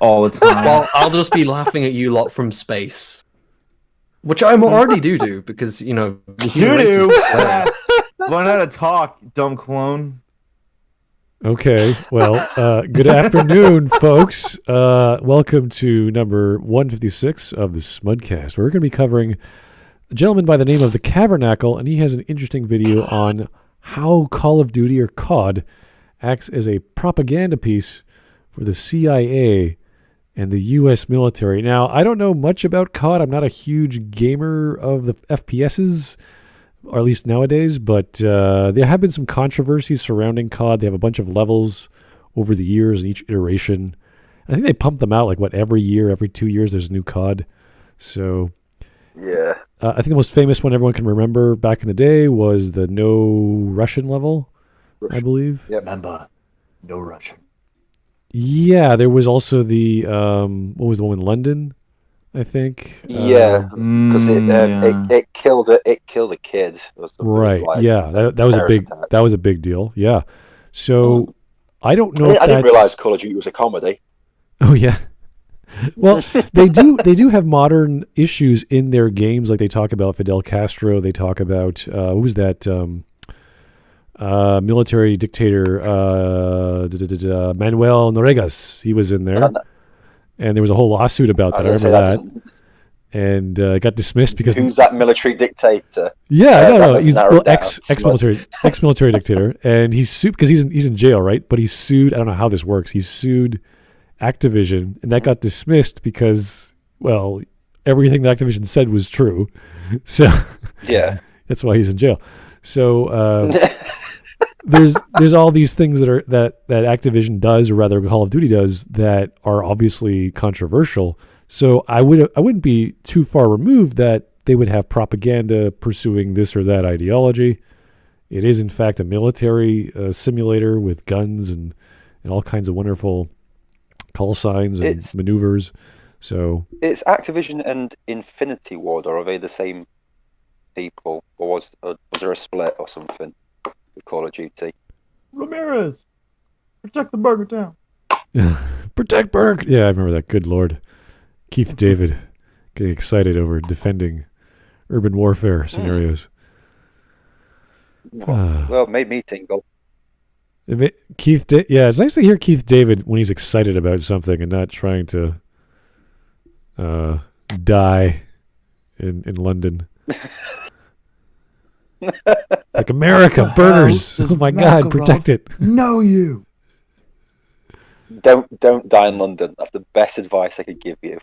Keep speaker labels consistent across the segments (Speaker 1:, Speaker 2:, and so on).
Speaker 1: all the time.
Speaker 2: Well, I'll just be laughing at you lot from space. Which I already do, because, you know... the human race is-
Speaker 1: Learn how to talk, dumb clone.
Speaker 3: Okay, well, good afternoon, folks. Welcome to number 156 of the Smudcast. We're going to be covering a gentleman by the name of the Kavernacle, and he has an interesting video on how Call of Duty, or COD, acts as a propaganda piece for the CIA and the U.S. military. Now, I don't know much about COD. I'm not a huge gamer of the FPSs, or at least nowadays, but there have been some controversies surrounding COD. They have a bunch of levels over the years in each iteration. I think they pump them out every year, every 2 years there's a new COD. So
Speaker 4: yeah,
Speaker 3: I think the most famous one everyone can remember back in the day was the No Russian level, I believe.
Speaker 4: Yep.
Speaker 2: Remember, no Russian.
Speaker 3: Yeah, there was also the, what was the one in London, I think?
Speaker 4: Yeah, because it killed a kid. Or something
Speaker 3: Right.
Speaker 4: like
Speaker 3: Yeah, that was a big deal. Yeah. So I don't know.
Speaker 4: I didn't realize Call of Duty was a comedy.
Speaker 3: Oh yeah. Well, they do have modern issues in their games. Like they talk about Fidel Castro. They talk about who was that military dictator Manuel Noregas. He was in there, and there was a whole lawsuit about that. I remember that. And it got dismissed because
Speaker 4: who's that military dictator?
Speaker 3: Yeah, no, he's ex-military dictator, and he's sued because he's in jail, right? But he's sued. I don't know how this works. He's sued Activision, and that got dismissed because, well, everything that Activision said was true. So
Speaker 4: yeah,
Speaker 3: that's why he's in jail. So there's all these things that Activision does, or rather Call of Duty does, that are obviously controversial. So I wouldn't be too far removed that they would have propaganda pursuing this or that ideology. It is in fact a military simulator with guns and all kinds of wonderful call signs and maneuvers. So
Speaker 4: it's Activision and Infinity Ward, or are they the same people, or was there a split or something with Call of Duty?
Speaker 1: Ramirez, protect the Burger Town.
Speaker 3: Protect Burger. Yeah, I remember that. Good Lord. Keith David getting excited over defending urban warfare scenarios.
Speaker 4: Well, it made me tingle.
Speaker 3: Yeah, it's nice to hear Keith David when he's excited about something and not trying to die in London. It's like America, burners. Oh my God, protect it.
Speaker 1: Know you.
Speaker 4: Don't die in London. That's the best advice I could give you.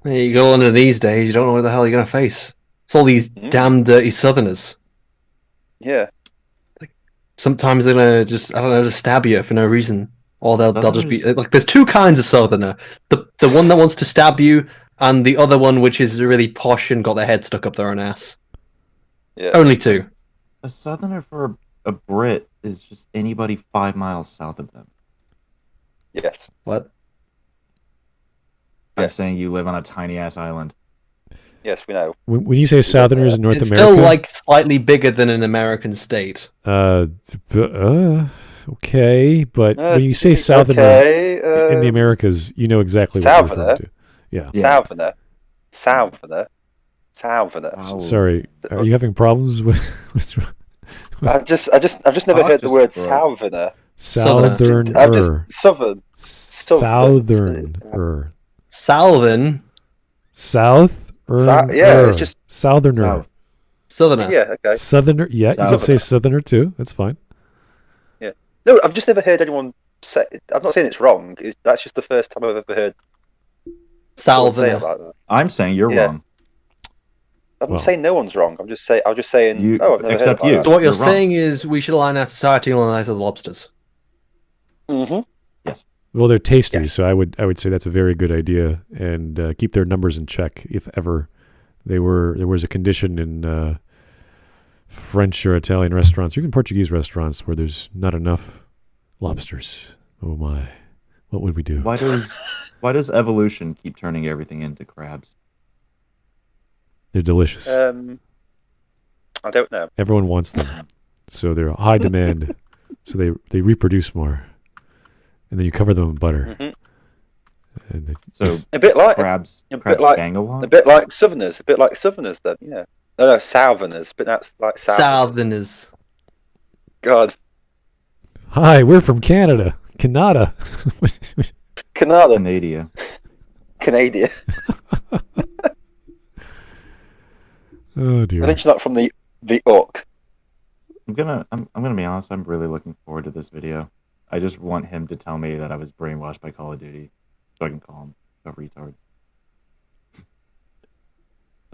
Speaker 2: Yeah, you go to London these days, you don't know what the hell you're going to face. It's all these damn dirty Southerners.
Speaker 4: Yeah.
Speaker 2: Sometimes they're going to just stab you for no reason. Or they'll just be... there's two kinds of Southerner. The one that wants to stab you, and the other one which is really posh and got their head stuck up their own ass.
Speaker 4: Yeah.
Speaker 2: Only two.
Speaker 1: A Southerner for a Brit is just anybody 5 miles south of them.
Speaker 4: Yes.
Speaker 2: What?
Speaker 1: I'm saying you live on a tiny-ass island.
Speaker 4: Yes, we know.
Speaker 3: When you say Southerners in North
Speaker 2: it's
Speaker 3: America...
Speaker 2: It's still, slightly bigger than an American state.
Speaker 3: Okay, but when you say Southerner in the Americas, you know exactly what you're referring to. Yeah.
Speaker 4: Southerner.
Speaker 3: Oh. Sorry, are you having problems with...
Speaker 4: I've just never heard the word Southerner.
Speaker 3: Southerner.
Speaker 4: Southern.
Speaker 3: Southerner.
Speaker 2: Southern.
Speaker 4: Yeah, it's just
Speaker 3: Southerner.
Speaker 2: Southerner.
Speaker 4: Yeah, okay.
Speaker 3: Southerner. Yeah, you can say Southerner too. That's fine.
Speaker 4: Yeah. No, I've just never heard anyone say. I'm not saying it's wrong. That's just the first time I've ever heard.
Speaker 2: Southerner.
Speaker 4: About that.
Speaker 1: I'm saying you're wrong.
Speaker 4: I'm not saying no one's wrong. I'm just saying. I've never
Speaker 1: except
Speaker 4: heard
Speaker 1: you.
Speaker 4: that.
Speaker 2: So what you're saying is we should align our society along the lines of the lobsters.
Speaker 4: Mm-hmm.
Speaker 1: Yes.
Speaker 3: Well, they're tasty, so I would say that's a very good idea, and keep their numbers in check if ever there was a condition in French or Italian restaurants, or even Portuguese restaurants, where there's not enough lobsters. Oh my, what would we do?
Speaker 1: Why does evolution keep turning everything into crabs?
Speaker 3: They're delicious.
Speaker 4: I don't know.
Speaker 3: Everyone wants them, so they're high demand. So they reproduce more, and then you cover them in butter.
Speaker 4: Mm-hmm.
Speaker 3: And
Speaker 1: So
Speaker 4: A bit like
Speaker 1: crabs
Speaker 4: a bit like
Speaker 1: bang a lot.
Speaker 4: a bit like Southerners, a bit like Southerners. Then yeah, no, Southerners, but that's like Southerners.
Speaker 2: Southerners.
Speaker 4: God,
Speaker 3: hi, we're from Canada. Canada.
Speaker 4: Canada,
Speaker 1: Canada.
Speaker 4: Canadian.
Speaker 3: Oh dear.
Speaker 4: Mention that from the Uck.
Speaker 1: I'm gonna be honest. I'm really looking forward to this video. I just want him to tell me that I was brainwashed by Call of Duty, so I can call him a retard.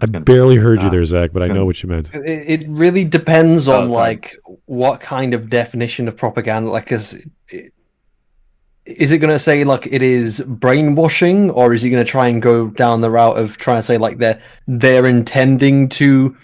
Speaker 3: I barely heard you there, Zach, but I
Speaker 1: it's
Speaker 3: know
Speaker 1: gonna-
Speaker 3: what you meant.
Speaker 2: It really depends on
Speaker 1: sorry.
Speaker 2: like what kind of definition of propaganda. Like, is it going to say like it is brainwashing, or is he going to try and go down the route of trying to say like they're intending to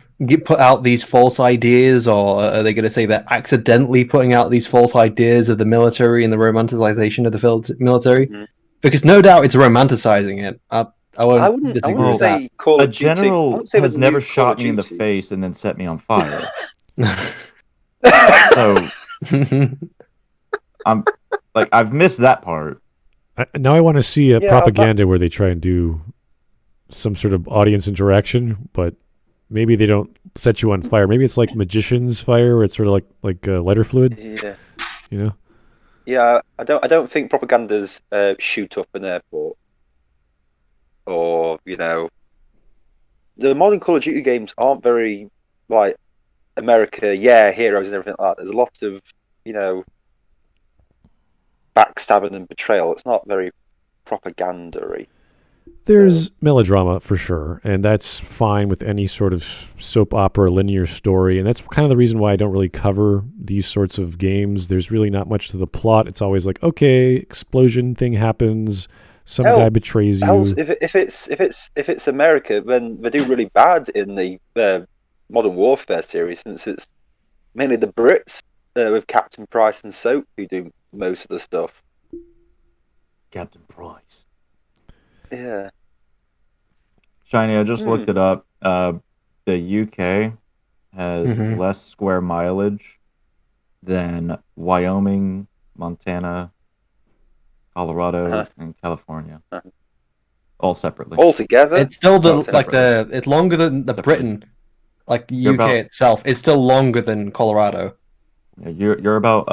Speaker 2: put out these false ideas, or are they going to say they're accidentally putting out these false ideas of the military and the romanticization of the military?
Speaker 4: Mhm.
Speaker 2: Because no doubt it's romanticizing it. I won't disagree
Speaker 4: wouldn't
Speaker 2: with that.
Speaker 4: say Call
Speaker 1: A
Speaker 4: of Duty. I
Speaker 1: general
Speaker 4: wouldn't say
Speaker 1: has
Speaker 4: the
Speaker 1: never
Speaker 4: new Call
Speaker 1: shot
Speaker 4: of
Speaker 1: me in the
Speaker 4: Duty.
Speaker 1: face and then set me on fire. So I'm like, I've missed that part.
Speaker 3: Now I want to see a
Speaker 4: Yeah,
Speaker 3: propaganda where they try and do some sort of audience interaction, but maybe they don't set you on fire. Maybe it's like magician's fire, where it's sort of like lighter fluid.
Speaker 4: Yeah,
Speaker 3: You know?
Speaker 4: yeah. I don't think propagandas shoot up an airport, or the modern Call of Duty games aren't very like America. Yeah, heroes and everything like that. There's a lot of backstabbing and betrayal. It's not very propaganda-y.
Speaker 3: There's melodrama for sure, and that's fine with any sort of soap opera linear story, and that's kind of the reason why I don't really cover these sorts of games. There's really not much to the plot. It's always like, okay, explosion thing happens, some guy betrays you.
Speaker 4: If it's America, then they do really bad in the Modern Warfare series, since it's mainly the Brits with Captain Price and Soap who do most of the stuff.
Speaker 1: Captain Price.
Speaker 4: Yeah.
Speaker 1: Shiny, I just looked it up. The UK has less square mileage than Wyoming, Montana, Colorado, and California. All separately.
Speaker 4: All together?
Speaker 2: It's still
Speaker 1: Separately.
Speaker 2: it's longer than the Britain, like UK itself. It's still longer than Colorado.
Speaker 1: Yeah, you're about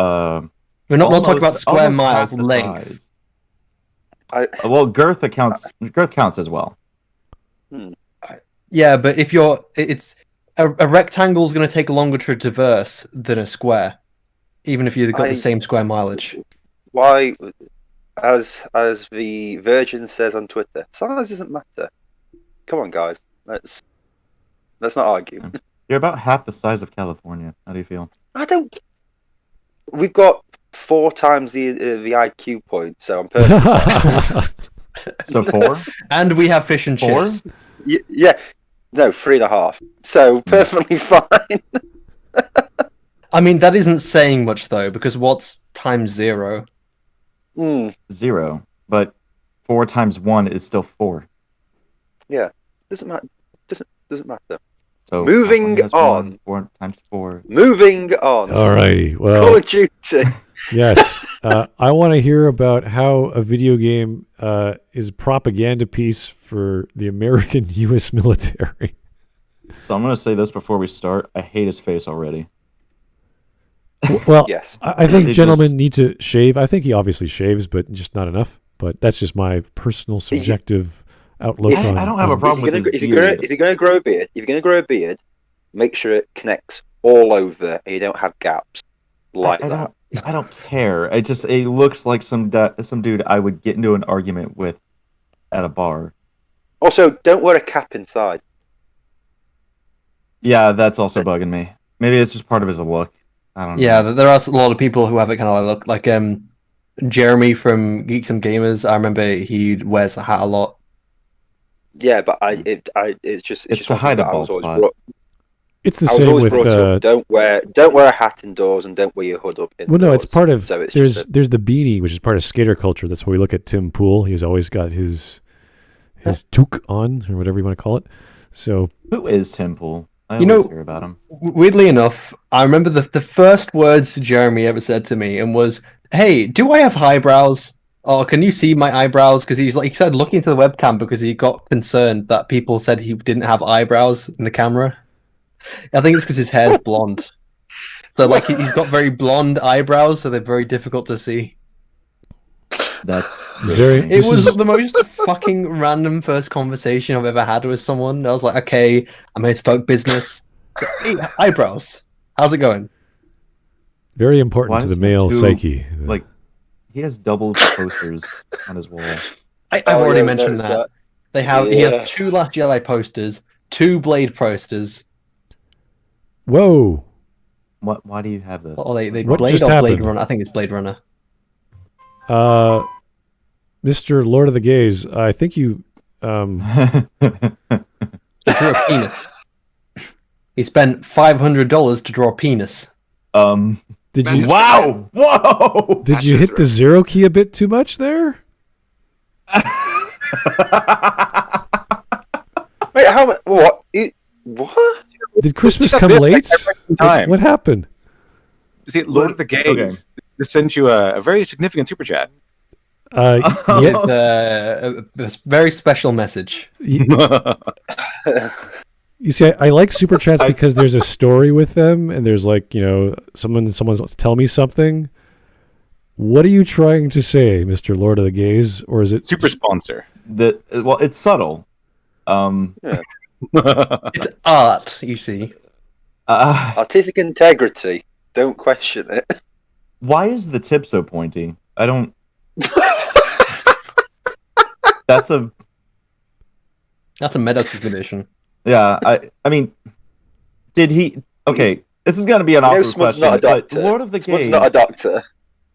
Speaker 2: We're not talking about
Speaker 1: almost-
Speaker 2: square
Speaker 1: almost
Speaker 2: miles
Speaker 1: half the
Speaker 2: length.
Speaker 1: size. Well, girth counts as well.
Speaker 2: Yeah, but if it's a rectangle is going to take longer to traverse than a square, even if you've got the same square mileage.
Speaker 4: Why, as the Virgin says on Twitter, size doesn't matter. Come on, guys. Let's not argue.
Speaker 1: You're about half the size of California. How do you feel?
Speaker 4: I don't. We've got 4 times the IQ point, so I'm perfect.
Speaker 1: So 4?
Speaker 2: And we have fish and
Speaker 1: 4?
Speaker 2: chips.
Speaker 4: Yeah, no, 3.5. So perfectly fine.
Speaker 2: I mean, that isn't saying much though, because what's times 0?
Speaker 1: 0, but 4 times 1 is still 4.
Speaker 4: Yeah, doesn't matter. Doesn't matter.
Speaker 1: So
Speaker 4: Moving
Speaker 1: California has
Speaker 4: on.
Speaker 1: 4 times 4.
Speaker 4: Moving on.
Speaker 3: Alrighty,
Speaker 4: Call
Speaker 3: well,
Speaker 4: of Duty.
Speaker 3: yes. I want to hear about how a video game is a propaganda piece for the American U.S. military.
Speaker 1: So I'm going to say this before we start. I hate his face already.
Speaker 3: Well,
Speaker 4: Yes.
Speaker 3: I think
Speaker 1: It
Speaker 3: gentlemen
Speaker 1: just-
Speaker 3: need to shave. I think he obviously shaves, but just not enough. But that's just my personal subjective outlook on.
Speaker 1: I don't have a problem with his
Speaker 4: If
Speaker 1: beard.
Speaker 4: you're gonna grow a beard, make sure it connects all over and you don't have gaps like that.
Speaker 1: I don't care. It looks like some dude I would get into an argument with at a bar.
Speaker 4: Also, don't wear a cap inside.
Speaker 1: Yeah, that's also bugging me. Maybe it's just part of his look. I don't know.
Speaker 2: Yeah, there are a lot of people who have it kind of look like Jeremy from Geeks and Gamers. I remember he wears a hat a lot.
Speaker 4: Yeah, but it's just
Speaker 1: to hide a bald spot.
Speaker 3: It's the
Speaker 4: I was
Speaker 3: same
Speaker 4: always
Speaker 3: with.
Speaker 4: brought up, don't wear a hat indoors and don't wear your hood up indoors.
Speaker 3: Well, no, it's part of.
Speaker 4: So it's
Speaker 3: there's the beanie, which is part of skater culture. That's why we look at Tim Pool. He's always got his toque on, or whatever you want to call it. So
Speaker 1: Who is Tim Pool? I
Speaker 2: You
Speaker 1: always
Speaker 2: know-
Speaker 1: hear about him.
Speaker 2: Weirdly enough, I remember the first words Jeremy ever said to me and was, "Hey, do I have highbrows?" Oh, can you see my eyebrows? Because he started looking into the webcam because he got concerned that people said he didn't have eyebrows in the camera. I think it's because his hair's blonde. So like he's got very blonde eyebrows, so they're very difficult to see.
Speaker 1: That's
Speaker 3: Very.
Speaker 2: It was the most fucking random first conversation I've ever had with someone. I was like, okay, I'm here to start business. So, hey, eyebrows. How's it going?
Speaker 3: Very important to the male psyche.
Speaker 1: Like, he has double posters on his wall.
Speaker 2: I've already mentioned that. They have. He has 2 Last Jedi posters, 2 Blade posters.
Speaker 3: Whoa!
Speaker 1: Why do you have this?
Speaker 2: Oh, they
Speaker 3: What
Speaker 2: Blade
Speaker 3: just
Speaker 2: or Blade
Speaker 3: happened?
Speaker 2: Runner? I think it's Blade Runner.
Speaker 3: Mr. Lord of the Gaze, I think you.
Speaker 2: He drew a penis. He spent $500 to draw a penis.
Speaker 3: Did you?
Speaker 1: Wow! Whoa!
Speaker 3: Did you hit the 0 key a bit too much there?
Speaker 4: Wait, how much? What? What?
Speaker 3: Did Christmas
Speaker 5: Just
Speaker 3: come
Speaker 5: a bit
Speaker 3: late?
Speaker 5: like every time.
Speaker 3: What happened?
Speaker 5: See, Lord of the Gaze.
Speaker 1: Okay.
Speaker 5: This sent you a very significant super chat.
Speaker 3: Yeah,
Speaker 2: With a very special message.
Speaker 3: you see, I like super chats because there's a story with them, and there's like, someone's tell me something. What are you trying to say, Mr. Lord of the Gaze, or is it
Speaker 5: Super sponsor.
Speaker 1: Well, it's subtle.
Speaker 2: It's art, you see.
Speaker 4: Artistic integrity. Don't question it.
Speaker 1: Why is the tip so pointy? I don't. That's a
Speaker 2: medical condition.
Speaker 1: yeah. I mean, did he? Okay, this is gonna be an awkward
Speaker 4: Smud's
Speaker 1: question.
Speaker 4: not a
Speaker 1: But
Speaker 4: doctor.
Speaker 1: Lord of the
Speaker 4: Smud's
Speaker 1: Gaze.
Speaker 4: not a doctor.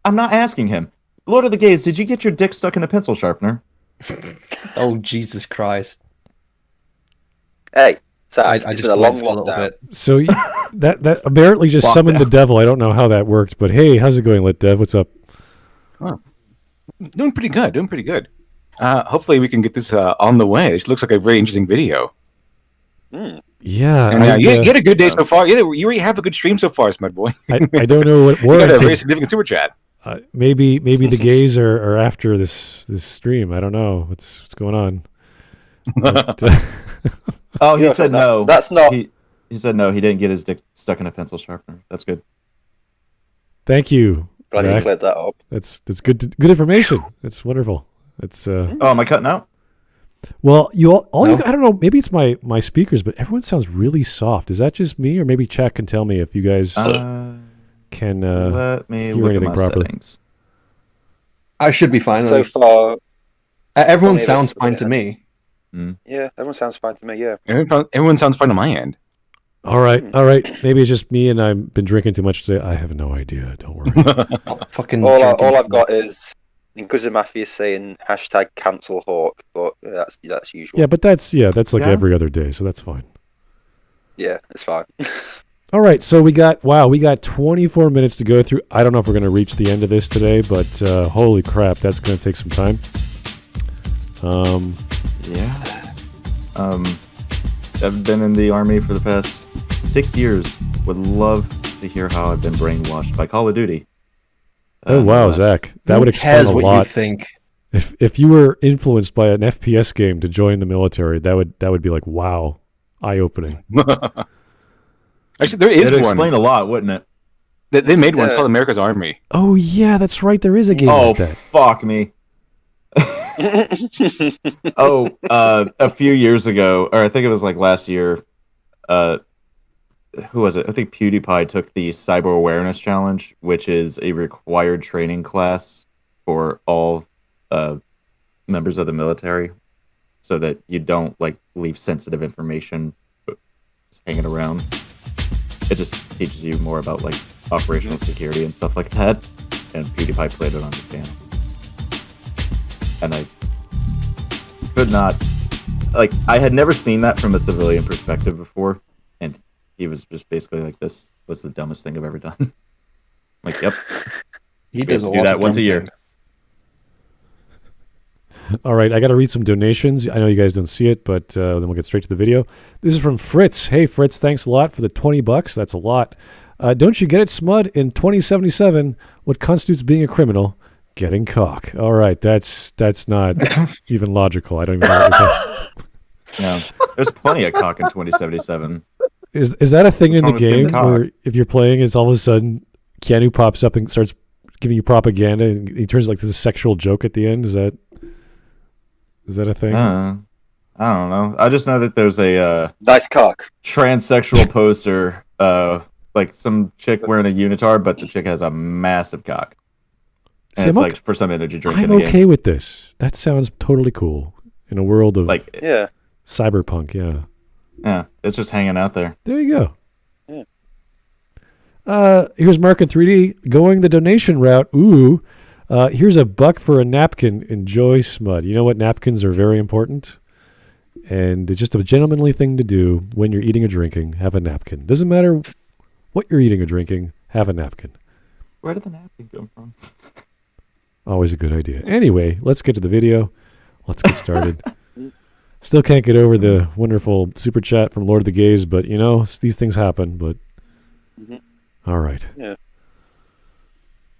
Speaker 1: I'm not asking him. Lord of the Gaze, did you get your dick stuck in a pencil sharpener?
Speaker 2: Oh, Jesus Christ.
Speaker 4: Hey, so
Speaker 2: I
Speaker 4: it's
Speaker 2: just
Speaker 4: been a long
Speaker 2: winced a little
Speaker 4: lockdown.
Speaker 2: bit.
Speaker 3: So that apparently just summoned the devil. I don't know how that worked, but hey, how's it going, Lit Dev? What's up?
Speaker 5: Doing pretty good. Hopefully we can get this on the way. This looks like a very interesting video.
Speaker 3: Yeah,
Speaker 5: And, you had a good day so far. You already have a good stream so far, Smud Boy.
Speaker 3: I don't know what
Speaker 5: You got a very
Speaker 3: warranted.
Speaker 5: significant super chat.
Speaker 3: Maybe the gays are after this stream. I don't know what's going on. But,
Speaker 1: Oh, he
Speaker 4: Yeah,
Speaker 1: said
Speaker 4: that-
Speaker 1: no.
Speaker 4: that's not-
Speaker 1: He said no. He didn't get his dick stuck in a pencil sharpener. That's good.
Speaker 3: thank you,
Speaker 4: Glad you
Speaker 3: Zach.
Speaker 4: cleared that up.
Speaker 3: That's good information. That's wonderful. It's
Speaker 1: Oh, am I cutting out?
Speaker 3: well, you all
Speaker 2: No.
Speaker 3: you I don't know. Maybe it's my speakers, but everyone sounds really soft. Is that just me, or maybe chat can tell me if you guys can
Speaker 1: Let me
Speaker 3: hear
Speaker 1: look at
Speaker 3: anything
Speaker 1: my
Speaker 3: properly.
Speaker 1: settings.
Speaker 2: I should be fine. At
Speaker 4: So
Speaker 2: least.
Speaker 4: far,
Speaker 2: Everyone
Speaker 4: only
Speaker 2: sounds
Speaker 4: this-
Speaker 2: fine to me.
Speaker 4: yeah, everyone sounds fine to me. Yeah.
Speaker 5: Everyone sounds fine on my end.
Speaker 3: All right. Maybe it's just me, and I've been drinking too much today. I have no idea. Don't worry.
Speaker 2: Fucking.
Speaker 4: All
Speaker 2: drinking.
Speaker 4: I've got is Inquisitor Mafia saying #cancel Hawk, but that's usual.
Speaker 3: yeah, but that's like
Speaker 1: Yeah.
Speaker 3: every other day, so that's fine.
Speaker 4: Yeah, it's fine.
Speaker 3: All right, so we got 24 minutes to go through. I don't know if we're going to reach the end of this today, but holy crap, that's going to take some time.
Speaker 1: Yeah. I've been in the army for the past 6 years. Would love to hear how I've been brainwashed by Call of Duty.
Speaker 3: Oh wow,
Speaker 1: Nonetheless.
Speaker 3: Zach, that
Speaker 2: Who
Speaker 3: would explain
Speaker 2: cares
Speaker 3: a
Speaker 2: what
Speaker 3: lot.
Speaker 2: you think?
Speaker 3: If you were influenced by an FPS game to join the military, that would be like wow, eye opening.
Speaker 5: Actually, there is
Speaker 1: It'd
Speaker 5: one.
Speaker 1: explain a lot, wouldn't it?
Speaker 5: They made one. It's
Speaker 4: Yeah.
Speaker 5: called America's Army.
Speaker 3: Oh yeah, that's right. There is a game
Speaker 1: Oh,
Speaker 3: like that.
Speaker 1: fuck me. A few years ago, or I think it was like last year, who was it? I think PewDiePie took the Cyber Awareness Challenge, which is a required training class for all members of the military, so that you don't like leave sensitive information just hanging around. It just teaches you more about like operational security and stuff like that. And PewDiePie played it on his channel. And I could not, like, I had never seen that from a civilian perspective before, and he was just basically like, "This was the dumbest thing I've ever done." I'm like, yep,
Speaker 2: He
Speaker 1: we
Speaker 2: does
Speaker 1: have
Speaker 2: a
Speaker 1: to do
Speaker 2: lot
Speaker 1: that
Speaker 2: of
Speaker 1: once a
Speaker 2: dumb
Speaker 1: year.
Speaker 2: things.
Speaker 3: All right, I got to read some donations. I know you guys don't see it, but then we'll get straight to the video. This is from Fritz. Hey, Fritz, thanks a lot for the $20. That's a lot. Don't you get it, Smud? In 2077, what constitutes being a criminal? Getting cock. All right, that's not even logical. I don't even know what you're saying.
Speaker 1: Yeah, there's plenty of cock in 2077.
Speaker 3: Is that a thing in the
Speaker 1: What's wrong with
Speaker 3: game
Speaker 1: getting cock?
Speaker 3: where if you're playing, it's all of a sudden Keanu pops up and starts giving you propaganda, and he turns like this sexual joke at the end? Is that a thing?
Speaker 1: I don't know. I just know that there's a
Speaker 4: Nice cock.
Speaker 1: transsexual poster, like some chick wearing a unitard, but the chick has a massive cock. And
Speaker 3: See,
Speaker 1: it's
Speaker 3: I'm
Speaker 1: like for some energy drink
Speaker 3: I'm
Speaker 1: in the
Speaker 3: okay
Speaker 1: game.
Speaker 3: with this. That sounds totally cool in a world of
Speaker 1: Like,
Speaker 4: Yeah.
Speaker 3: cyberpunk. Yeah,
Speaker 1: it's just hanging out there.
Speaker 3: there you go.
Speaker 4: Yeah.
Speaker 3: Here's Mark in 3D going the donation route. Ooh, here's $1 for a napkin. Enjoy, Smud. You know what? Napkins are very important, and it's just a gentlemanly thing to do when you're eating or drinking. Have a napkin. Doesn't matter what you're eating or drinking. Have a napkin.
Speaker 1: Where did the napkin come from?
Speaker 3: Always a good idea. Anyway, let's get to the video. Let's get started. Still can't get over the wonderful super chat from Lord of the Gays, but you know, these things happen. But all right.
Speaker 4: Yeah.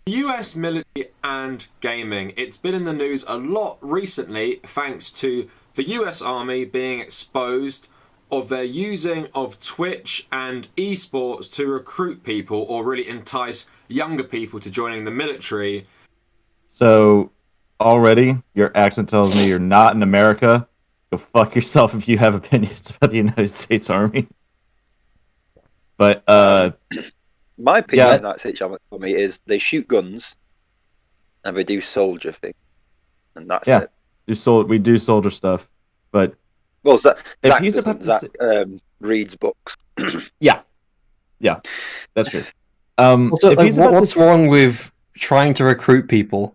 Speaker 6: US military and gaming. It's been in the news a lot recently thanks to the US Army being exposed of their using of Twitch and esports to recruit people or really entice younger people to joining the military.
Speaker 1: So, already, your accent tells me you're not in America. Go fuck yourself if you have opinions about the United States Army. But,
Speaker 4: My opinion
Speaker 1: Yeah.
Speaker 4: on that situation for me is they shoot guns and they do soldier thing. And that's
Speaker 1: Yeah.
Speaker 4: it.
Speaker 1: we do soldier stuff. But,
Speaker 4: Well, Zach,
Speaker 1: If
Speaker 4: Zach,
Speaker 1: he's
Speaker 4: doesn't.
Speaker 1: about to
Speaker 4: Zach reads books.
Speaker 1: yeah, that's true.
Speaker 2: Also,
Speaker 1: if
Speaker 2: like,
Speaker 1: he's about
Speaker 2: what's
Speaker 1: to,
Speaker 2: wrong with trying to recruit people?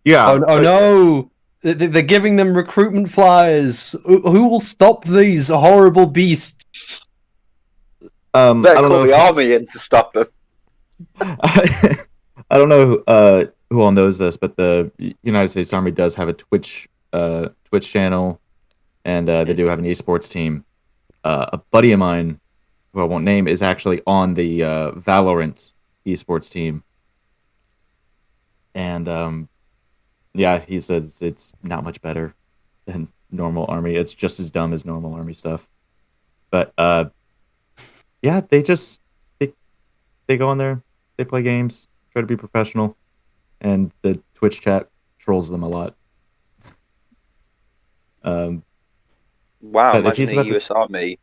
Speaker 1: Yeah.
Speaker 2: Oh no! They're giving them recruitment flyers. Who will stop these horrible beasts?
Speaker 1: I
Speaker 4: Better
Speaker 1: don't
Speaker 4: call
Speaker 1: know.
Speaker 4: the army in to stop them.
Speaker 1: I don't know who all knows this, but the United States Army does have a Twitch channel, and they do have an esports team. A buddy of mine, who I won't name, is actually on the Valorant esports team, and yeah, he says it's not much better than normal Army. It's just as dumb as normal Army stuff, but yeah, they go in there, they play games, try to be professional, and the Twitch chat trolls them a lot.
Speaker 4: Wow,
Speaker 1: But if
Speaker 4: imagine
Speaker 1: he's
Speaker 4: the
Speaker 1: about to
Speaker 4: US Army,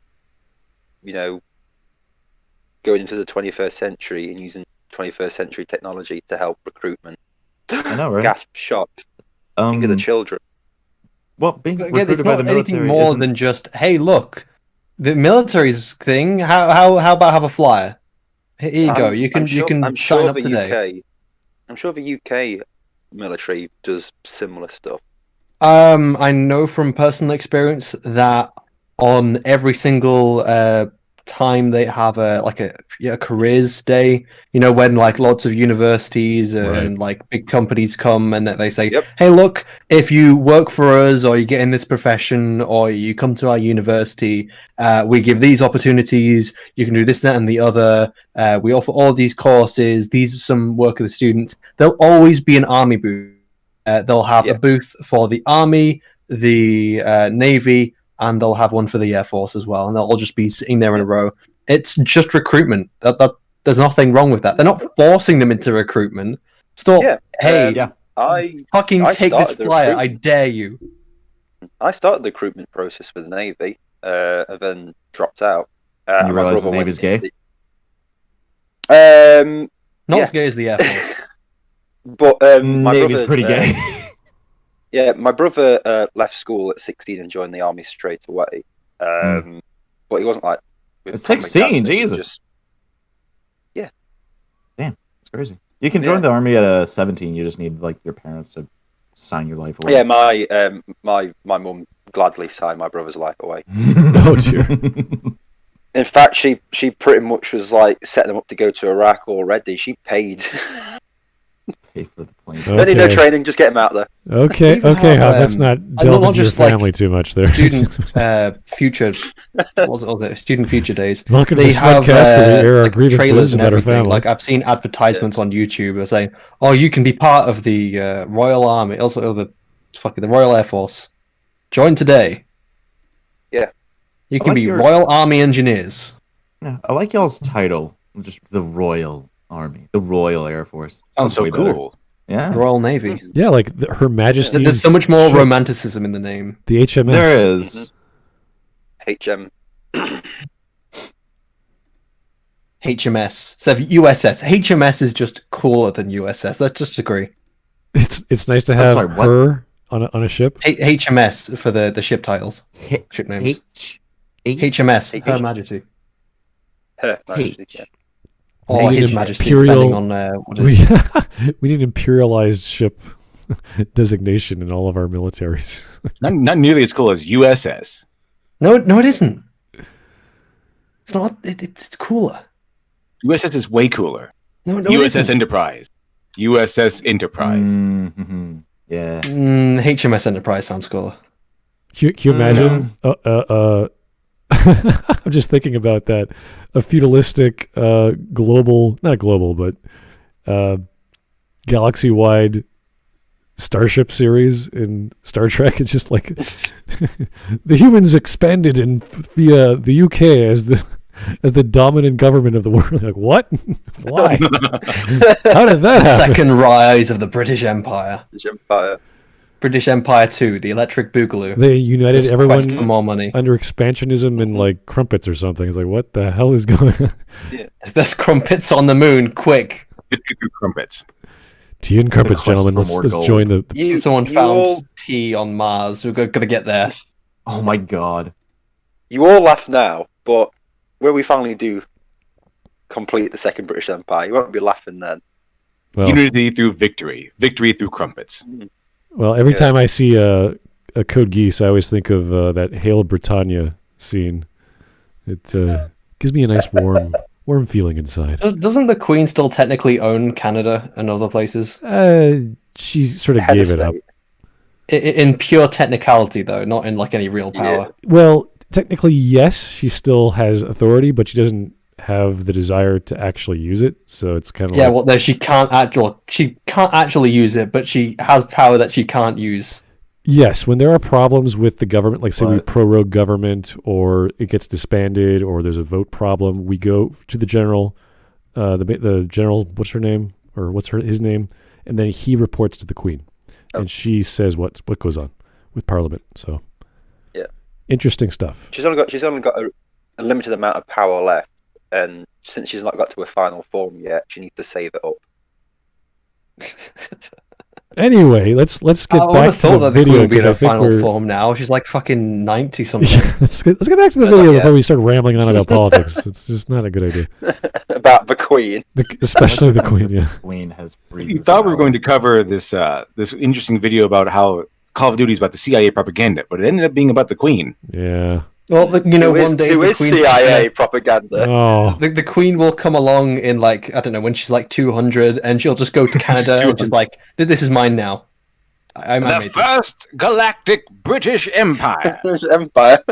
Speaker 4: going into the 21st century and using 21st century technology to help recruitment.
Speaker 1: I know, right?
Speaker 4: Gasp, shock. Think of the children.
Speaker 1: Well, being
Speaker 2: Again,
Speaker 1: recruited
Speaker 2: it's
Speaker 1: by
Speaker 2: not
Speaker 1: the
Speaker 2: anything
Speaker 1: military
Speaker 2: more
Speaker 1: isn't-
Speaker 2: than just, hey, look, the military's thing. How about have a flyer? Here you go. You can
Speaker 4: I'm
Speaker 2: sign
Speaker 4: sure
Speaker 2: up
Speaker 4: the
Speaker 2: today.
Speaker 4: UK. I'm sure the UK military does similar stuff.
Speaker 2: I know from personal experience that on every single time they have a careers day, when like lots of universities and like big companies come and that they say,
Speaker 4: Yep.
Speaker 2: hey, look, if you work for us or you get in this profession or you come to our university, we give these opportunities. You can do this, that, and the other. We offer all these courses. These are some work of the students. There'll always be an army booth. They'll have a booth for the Army, the Navy, and they'll have one for the Air Force as well. And they'll all just be sitting there in a row. It's just recruitment. There's nothing wrong with that. They're not forcing them into recruitment. Stop.
Speaker 4: Yeah.
Speaker 2: Hey,
Speaker 4: I
Speaker 2: fucking take this
Speaker 4: started the
Speaker 2: flyer. I
Speaker 4: recruitment.
Speaker 2: dare you.
Speaker 4: I started the recruitment process for the Navy, and then dropped out.
Speaker 1: And you
Speaker 4: my
Speaker 1: realize the
Speaker 4: brother
Speaker 1: Navy's
Speaker 4: went
Speaker 1: gay?
Speaker 4: in
Speaker 2: Not
Speaker 4: Yeah.
Speaker 2: as gay as the Air Force.
Speaker 4: but my
Speaker 1: Navy's
Speaker 4: brother,
Speaker 1: pretty gay.
Speaker 4: Yeah, my brother left school at 16 and joined the army straight away. But he wasn't like
Speaker 1: At 16, Jesus. It's crazy. You can join the army at 17. You just need like your parents to sign your life away.
Speaker 4: Yeah, my mum gladly signed my brother's life away.
Speaker 3: Oh dear.
Speaker 4: In fact, she pretty much was like setting them up to go to Iraq already. She paid
Speaker 1: Pay for the plane.
Speaker 4: Don't need no training, just get him out there.
Speaker 3: Okay,
Speaker 2: Even have,
Speaker 3: let's not delve into your family too much there.
Speaker 2: Student future, what was it? Student future days.
Speaker 3: Welcome
Speaker 2: They
Speaker 3: to
Speaker 2: have
Speaker 3: Smudcast, where we air our
Speaker 2: like,
Speaker 3: grievances
Speaker 2: trailers and
Speaker 3: about our
Speaker 2: everything.
Speaker 3: family.
Speaker 2: Like I've seen advertisements on YouTube that are saying, "Oh, you can be part of the Royal Army, also the Royal Air Force. Join today."
Speaker 4: Yeah,
Speaker 2: you can be Royal Army engineers.
Speaker 1: Yeah, I like y'all's title, just the Royal Army, the Royal Air Force.
Speaker 5: Sounds so cool.
Speaker 1: Yeah,
Speaker 2: Royal Navy.
Speaker 3: Yeah, like Her Majesty's.
Speaker 2: There's so much more romanticism in the name.
Speaker 3: The HMS.
Speaker 1: There is.
Speaker 4: HM.
Speaker 2: HMS. So USS. HMS is just cooler than USS. Let's just agree.
Speaker 3: It's nice to have her on a ship.
Speaker 2: HMS for the ship titles. Ship names. HMS. Her Majesty.
Speaker 4: Her Majesty. Yeah.
Speaker 2: Or His Majesty, depending on what it is.
Speaker 3: We need imperialized ship designation in all of our militaries.
Speaker 5: Not nearly as cool as USS.
Speaker 2: No, it isn't. It's not. It's cooler.
Speaker 5: USS is way cooler.
Speaker 2: No,
Speaker 5: USS Enterprise. USS Enterprise.
Speaker 1: Mm-hmm. Yeah.
Speaker 2: HMS Enterprise sounds cooler.
Speaker 3: Can you imagine? I'm just thinking about that. A feudalistic, not global, but galaxy-wide starship series in Star Trek. It's just like the humans expanded via the UK as the dominant government of the world. Like, what? Why? How did that happen?
Speaker 2: Second rise of the British Empire.
Speaker 4: British
Speaker 2: Empire 2, the Electric Boogaloo.
Speaker 3: They united everyone
Speaker 2: for more money
Speaker 3: under expansionism and like crumpets or something. It's like, what the hell is going on?
Speaker 4: Yeah.
Speaker 2: There's crumpets on the moon, quick.
Speaker 5: Crumpets.
Speaker 3: Tea and crumpets, gentlemen. Let's join the...
Speaker 2: Someone found tea on Mars. We're going to get there.
Speaker 1: Oh my god.
Speaker 4: You all laugh now, but when we finally do complete the Second British Empire, you won't be laughing then.
Speaker 3: Well,
Speaker 5: unity through victory. Victory through crumpets.
Speaker 3: Well, every time I see a Code Geass, I always think of that Hail Britannia scene. It gives me a nice warm feeling inside.
Speaker 2: Doesn't the Queen still technically own Canada and other places?
Speaker 3: She sort of gave it up.
Speaker 2: In pure technicality, though, not in like any real power.
Speaker 3: Yeah. Well, technically, yes, she still has authority, but she doesn't have the desire to actually use it. So it's kind of
Speaker 2: she can't actually use it, but she has power that she can't use.
Speaker 3: Yes, when there are problems with the government, like say we prorogue government, or it gets disbanded, or there's a vote problem, we go to the general, the general. What's her name, or what's his name, and then he reports to the Queen, and she says what goes on with Parliament. So,
Speaker 4: yeah,
Speaker 3: interesting stuff.
Speaker 4: She's only got a limited amount of power left, and since she's not got to a final form yet, she needs to save it up.
Speaker 3: Anyway, let's get back to the video
Speaker 2: because I think final form now. She's like fucking 90 something.
Speaker 3: Yeah, let's get back to the video before we start rambling on about politics. It's just not a good idea.
Speaker 4: About the Queen,
Speaker 3: especially the Queen. Yeah,
Speaker 1: Queen has.
Speaker 5: You thought we were going to cover this interesting video about how Call of Duty is about the CIA propaganda, but it ended up being about the Queen.
Speaker 3: Yeah.
Speaker 2: Well, one day
Speaker 4: who is CIA propaganda?
Speaker 3: Oh,
Speaker 2: the Queen will come along in like, I don't know, when she's like 200, and she'll just go to Canada and she's like, "This is mine now."
Speaker 5: The first galactic British Empire.
Speaker 4: Empire.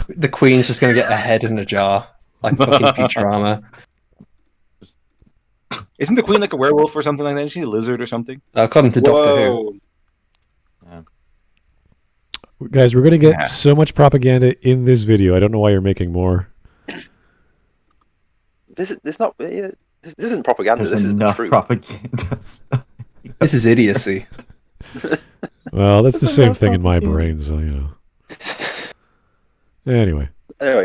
Speaker 2: The Queen's just gonna get a head in a jar, like fucking Futurama.
Speaker 5: Isn't the Queen like a werewolf or something like that? Is she a lizard or something?
Speaker 2: According to Doctor Who.
Speaker 3: Guys, we're going to get so much propaganda in this video. I don't know why you're making more.
Speaker 4: This isn't propaganda.
Speaker 1: There's
Speaker 4: this
Speaker 1: enough
Speaker 4: is the truth.
Speaker 1: propaganda.
Speaker 2: This is idiocy.
Speaker 3: Well, that's the same thing in my brain, so Anyway,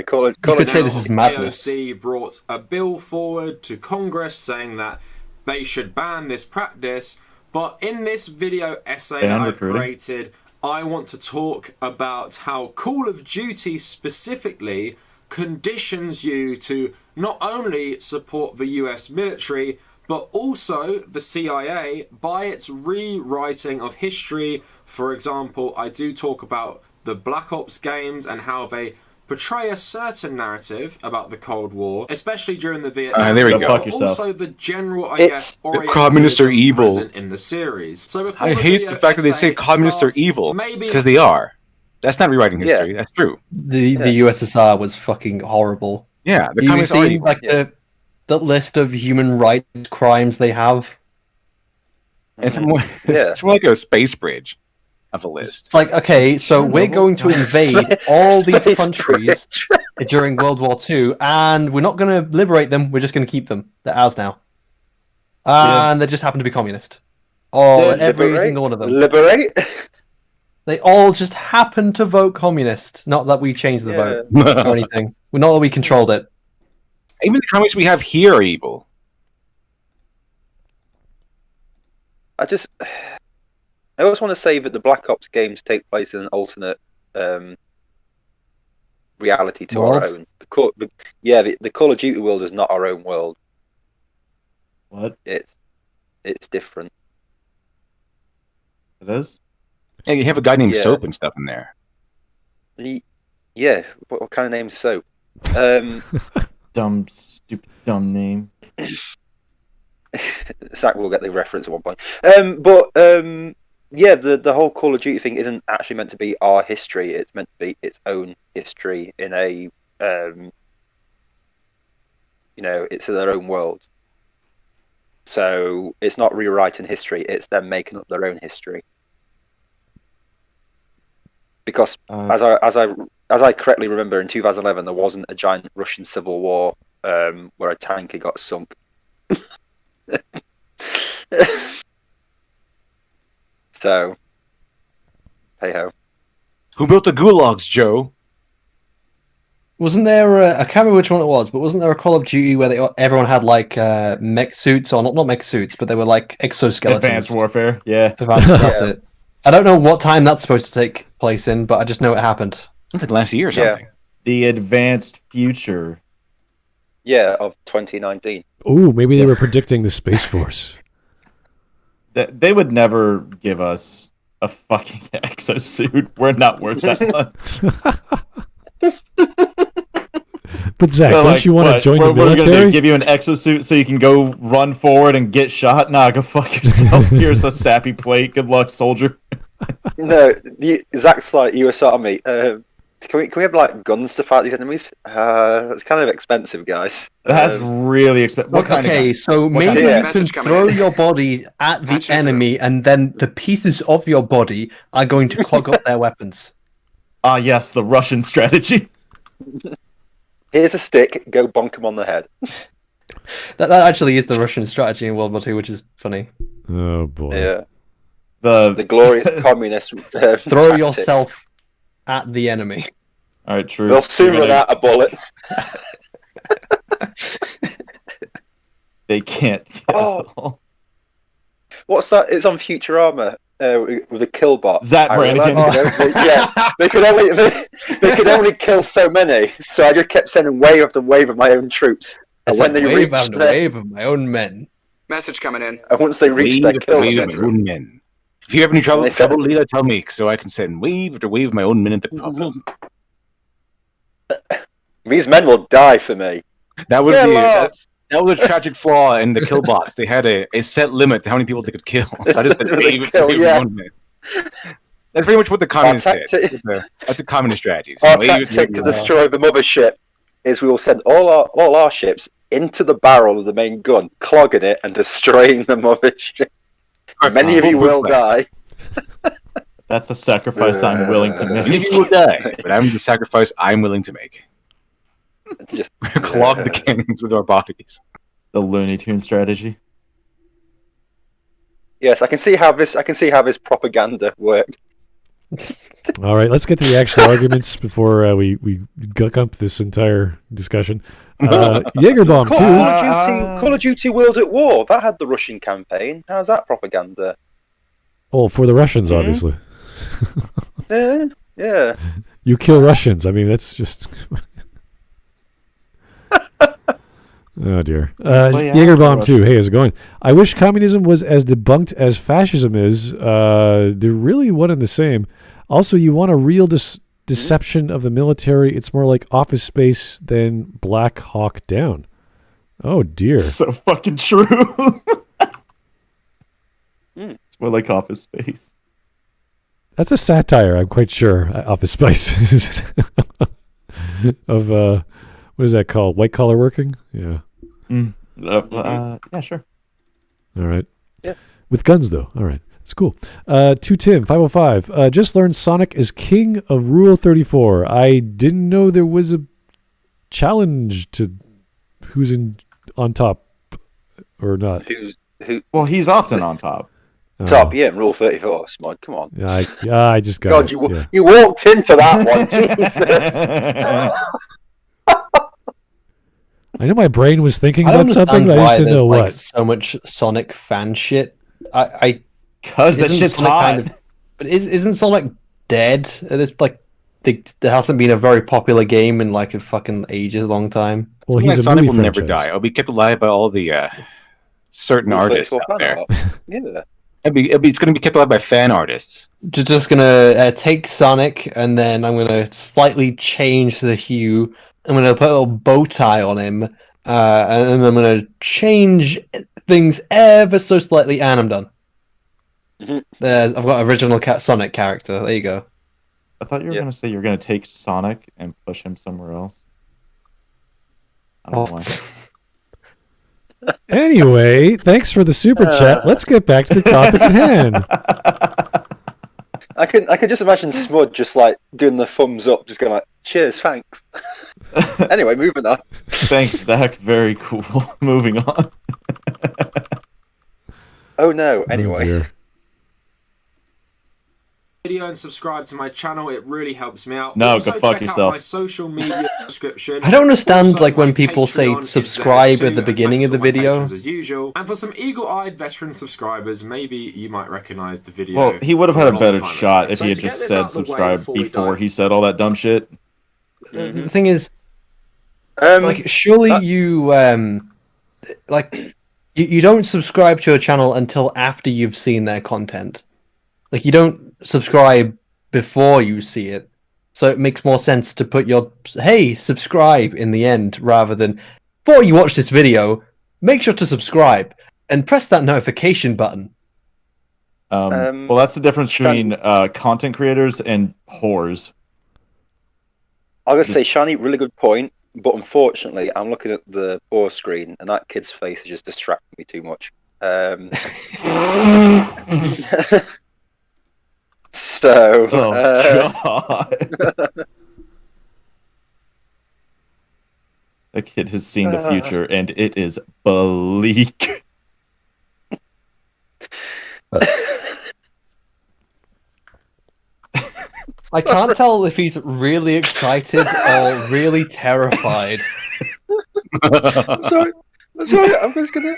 Speaker 4: call it.
Speaker 2: You could say this is madness.
Speaker 6: AOC brought a bill forward to Congress saying that they should ban this practice, but in this video essay that I created, I want to talk about how Call of Duty specifically conditions you to not only support the US military, but also the CIA by its rewriting of history. For example, I do talk about the Black Ops games and how they portray a certain narrative about the Cold War, especially during the Vietnam
Speaker 5: there we
Speaker 6: War,
Speaker 5: go.
Speaker 1: Fuck
Speaker 6: but
Speaker 1: yourself.
Speaker 6: also the general, I guess,
Speaker 5: the communists are
Speaker 6: orientation
Speaker 5: evil.
Speaker 6: present in the series. So before
Speaker 5: I hate
Speaker 6: video
Speaker 5: the fact that they say
Speaker 6: essay
Speaker 5: communists are
Speaker 6: starts,
Speaker 5: evil
Speaker 6: maybe
Speaker 5: because they are. That's not rewriting history. That's true.
Speaker 2: The USSR was fucking horrible.
Speaker 5: Yeah, the
Speaker 2: You've
Speaker 5: communists are
Speaker 2: seen
Speaker 5: evil.
Speaker 2: like the list of human rights crimes they have.
Speaker 5: It's more, it's more like a space bridge of a list.
Speaker 2: It's like, okay, so we're going to invade all these countries during World War II, and we're not going to liberate them. We're just going to keep them. They're ours now, and they just happen to be communist. Every single one of them.
Speaker 4: Liberate.
Speaker 2: They all just happen to vote communist. Not that we changed the vote or anything. Not that we controlled it.
Speaker 5: Even the communists we have here are evil.
Speaker 4: I always want to say that the Black Ops games take place in an alternate reality to our own. The Call of Duty world is not our own world.
Speaker 1: What?
Speaker 4: It's different.
Speaker 1: It is?
Speaker 5: Yeah, you have a guy named Soap and stuff in there.
Speaker 4: Yeah, what kind of name is Soap?
Speaker 1: Dumb, stupid, dumb name.
Speaker 4: Zach will get the reference at one point. The whole Call of Duty thing isn't actually meant to be our history. It's meant to be its own history in a, it's their own world. So it's not rewriting history; it's them making up their own history. Because as I correctly remember, in 2011 there wasn't a giant Russian civil war where a tanker got sunk. So, hey ho.
Speaker 5: Who built the gulags, Joe?
Speaker 2: Wasn't there I can't remember which one it was, but wasn't there a Call of Duty where everyone had like mech suits, or not mech suits, but they were like exoskeletons?
Speaker 1: Advanced Warfare, yeah.
Speaker 2: That's it. I don't know what time that's supposed to take place in, but I just know it happened.
Speaker 5: I think last year or something.
Speaker 1: The advanced future.
Speaker 4: Yeah, of 2019.
Speaker 3: Ooh, maybe they were predicting the Space Force.
Speaker 1: They would never give us a fucking exosuit. We're not worth that much.
Speaker 3: But Zach, don't you want to join the military?
Speaker 1: What are we gonna do? Give you an exosuit so you can go run forward and get shot? Nah, go fuck yourself. Here's a sappy plate. Good luck, soldier.
Speaker 4: No, Zach's like US Army. Can we have like guns to fight these enemies? That's kind of expensive, guys.
Speaker 1: That's really expensive.
Speaker 2: So maybe you can throw your body at the enemy, and then the pieces of your body are going to clog up their weapons.
Speaker 1: Ah, yes, the Russian strategy.
Speaker 4: Here's a stick. Go bonk him on the head.
Speaker 2: That actually is the Russian strategy in World War II, which is funny.
Speaker 3: Oh boy.
Speaker 4: Yeah.
Speaker 1: The
Speaker 4: glorious communist.
Speaker 2: Throw
Speaker 4: tactics.
Speaker 2: yourself at the enemy.
Speaker 1: All right, true.
Speaker 4: They'll soon run out of bullets.
Speaker 1: They can't get us all.
Speaker 4: What's that? It's on Futurama with the kill bot.
Speaker 1: Zach Brannigan.
Speaker 4: They could only kill so many. So I just kept sending wave after wave of my own troops. And when they
Speaker 2: wave after wave of my own men.
Speaker 7: Message coming in.
Speaker 4: And once they reach their kill center,
Speaker 5: men. If you have any trouble, leader, tell me, so I can send wave after wave of my own men into problem.
Speaker 4: These men will die for me.
Speaker 5: That would be that was a tragic flaw in the kill bots. They had a set limit to how many people they could kill. So I just said wave after wave of my own men. That's pretty much what the communists did. That's a communist strategy. So
Speaker 4: our tactic to destroy the mothership is we will send all our ships into the barrel of the main gun, clogging it and destroying the mothership. Many of you will die.
Speaker 1: That's the sacrifice I'm willing to make.
Speaker 5: Many of you will die, but I'm the sacrifice I'm willing to make. Just clog the cannons with our bodies.
Speaker 1: The Looney Tunes strategy.
Speaker 4: Yes, I can see how this propaganda worked.
Speaker 3: All right, let's get to the actual arguments before we guck up this entire discussion. Jägerbomb 2.
Speaker 4: Call of Duty World at War. That had the Russian campaign. How's that propaganda?
Speaker 3: Oh, for the Russians, obviously.
Speaker 4: Yeah.
Speaker 3: You kill Russians. I mean, that's just... Oh, dear. Jägerbomb 2. Hey, how's it going? I wish communism was as debunked as fascism is. They're really one and the same. Also, you want a real deception of the military. It's more like Office Space than Black Hawk Down. Oh dear.
Speaker 1: So fucking true. It's more like Office Space.
Speaker 3: That's a satire, I'm quite sure. Office Space. Of what is that called? White collar working? Yeah.
Speaker 1: Yeah, sure.
Speaker 3: All right.
Speaker 4: Yeah.
Speaker 3: With guns though. All right. It's cool. To Tim 505. Just learned Sonic is king of Rule 34. I didn't know there was a challenge to who's on top or not.
Speaker 4: Who?
Speaker 1: Well, he's often on top.
Speaker 4: Top, yeah, Rule 34, Smud, come on.
Speaker 3: Yeah, I just got
Speaker 4: God,
Speaker 3: it.
Speaker 4: you walked into that one, Jesus.
Speaker 3: I know my brain was thinking
Speaker 2: I don't
Speaker 3: about something,
Speaker 2: understand
Speaker 3: but I
Speaker 2: why
Speaker 3: just didn't
Speaker 2: there's
Speaker 3: know
Speaker 2: like
Speaker 3: what.
Speaker 2: so much Sonic fan shit.
Speaker 1: Because that
Speaker 2: isn't
Speaker 1: shit's
Speaker 2: Sonic
Speaker 1: hot.
Speaker 2: but isn't Sonic dead? There's like there hasn't been a very popular game in like a fucking ages, a long time.
Speaker 3: Well, he's a
Speaker 5: Sonic
Speaker 3: movie
Speaker 5: will never
Speaker 3: franchise.
Speaker 5: die. It'll be kept alive by all the certain
Speaker 4: Rule
Speaker 5: artists
Speaker 4: 34
Speaker 5: out there.
Speaker 4: Yeah.
Speaker 5: It's going to be kept alive by fan artists.
Speaker 2: Just gonna take Sonic and then I'm gonna slightly change the hue. I'm gonna put a little bow tie on him, and then I'm gonna change things ever so slightly, and I'm done. I've got original Sonic character. There you go.
Speaker 1: I thought you were going to say you were going to take Sonic and push him somewhere else. I don't know why.
Speaker 3: Anyway, thanks for the super chat. Let's get back to the topic at hand.
Speaker 4: I can just imagine Smud just like doing the thumbs up, just going like, cheers, thanks. Anyway, moving on.
Speaker 1: Thanks, Zach. Very cool. Moving on.
Speaker 4: Oh no,
Speaker 3: Oh,
Speaker 4: anyway.
Speaker 3: dear.
Speaker 6: Video and subscribe to my channel. It really helps me out.
Speaker 1: No,
Speaker 6: Also,
Speaker 1: go fuck
Speaker 6: check
Speaker 1: yourself.
Speaker 6: Out my social media description.
Speaker 2: I don't understand
Speaker 6: Also,
Speaker 2: like when
Speaker 6: my
Speaker 2: people say
Speaker 6: Patreon is
Speaker 2: subscribe
Speaker 6: there
Speaker 2: at the
Speaker 6: too,
Speaker 2: beginning
Speaker 6: and
Speaker 2: of the
Speaker 6: thanks to my
Speaker 2: video.
Speaker 6: patrons as usual. And for some eagle-eyed veteran subscribers, maybe you might recognize the video.
Speaker 1: Well, he would have had a
Speaker 6: long
Speaker 1: better
Speaker 6: time
Speaker 1: shot
Speaker 6: ago.
Speaker 1: if
Speaker 6: So
Speaker 1: he had
Speaker 6: to get
Speaker 1: just
Speaker 6: this
Speaker 1: said
Speaker 6: out of the way
Speaker 1: subscribe
Speaker 6: before we
Speaker 1: before
Speaker 6: dive-
Speaker 1: he said all that dumb shit.
Speaker 2: The thing is, like, surely you like you don't subscribe to a channel until after you've seen their content. Like, you don't subscribe before you see it, so it makes more sense to put your "Hey, subscribe" in the end rather than before you watch this video. Make sure to subscribe and press that notification button.
Speaker 1: Well, that's the difference between content creators and whores.
Speaker 4: I was going to say, Shani, really good point, but unfortunately, I'm looking at the pause screen, and that kid's face is just distracting me too much. So,
Speaker 1: God. The kid has seen the future, and it is bleak.
Speaker 2: I can't tell if he's really excited or really terrified.
Speaker 4: I'm sorry, I'm just gonna.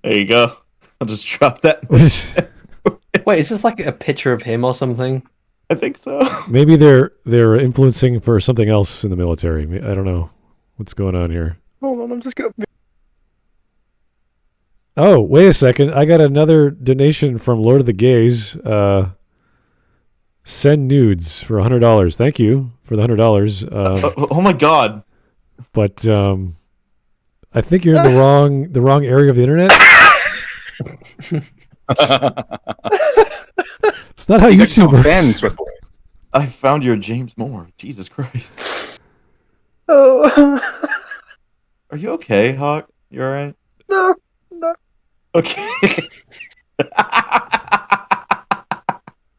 Speaker 1: There you go. I'll just drop that.
Speaker 2: Wait, is this like a picture of him or something?
Speaker 1: I think so.
Speaker 3: Maybe they're influencing for something else in the military. I don't know what's going on here.
Speaker 4: Hold on, I'm just gonna.
Speaker 3: Oh, wait a second. I got another donation from Lord of the Gays. Send nudes for $100. Thank you for the $100.
Speaker 1: Oh my God.
Speaker 3: But I think you're in the wrong area of the internet. It's not how YouTube works.
Speaker 1: I found your James Moore. Jesus Christ.
Speaker 4: Oh.
Speaker 1: Are you okay, Hawk? You alright?
Speaker 4: No.
Speaker 1: Okay.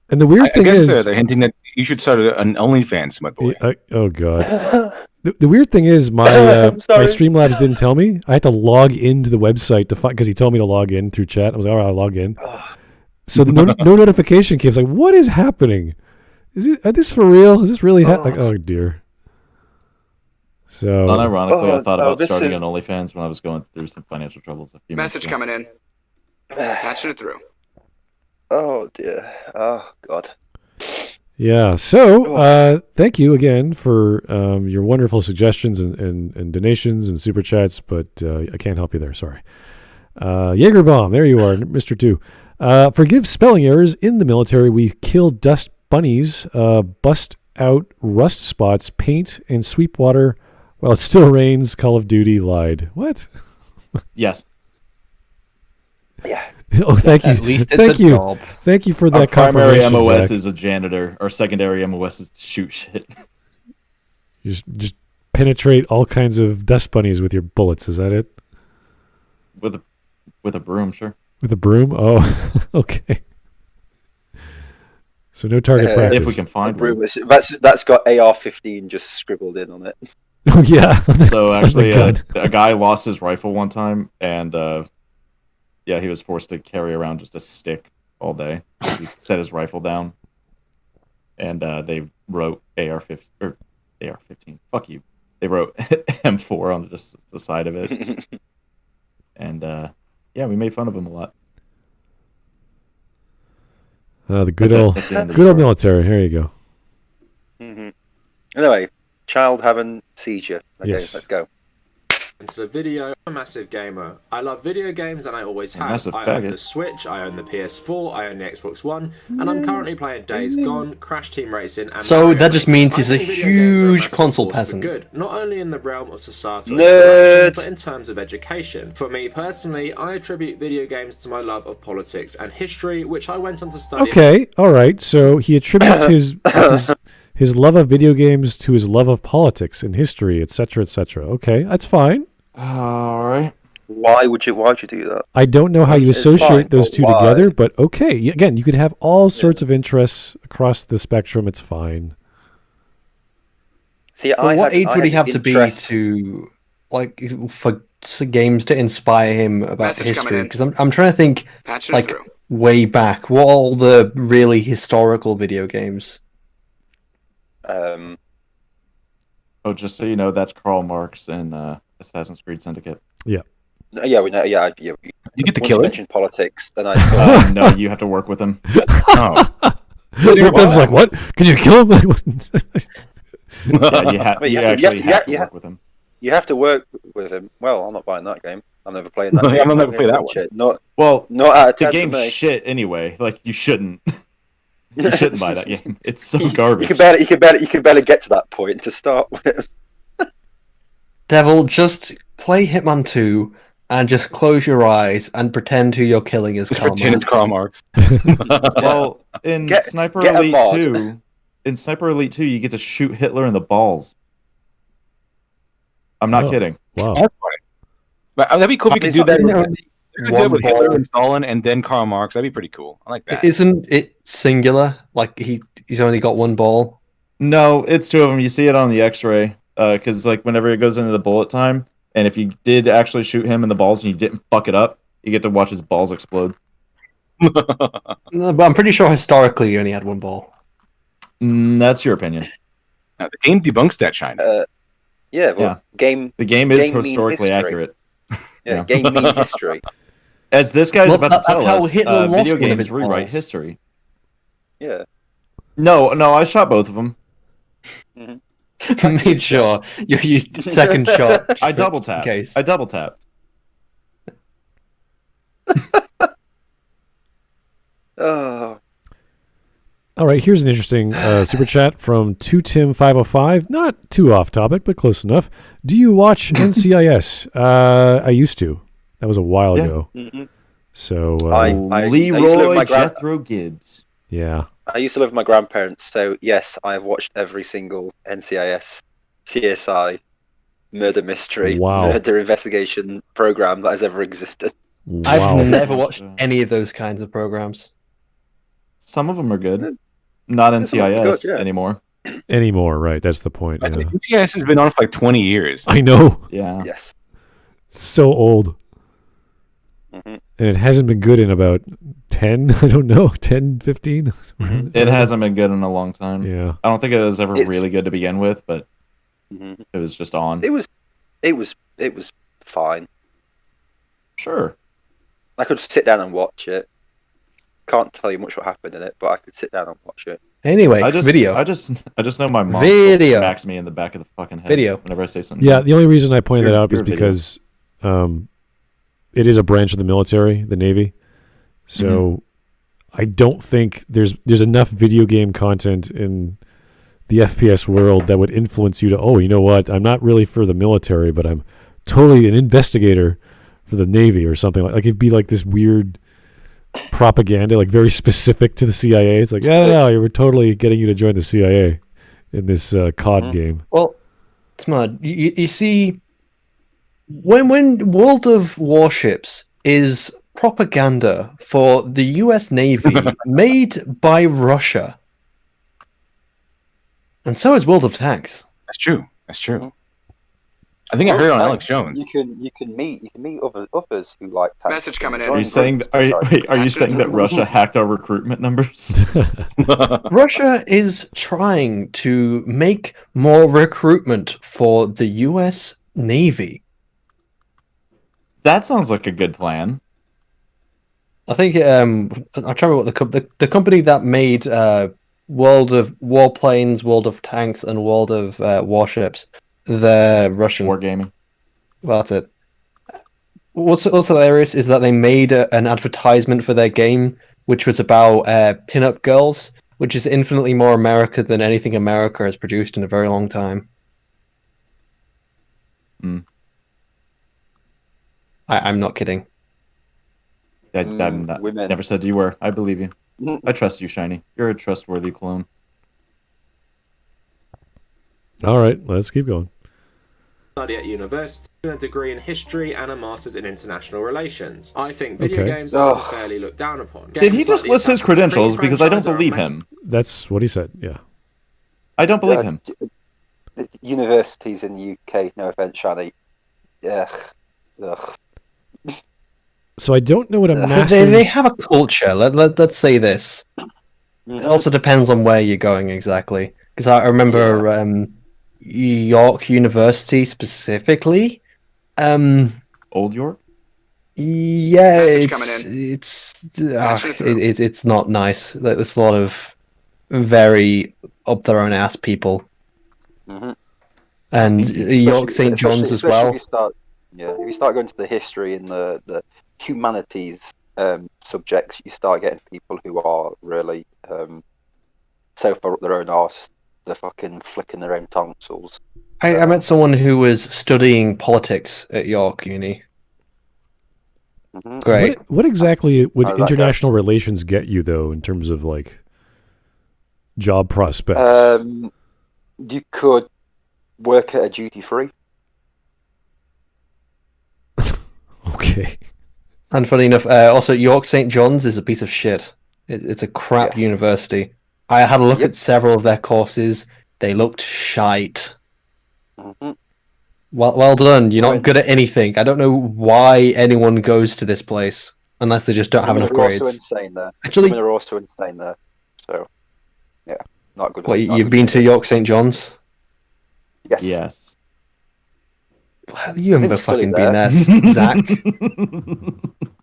Speaker 3: And the weird thing is,
Speaker 5: they're hinting that you should start an OnlyFans, my boy.
Speaker 3: oh god. The weird thing is, my Streamlabs didn't tell me. I had to log into the website to find, because he told me to log in through chat. I was like, all right, I'll log in. So no notification came. I was like, what is happening? Is this for real? Is this really like? Oh dear. So
Speaker 1: unironically, I thought about starting an OnlyFans when I was going through some financial troubles. A few
Speaker 7: Message coming in. Patching it through.
Speaker 4: Oh dear. Oh God.
Speaker 3: Yeah. So thank you again for your wonderful suggestions and donations and super chats, but I can't help you there. Sorry. Jaegerbomb, there you are, Mr. 2. Forgive spelling errors in the military. We kill dust bunnies bust out rust spots, paint, and sweep water while it still rains. Call of Duty lied. What?
Speaker 1: Yes.
Speaker 4: Yeah.
Speaker 3: Oh, thank you.
Speaker 2: At least it's
Speaker 3: thank
Speaker 2: a
Speaker 3: you.
Speaker 2: job.
Speaker 3: Thank you for
Speaker 1: Our
Speaker 3: that
Speaker 1: primary
Speaker 3: confirmation,
Speaker 1: MOS
Speaker 3: Zach.
Speaker 1: is a janitor. Our secondary MOS is to shoot shit.
Speaker 3: You just penetrate all kinds of dust bunnies with your bullets. Is that it?
Speaker 1: With a broom, sure.
Speaker 3: With a broom? Oh, okay. So no target practice.
Speaker 1: If we can find one.
Speaker 4: That's got AR-15 just scribbled in on it.
Speaker 3: Oh yeah.
Speaker 1: So actually,
Speaker 3: Oh, my God.
Speaker 1: a guy lost his rifle one time, and he was forced to carry around just a stick all day. He set his rifle down, and they wrote AR-15 or AR-15. Fuck you. They wrote M4 on just the side of it, and we made fun of him a lot.
Speaker 3: The good
Speaker 1: That's it.
Speaker 3: old
Speaker 1: That's the end of the
Speaker 3: good old
Speaker 1: story.
Speaker 3: military. Here you go.
Speaker 4: Mm-hmm. Anyway, child having seizure. Okay,
Speaker 3: Yes.
Speaker 4: let's go.
Speaker 6: Into the video. I'm a massive gamer. I love video games and I always
Speaker 1: A
Speaker 6: have.
Speaker 1: massive
Speaker 6: I own
Speaker 1: faggot.
Speaker 6: the Switch, I own the PS4, I own the Xbox One, and I'm currently playing Days Gone, Crash Team Racing, and
Speaker 2: So
Speaker 6: Mario
Speaker 2: that just
Speaker 6: Kart.
Speaker 2: means
Speaker 6: I
Speaker 2: he's a
Speaker 6: think video games are a
Speaker 2: huge
Speaker 6: massive
Speaker 2: console
Speaker 6: force for
Speaker 2: peasant.
Speaker 6: Good, not only in the realm of societal
Speaker 4: Nerd.
Speaker 6: interaction, but in terms of education. For me personally, I attribute video games to my love of politics and history, which I went on to study.
Speaker 3: Okay, all right. So he attributes his love of video games to his love of politics and history, etc., etc. Okay, that's fine.
Speaker 1: All right.
Speaker 4: Why would you do that?
Speaker 3: I don't know how you
Speaker 4: It's
Speaker 3: associate
Speaker 4: fine,
Speaker 3: those
Speaker 4: but
Speaker 3: two
Speaker 4: why?
Speaker 3: together, but okay. Again, you could have all sorts of interests across the spectrum. It's fine.
Speaker 4: See,
Speaker 2: But what age would he have to be
Speaker 4: interest-
Speaker 2: to, like, for games to inspire him about
Speaker 7: Message coming
Speaker 2: history?
Speaker 7: in.
Speaker 2: Because I'm trying to think,
Speaker 7: Patching
Speaker 2: like,
Speaker 7: through.
Speaker 2: way back. What are all the really historical video games?
Speaker 1: Oh, just so you know, that's Karl Marx in Assassin's Creed Syndicate.
Speaker 4: Yeah, we know. Yeah,
Speaker 5: You get to
Speaker 4: when
Speaker 5: kill
Speaker 4: you
Speaker 5: it.
Speaker 4: mentioned politics, and I
Speaker 1: No, you have to work with him.
Speaker 5: Oh.
Speaker 3: Bev's like, what? Can you kill him?
Speaker 1: Yeah, you actually have to
Speaker 4: yeah.
Speaker 1: work with him.
Speaker 4: you have to work with him. Well, I'm not buying that game. I'm never playing that.
Speaker 5: I'm
Speaker 4: game.
Speaker 5: never play that
Speaker 4: Shit. Not
Speaker 1: Well,
Speaker 4: out of
Speaker 1: the
Speaker 4: 10 for
Speaker 1: game's
Speaker 4: me.
Speaker 1: shit anyway. Like, you shouldn't. You shouldn't buy that game. It's so garbage.
Speaker 4: You can barely get to that point to start with.
Speaker 2: Devil, just play Hitman 2 and just close your eyes and pretend who you're killing is
Speaker 5: Just
Speaker 2: Karl
Speaker 5: pretend it's Karl
Speaker 2: Marx.
Speaker 5: Marx.
Speaker 1: Well, in
Speaker 4: Get
Speaker 1: Sniper
Speaker 4: a
Speaker 1: Elite
Speaker 4: mod.
Speaker 1: 2, you get to shoot Hitler in the balls. I'm not
Speaker 3: Oh.
Speaker 1: kidding.
Speaker 3: Wow.
Speaker 5: That's funny. But that'd be cool if we could do that.
Speaker 2: Isn't
Speaker 5: We could do it with Hitler and Stalin and then Karl Marx. That'd be pretty cool. I like that.
Speaker 2: Isn't it singular? Like he's only got one ball.
Speaker 1: No, it's two of them. You see it on the X-ray, because like whenever it goes into the bullet time, and if you did actually shoot him in the balls and you didn't fuck it up, you get to watch his balls explode.
Speaker 2: No, but I'm pretty sure historically he only had one ball.
Speaker 1: That's your opinion.
Speaker 5: Now, the game debunks that, Shine.
Speaker 4: Yeah, well,
Speaker 1: Yeah.
Speaker 4: game.
Speaker 1: The game is
Speaker 4: Game mean
Speaker 1: historically
Speaker 4: history.
Speaker 1: accurate.
Speaker 4: Yeah, game mean history.
Speaker 1: As this guy's
Speaker 2: Well,
Speaker 1: about to
Speaker 2: that's
Speaker 1: tell
Speaker 2: how
Speaker 1: us,
Speaker 2: Hitler lost
Speaker 1: video
Speaker 2: one of
Speaker 1: games
Speaker 2: his
Speaker 1: rewrite
Speaker 2: balls.
Speaker 1: history.
Speaker 4: Yeah.
Speaker 1: No, I shot both of them.
Speaker 2: Made sure you used second shot.
Speaker 1: I
Speaker 2: for-
Speaker 1: double
Speaker 2: in
Speaker 1: tapped.
Speaker 2: case.
Speaker 1: I double tapped.
Speaker 4: Oh.
Speaker 3: All right, here's an interesting super chat from 2tim505. Not too off topic, but close enough. Do you watch NCIS? I used to. That was a while
Speaker 1: Yeah.
Speaker 3: ago.
Speaker 4: Mhm.
Speaker 3: So,
Speaker 4: I used to live with
Speaker 1: Leroy
Speaker 4: my
Speaker 1: Jethro Gibbs.
Speaker 3: yeah.
Speaker 4: I used to live with my grandparents, so yes, I have watched every single NCIS, CSI, murder mystery,
Speaker 3: Wow.
Speaker 4: murder investigation program that has ever existed.
Speaker 3: Wow.
Speaker 2: I've never watched any of those kinds of programs.
Speaker 1: Some of them are good. Not
Speaker 4: Some of them are
Speaker 1: NCIS
Speaker 4: good, yeah.
Speaker 3: Anymore, right? That's the point.
Speaker 5: Like,
Speaker 3: Yeah.
Speaker 5: NCIS has been on for like 20 years.
Speaker 3: I know.
Speaker 1: Yeah.
Speaker 4: Yes.
Speaker 3: It's so old.
Speaker 4: Mhm.
Speaker 3: And it hasn't been good in about 10, I don't know, 10, 15?
Speaker 1: It hasn't been good in a long time.
Speaker 3: Yeah.
Speaker 1: I don't think it was ever
Speaker 4: It's-
Speaker 1: really good to begin with, but
Speaker 4: Mhm.
Speaker 1: it was just on.
Speaker 4: It was fine.
Speaker 1: Sure.
Speaker 4: I could sit down and watch it. Can't tell you much what happened in it, but I could sit down and watch it.
Speaker 2: Anyway,
Speaker 1: I just
Speaker 2: video.
Speaker 1: I just know my mom
Speaker 2: Video.
Speaker 1: still smacks me in the back of the fucking head
Speaker 2: Video.
Speaker 1: whenever I say something.
Speaker 3: Yeah, the only reason I pointed that out is
Speaker 1: Your videos.
Speaker 3: because it is a branch of the military, the Navy. So I don't think there's enough video game content in the FPS world that would influence you to, oh, you know what? I'm not really for the military, but I'm totally an investigator for the Navy or something. Like it'd be like this weird propaganda, like very specific to the CIA. It's like, no, we're totally getting you to join the CIA in this COD game.
Speaker 2: Well, Smud, you see, when World of Warships is propaganda for the US Navy made by Russia, and so is World of Tanks.
Speaker 5: That's true. I think I heard it on Alex Jones.
Speaker 4: You can meet others who like tanks.
Speaker 7: Message coming in.
Speaker 1: Are you saying that Russia hacked our recruitment numbers?
Speaker 2: Russia is trying to make more recruitment for the US Navy.
Speaker 1: That sounds like a good plan.
Speaker 2: I think I'm trying to remember what the company that made World of Warplanes, World of Tanks, and World of Warships. The Russian
Speaker 1: Wargaming.
Speaker 2: Well, that's it. What's also hilarious is that they made an advertisement for their game, which was about pin-up girls, which is infinitely more America than anything America has produced in a very long time. I'm not kidding.
Speaker 1: Never said you were. I believe you. I trust you, Shiny. You're a trustworthy clone.
Speaker 3: All right, let's keep going.
Speaker 6: Study at university, a degree in history and a master's in international relations. I think video games are unfairly looked down upon.
Speaker 1: Did he just list his credentials? Because I don't believe him.
Speaker 3: That's what he said, yeah.
Speaker 1: I don't believe him.
Speaker 4: Universities in the UK, no offense, Shani. Ugh.
Speaker 3: So I don't know what a master's...
Speaker 2: They have a culture, let's say this. It also depends on where you're going exactly. Because I remember York University specifically.
Speaker 1: Old York?
Speaker 2: Yeah, it's not nice. There's a lot of very up their own ass people. And York St. John's as well.
Speaker 4: If you start going to the history and the humanities subjects, you start getting people who are really so far up their own arse. They're fucking flicking their own tonsils.
Speaker 2: I met someone who was studying politics at York Uni. Great.
Speaker 3: What exactly would international relations get you, though, in terms of, like, job prospects?
Speaker 4: You could work at a duty-free.
Speaker 3: Okay.
Speaker 2: And funny enough, also, York St. John's is a piece of shit. It's a crap university. I had a look at several of their courses. They looked shite. Well done. You're not good at anything. I don't know why anyone goes to this place unless they just don't have enough grades.
Speaker 4: Also insane there.
Speaker 2: Actually,
Speaker 4: they're also insane there. So, yeah, not good.
Speaker 2: What, you've been to York St. John's?
Speaker 4: Yes.
Speaker 2: You haven't fucking been there, Zach.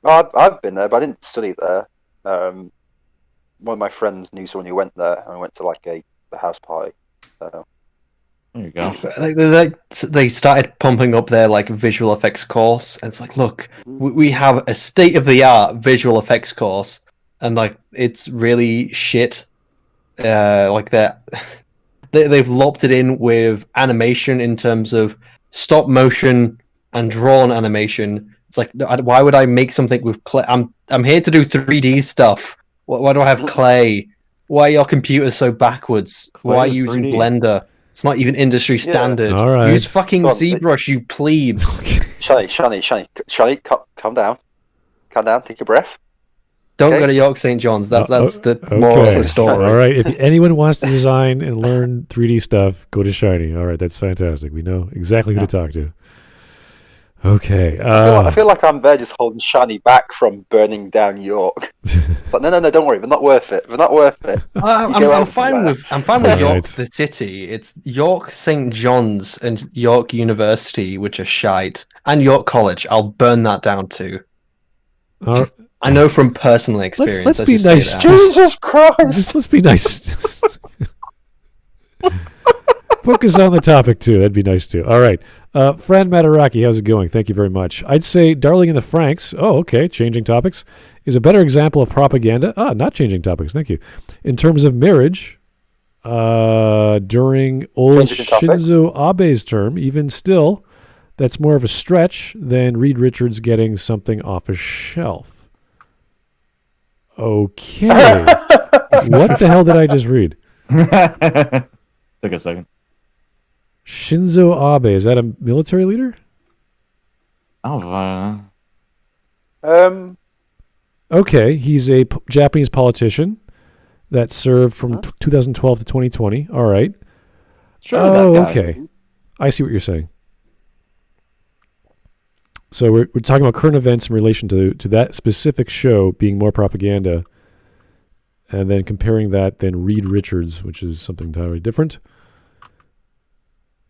Speaker 4: I've been there, but I didn't study there. One of my friends knew someone who went there, and we went to like a house party. So.
Speaker 1: There you go.
Speaker 2: They started pumping up their like visual effects course, and it's like, look, we have a state of the art visual effects course, and like it's really shit. Like they've lopped it in with animation in terms of stop motion and drawn animation. It's like, why would I make something with clay? I'm here to do 3D stuff. Why do I have clay? Why are your computers so backwards? Why are you using
Speaker 1: 3D.
Speaker 2: Blender? It's not even industry standard.
Speaker 3: All right.
Speaker 2: Use fucking ZBrush, you plebes.
Speaker 4: Shani, calm down. Calm down, take a breath.
Speaker 2: Don't go to York St. John's. That's the moral of the story.
Speaker 3: All right. If anyone wants to design and learn 3D stuff, go to Shiny. All right. That's fantastic. We know exactly who to talk to. Okay.
Speaker 4: I feel like I'm there just holding Shani back from burning down York. But no, don't worry. They're not worth it. I'm
Speaker 2: fine with York, the city. It's York St. John's and York University, which are shite, and York College. I'll burn that down too. I know from personal experience.
Speaker 3: Let's be nice.
Speaker 4: Jesus Christ!
Speaker 3: Let's be nice. Focus on the topic too. That'd be nice too. All right. Fran Mataraki, how's it going? Thank you very much. I'd say Darling in the Franks. Oh, okay. Changing topics. is a better example of propaganda. Not changing topics. Thank you. In terms of marriage, during old Shinzo Abe's term, even still, that's more of a stretch than Reed Richards getting something off a shelf. Okay. What the hell did I just read?
Speaker 1: Took a second.
Speaker 3: Shinzo Abe, is that a military leader?
Speaker 1: Oh,
Speaker 3: okay, he's a Japanese politician that served from 2012 to 2020. All right.
Speaker 1: Sure.
Speaker 3: Okay. I see what you're saying. So we're talking about current events in relation to that specific show being more propaganda, and then comparing that then Reed Richards, which is something entirely different.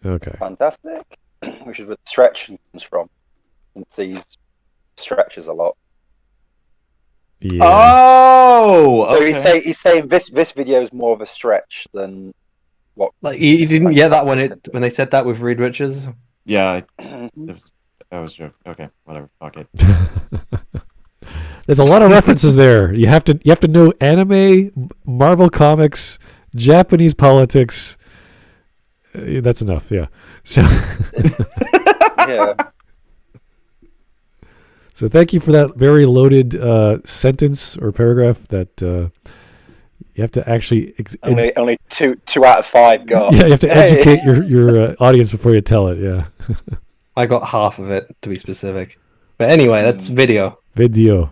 Speaker 3: Okay.
Speaker 4: Fantastic. Which is where the stretch comes from. Since he stretches a lot.
Speaker 3: Yeah.
Speaker 1: Oh! Okay.
Speaker 4: So he's saying this video is more of a stretch than what...
Speaker 2: Like, you didn't get that when they said that with Reed Richards?
Speaker 1: Yeah. That was joke. Okay, whatever. Fuck it.
Speaker 3: There's a lot of references there. You have to know anime, Marvel Comics, Japanese politics. That's enough, yeah. So
Speaker 4: yeah.
Speaker 3: So thank you for that very loaded sentence or paragraph that you have to actually
Speaker 4: only two out of 5 got.
Speaker 3: Yeah, you have to educate your audience before you tell it. Yeah.
Speaker 2: I got half of it, to be specific. But anyway, that's video.
Speaker 6: In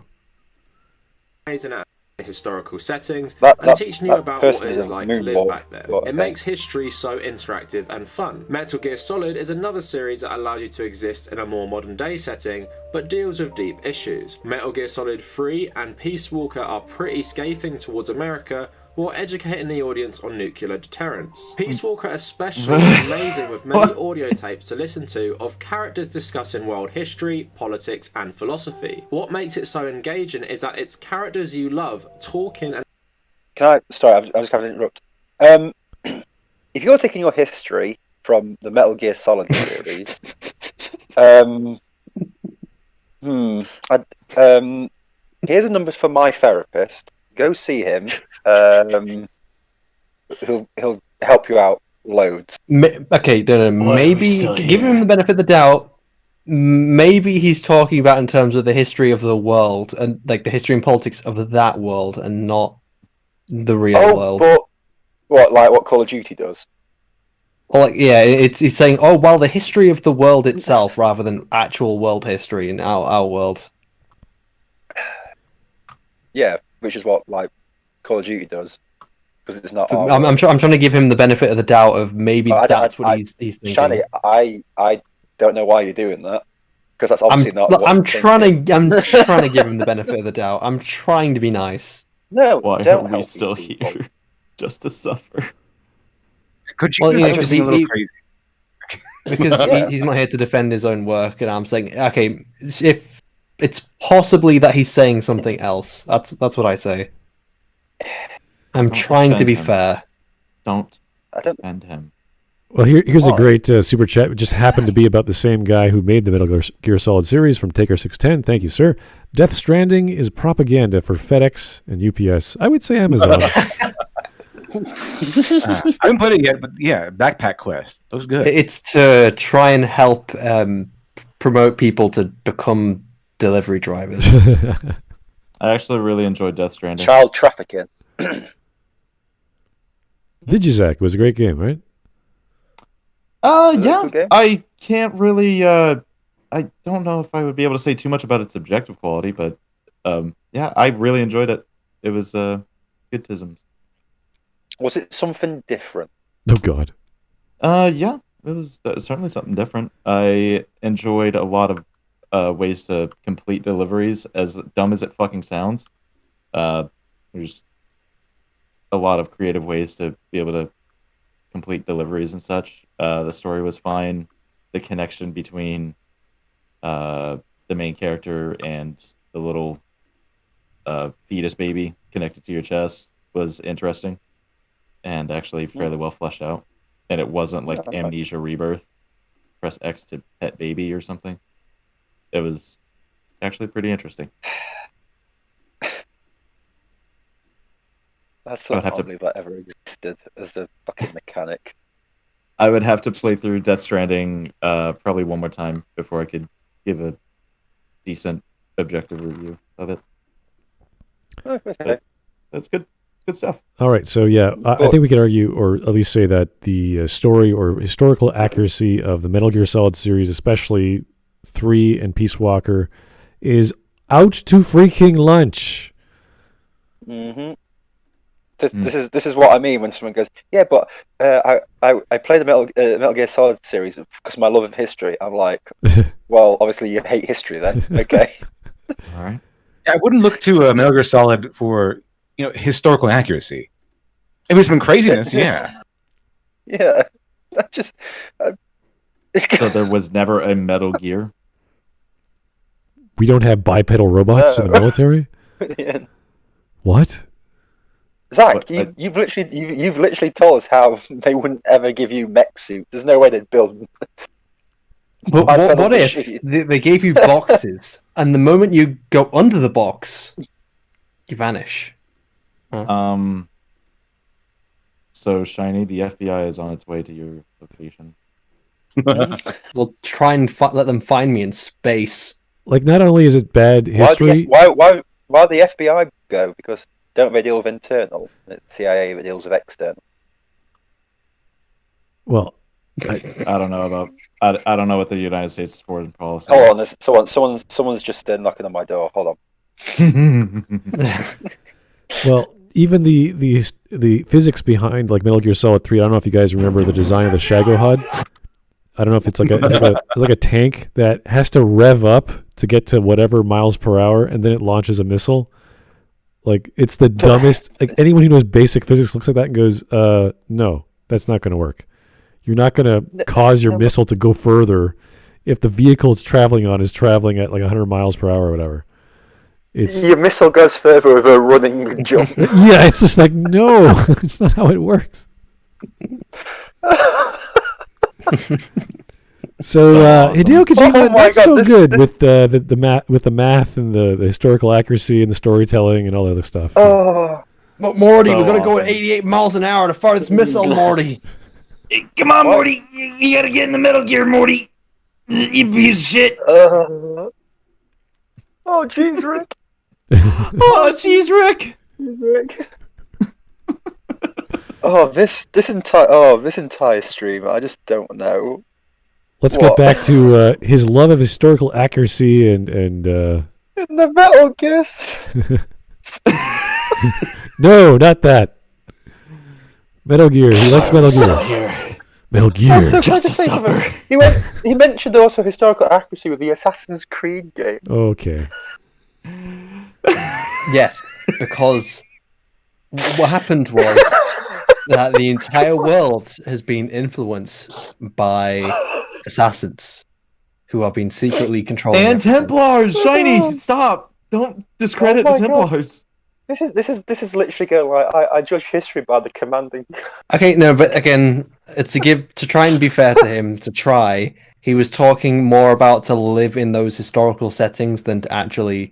Speaker 6: historical settings and teaching you about what it is like to live back there. It makes history so interactive and fun. Metal Gear Solid is another series that allows you to exist in a more modern day setting, but deals with deep issues. Metal Gear Solid 3 and Peace Walker are pretty scathing towards America, while educating the audience on nuclear deterrence. Peace Walker especially is amazing with many audio tapes to listen to of characters discussing world history, politics, and philosophy. What makes it so engaging is that it's characters you love talking and...
Speaker 4: Sorry, I was going to interrupt. If you're taking your history from the Metal Gear Solid series, here's a number for my therapist. Go see him. He'll help you out loads.
Speaker 2: Okay, no, maybe give him the benefit of the doubt. Maybe he's talking about in terms of the history of the world and like the history and politics of that world, and not the real world.
Speaker 4: But what Call of Duty does?
Speaker 2: Or he's saying, the history of the world itself rather than actual world history in our world.
Speaker 4: Yeah, which is what Call of Duty does, because it's not.
Speaker 2: I'm trying to give him the benefit of the doubt of maybe that's what he's thinking.
Speaker 4: Shani, I don't know why you're doing that, because that's obviously not.
Speaker 2: I'm trying to give him the benefit of the doubt. I'm trying to be nice.
Speaker 4: No,
Speaker 1: why are we still here? Just to suffer.
Speaker 5: Could you?
Speaker 2: Because he's not here to defend his own work, and I'm saying, okay, if it's possibly that he's saying something else, that's what I say. I'm trying to be fair.
Speaker 1: I don't defend him.
Speaker 3: Well, here's a great super chat. It just happened to be about the same guy who made the Metal Gear Solid series from Taker610. Thank you, sir. Death Stranding is propaganda for FedEx and UPS. I would say Amazon.
Speaker 5: I haven't played it yet, but yeah, Backpack Quest. That was good.
Speaker 2: It's to try and help promote people to become delivery drivers.
Speaker 1: I actually really enjoyed Death Stranding.
Speaker 4: Child trafficking.
Speaker 3: Did you, Zach? It was a great game, right?
Speaker 1: Yeah. I can't really. I don't know if I would be able to say too much about its objective quality, but yeah, I really enjoyed it. It was good tisms.
Speaker 4: Was it something different?
Speaker 3: Oh God.
Speaker 1: Yeah, it was certainly something different. I enjoyed a lot of ways to complete deliveries, as dumb as it fucking sounds. There's a lot of creative ways to be able to complete deliveries and such. The story was fine. The connection between the main character and the little fetus baby connected to your chest was interesting and actually fairly well fleshed out. And it wasn't like Amnesia Rebirth. Press X to pet baby or something. It was actually pretty interesting.
Speaker 4: That's so hard to believe that ever existed as a fucking mechanic.
Speaker 1: I would have to play through Death Stranding probably one more time before I could give a decent objective review of it.
Speaker 4: Okay.
Speaker 1: That's good. Good stuff.
Speaker 3: All right, so yeah, I think we could argue, or at least say that the story or historical accuracy of the Metal Gear Solid series, especially 3 and Peace Walker, is out to freaking lunch.
Speaker 4: Mm-hmm. This is what I mean when someone goes, yeah, but I play the Metal Gear Solid series because of my love of history. I'm like, well, obviously you hate history then. Okay.
Speaker 1: All right.
Speaker 5: I wouldn't look to Metal Gear Solid for historical accuracy. If it's been craziness, yeah.
Speaker 4: Yeah. That just.
Speaker 1: So there was never a Metal Gear.
Speaker 3: We don't have bipedal robots in the military.
Speaker 4: Yeah.
Speaker 3: What?
Speaker 4: Zach, you've literally told us how they wouldn't ever give you mech suits. There's no way they'd build them.
Speaker 2: But what if they gave you boxes, and the moment you go under the box, you vanish?
Speaker 1: Huh? So, Shiny, the FBI is on its way to your location.
Speaker 2: We'll try and let them find me in space.
Speaker 3: Like, not only is it bad history...
Speaker 4: Why the FBI go? Because don't they deal with internal? It's CIA that deals with external.
Speaker 3: Well,
Speaker 1: I don't know about. I don't know what the United States foreign policy.
Speaker 4: Hold on, someone's just knocking on my door. Hold on.
Speaker 3: Well, even the physics behind like Metal Gear Solid 3. I don't know if you guys remember the design of the Shago HUD. I don't know if it's like a tank that has to rev up to get to whatever miles per hour, and then it launches a missile. Like, it's the dumbest. Like, anyone who knows basic physics looks at that and goes, no, that's not going to work. You're not going to cause your missile to go further if the vehicle it's traveling on is traveling at like 100 miles per hour or whatever.
Speaker 4: Your missile goes further with a running jump.
Speaker 3: Yeah, it's just like, no, it's not how it works. So Hideo Kojima, not so good with the math and the historical accuracy and the storytelling and all the other stuff.
Speaker 2: Oh, but Morty, we're gonna go at 88 miles an hour to fire this missile, Morty.
Speaker 8: Hey, come on, Morty, you gotta get in the Metal Gear, Morty. You piece of shit.
Speaker 4: Oh, jeez, Rick.
Speaker 8: Oh, jeez, Rick.
Speaker 4: Rick. This entire stream, I just don't know.
Speaker 3: Let's get back to his love of historical accuracy and
Speaker 4: in the Metal Gear.
Speaker 3: No, not that. Metal Gear. He likes Metal Gear. Metal Gear.
Speaker 8: Just a supper.
Speaker 4: He mentioned also historical accuracy with the Assassin's Creed game.
Speaker 3: Okay.
Speaker 2: Yes, because what happened was that the entire world has been influenced by assassins who have been secretly controlling
Speaker 1: and Templars. Shiny, stop! Don't discredit the Templars.
Speaker 4: God. This is literally going like I judge history by the commanding.
Speaker 2: Okay, no, but again, to try and be fair to him, he was talking more about to live in those historical settings than to actually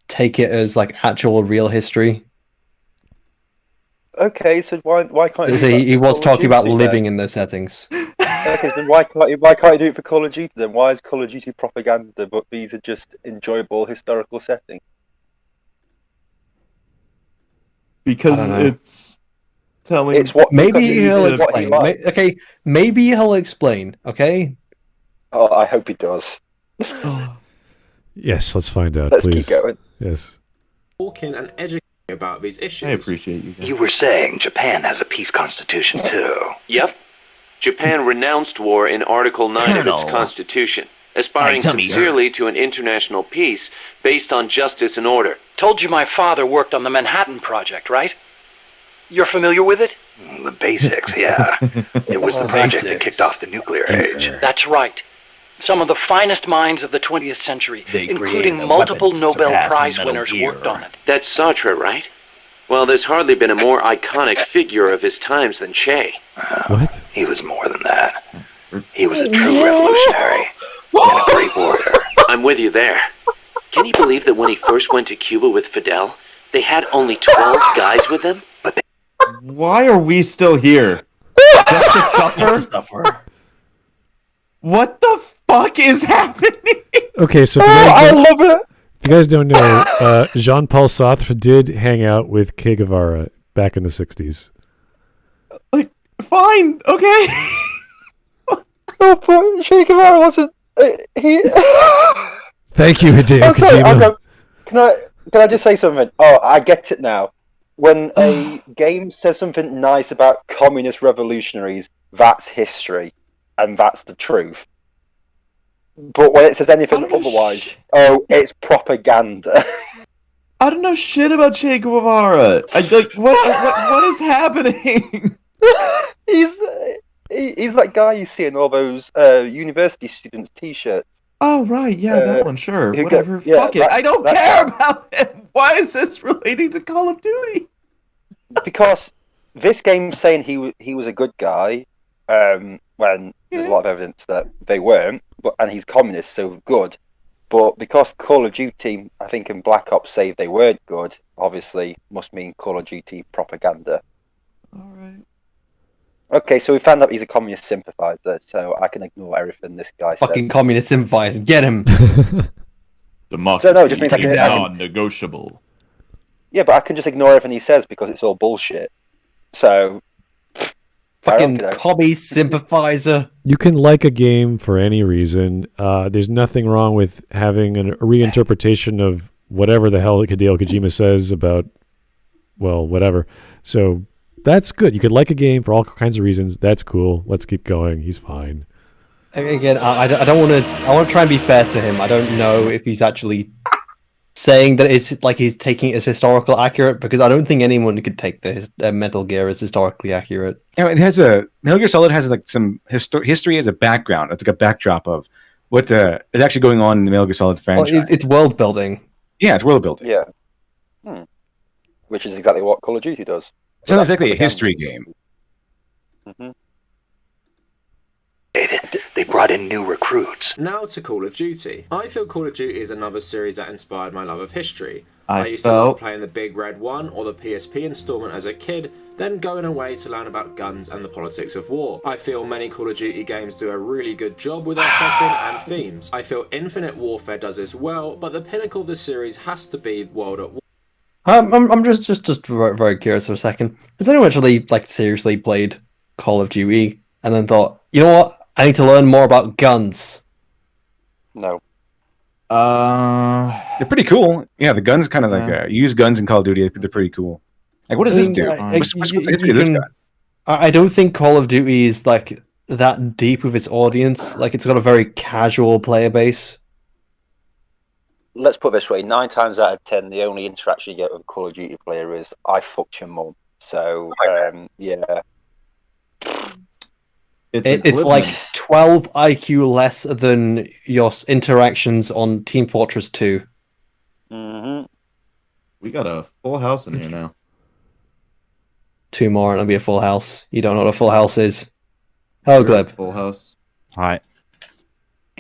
Speaker 2: take it as like actual real history.
Speaker 4: Okay, so why can't
Speaker 2: he was talking about living in those settings.
Speaker 4: Okay, then why can't you do it for Call of Duty then? Why is Call of Duty propaganda, but these are just enjoyable historical settings?
Speaker 1: Because it's telling.
Speaker 4: It's what
Speaker 2: maybe he'll explain. Okay, maybe he'll explain. Okay.
Speaker 4: Oh, I hope he does.
Speaker 3: Yes, let's find out,
Speaker 4: Let's
Speaker 3: please.
Speaker 4: keep going.
Speaker 3: Yes.
Speaker 6: Talking and educating about these issues.
Speaker 1: I appreciate you guys.
Speaker 8: You were saying Japan has a peace constitution too.
Speaker 9: Yep. Japan renounced war in Article 9 of its constitution, aspiring sincerely to an international peace based on justice and order.
Speaker 10: Told you my father worked on the Manhattan Project, right? You're familiar with it?
Speaker 8: The basics, yeah. It was the project that kicked off the nuclear age.
Speaker 10: That's right. Some of the finest minds of the 20th century, including multiple Nobel Prize winners, worked on it.
Speaker 9: That's Sartre, right? Well, there's hardly been a more iconic figure of his times than Che.
Speaker 3: What?
Speaker 8: He was more than that. He was a true revolutionary and a great warrior.
Speaker 9: I'm with you there. Can you believe that when he first went to Cuba with Fidel, They had only 12 guys with them, but they...
Speaker 1: Why are we still here? Just to suffer? What the fuck is happening?
Speaker 3: Okay, so
Speaker 4: I love it.
Speaker 3: if you guys don't know, Jean-Paul Sartre did hang out with Che Guevara back in the 60s.
Speaker 1: Like, fine, okay.
Speaker 4: Oh, but Che Guevara wasn't. He.
Speaker 3: Thank you, Hideo Kojima.
Speaker 4: Okay. Can I just say something? Oh, I get it now. When a game says something nice about communist revolutionaries, that's history, and that's the truth. But when it says anything otherwise, it's propaganda.
Speaker 1: I don't know shit about Che Guevara. What is happening?
Speaker 4: He's that guy you see in all those university students' t-shirts.
Speaker 1: Oh, right, yeah, that one, sure. Whatever,
Speaker 4: yeah,
Speaker 1: fuck it. I don't care about him. Why is this relating to Call of Duty?
Speaker 4: Because this game's saying he was a good guy, when there's a lot of evidence that they weren't, and he's communist, so good. But because Call of Duty, I think in Black Ops say they weren't good, obviously must mean Call of Duty propaganda.
Speaker 1: Alright.
Speaker 4: Okay, so we found out he's a communist sympathizer, so I can ignore everything this guy says.
Speaker 2: Fucking communist sympathizer, get him!
Speaker 1: Democracy
Speaker 4: So, no, it just means I
Speaker 1: is
Speaker 4: can-
Speaker 1: non-negotiable.
Speaker 4: Yeah, but I can just ignore everything he says because it's all bullshit. So...
Speaker 2: Fucking commie sympathizer.
Speaker 3: You can like a game for any reason. There's nothing wrong with having a reinterpretation of whatever the hell Hideo Kojima says about, well, whatever. So that's good. You could like a game for all kinds of reasons. That's cool. Let's keep going. He's fine.
Speaker 2: Again, I don't want to. I want to try and be fair to him. I don't know if he's actually saying that it's like he's taking it as historical accurate, because I don't think anyone could take the Metal Gear as historically accurate.
Speaker 5: Yeah, it has Metal Gear Solid has like some history as a background. It's like a backdrop of what is actually going on in the Metal Gear Solid franchise.
Speaker 2: Well, it's world building.
Speaker 5: Yeah, it's world building.
Speaker 4: Yeah. Which is exactly what Call of Duty does.
Speaker 5: It's not exactly a history game.
Speaker 4: Mm-hmm.
Speaker 10: They brought in new recruits.
Speaker 6: Now to Call of Duty. I feel Call of Duty is another series that inspired my love of history.
Speaker 1: I
Speaker 6: used to love playing the Big Red 1 or the PSP installment as a kid, then going away to learn about guns and the politics of war. I feel many Call of Duty games do a really good job with their setting and themes. I feel Infinite Warfare does this well, but the pinnacle of the series has to be World at War.
Speaker 2: I'm just very curious for a second. Has anyone actually seriously played Call of Duty and then thought, you know what? I need to learn more about guns.
Speaker 4: No.
Speaker 5: They're pretty cool. Yeah, the guns kind of use guns in Call of Duty. They're pretty cool. Like, what does this do? What's the history of this guy?
Speaker 2: I don't think Call of Duty is that deep with its audience. It's got a very casual player base.
Speaker 4: Let's put it this way: 9 times out of 10, the only interaction you get with a Call of Duty player is "I fucked your mum." So, yeah.
Speaker 2: It's like 12 IQ less than your interactions on Team Fortress 2.
Speaker 4: Mm-hmm.
Speaker 1: We got a full house in here now.
Speaker 2: 2 more and it'll be a full house. You don't know what a full house is. Hello, Glib.
Speaker 1: Full house.
Speaker 11: Hi.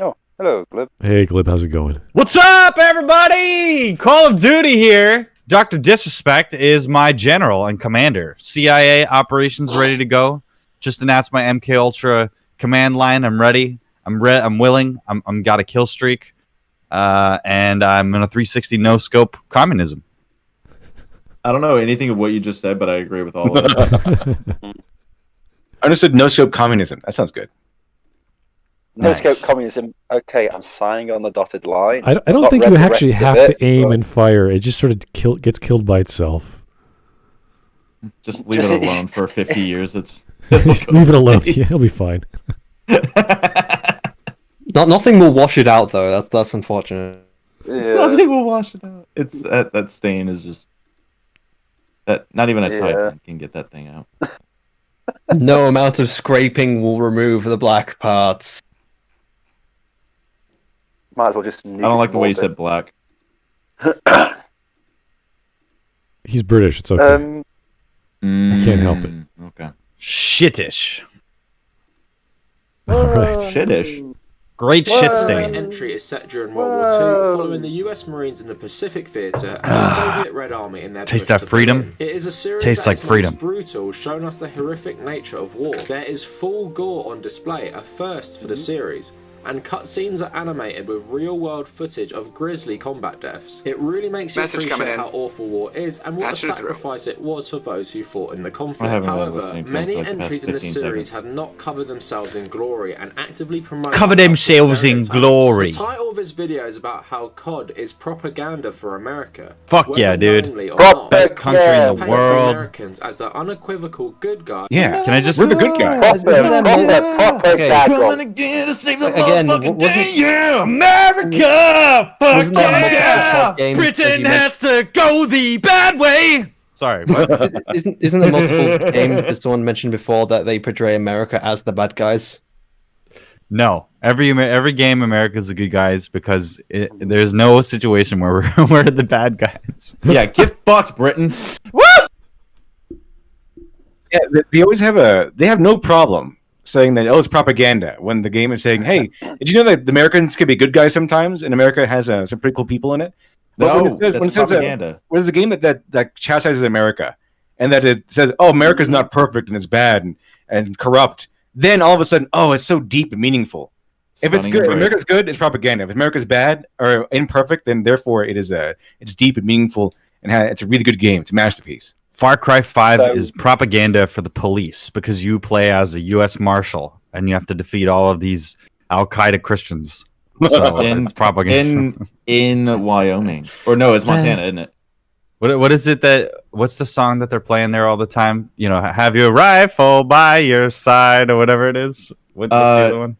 Speaker 4: Oh, hello, Glib.
Speaker 3: Hey, Glib, how's it going?
Speaker 11: What's up, everybody? Call of Duty here. Dr. Disrespect is my general and commander. CIA operations ready to go. Just announced my MK Ultra command line. I'm ready. I'm willing. I'm got a kill streak, and I'm in a 360 no scope communism.
Speaker 1: I don't know anything of what you just said, but I agree with all of it.
Speaker 5: I understood no scope communism. That sounds good.
Speaker 4: No scope communism. Okay, I'm signing on the dotted line.
Speaker 3: I don't think you actually have to aim and fire. It just sort of gets killed by itself.
Speaker 1: Just leave it alone for 50 years.
Speaker 3: Leave it alone. Yeah, it'll be fine.
Speaker 2: Nothing will wash it out, though. That's unfortunate.
Speaker 4: Yeah.
Speaker 1: Nothing will wash it out. It's that stain is just that. Not even a Titan can get that thing out.
Speaker 2: No amount of scraping will remove the black parts.
Speaker 4: Might as well just.
Speaker 1: I don't like the way you said black.
Speaker 3: He's British. It's okay. I can't help it.
Speaker 1: Okay.
Speaker 11: Shittish.
Speaker 3: All right.
Speaker 1: Shittish.
Speaker 11: Great shit stain.
Speaker 6: Entry is set during World War II, following the US Marines in the Pacific Theater and the Soviet Red Army in their
Speaker 11: Taste
Speaker 6: push
Speaker 11: that
Speaker 6: to
Speaker 11: freedom.
Speaker 6: Berlin. It is a series
Speaker 11: Tastes
Speaker 6: that
Speaker 11: like
Speaker 6: is most
Speaker 11: freedom.
Speaker 6: brutal, showing us the horrific nature of war. There is full gore on display, a first for the series, and cutscenes are animated with real-world footage of grisly combat deaths. It really makes you appreciate how awful war is and what a sacrifice it was for those who fought in the conflict. However, many entries in the series have not covered themselves in glory and actively promote
Speaker 11: glory.
Speaker 6: The title of this video is about how COD is propaganda for America.
Speaker 11: Fuck yeah, dude. Best country in the world.
Speaker 6: Americans as the unequivocal good guys.
Speaker 11: Yeah, can I just...
Speaker 5: We're the good guys.
Speaker 8: Coming again to save the
Speaker 2: Again,
Speaker 8: yeah, America! Fuck yeah!
Speaker 11: Britain has to go the bad way! Sorry, what?
Speaker 2: Isn't there multiple games that someone mentioned before that they portray America as the bad guys?
Speaker 11: No, every game America's the good guys because there's no situation where we're the bad guys.
Speaker 1: Yeah, get fucked, Britain.
Speaker 5: Woo! Yeah, they always they have no problem saying that, it's propaganda, when the game is saying, hey, did you know that the Americans can be good guys sometimes, and America has some pretty cool people in it? But
Speaker 1: No, that's propaganda.
Speaker 5: When it's a game that chastises America, and that it says, America's not perfect, and it's bad, and corrupt, then all of a sudden, it's so deep and meaningful. If it's good, America's good, it's propaganda. If America's bad or imperfect, then therefore it's deep and meaningful, and it's a really good game. It's a masterpiece.
Speaker 11: Far Cry 5 is propaganda for the police because you play as a U.S. Marshal and you have to defeat all of these Al-Qaeda Christians. So it's propaganda.
Speaker 1: In Wyoming. Or no, it's Montana, isn't it?
Speaker 11: What is it what's the song that they're playing there all the time? You know, have your rifle by your side or whatever it is. What's the other one?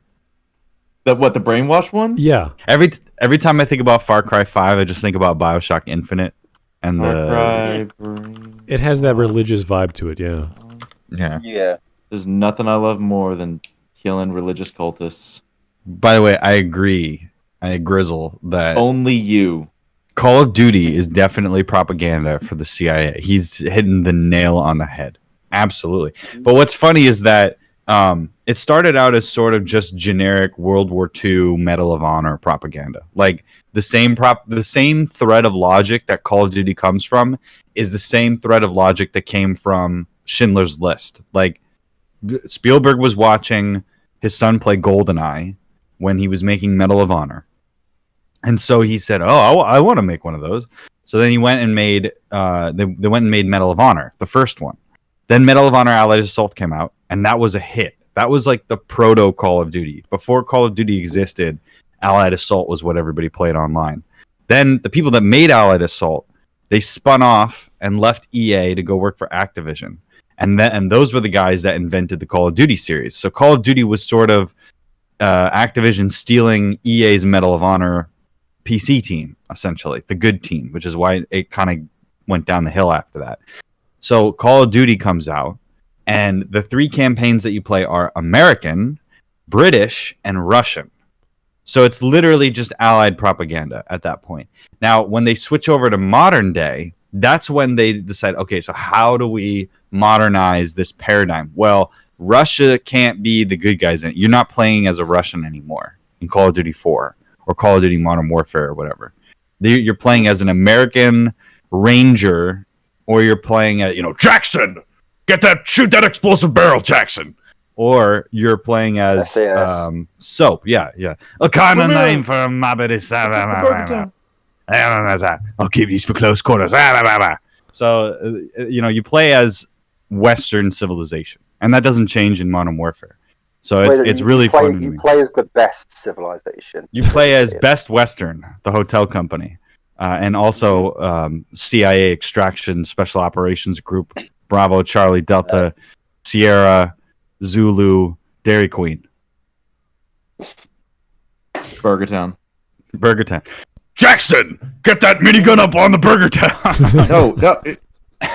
Speaker 1: The brainwash one?
Speaker 3: Yeah.
Speaker 11: Every time I think about Far Cry 5, I just think about BioShock Infinite. And
Speaker 3: it has that religious vibe to it, yeah.
Speaker 4: Yeah.
Speaker 1: There's nothing I love more than killing religious cultists.
Speaker 11: By the way, I agree. I grizzle that
Speaker 1: only you.
Speaker 11: Call of Duty is definitely propaganda for the CIA. He's hitting the nail on the head. Absolutely. But what's funny is that it started out as sort of just generic World War II Medal of Honor propaganda. Like the same thread of logic that Call of Duty comes from is the same thread of logic that came from Schindler's List. Like Spielberg was watching his son play GoldenEye when he was making Medal of Honor. And so he said, I want to make one of those. So then he went and made they went and made Medal of Honor, the first one. Then Medal of Honor Allied Assault came out, and that was a hit. That was like the proto Call of Duty. Before Call of Duty existed, Allied Assault was what everybody played online. Then the people that made Allied Assault, they spun off and left EA to go work for Activision. And those were the guys that invented the Call of Duty series. So Call of Duty was sort of Activision stealing EA's Medal of Honor PC team, essentially, the good team, which is why it kind of went down the hill after that. So Call of Duty comes out, and the three campaigns that you play are American, British, and Russian. So it's literally just Allied propaganda at that point. Now, when they switch over to modern day, that's when they decide, okay, so how do we modernize this paradigm? Well, Russia can't be the good guys in it. You're not playing as a Russian anymore in Call of Duty 4 or Call of Duty Modern Warfare or whatever. You're playing as an American Ranger, or you're playing at, Jackson, shoot that explosive barrel, Jackson. Or you're playing as Soap. Yeah. A kind of name for a mobbity. I'll keep these for close quarters. So, you play as Western civilization, and that doesn't change in Modern Warfare. So it's really fun.
Speaker 4: You play as the best civilization.
Speaker 11: You play as Best Western, the hotel company, and also CIA Extraction Special Operations Group, Bravo, Charlie, Delta, Sierra, Zulu, Dairy Queen.
Speaker 1: Burgertown.
Speaker 11: Jackson, get that minigun up on the Burgertown.
Speaker 1: No.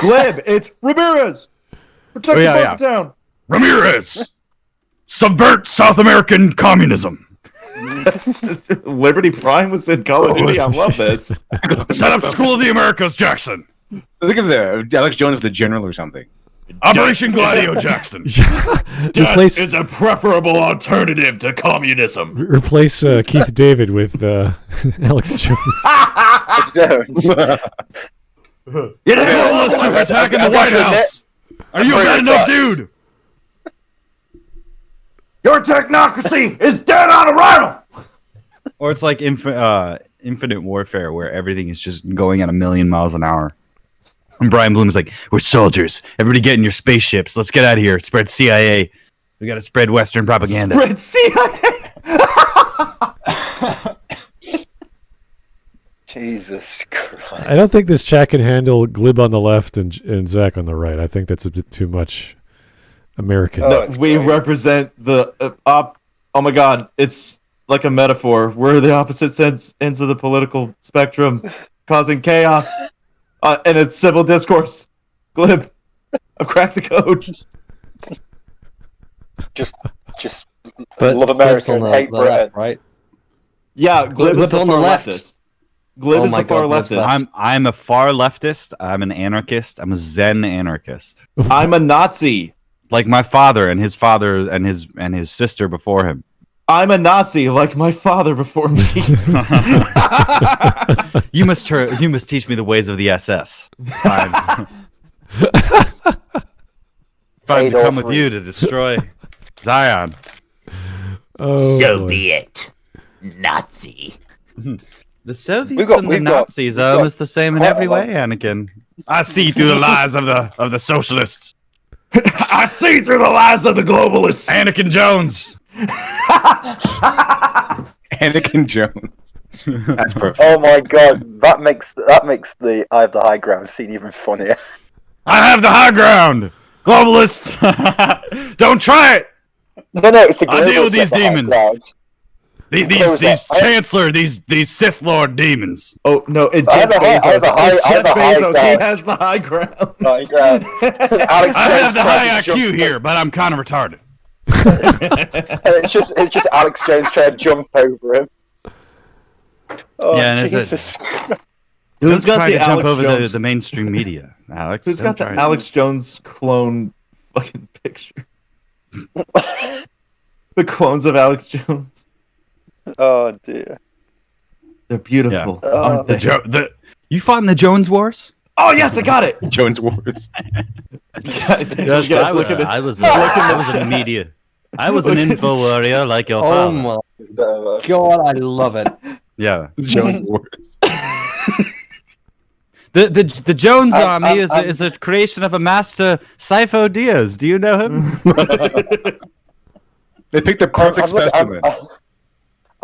Speaker 1: Glib, it's Ramirez. Protect Burgertown.
Speaker 11: Ramirez, subvert South American communism.
Speaker 1: Liberty Prime was in Call of Duty. I love this.
Speaker 11: Set up School of the Americas, Jackson.
Speaker 5: I think of Alex Jones, the general or something.
Speaker 11: Operation Gladio Jackson.
Speaker 3: Replace
Speaker 8: is a preferable alternative to communism.
Speaker 3: Replace Keith David with Alex Jones.
Speaker 8: You know, attacking the White House. Are you a bad enough dude? Your technocracy is dead on arrival.
Speaker 11: Or it's like Infinite Warfare, where everything is just going at 1,000,000 miles an hour. And Brian Bloom's like, we're soldiers. Everybody get in your spaceships. Let's get out of here. Spread CIA. We got to spread Western propaganda.
Speaker 8: Spread CIA.
Speaker 4: Jesus Christ.
Speaker 3: I don't think this chat can handle Glib on the left and Zach on the right. I think that's a bit too much American.
Speaker 1: No, we represent the oh my God, it's like a metaphor. We're the opposite ends of the political spectrum, causing chaos, and it's civil discourse. Glib, I've cracked the code.
Speaker 4: Just love America and hate Britain,
Speaker 2: left, right?
Speaker 1: Yeah, Glib is the
Speaker 2: on
Speaker 1: far
Speaker 2: the left.
Speaker 1: leftist. Glib is the far leftist.
Speaker 11: I'm a far leftist. I'm an anarchist. I'm a Zen anarchist.
Speaker 1: I'm a Nazi.
Speaker 11: Like my father and his father and his sister before him.
Speaker 1: I'm a Nazi like my father before me.
Speaker 11: You must teach me the ways of the SS. Fine. If I come with you to destroy Zion.
Speaker 3: Oh,
Speaker 8: so
Speaker 3: boy.
Speaker 8: be it, Nazi.
Speaker 11: The Soviets and the Nazis are almost the same in every way, Anakin. I see through the lies of the socialists.
Speaker 8: I see through the lies of the globalists.
Speaker 11: Anakin Jones. Anakin Jones. That's perfect.
Speaker 4: Oh my God, that makes the I have the high ground scene even funnier.
Speaker 11: I have the high ground. Globalists. Don't try it.
Speaker 4: No, it's the
Speaker 11: I deal with these demons. These
Speaker 4: I-
Speaker 11: Chancellor, these Sith Lord demons.
Speaker 1: Oh no, it's
Speaker 4: I have
Speaker 1: Jeff
Speaker 4: a high- I have
Speaker 1: Bezos.
Speaker 4: a high-
Speaker 1: It's
Speaker 4: I have
Speaker 1: Jeff
Speaker 4: a high
Speaker 1: Bezos. He
Speaker 4: ground.
Speaker 1: has the high ground.
Speaker 4: High ground. Alex
Speaker 11: I have
Speaker 4: Jones
Speaker 11: the
Speaker 4: trying
Speaker 11: high
Speaker 4: to jump
Speaker 11: IQ here, but I'm kind of retarded.
Speaker 4: It's just Alex Jones trying to jump over him. Oh,
Speaker 11: Yeah, and
Speaker 4: Jesus.
Speaker 1: Who's got
Speaker 11: try
Speaker 1: the
Speaker 11: to jump
Speaker 1: Alex
Speaker 11: over
Speaker 1: Jones?
Speaker 11: the mainstream media, Alex?
Speaker 1: Who's got the
Speaker 11: Don't try it.
Speaker 1: Alex Jones clone fucking picture? The clones of Alex Jones.
Speaker 4: Oh dear.
Speaker 1: They're beautiful,
Speaker 11: Yeah.
Speaker 1: aren't they?
Speaker 11: You fought in the Jones Wars?
Speaker 1: Oh yes, I got it.
Speaker 5: Jones Wars.
Speaker 11: Yes, I was in media. I was an info warrior like your
Speaker 2: Oh
Speaker 11: father.
Speaker 2: my God, I love it.
Speaker 11: Yeah.
Speaker 5: Jones Wars.
Speaker 11: The Jones Army is a creation of a master Sifo Diaz. Do you know him?
Speaker 5: They picked the perfect specimen.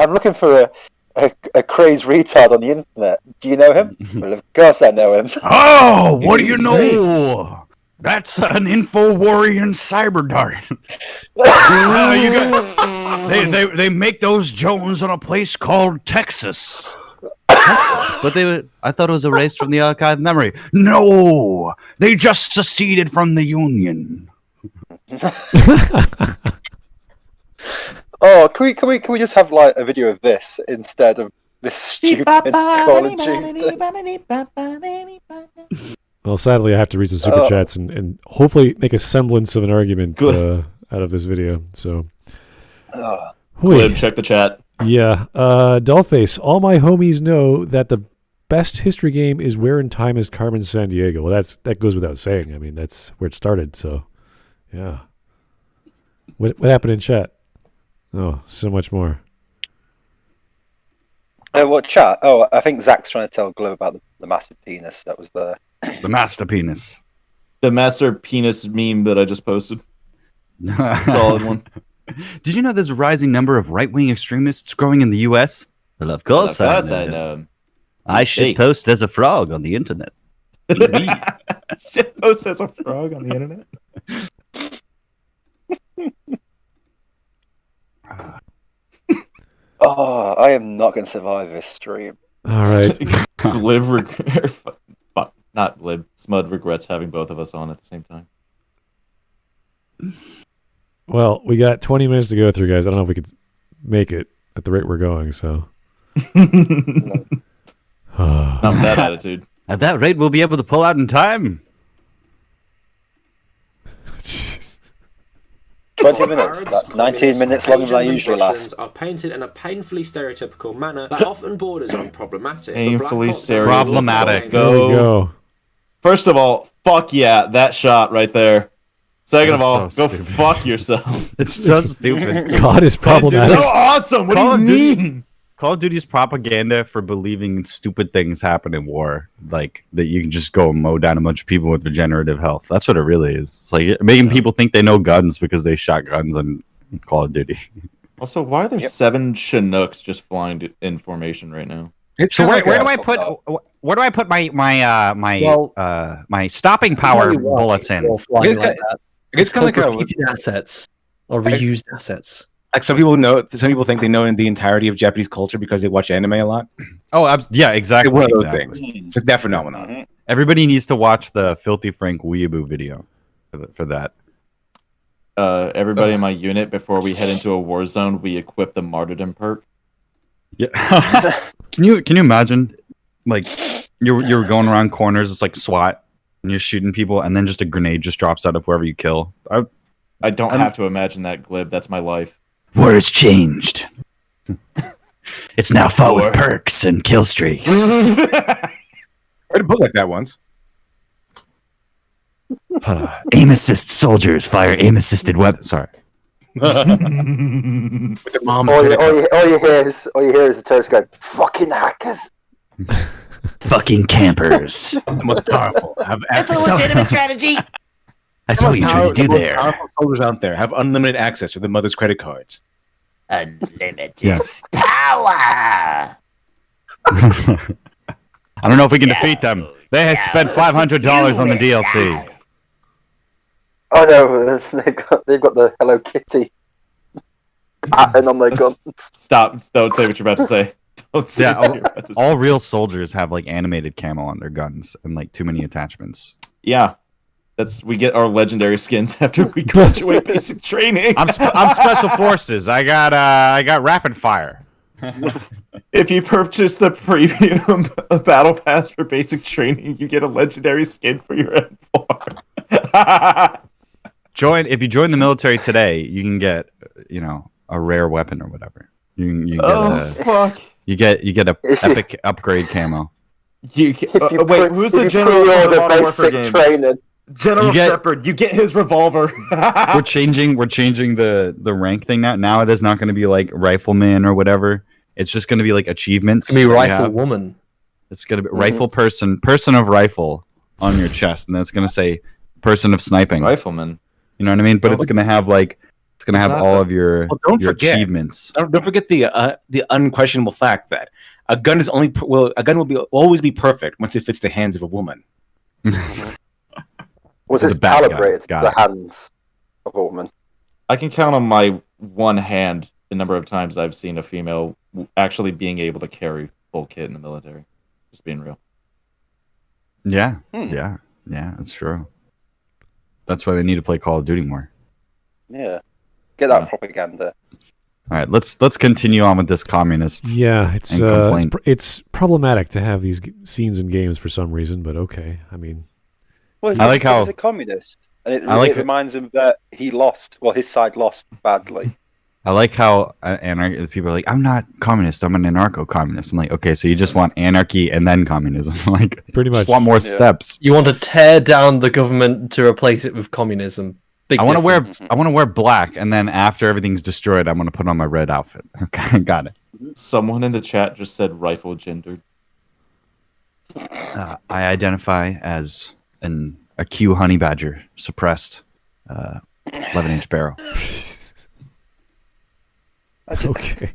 Speaker 4: I'm looking for a crazed retard on the internet. Do you know him? Well, of course I know him.
Speaker 11: Oh, what do you know? That's an info warrior in cyber dart. They make those Jones on a place called Texas. But I thought it was erased from the archive memory. No, they just seceded from the Union.
Speaker 4: Oh, can we just have like a video of this instead of this stupid Call of Duty?
Speaker 3: Well, sadly, I have to read some super chats and hopefully make a semblance of an argument out of this video. So,
Speaker 1: Glib, check the chat.
Speaker 3: Yeah, Dollface. All my homies know that the best history game is Where in Time is Carmen Sandiego. Well, that goes without saying. I mean, that's where it started. So, yeah. What happened in chat? Oh, so much more.
Speaker 4: What chat? Oh, I think Zach's trying to tell Glib about the massive penis that was there.
Speaker 11: The master penis.
Speaker 1: The master penis meme that I just posted. Solid one.
Speaker 11: Did you know there's a rising number of right-wing extremists growing in the U.S.? Well, of course I know. I shit post as a frog on the internet.
Speaker 1: Shit post as a frog on the internet?
Speaker 4: Oh, I am not going to survive this stream.
Speaker 3: All right.
Speaker 1: Not Glib. Smud regrets having both of us on at the same time.
Speaker 3: Well, we got 20 minutes to go through, guys. I don't know if we could make it at the rate we're going, so.
Speaker 1: Not with that attitude.
Speaker 11: At that rate, we'll be able to pull out in time.
Speaker 4: 20 minutes. That's 19 minutes longer than I usually last.
Speaker 6: Are painted in a painfully stereotypical manner that often borders on problematic.
Speaker 1: Painfully stereotypical.
Speaker 11: Problematic.
Speaker 3: There you go.
Speaker 1: First of all, fuck yeah, that shot right there. Second of all,
Speaker 3: so
Speaker 1: go fuck yourself.
Speaker 11: It's so stupid.
Speaker 3: God is problematic.
Speaker 1: It's so awesome. What do you mean?
Speaker 11: Call of Duty's propaganda for believing stupid things happen in war, like that you can just go and mow down a bunch of people with regenerative health. That's what it really is. It's like making people think they know guns because they shot guns on Call of Duty.
Speaker 1: Also, why are there 7 Chinooks just flying in formation right now?
Speaker 5: So where do I put my stopping power bullets in?
Speaker 2: It's kind of like repeated assets or reused assets.
Speaker 5: Like some people think they know the entirety of Japanese culture because they watch anime a lot.
Speaker 11: Oh, yeah, exactly.
Speaker 5: One of those things. It's like that phenomenon.
Speaker 11: Everybody needs to watch the Filthy Frank Weeaboo video for that.
Speaker 1: Everybody in my unit, before we head into a war zone, we equip the martyrdom perk.
Speaker 11: Yeah. Can you imagine, like, you're going around corners, it's like SWAT, and you're shooting people, and then just a grenade just drops out of whoever you kill.
Speaker 1: I don't have to imagine that, Glib. That's my life.
Speaker 8: War has changed. It's now fought with perks and kill streaks.
Speaker 5: I read a book like that once.
Speaker 8: Aim assist soldiers fire aim assisted weapons.
Speaker 11: Sorry.
Speaker 4: All you hear is the terrorists going, "Fucking hackers."
Speaker 8: Fucking campers.
Speaker 5: The most powerful.
Speaker 8: That's a legitimate strategy. I saw what you tried to do there.
Speaker 5: Powerful soldiers out there have unlimited access to their mother's credit cards.
Speaker 8: Unlimited power.
Speaker 11: I don't know if we can defeat them. They have spent $500 on the DLC.
Speaker 4: Oh no, they've got the Hello Kitty pattern on their guns.
Speaker 1: Stop! Don't say what you're about to say. Don't say what you're about to say.
Speaker 11: All real soldiers have like animated camo on their guns and like too many attachments.
Speaker 1: Yeah. We get our legendary skins after we graduate basic training.
Speaker 11: I'm special forces. I got rapid fire.
Speaker 1: If you purchase the premium battle pass for basic training, you get a legendary skin for your M4.
Speaker 11: If you join the military today, you can get a rare weapon or whatever. You
Speaker 1: fuck!
Speaker 11: You get a epic upgrade camo.
Speaker 1: Wait, who's the general of the Modern Warfare game?
Speaker 4: Training.
Speaker 1: General Shepard, you get his revolver.
Speaker 11: We're changing the rank thing now. Now it is not going to be like rifleman or whatever. It's just going to be like achievements.
Speaker 2: It's going to be rifle woman.
Speaker 11: It's going to be rifle person of rifle on your chest, and then it's going to say person of sniping.
Speaker 1: Rifleman.
Speaker 11: You know what I mean? But it's going to have all of your achievements.
Speaker 5: Don't forget the unquestionable fact that a gun will always be perfect once it fits the hands of a woman.
Speaker 4: Was this calibrated the hands of a woman?
Speaker 1: I can count on my one hand the number of times I've seen a female actually being able to carry full kit in the military. Just being real.
Speaker 11: Yeah, yeah, that's true. That's why they need to play Call of Duty more.
Speaker 4: Yeah, get that propaganda.
Speaker 11: All right, let's continue on with this communist.
Speaker 3: Yeah, it's problematic to have these scenes in games for some reason, but okay. I mean,
Speaker 4: well, I like how he's a communist, and it reminds him that he lost. Well, his side lost badly.
Speaker 11: I like how people are like, "I'm not communist. I'm an anarcho-communist." I'm like, okay, so you just want anarchy and then communism? Like,
Speaker 3: pretty much.
Speaker 11: Just want more steps.
Speaker 2: You want to tear down the government to replace it with communism.
Speaker 11: I want to wear black, and then after everything's destroyed, I'm going to put on my red outfit. Okay, got it.
Speaker 1: Someone in the chat just said rifle gendered.
Speaker 11: I identify as a Q honey badger suppressed 11-inch barrel.
Speaker 3: Okay.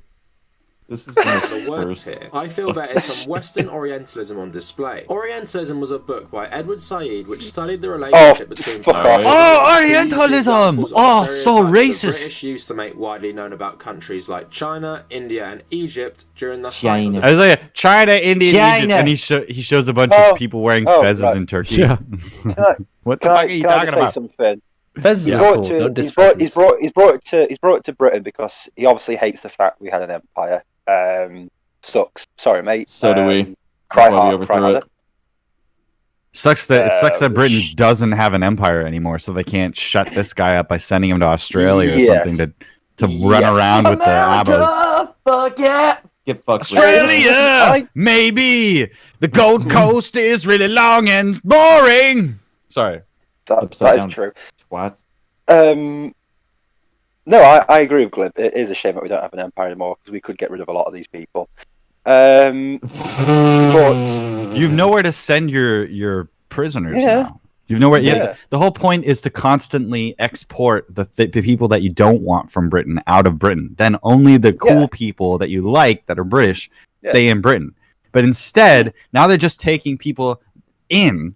Speaker 1: This is
Speaker 6: the worst here. I feel there is some Western Orientalism on display. Orientalism was a book by Edward Said which studied the relationship between
Speaker 8: Orientalism! Oh, so racist!
Speaker 6: The British used to make widely known about countries like China, India, and Egypt during the China.
Speaker 11: I was like, China, India, and Egypt, and he shows a bunch of people wearing fezzes in Turkey.
Speaker 3: Yeah.
Speaker 11: What the fuck are you talking about?
Speaker 2: He's
Speaker 4: brought it to Britain because he obviously hates the fact we had an empire. Sucks. Sorry, mate.
Speaker 1: So do we.
Speaker 4: Cry hard.
Speaker 11: Sucks that Britain doesn't have an empire anymore, so they can't shut this guy up by sending him to Australia or something to run around with the abos.
Speaker 1: Fuck yeah! Get fucked.
Speaker 11: Australia, maybe the Gold Coast is really long and boring. Sorry,
Speaker 4: that is true.
Speaker 1: What?
Speaker 4: No, I agree with Glib. It is a shame that we don't have an empire anymore because we could get rid of a lot of these people. But
Speaker 11: you've nowhere to send your prisoners now. You've nowhere. The whole point is to constantly export the people that you don't want from Britain out of Britain. Then only the cool people that you like that are British stay in Britain. But instead, now they're just taking people in,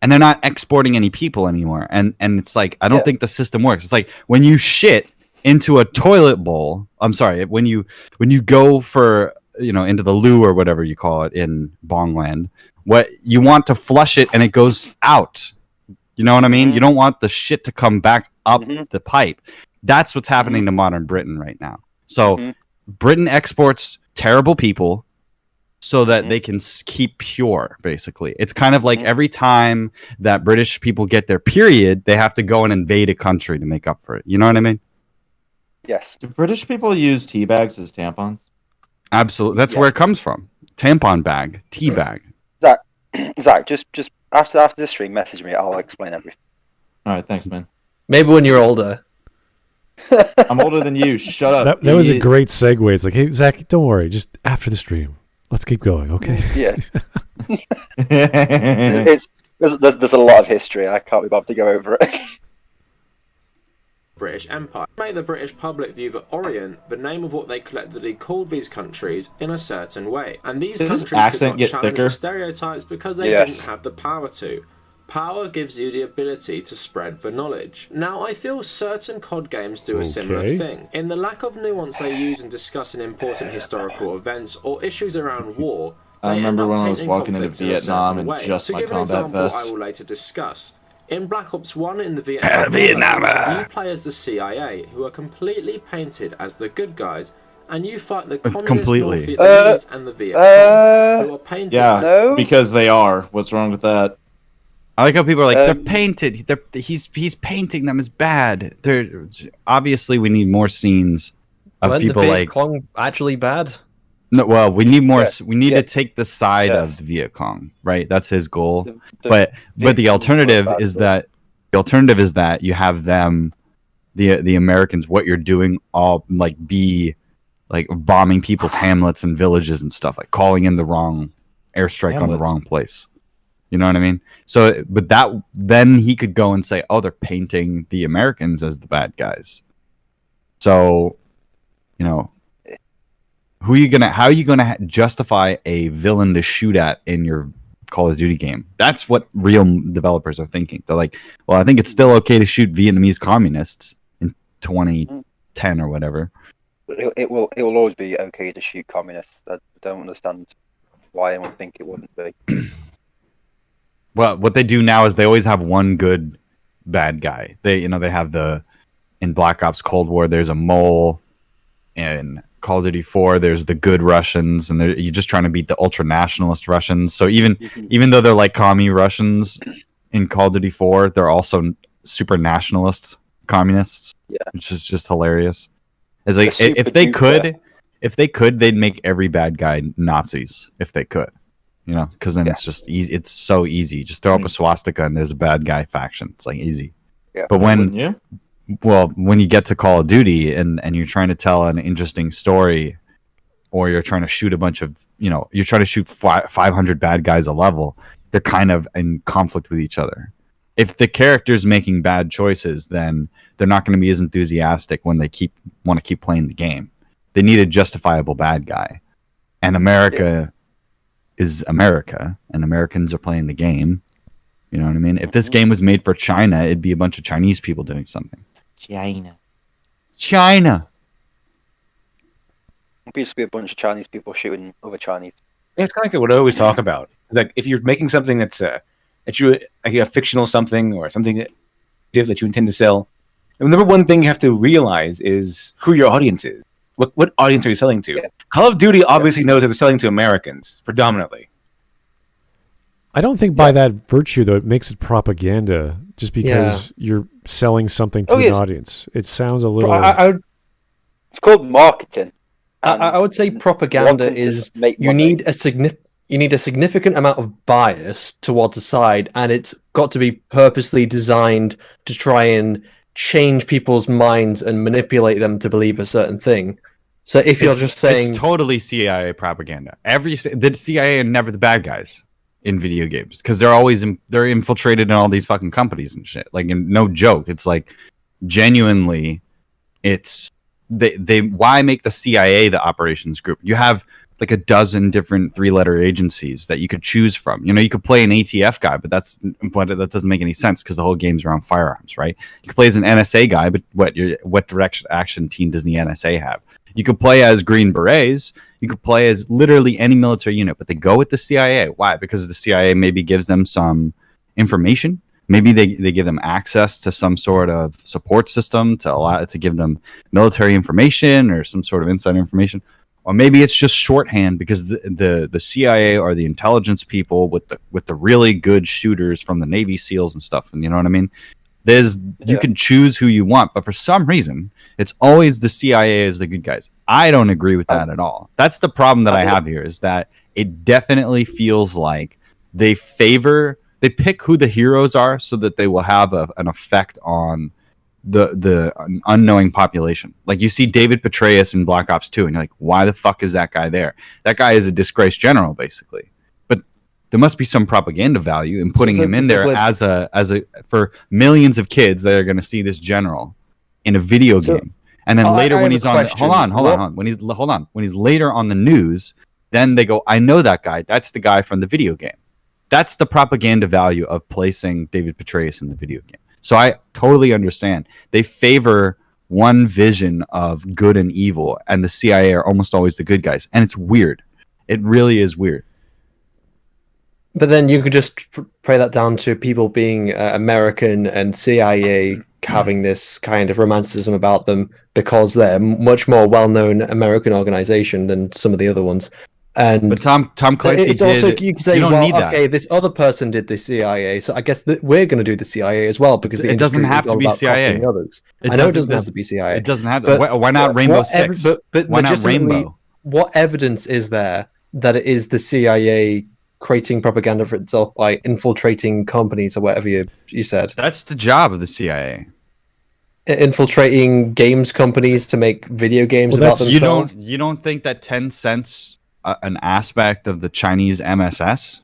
Speaker 11: and they're not exporting any people anymore. And it's like, I don't think the system works. It's like when you shit into a toilet bowl. I'm sorry, when you go for into the loo or whatever you call it in Bongland, what you want to flush it and it goes out. You know what I mean? You don't want the shit to come back up the pipe. That's what's happening to modern Britain right now. So Britain exports terrible people so that they can keep pure, basically. It's kind of like every time that British people get their period, they have to go and invade a country to make up for it. You know what I mean?
Speaker 4: Yes.
Speaker 1: Do British people use tea bags as tampons?
Speaker 11: Absolutely. That's where it comes from. Tampon bag, tea bag.
Speaker 4: Zach, just after the stream, message me. I'll explain everything.
Speaker 1: All right, thanks, man.
Speaker 2: Maybe when you're older.
Speaker 1: I'm older than you. Shut up.
Speaker 3: That was a great segue. It's like, hey, Zach, don't worry. Just after the stream. Let's keep going, okay?
Speaker 4: Yeah. There's a lot of history. I can't be bothered to go over it.
Speaker 6: British Empire. Make the British public view the Orient, the name of what they collectively called these countries, in a certain way. And these countries could not challenge the stereotypes because they didn't have the power to. Power gives you the ability to spread the knowledge. Now, I feel certain COD games do a similar thing. In the lack of nuance they use in discussing important historical events or issues around war,
Speaker 1: I remember when I was walking into Vietnam and just my combat vest.
Speaker 6: I will later discuss. In Black Ops 1 in the Vietnam, you play as the CIA, who are completely painted as the good guys, and you fight the communist North Vietnamese and the Viet Cong, who are painted as...
Speaker 1: because they are. What's wrong with that?
Speaker 11: I like how people are like, they're painted. He's painting them as bad. Obviously, we need more scenes of people
Speaker 2: the
Speaker 11: like...
Speaker 2: Viet Cong actually bad?
Speaker 11: No, well, we need more. We need to take the side of the Viet Cong, right? That's his goal. But the alternative is that you have them, the Americans. What you're doing, all be bombing people's hamlets and villages and stuff, like calling in the wrong airstrike on the wrong place. You know what I mean? So, but then he could go and say, "Oh, they're painting the Americans as the bad guys." So, how are you gonna justify a villain to shoot at in your Call of Duty game? That's what real developers are thinking. They're like, well, I think it's still okay to shoot Vietnamese communists in 2010 or whatever.
Speaker 4: It will always be okay to shoot communists. I don't understand why anyone think it wouldn't be.
Speaker 11: Well, what they do now is they always have one good bad guy. They have in Black Ops Cold War, there's a mole. In Call of Duty 4, there's the good Russians, and you're just trying to beat the ultra-nationalist Russians. So even though they're like commie Russians in Call of Duty 4, they're also super nationalist communists, which is just hilarious. It's like if they could, they'd make every bad guy Nazis if they could, because then it's just easy. It's so easy. Just throw up a swastika and there's a bad guy faction. It's like easy. Yeah. But when you get to Call of Duty and you're trying to tell an interesting story, or you're trying to shoot a bunch of, you're trying to shoot 500 bad guys a level, they're kind of in conflict with each other. If the character's making bad choices, then they're not going to be as enthusiastic when they want to keep playing the game. They need a justifiable bad guy. And America is America, and Americans are playing the game. You know what I mean? If this game was made for China, it'd be a bunch of Chinese people doing something. China.
Speaker 4: It used to be a bunch of Chinese people shooting other Chinese.
Speaker 5: Yeah, it's kind of like what I always talk about. It's like if you're making something that's a fictional something or something that you intend to sell, the number one thing you have to realize is who your audience is. What audience are you selling to? Yeah. Call of Duty obviously knows that they're selling to Americans predominantly.
Speaker 3: I don't think by that virtue, though, it makes it propaganda just because you're selling something to an audience. It sounds a little...
Speaker 4: It's called marketing.
Speaker 2: I would say propaganda is you need a significant amount of bias towards a side, and it's got to be purposely designed to try and change people's minds and manipulate them to believe a certain thing. So if you're just saying...
Speaker 11: It's totally CIA propaganda. The CIA are never the bad guys in video games, because they're infiltrated in all these fucking companies and shit. Like, no joke. It's like, genuinely, it's... They why make the CIA the operations group? You have like a dozen different 3-letter agencies that you could choose from. You know, you could play an ATF guy, but that doesn't make any sense because the whole game's around firearms, right? You could play as an NSA guy, but what direction action team does the NSA have? You could play as Green Berets. You could play as literally any military unit, but they go with the CIA. Why? Because the CIA maybe gives them some information. Maybe they give them access to some sort of support system to give them military information or some sort of inside information. Or maybe it's just shorthand because the CIA are the intelligence people with the really good shooters from the Navy SEALs and stuff. And you know what I mean? You can choose who you want, but for some reason, it's always the CIA as the good guys. I don't agree with that at all. That's the problem that I have here, is that it definitely feels like they pick who the heroes are so that they will have an effect on the unknowing population. Like, you see David Petraeus in Black Ops 2, and you're like, why the fuck is that guy there? That guy is a disgraced general, basically. But there must be some propaganda value in putting him in there as a for millions of kids that are going to see this general in a video game. And then later when he's on, when he's later on the news, then they go, I know that guy. That's the guy from the video game. That's the propaganda value of placing David Petraeus in the video game. So I totally understand. They favor one vision of good and evil, and the CIA are almost always the good guys. And it's weird. It really is weird.
Speaker 2: But then you could just pray that down to people being American and CIA having this kind of romanticism about them because they're much more well-known American organization than some of the other ones. But
Speaker 11: Tom Clancy
Speaker 2: it's also, you can say, okay, this other person did the CIA, so I guess we're going to do the CIA as well, because
Speaker 11: it doesn't have to be CIA.
Speaker 2: Others. I know it doesn't have to be CIA.
Speaker 11: It doesn't have to. Why not Rainbow Six? Why not Rainbow?
Speaker 2: What evidence is there that it is the CIA creating propaganda for itself by infiltrating companies or whatever you said?
Speaker 11: That's the job of the CIA.
Speaker 2: Infiltrating games companies to make video games about themselves.
Speaker 11: You don't think that Tencent's an aspect of the Chinese MSS?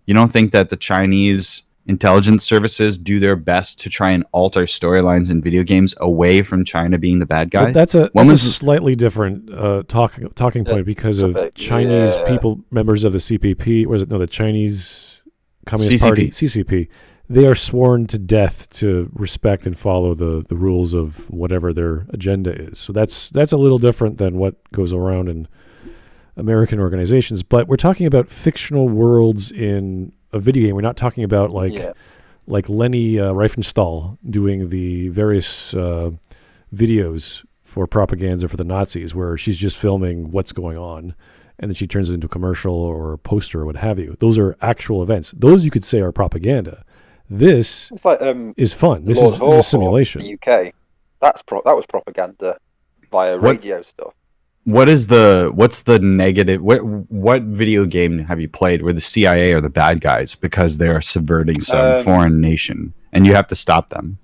Speaker 11: You don't think that the Chinese intelligence services do their best to try and alter storylines in video games away from China being the bad guy?
Speaker 3: But that's a slightly different talking point because of Chinese people, members of the CPP, the Chinese Communist Party, CCP. They are sworn to death to respect and follow the rules of whatever their agenda is. So that's a little different than what goes around in American organizations. But we're talking about fictional worlds in a video game. We're not talking about like Leni Riefenstahl doing the various videos for propaganda for the Nazis, where she's just filming what's going on, and then she turns it into a commercial or a poster or what have you. Those are actual events. Those you could say are propaganda. This is fun. This is a simulation.
Speaker 4: The UK, that was propaganda via radio stuff.
Speaker 11: What's the negative? What video game have you played where the CIA are the bad guys because they are subverting some foreign nation and you have to stop them?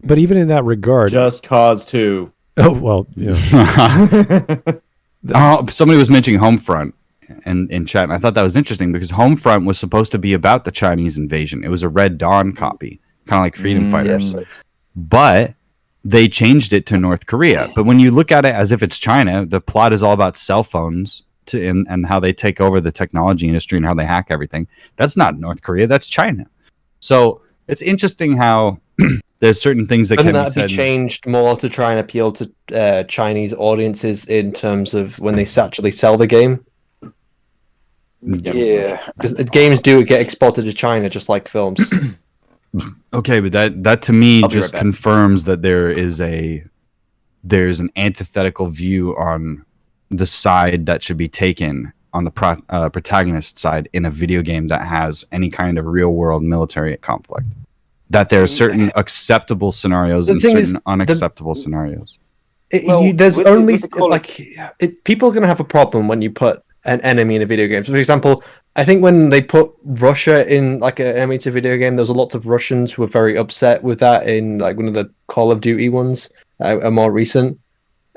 Speaker 3: But even in that regard,
Speaker 1: Just Cause 2.
Speaker 3: Oh well, yeah.
Speaker 11: Somebody was mentioning Homefront in chat, and I thought that was interesting because Homefront was supposed to be about the Chinese invasion. It was a Red Dawn copy, kind of like Freedom Fighters. Yes. But they changed it to North Korea. But when you look at it as if it's China, the plot is all about cell phones and how they take over the technology industry and how they hack everything. That's not North Korea, that's China. So it's interesting how there's certain things that can be said.
Speaker 2: Be changed more to try and appeal to Chinese audiences in terms of when they actually sell the game.
Speaker 4: Yeah,
Speaker 2: because games do get exported to China just like films.
Speaker 11: Okay, but that to me just confirms that there is a there's an antithetical view on the side that should be taken on the protagonist side in a video game that has any kind of real world military conflict. That there are certain acceptable scenarios and certain unacceptable scenarios.
Speaker 2: There's only people are going to have a problem when you put an enemy in a video game. So, for example, I think when they put Russia in like an enemy to a video game, there was a lot of Russians who were very upset with that in like one of the Call of Duty ones, a more recent,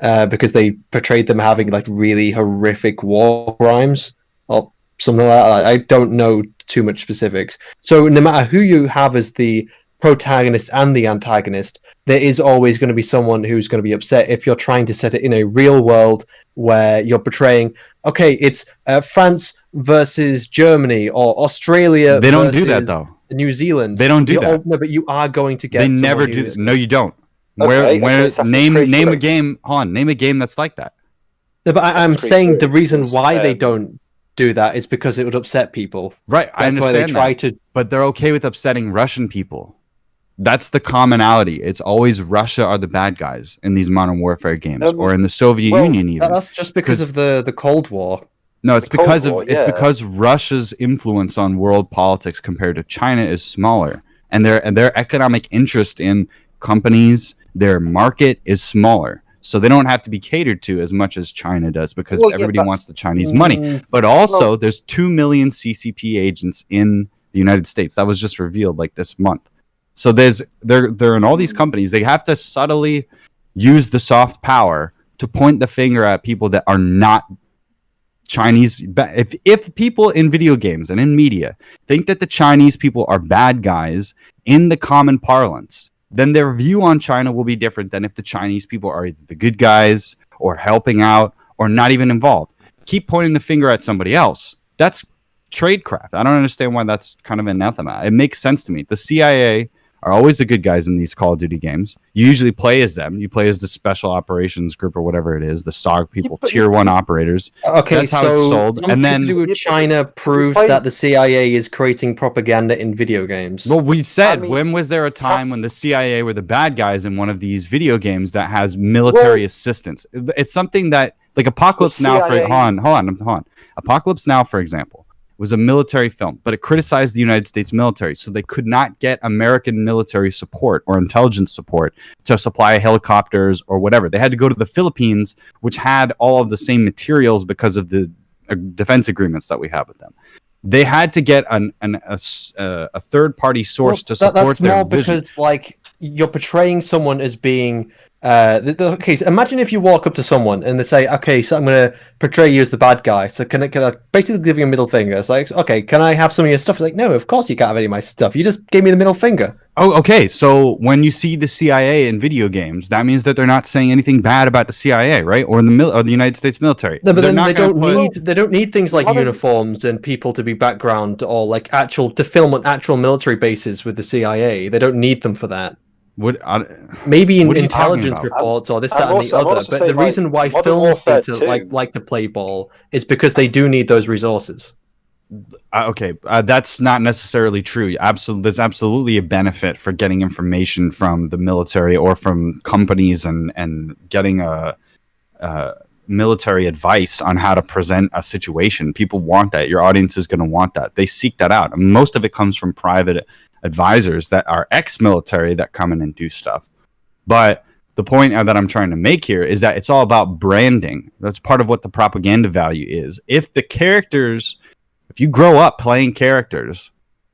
Speaker 2: because they portrayed them having like really horrific war crimes or something like that. I don't know too much specifics. So no matter who you have as the protagonist and the antagonist, there is always going to be someone who's going to be upset if you're trying to set it in a real world where you're portraying, okay, it's France versus Germany or Australia.
Speaker 11: They don't do that though.
Speaker 2: New Zealand.
Speaker 11: They don't do that.
Speaker 2: No, but you are going to get.
Speaker 11: They never do. No, you don't. Name a game. Name a game that's like that.
Speaker 2: No, but I'm saying the reason why they don't do that is because it would upset people.
Speaker 11: Right, I understand. That's why they try to. But they're okay with upsetting Russian people. That's the commonality. It's always Russia are the bad guys in these modern warfare games, or in the Soviet Union even.
Speaker 2: That's just because of the Cold War.
Speaker 11: No, it's because Russia's influence on world politics compared to China is smaller, and their economic interest in companies, their market is smaller. So they don't have to be catered to as much as China does because everybody wants the Chinese money. But also, there's 2 million CCP agents in the United States. That was just revealed like this month. So they're in all these companies. They have to subtly use the soft power to point the finger at people that are not Chinese. If people in video games and in media think that the Chinese people are bad guys in the common parlance, then their view on China will be different than if the Chinese people are either the good guys or helping out or not even involved. Keep pointing the finger at somebody else. That's trade craft. I don't understand why that's kind of anathema. It makes sense to me. The CIA are always the good guys in these Call of Duty games. You usually play as them. You play as the Special Operations Group or whatever it is, the SOG people, Tier 1 operators.
Speaker 2: Okay,
Speaker 11: that's how it's sold.
Speaker 2: And then to do with China proves that the CIA is creating propaganda in video games.
Speaker 11: Well, we said, when was there a time when the CIA were the bad guys in one of these video games that has military assistance? It's something that, like Apocalypse Now, hold on. Apocalypse Now, for example, was a military film, but it criticized the United States military, so they could not get American military support or intelligence support to supply helicopters or whatever. They had to go to the Philippines, which had all of the same materials because of the defense agreements that we have with them. They had to get a third-party source to support
Speaker 2: that's
Speaker 11: their
Speaker 2: more
Speaker 11: vision.
Speaker 2: because, like, you're portraying someone as being... okay, so imagine if you walk up to someone and they say, okay, so I'm going to portray you as the bad guy. So can I basically give you a middle finger? It's like, okay, can I have some of your stuff? It's like, no, of course you can't have any of my stuff. You just gave me the middle finger.
Speaker 11: Oh, okay. So when you see the CIA in video games, that means that they're not saying anything bad about the CIA, right? Or in or the United States military.
Speaker 2: No, but then they don't need things like uniforms and people to be background or like to film on actual military bases with the CIA. They don't need them for that. Maybe in intelligence reports or this, that, and the other. But the reason why films need to like to play ball is because they do need those resources.
Speaker 11: That's not necessarily true. There's absolutely a benefit for getting information from the military or from companies and getting a military advice on how to present a situation. People want that. Your audience is going to want that. They seek that out. And most of it comes from private advisors that are ex-military that come in and do stuff. But the point that I'm trying to make here is that it's all about branding. That's part of what the propaganda value is. If you grow up playing characters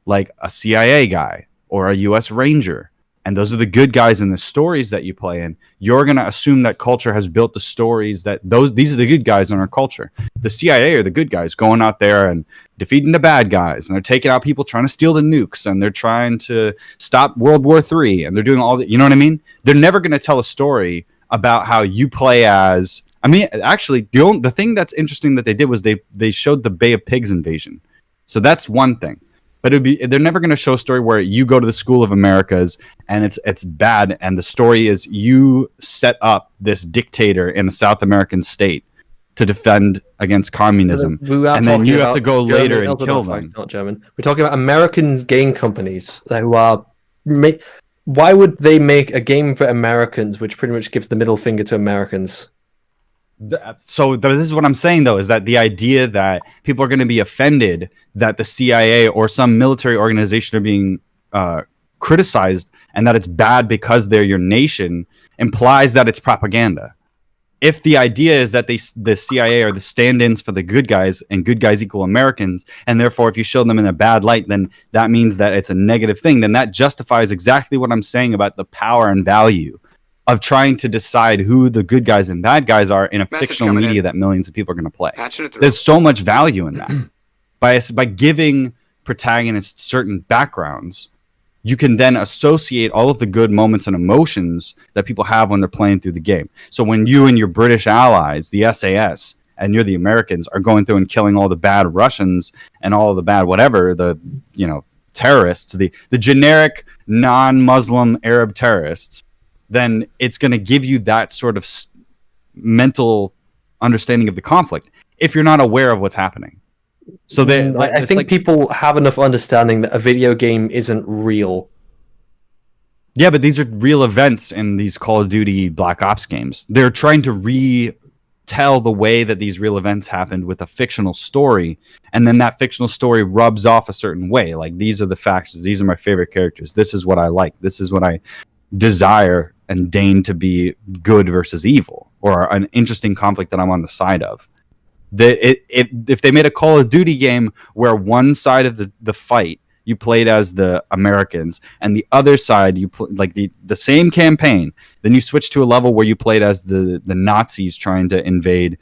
Speaker 11: like a CIA guy or a US Ranger, and those are the good guys in the stories that you play in, you're going to assume that culture has built the stories that these are the good guys in our culture. The CIA are the good guys going out there and defeating the bad guys, and they're taking out people trying to steal the nukes, and they're trying to stop World War III, and they're doing all that. You know what I mean? They're never going to tell a story about how you play as... I mean, actually, the thing that's interesting that they did was they showed the Bay of Pigs invasion. So that's one thing. But they're never going to show a story where you go to the School of Americas and it's bad, and the story is you set up this dictator in a South American state to defend against communism, and then you have to go later and kill them.
Speaker 2: Not German. We're talking about American game companies who are Why would they make a game for Americans, which pretty much gives the middle finger to Americans?
Speaker 11: So this is what I'm saying, though, is that the idea that people are going to be offended that the CIA or some military organization are being criticized and that it's bad because they're your nation implies that it's propaganda. If the idea is that the CIA are the stand-ins for the good guys and good guys equal Americans, and therefore if you show them in a bad light, then that means that it's a negative thing, then that justifies exactly what I'm saying about the power and value of trying to decide who the good guys and bad guys are in a fictional media that millions of people are going to play. There's so much value in that. By giving protagonists certain backgrounds, you can then associate all of the good moments and emotions that people have when they're playing through the game. So when you and your British allies, the SAS, and you're the Americans, are going through and killing all the bad Russians and all of the bad whatever, the terrorists, the generic non-Muslim Arab terrorists, then it's going to give you that sort of mental understanding of the conflict if you're not aware of what's happening. So
Speaker 2: I think people have enough understanding that a video game isn't real.
Speaker 11: Yeah, but these are real events in these Call of Duty Black Ops games. They're trying to retell the way that these real events happened with a fictional story, and then that fictional story rubs off a certain way. Like, these are the factions, these are my favorite characters, this is what I like, this is what I desire and deign to be good versus evil, or an interesting conflict that I'm on the side of. If they made a Call of Duty game where one side of the fight you played as the Americans and the other side you like the same campaign, then you switch to a level where you played as the Nazis trying to invade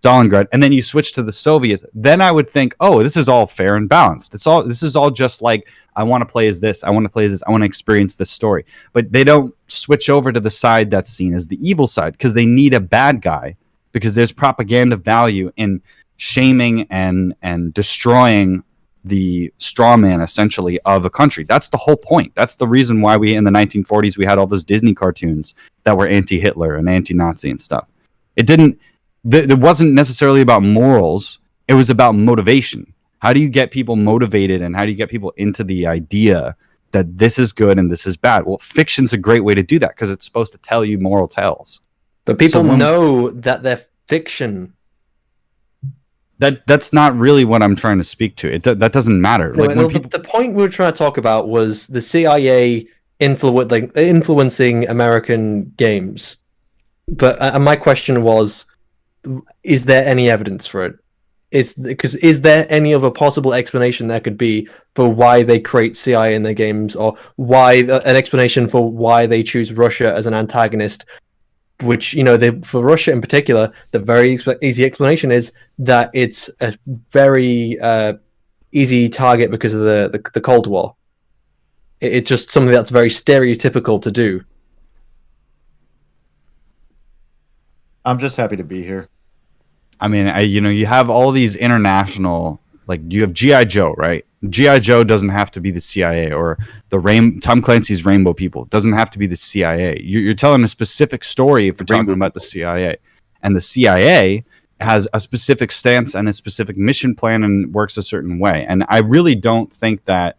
Speaker 11: Stalingrad, and then you switch to the Soviets, then I would think, oh, this is all fair and balanced. This is all just like, I want to play as this, I want to play as this, I want to experience this story. But they don't switch over to the side that's seen as the evil side because they need a bad guy, because there's propaganda value in shaming and destroying the straw man, essentially, of a country. That's the whole point. That's the reason why in the 1940s, we had all those Disney cartoons that were anti-Hitler and anti-Nazi and stuff. It wasn't necessarily about morals. It was about motivation. How do you get people motivated, and how do you get people into the idea that this is good and this is bad? Well, fiction's a great way to do that because it's supposed to tell you moral tales.
Speaker 2: But people know that they're fiction.
Speaker 11: That's not really what I'm trying to speak to. That doesn't matter.
Speaker 2: No, the point we were trying to talk about was the CIA influencing American games. But my question was, is there any evidence for it? Is there any other possible explanation there could be for why they create CIA in their games, or why an explanation for why they choose Russia as an antagonist? Which, for Russia in particular, the very easy explanation is that it's a very easy target because of the Cold War. It's just something that's very stereotypical to do.
Speaker 1: I'm just happy to be here.
Speaker 11: I mean, you have all these international, like, you have G.I. Joe, right? G.I. Joe doesn't have to be the CIA, or Tom Clancy's Rainbow People doesn't have to be the CIA. You're telling a specific story if you're talking about the CIA. And the CIA has a specific stance and a specific mission plan and works a certain way. And I really don't think that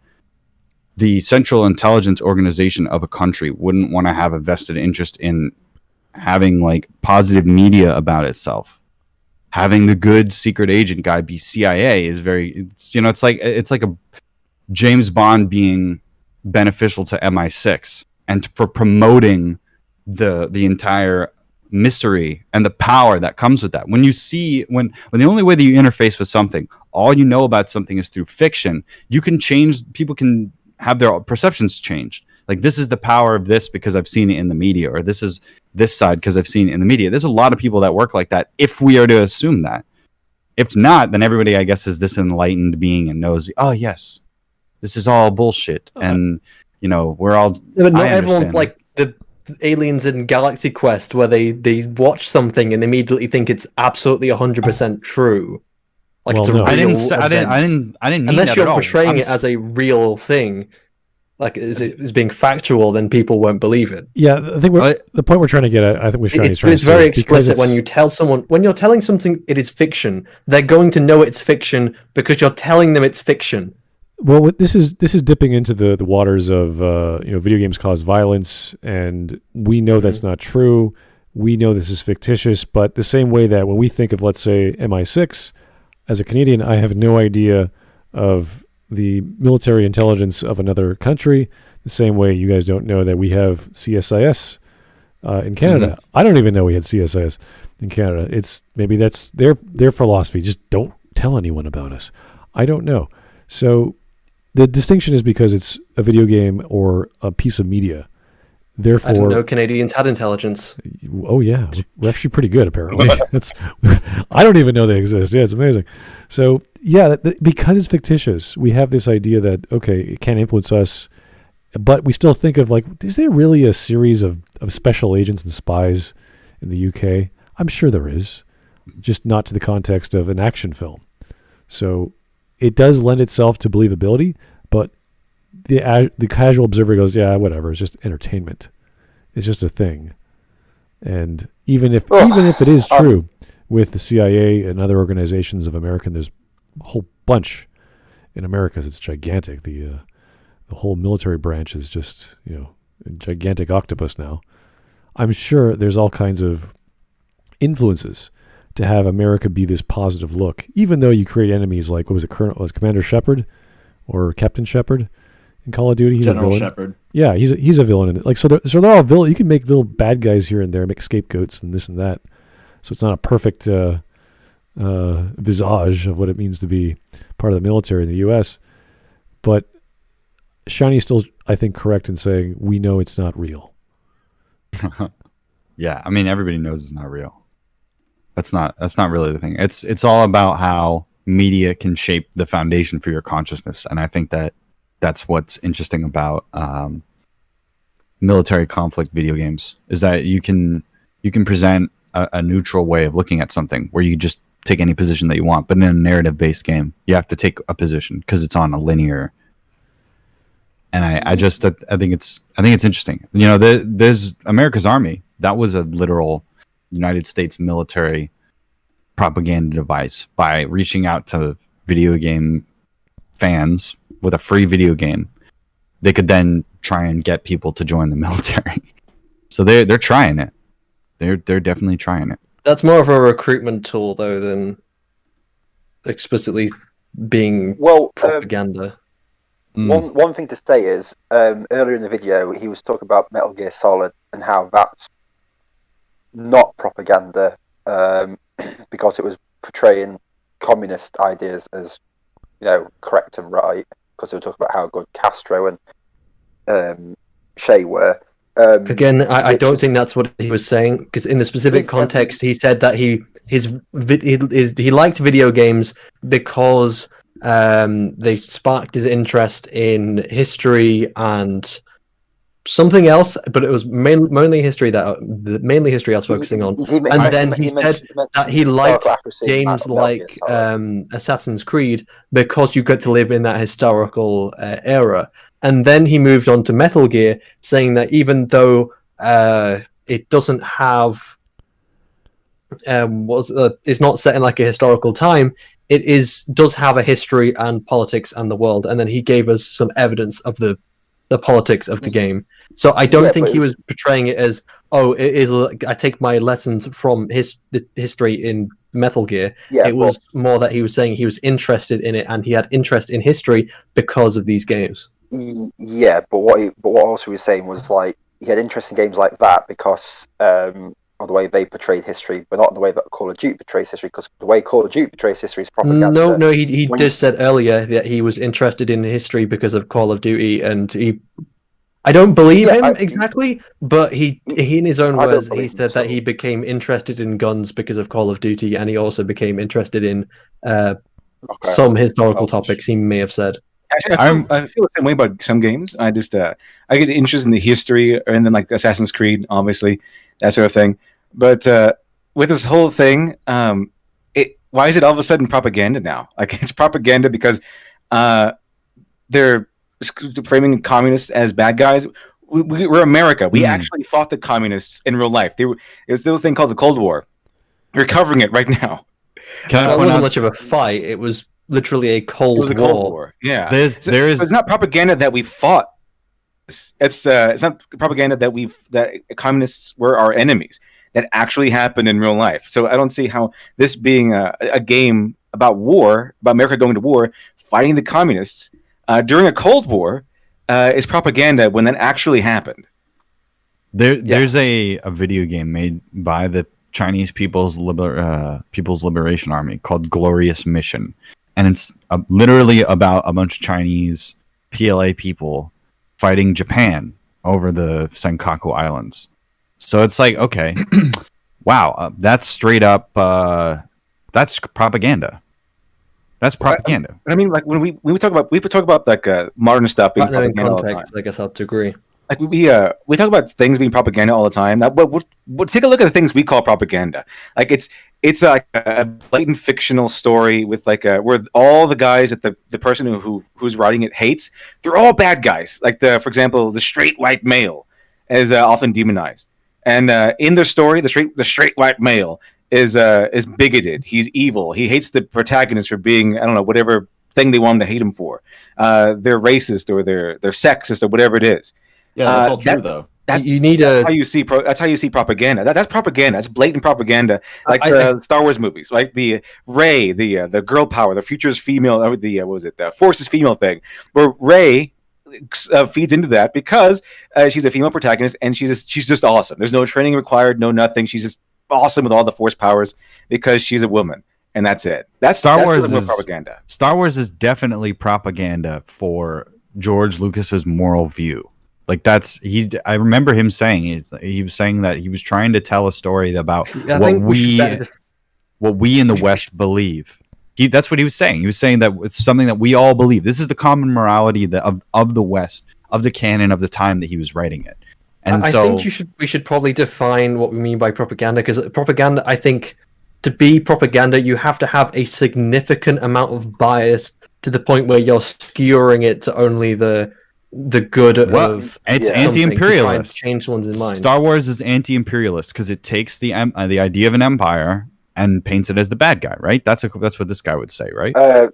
Speaker 11: the Central Intelligence Organization of a country wouldn't want to have a vested interest in having, like, positive media about itself. Having the good secret agent guy be CIA is it's like a James Bond being beneficial to MI6 and for promoting the entire mystery and the power that comes with that. When the only way that you interface with something, all you know about something is through fiction, people can have their perceptions changed. Like, this is the power of this because I've seen it in the media, or this is this side because I've seen it in the media. There's a lot of people that work like that, if we are to assume that. If not, then everybody, I guess, is this enlightened being and knows, oh, yes, this is all bullshit. And, we're all...
Speaker 2: Yeah, but not everyone's like the aliens in Galaxy Quest, where they watch something and immediately think it's absolutely 100% true. Like, it's a real event.
Speaker 11: I didn't mean
Speaker 2: unless
Speaker 11: that
Speaker 2: you're
Speaker 11: at all.
Speaker 2: portraying it as a real thing, like is being factual, then people won't believe it.
Speaker 3: Yeah, I think the point we're trying to get at, I think we should.
Speaker 2: It's very explicit when you tell someone, when you're telling something it is fiction, they're going to know it's fiction because you're telling them it's fiction.
Speaker 3: Well, this is dipping into the waters of video games cause violence, and we know that's not true. We know this is fictitious, but the same way that when we think of, let's say, MI6, as a Canadian, I have no idea of the military intelligence of another country. The same way you guys don't know that we have CSIS in Canada. Mm-hmm. I don't even know we had CSIS in Canada. It's maybe that's their philosophy. Just don't tell anyone about us. I don't know. So the distinction is because it's a video game or a piece of media. Therefore,
Speaker 2: I didn't know Canadians had intelligence.
Speaker 3: Oh yeah, we're actually pretty good apparently. I don't even know they exist. Yeah, it's amazing. So yeah, because it's fictitious, we have this idea that okay, it can't influence us, but we still think of like, is there really a series of special agents and spies in the UK? I'm sure there is, just not to the context of an action film. So it does lend itself to believability, but the casual observer goes, yeah, whatever. It's just entertainment. It's just a thing. And even if it is true with the CIA and other organizations of America, there's a whole bunch in America. It's gigantic. The whole military branch is just a gigantic octopus now. I'm sure there's all kinds of influences to have America be this positive look, even though you create enemies like, what was it, Commander Shepard or Captain Shepard in Call of Duty? He's
Speaker 1: General
Speaker 3: a villain.
Speaker 1: Shepard.
Speaker 3: Yeah, he's a villain in it. Like so they're all villain. You can make little bad guys here and there, make scapegoats and this and that. So it's not a perfect visage of what it means to be part of the military in the U.S. But Shiny is still, I think, correct in saying we know it's not real.
Speaker 11: Yeah, I mean everybody knows it's not real. That's not really the thing. It's all about how media can shape the foundation for your consciousness, and I think that's what's interesting about military conflict video games is that you can present a neutral way of looking at something where you just take any position that you want, but in a narrative-based game, you have to take a position because it's on a linear. And I think it's interesting. There's America's Army. That was a literal United States military propaganda device by reaching out to video game fans with a free video game. They could then try and get people to join the military. So they're trying it. They're definitely trying it.
Speaker 2: That's more of a recruitment tool though than explicitly being propaganda.
Speaker 4: One thing to say is earlier in the video he was talking about Metal Gear Solid and how that's not propaganda because it was portraying communist ideas as correct and right, because they were talking about how good Castro and Che were.
Speaker 2: Again, I don't think that's what he was saying, because in the specific context he said that he liked video games because they sparked his interest in history and something else, but it was mainly history I was focusing on. He said that he liked games like Assassin's Creed because you get to live in that historical era. And then he moved on to Metal Gear, saying that even though it doesn't have it's not set in like a historical time, it does have a history and politics and the world. And then he gave us some evidence of the politics of the game. So I don't think he was portraying it as, it is. I take my lessons from history in Metal Gear. Yeah, it was more that he was saying he was interested in it and he had interest in history because of these games.
Speaker 4: Yeah, but what also he was saying was like he had interest in games like that because of the way they portrayed history, but not in the way that Call of Duty portrays history, because the way Call of Duty portrays history is propaganda.
Speaker 2: No, he just said earlier that he was interested in history because of Call of Duty, and I don't believe him exactly, but he in his own words, he said that he became interested in guns because of Call of Duty, and he also became interested in some historical topics he may have said.
Speaker 5: Actually, I feel the same way about some games. I just I get interested in the history, and then like Assassin's Creed, obviously, that sort of thing. But with this whole thing, why is it all of a sudden propaganda now? Like it's propaganda because they're framing communists as bad guys. We're America. We actually fought the communists in real life. There was this thing called the Cold War. We're covering it right now.
Speaker 2: It wasn't much of a fight. It was literally a Cold War.
Speaker 5: Yeah,
Speaker 11: it's
Speaker 5: not propaganda that we fought. It's not propaganda that communists were our enemies. That actually happened in real life. So I don't see how this being a game about war, about America going to war, fighting the communists during a Cold War, is propaganda when that actually happened.
Speaker 11: There's a video game made by the Chinese People's Liberation Army called Glorious Mission, and it's literally about a bunch of Chinese PLA people fighting Japan over the Senkaku Islands. So it's like, okay, wow, that's straight up, that's propaganda. That's propaganda.
Speaker 5: I mean, like when we talk about like modern stuff being propaganda all the time.
Speaker 2: I guess I'll agree.
Speaker 5: Like we talk about things being propaganda all the time. But take a look at the things we call propaganda. Like it's like a blatant fictional story with like where all the guys that the person who's writing it hates, they're all bad guys. Like for example, the straight white male is often demonized, and in their story, the straight white male is bigoted. He's evil. He hates the protagonist for being, I don't know, whatever thing they want him to hate him for. They're racist or they're sexist or whatever it is.
Speaker 1: Yeah, that's all true though.
Speaker 5: That's how you see propaganda. That's propaganda. That's blatant propaganda. Like the Star Wars movies, like the Rey, the girl power, the future's female, or the the Force is female thing, where Rey feeds into that because she's a female protagonist and she's just awesome. There's no training required, no nothing. She's just awesome with all the Force powers because she's a woman, and that's it. That's
Speaker 11: Star Wars
Speaker 5: is propaganda.
Speaker 11: Star Wars is definitely propaganda for George Lucas's moral view. Like I remember him saying he was saying that he was trying to tell a story about what we in the West believe. That's what he was saying. He was saying that it's something that we all believe. This is the common morality of the West, of the canon of the time that he was writing it. And
Speaker 2: I think we should probably define what we mean by propaganda, because propaganda, I think, to be propaganda, you have to have a significant amount of bias to the point where you're skewering it to only the good of
Speaker 11: it's anti-imperialist.
Speaker 2: Change someone's mind.
Speaker 11: Star Wars is anti-imperialist because it takes the idea of an empire and paints it as the bad guy, right? That's what this guy would say, right?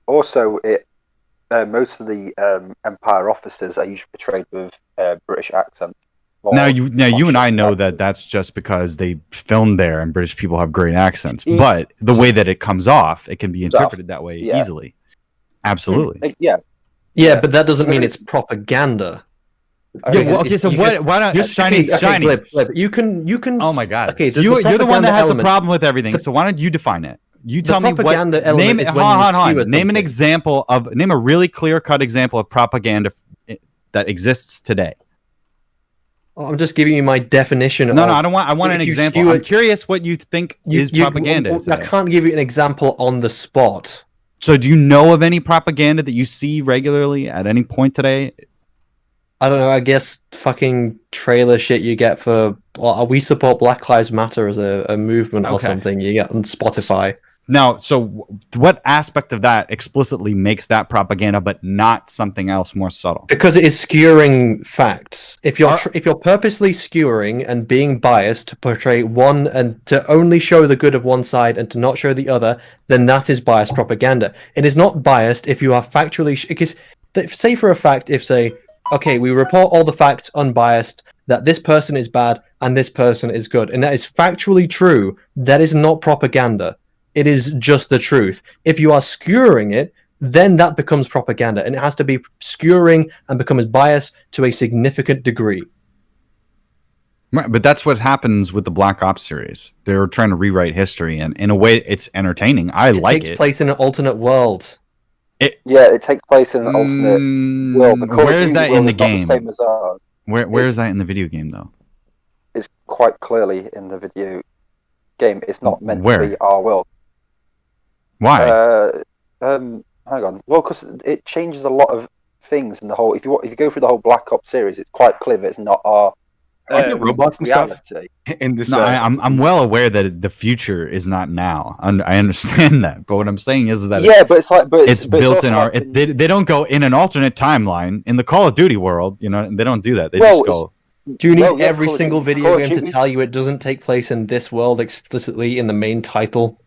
Speaker 4: Also, most of the Empire officers are usually portrayed with British accents.
Speaker 11: Now you and I know that that's just because they filmed there and British people have great accents. But the way that it comes off, it can be interpreted that way easily. Absolutely.
Speaker 2: Yeah, but that doesn't mean it's propaganda.
Speaker 11: Yeah, well, okay, so why not Shiny?
Speaker 2: Glib, you can.
Speaker 11: Oh my God!
Speaker 2: Okay,
Speaker 11: you're the one that has a problem with everything. So why don't you define it? You tell me what. Name an example of. Name a really clear-cut example of propaganda that exists today.
Speaker 2: I'm just giving you my definition.
Speaker 11: No, I don't want. I want an example. I'm curious what you think is propaganda.
Speaker 2: I can't give you an example on the spot.
Speaker 11: So, do you know of any propaganda that you see regularly at any point today?
Speaker 2: I don't know. I guess fucking trailer shit you get for we support Black Lives Matter as a movement or something. You get on Spotify.
Speaker 11: Now, so what aspect of that explicitly makes that propaganda, but not something else more subtle?
Speaker 2: Because it is skewering facts. If you're purposely skewering and being biased to portray one and to only show the good of one side and to not show the other, then that is biased propaganda. It is not biased if you are factually. Because say for a fact, okay, we report all the facts unbiased that this person is bad and this person is good, and that is factually true. That is not propaganda. It is just the truth. If you are skewering it, then that becomes propaganda, and it has to be skewering and becomes biased to a significant degree.
Speaker 11: Right, but that's what happens with the Black Ops series. They're trying to rewrite history, and in a way, it's entertaining. It
Speaker 2: takes place in an alternate world.
Speaker 4: It takes place in an alternate world.
Speaker 11: Where is that in the game? Where is that in the video game, though?
Speaker 4: It's quite clearly in the video game. It's not meant to be our world.
Speaker 11: Why?
Speaker 4: Hang on. Well, because it changes a lot of things in the whole. If you go through the whole Black Ops series, it's quite clear that it's not our
Speaker 5: robots and
Speaker 4: reality.
Speaker 5: Stuff in this.
Speaker 11: No, I'm well aware that the future is not now. I understand that, but what I'm saying is that it's built in our. They don't go in an alternate timeline in the Call of Duty world. You know, they don't do that. They just go.
Speaker 2: Do you need every single video game to tell you it doesn't take place in this world explicitly in the main title?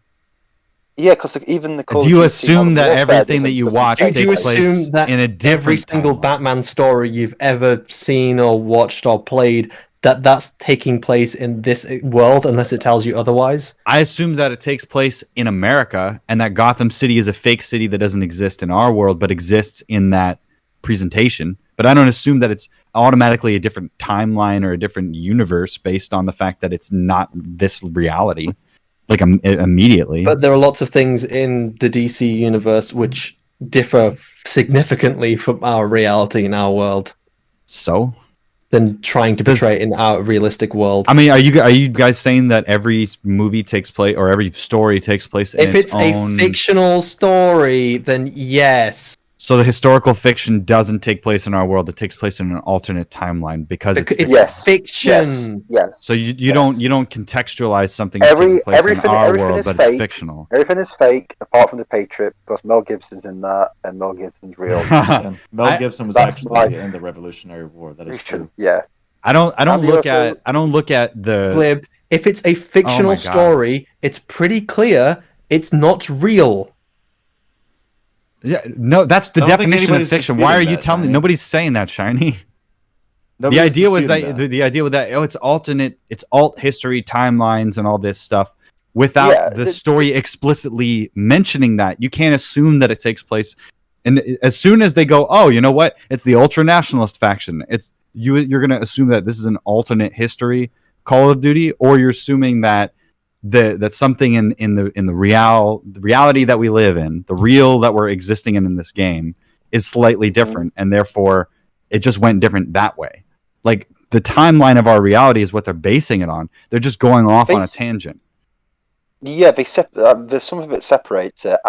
Speaker 4: Yeah, because even the Call
Speaker 11: Do
Speaker 4: of
Speaker 11: you
Speaker 4: Duty
Speaker 11: assume that
Speaker 4: Modern Warfare
Speaker 11: everything that you watch
Speaker 2: Do you
Speaker 11: takes place
Speaker 2: assume that
Speaker 11: in a different
Speaker 2: every single
Speaker 11: timeline?
Speaker 2: Batman story you've ever seen or watched or played, that's taking place in this world unless it tells you otherwise?
Speaker 11: I assume that it takes place in America and that Gotham City is a fake city that doesn't exist in our world but exists in that presentation. But I don't assume that it's automatically a different timeline or a different universe based on the fact that it's not this reality, like immediately.
Speaker 2: But there are lots of things in the DC universe which differ significantly from our reality in our world.
Speaker 11: So?
Speaker 2: Than trying to portray it in our realistic world.
Speaker 11: I mean, are you guys saying that every movie takes place or every story takes place in
Speaker 2: its own... a fictional story, then yes.
Speaker 11: So the historical fiction doesn't take place in our world; it takes place in an alternate timeline because it's
Speaker 2: fiction.
Speaker 4: Yes.
Speaker 11: So you don't contextualize something taking place in our world, but
Speaker 4: fake.
Speaker 11: It's fictional.
Speaker 4: Everything is fake apart from the Patriot, because Mel Gibson's in that, and Mel Gibson's real.
Speaker 1: And Mel Gibson was actually in the Revolutionary War. That is true.
Speaker 4: Yeah.
Speaker 11: I don't look at the
Speaker 2: Glib. If it's a fictional story, it's pretty clear it's not real.
Speaker 11: Yeah, no, that's the definition of fiction. Why are you telling me? Nobody's saying that, Shiny. The idea was that the idea was that it's alternate, it's alt history timelines and all this stuff without the story explicitly mentioning that. You can't assume that it takes place. And as soon as they go, oh, you know what? It's the ultra nationalist faction. You're going to assume that this is an alternate history Call of Duty, or you're assuming that that something in the reality that we live in, the real that we're existing in this game, is slightly different, and therefore it just went different that way. Like the timeline of our reality is what they're basing it on. They're just going off on a tangent.
Speaker 4: Yeah, there's some of it separates it.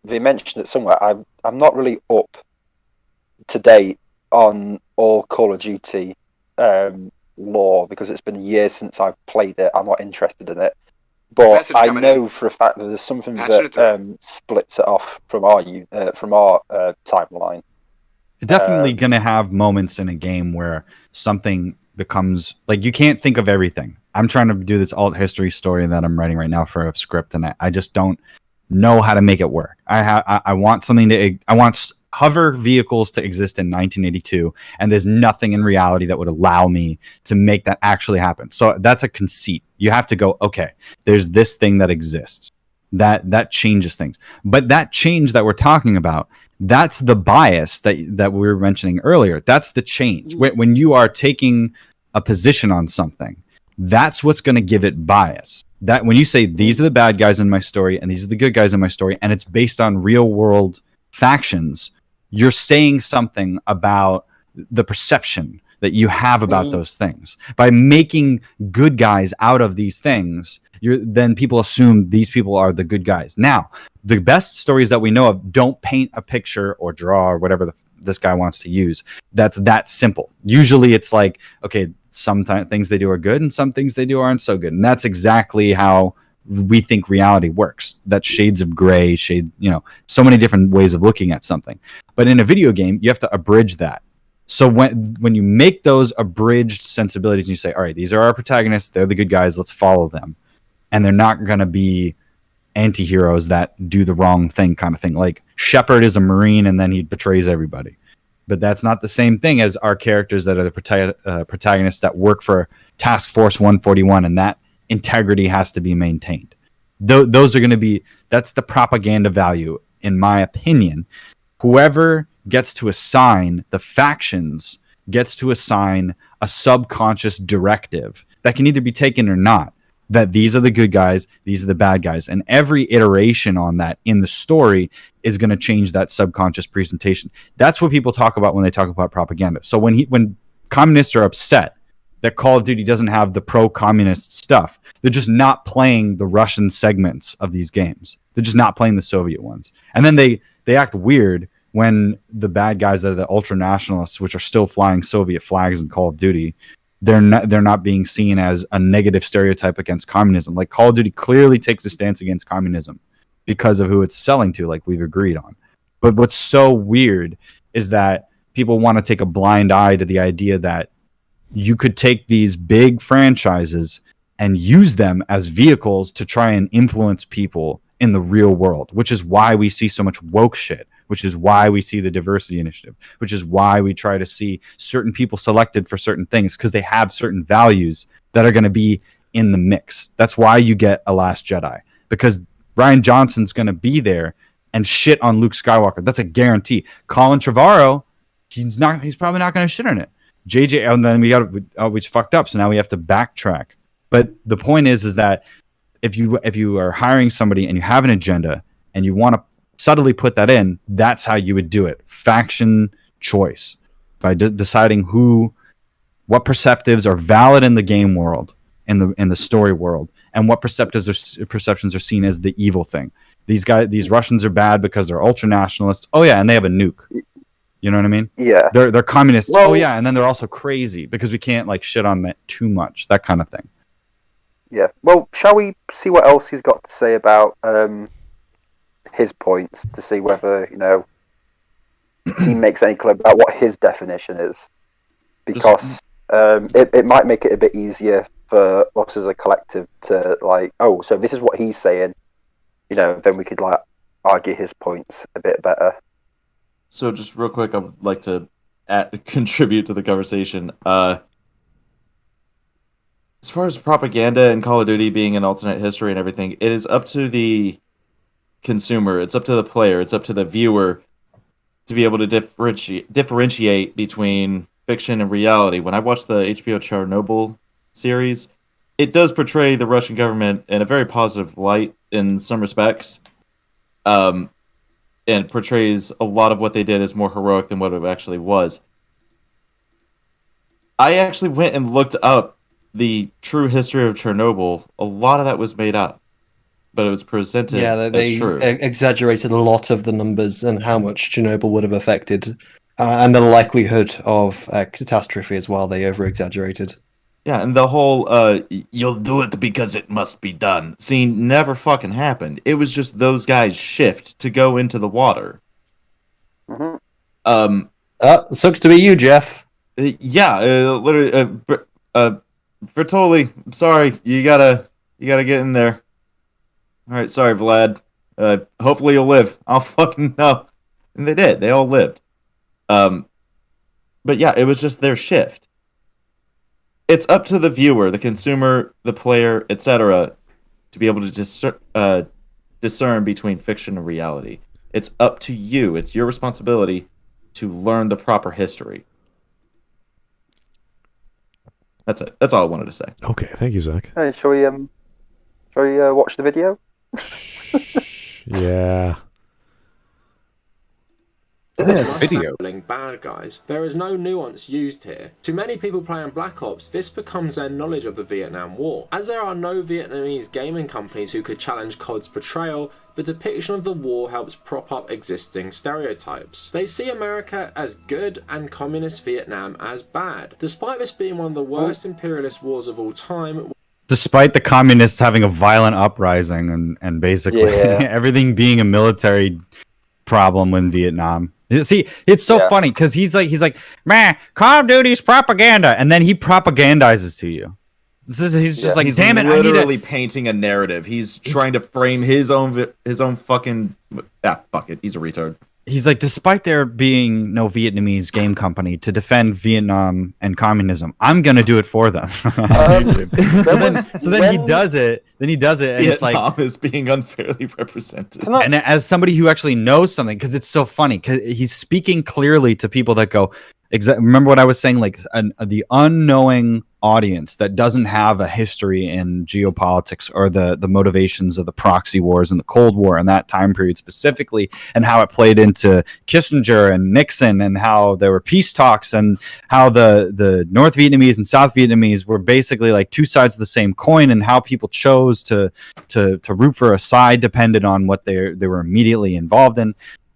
Speaker 4: They mentioned it somewhere. I'm not really up to date on all Call of Duty lore because it's been years since I've played it. I'm not interested in it, but I know for a fact that there's something that splits it off from our timeline.
Speaker 11: It's definitely gonna have moments in a game where something becomes like you can't think of everything. I'm trying to do this alt history story that I'm writing right now for a script, and I just don't know how to make it work. I want something to I want hover vehicles to exist in 1982, and there's nothing in reality that would allow me to make that actually happen. So that's a conceit. You have to go, okay, there's this thing that exists. That changes things. But that change that we're talking about, that's the bias that we were mentioning earlier. That's the change. When you are taking a position on something, that's what's going to give it bias. That when you say these are the bad guys in my story and these are the good guys in my story, and it's based on real world factions, you're saying something about the perception that you have about those things. By making good guys out of these things, then people assume these people are the good guys. Now, the best stories that we know of don't paint a picture or draw or whatever this guy wants to use that's that simple. Usually it's like, okay, sometimes things they do are good and some things they do aren't so good. And that's exactly how we think reality works. That shades of gray, so many different ways of looking at something. But in a video game, you have to abridge that. So when you make those abridged sensibilities and you say, all right, these are our protagonists, they're the good guys, let's follow them. And they're not going to be anti-heroes that do the wrong thing kind of thing. Like Shepard is a Marine and then he betrays everybody. But that's not the same thing as our characters that are the protagonists that work for Task Force 141, and that integrity has to be maintained. Those are going to be, that's the propaganda value, in my opinion. Whoever gets to assign the factions gets to assign a subconscious directive that can either be taken or not, that these are the good guys, these are the bad guys. And every iteration on that in the story is going to change that subconscious presentation. That's what people talk about when they talk about propaganda. So when communists are upset that Call of Duty doesn't have the pro-communist stuff, they're just not playing the Russian segments of these games. They're just not playing the Soviet ones. And then they act weird when the bad guys are the ultra-nationalists, which are still flying Soviet flags in Call of Duty. They're not being seen as a negative stereotype against communism. Like Call of Duty clearly takes a stance against communism because of who it's selling to, like we've agreed on. But what's so weird is that people want to take a blind eye to the idea that you could take these big franchises and use them as vehicles to try and influence people in the real world, which is why we see so much woke shit, which is why we see the diversity initiative, which is why we try to see certain people selected for certain things, because they have certain values that are going to be in the mix. That's why you get a Last Jedi, because Rian Johnson's going to be there and shit on Luke Skywalker. That's a guarantee. Colin Trevorrow, he's probably not going to shit on it. JJ, and then we fucked up, so now we have to backtrack. But the point is that if you are hiring somebody and you have an agenda and you want to subtly put that in, that's how you would do it. Faction choice, by deciding what perceptives are valid in the game world, in the story world, and what perceptions are seen as the evil thing. These Russians are bad because they're ultra nationalists. Oh yeah, and they have a nuke. You know what I mean?
Speaker 4: Yeah.
Speaker 11: They're communists. Well, oh yeah, and then they're also crazy because we can't like shit on that too much. That kind of thing.
Speaker 4: Yeah. Well, shall we see what else he's got to say about his points, to see whether he makes any clue about what his definition is, because it might make it a bit easier for us as a collective to so this is what he's saying, then we could argue his points a bit better.
Speaker 1: So just real quick, I would like to contribute to the conversation. As far as propaganda and Call of Duty being an alternate history and everything, it is up to the consumer, it's up to the player, it's up to the viewer to be able to differentiate between fiction and reality. When I watched the HBO Chernobyl series, it does portray the Russian government in a very positive light in some respects, and portrays a lot of what they did as more heroic than what it actually was. I actually went and looked up the true history of Chernobyl. A lot of that was made up, but it was presented
Speaker 2: they
Speaker 1: as true.
Speaker 2: Exaggerated a lot of the numbers and how much Chernobyl would have affected, and the likelihood of catastrophe as well. They over-exaggerated.
Speaker 1: Yeah, and the whole "you'll do it because it must be done" scene never fucking happened. It was just those guys shift to go into the water.
Speaker 4: Mm-hmm.
Speaker 2: Sucks to be you, Jeff.
Speaker 1: Literally, Bertoli, I'm sorry, you gotta get in there. All right, sorry, Vlad. Hopefully you'll live. I'll fucking know. And they did. They all lived. But yeah, it was just their shift. It's up to the viewer, the consumer, the player, etc., to be able to discern between fiction and reality. It's up to you. It's your responsibility to learn the proper history. That's it. That's all I wanted to say.
Speaker 3: Okay, thank you, Zach.
Speaker 4: Hey, shall we watch the video?
Speaker 3: Yeah.
Speaker 6: Video. Bad guys. There is no nuance used here. To many people playing Black Ops, this becomes their knowledge of the Vietnam War. As there are no Vietnamese gaming companies who could challenge COD's portrayal, the depiction of the war helps prop up existing stereotypes. They see America as good and communist Vietnam as bad. Despite this being one of the worst imperialist wars of all time,
Speaker 11: despite the communists having a violent uprising and basically everything being a military problem in Vietnam. See, it's so funny because he's like, man, Call of Duty's propaganda, and then he propagandizes to you. He's just like, damn it,
Speaker 1: literally painting a narrative. He's trying to frame his own fucking fuck it. He's a retard.
Speaker 11: He's like, despite there being no Vietnamese game company to defend Vietnam and communism, I'm gonna do it for them. So then he does it. And
Speaker 1: Vietnam
Speaker 11: it's like
Speaker 1: is being unfairly represented.
Speaker 11: And as somebody who actually knows something, because it's so funny, because he's speaking clearly to people that go, remember what I was saying, like the unknowing audience that doesn't have a history in geopolitics or the motivations of the proxy wars and the Cold War and that time period specifically, and how it played into Kissinger and Nixon, and how there were peace talks, and how the North Vietnamese and South Vietnamese were basically like two sides of the same coin, and how people chose to root for a side depended on what they were immediately involved in.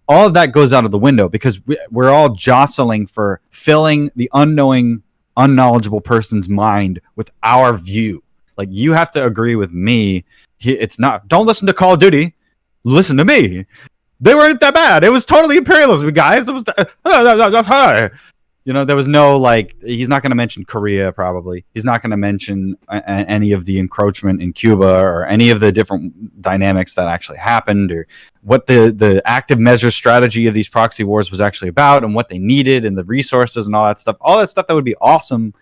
Speaker 11: All of that goes out of the window because we're all jostling for filling the unknowledgeable person's mind with our view. Like, you have to agree with me. It's not, don't listen to Call of Duty. Listen to me. They weren't that bad. It was totally imperialism, guys. It was, You know, there was no, like, he's not going to mention Korea, probably. He's not going to mention any of the encroachment in Cuba or any of the different dynamics that actually happened, or what the active measure strategy of these proxy wars was actually about, and what they needed, and the resources and all that stuff. All that stuff that would be awesome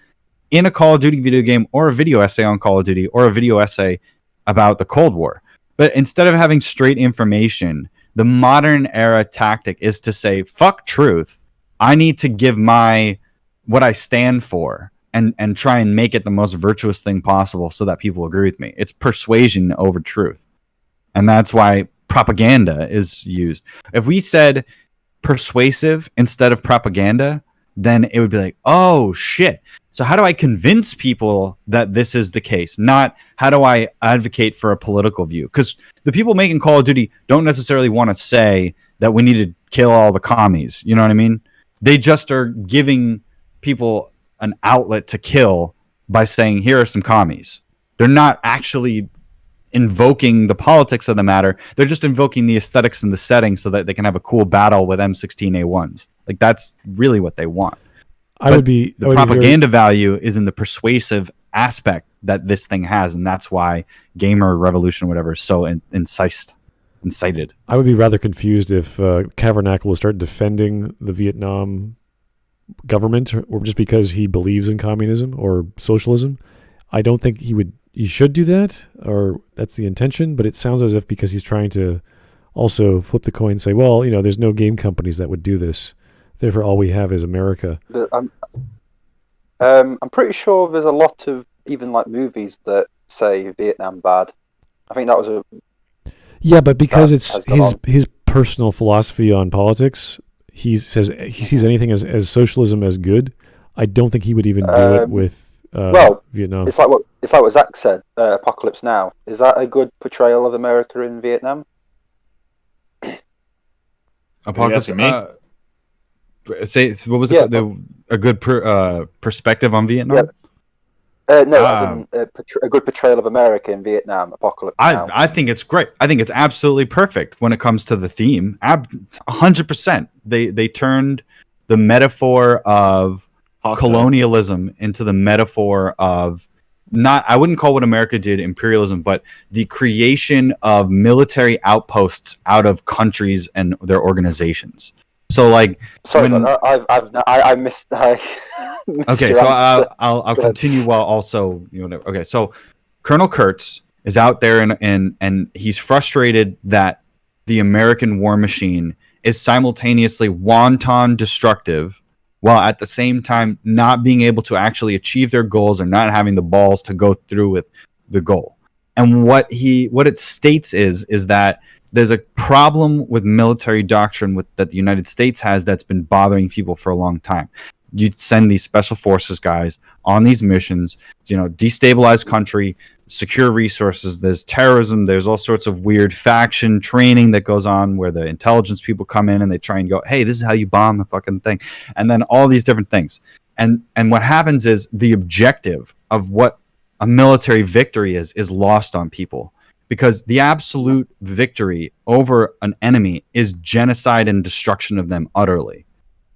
Speaker 11: in a Call of Duty video game, or a video essay on Call of Duty, or a video essay about the Cold War. But instead of having straight information, the modern era tactic is to say, fuck truth. I need to give what I stand for and try and make it the most virtuous thing possible so that people agree with me. It's persuasion over truth. And that's why propaganda is used. If we said persuasive instead of propaganda, then it would be like, oh shit. So how do I convince people that this is the case? Not how do I advocate for a political view? Because the people making Call of Duty don't necessarily want to say that we need to kill all the commies. You know what I mean? They just are giving people an outlet to kill by saying, here are some commies. They're not actually invoking the politics of the matter. They're just invoking the aesthetics and the setting so that they can have a cool battle with M16A1s. Like, that's really what they want. The propaganda value is in the persuasive aspect that this thing has, and that's why Gamer Revolution, whatever, is so incited.
Speaker 3: I would be rather confused if Kavernacle will start defending the Vietnam government, or just because he believes in communism or socialism. I don't think he should do that, or that's the intention, but it sounds as if because he's trying to also flip the coin and say, well, you know, there's no game companies that would do this. Therefore, all we have is America.
Speaker 4: I'm pretty sure there's a lot of even like movies that say Vietnam bad. I think that was
Speaker 3: Yeah, but because it's his personal philosophy on politics, he says he sees anything as socialism as good. I don't think he would even do it with Vietnam.
Speaker 4: It's like what Zach said. Apocalypse Now, is that a good portrayal of America in Vietnam?
Speaker 11: Apocalypse. Say what was it? A good perspective on Vietnam.
Speaker 4: Yeah. No, a good portrayal of America in Vietnam. Apocalypse Now.
Speaker 11: I think it's great. I think it's absolutely perfect when it comes to the theme. 100%. They turned the metaphor of colonialism into the metaphor of I wouldn't call what America did imperialism, but the creation of military outposts out of countries and their organizations. So, like,
Speaker 4: sorry, I missed.
Speaker 11: Okay, so I'll continue while also, you know. Okay, so Colonel Kurtz is out there and he's frustrated that the American war machine is simultaneously wanton destructive, while at the same time not being able to actually achieve their goals or not having the balls to go through with the goal. And what it states is that there's a problem with military doctrine that the United States has that's been bothering people for a long time. You send these special forces guys on these missions, you know, destabilize country, secure resources. There's terrorism. There's all sorts of weird faction training that goes on where the intelligence people come in and they try and go, hey, this is how you bomb the fucking thing. And then all these different things. And what happens is the objective of what a military victory is lost on people. Because the absolute victory over an enemy is genocide and destruction of them utterly.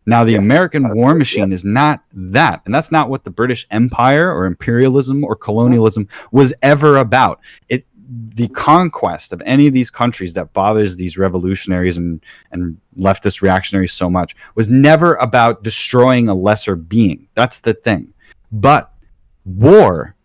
Speaker 11: Now, the American war machine is not that. And that's not what the British Empire or imperialism or colonialism was ever about. The conquest of any of these countries that bothers these revolutionaries and leftist reactionaries so much was never about destroying a lesser being. That's the thing. But war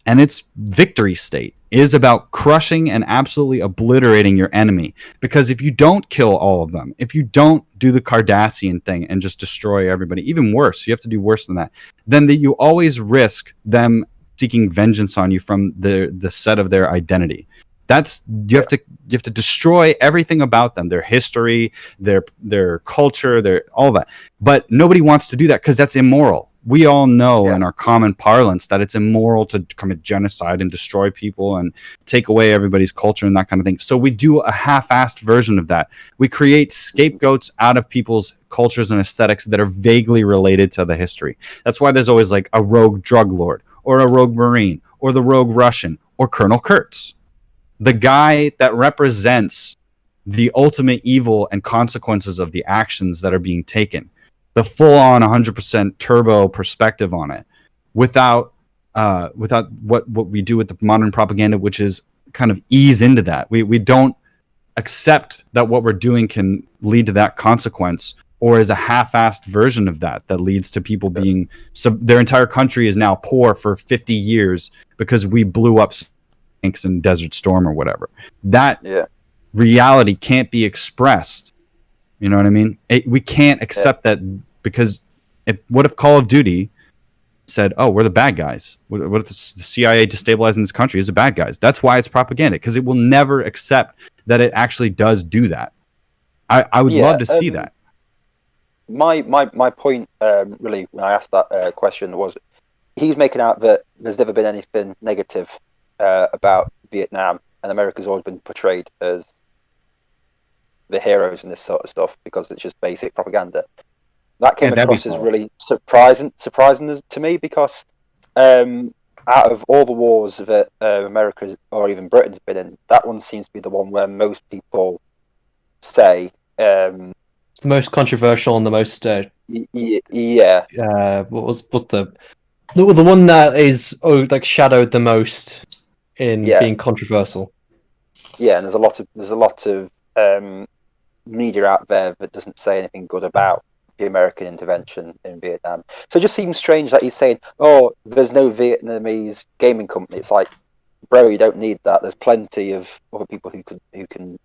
Speaker 11: and its victory state is about crushing and absolutely obliterating your enemy. Because if you don't kill all of them, if you don't do the Cardassian thing and just destroy everybody, even worse, you have to do worse than that, then you always risk them seeking vengeance on you from the set of their identity. You have to destroy everything about them, their history, their culture, their all that. But nobody wants to do that because that's immoral. We all know in our common parlance that it's immoral to commit genocide and destroy people and take away everybody's culture and that kind of thing. So we do a half-assed version of that. We create scapegoats out of people's cultures and aesthetics that are vaguely related to the history. That's why there's always like a rogue drug lord or a rogue Marine or the rogue Russian or Colonel Kurtz, the guy that represents the ultimate evil and consequences of the actions that are being taken. the full-on 100% turbo perspective on it, without what we do with the modern propaganda, which is kind of ease into that. We don't accept that what we're doing can lead to that consequence, or is a half-assed version of that leads to people being their entire country is now poor for 50 years because we blew up tanks in Desert Storm or whatever. That reality can't be expressed. You know what I mean? We can't accept that, because what if Call of Duty said, "Oh, we're the bad guys. What if the CIA destabilizing this country is the bad guys?" That's why it's propaganda, because it will never accept that it actually does do that. I would love to see that.
Speaker 4: My point, really, when I asked that question, was he's making out that there's never been anything negative about Vietnam, and America's always been portrayed as the heroes in this sort of stuff because it's just basic propaganda. That came across as really surprising to me, because out of all the wars that America or even Britain's been in, that one seems to be the one where most people say
Speaker 2: it's the most controversial and the most
Speaker 4: what
Speaker 2: was the one that is shadowed the most in being controversial.
Speaker 4: Yeah, and there's a lot of media out there that doesn't say anything good about the American intervention in Vietnam. So it just seems strange that he's saying, "Oh, there's no Vietnamese gaming company." It's like, bro, you don't need that. There's plenty of other people who can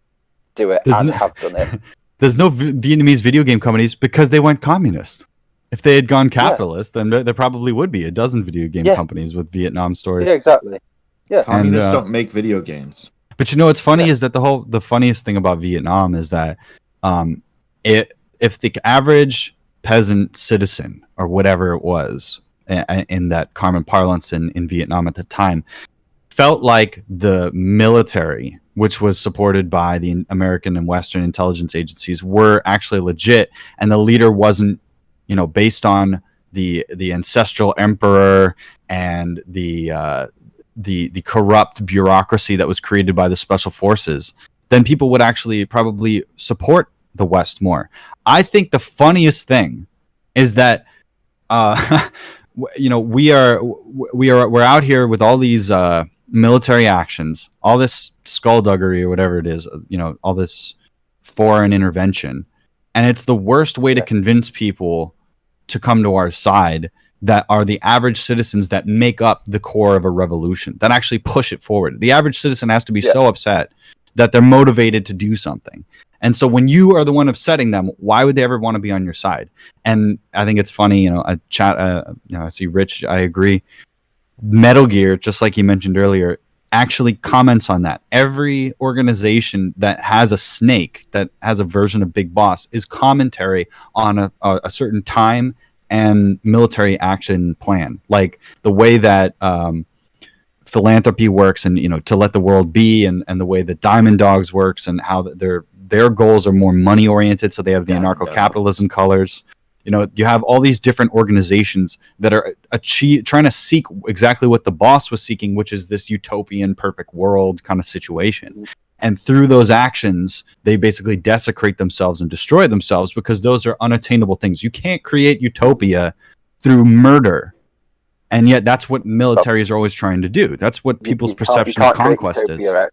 Speaker 4: do it and have done it.
Speaker 11: There's no Vietnamese video game companies because they went communist. If they had gone capitalist, then there probably would be a dozen video game companies with Vietnam stories.
Speaker 4: Yeah, exactly. Yeah,
Speaker 1: communists don't make video games.
Speaker 11: But you know what's funny is that the funniest thing about Vietnam is that if the average peasant citizen or whatever it was in that common parlance in Vietnam at the time felt like the military, which was supported by the American and Western intelligence agencies, were actually legit, and the leader wasn't, based on the ancestral emperor and the corrupt bureaucracy that was created by the special forces, then people would actually probably support the West more. I think the funniest thing is that we're out here with all these military actions, all this skullduggery or whatever it is, all this foreign intervention, and it's the worst way to convince people to come to our side that are the average citizens that make up the core of a revolution, that actually push it forward. The average citizen has to be so upset that they're motivated to do something. And so when you are the one upsetting them, why would they ever want to be on your side? And I think it's funny, I see Rich, I agree. Metal Gear, just like he mentioned earlier, actually comments on that. Every organization that has a snake, that has a version of Big Boss, is commentary on a certain time and military action plan. Like the way that philanthropy works, and to let the world be, and the way that Diamond Dogs works, and how their goals are more money oriented, so they have the anarcho-capitalism colors. You have all these different organizations that are trying to seek exactly what the boss was seeking, which is this utopian perfect world kind of situation. And through those actions, they basically desecrate themselves and destroy themselves, because those are unattainable things. You can't create utopia through murder. And yet that's what militaries are always trying to do. That's what people's perception of conquest is.
Speaker 4: You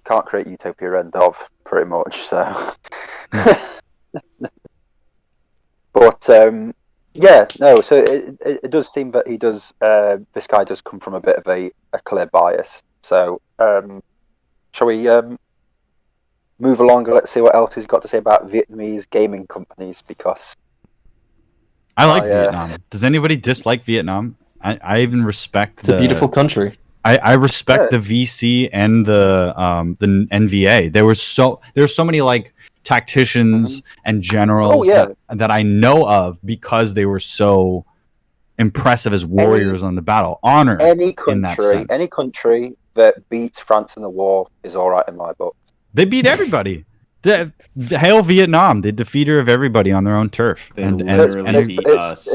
Speaker 4: can't create utopia end of, pretty much. So, but so it does seem that he does. This guy does come from a bit of a clear bias. So, shall we move along and let's see what else he's got to say about Vietnamese gaming companies? Because
Speaker 11: I like Vietnam. Does anybody dislike Vietnam? I even respect
Speaker 2: it's a beautiful country.
Speaker 11: I respect the VC and the NVA. There's so many like tacticians and generals that I know of, because they were so impressive as warriors on the battle. Honor
Speaker 4: any country that beats France in the war is all right in my book.
Speaker 11: They beat everybody. Hail Vietnam! They defeated of everybody on their own turf.
Speaker 1: And beat us.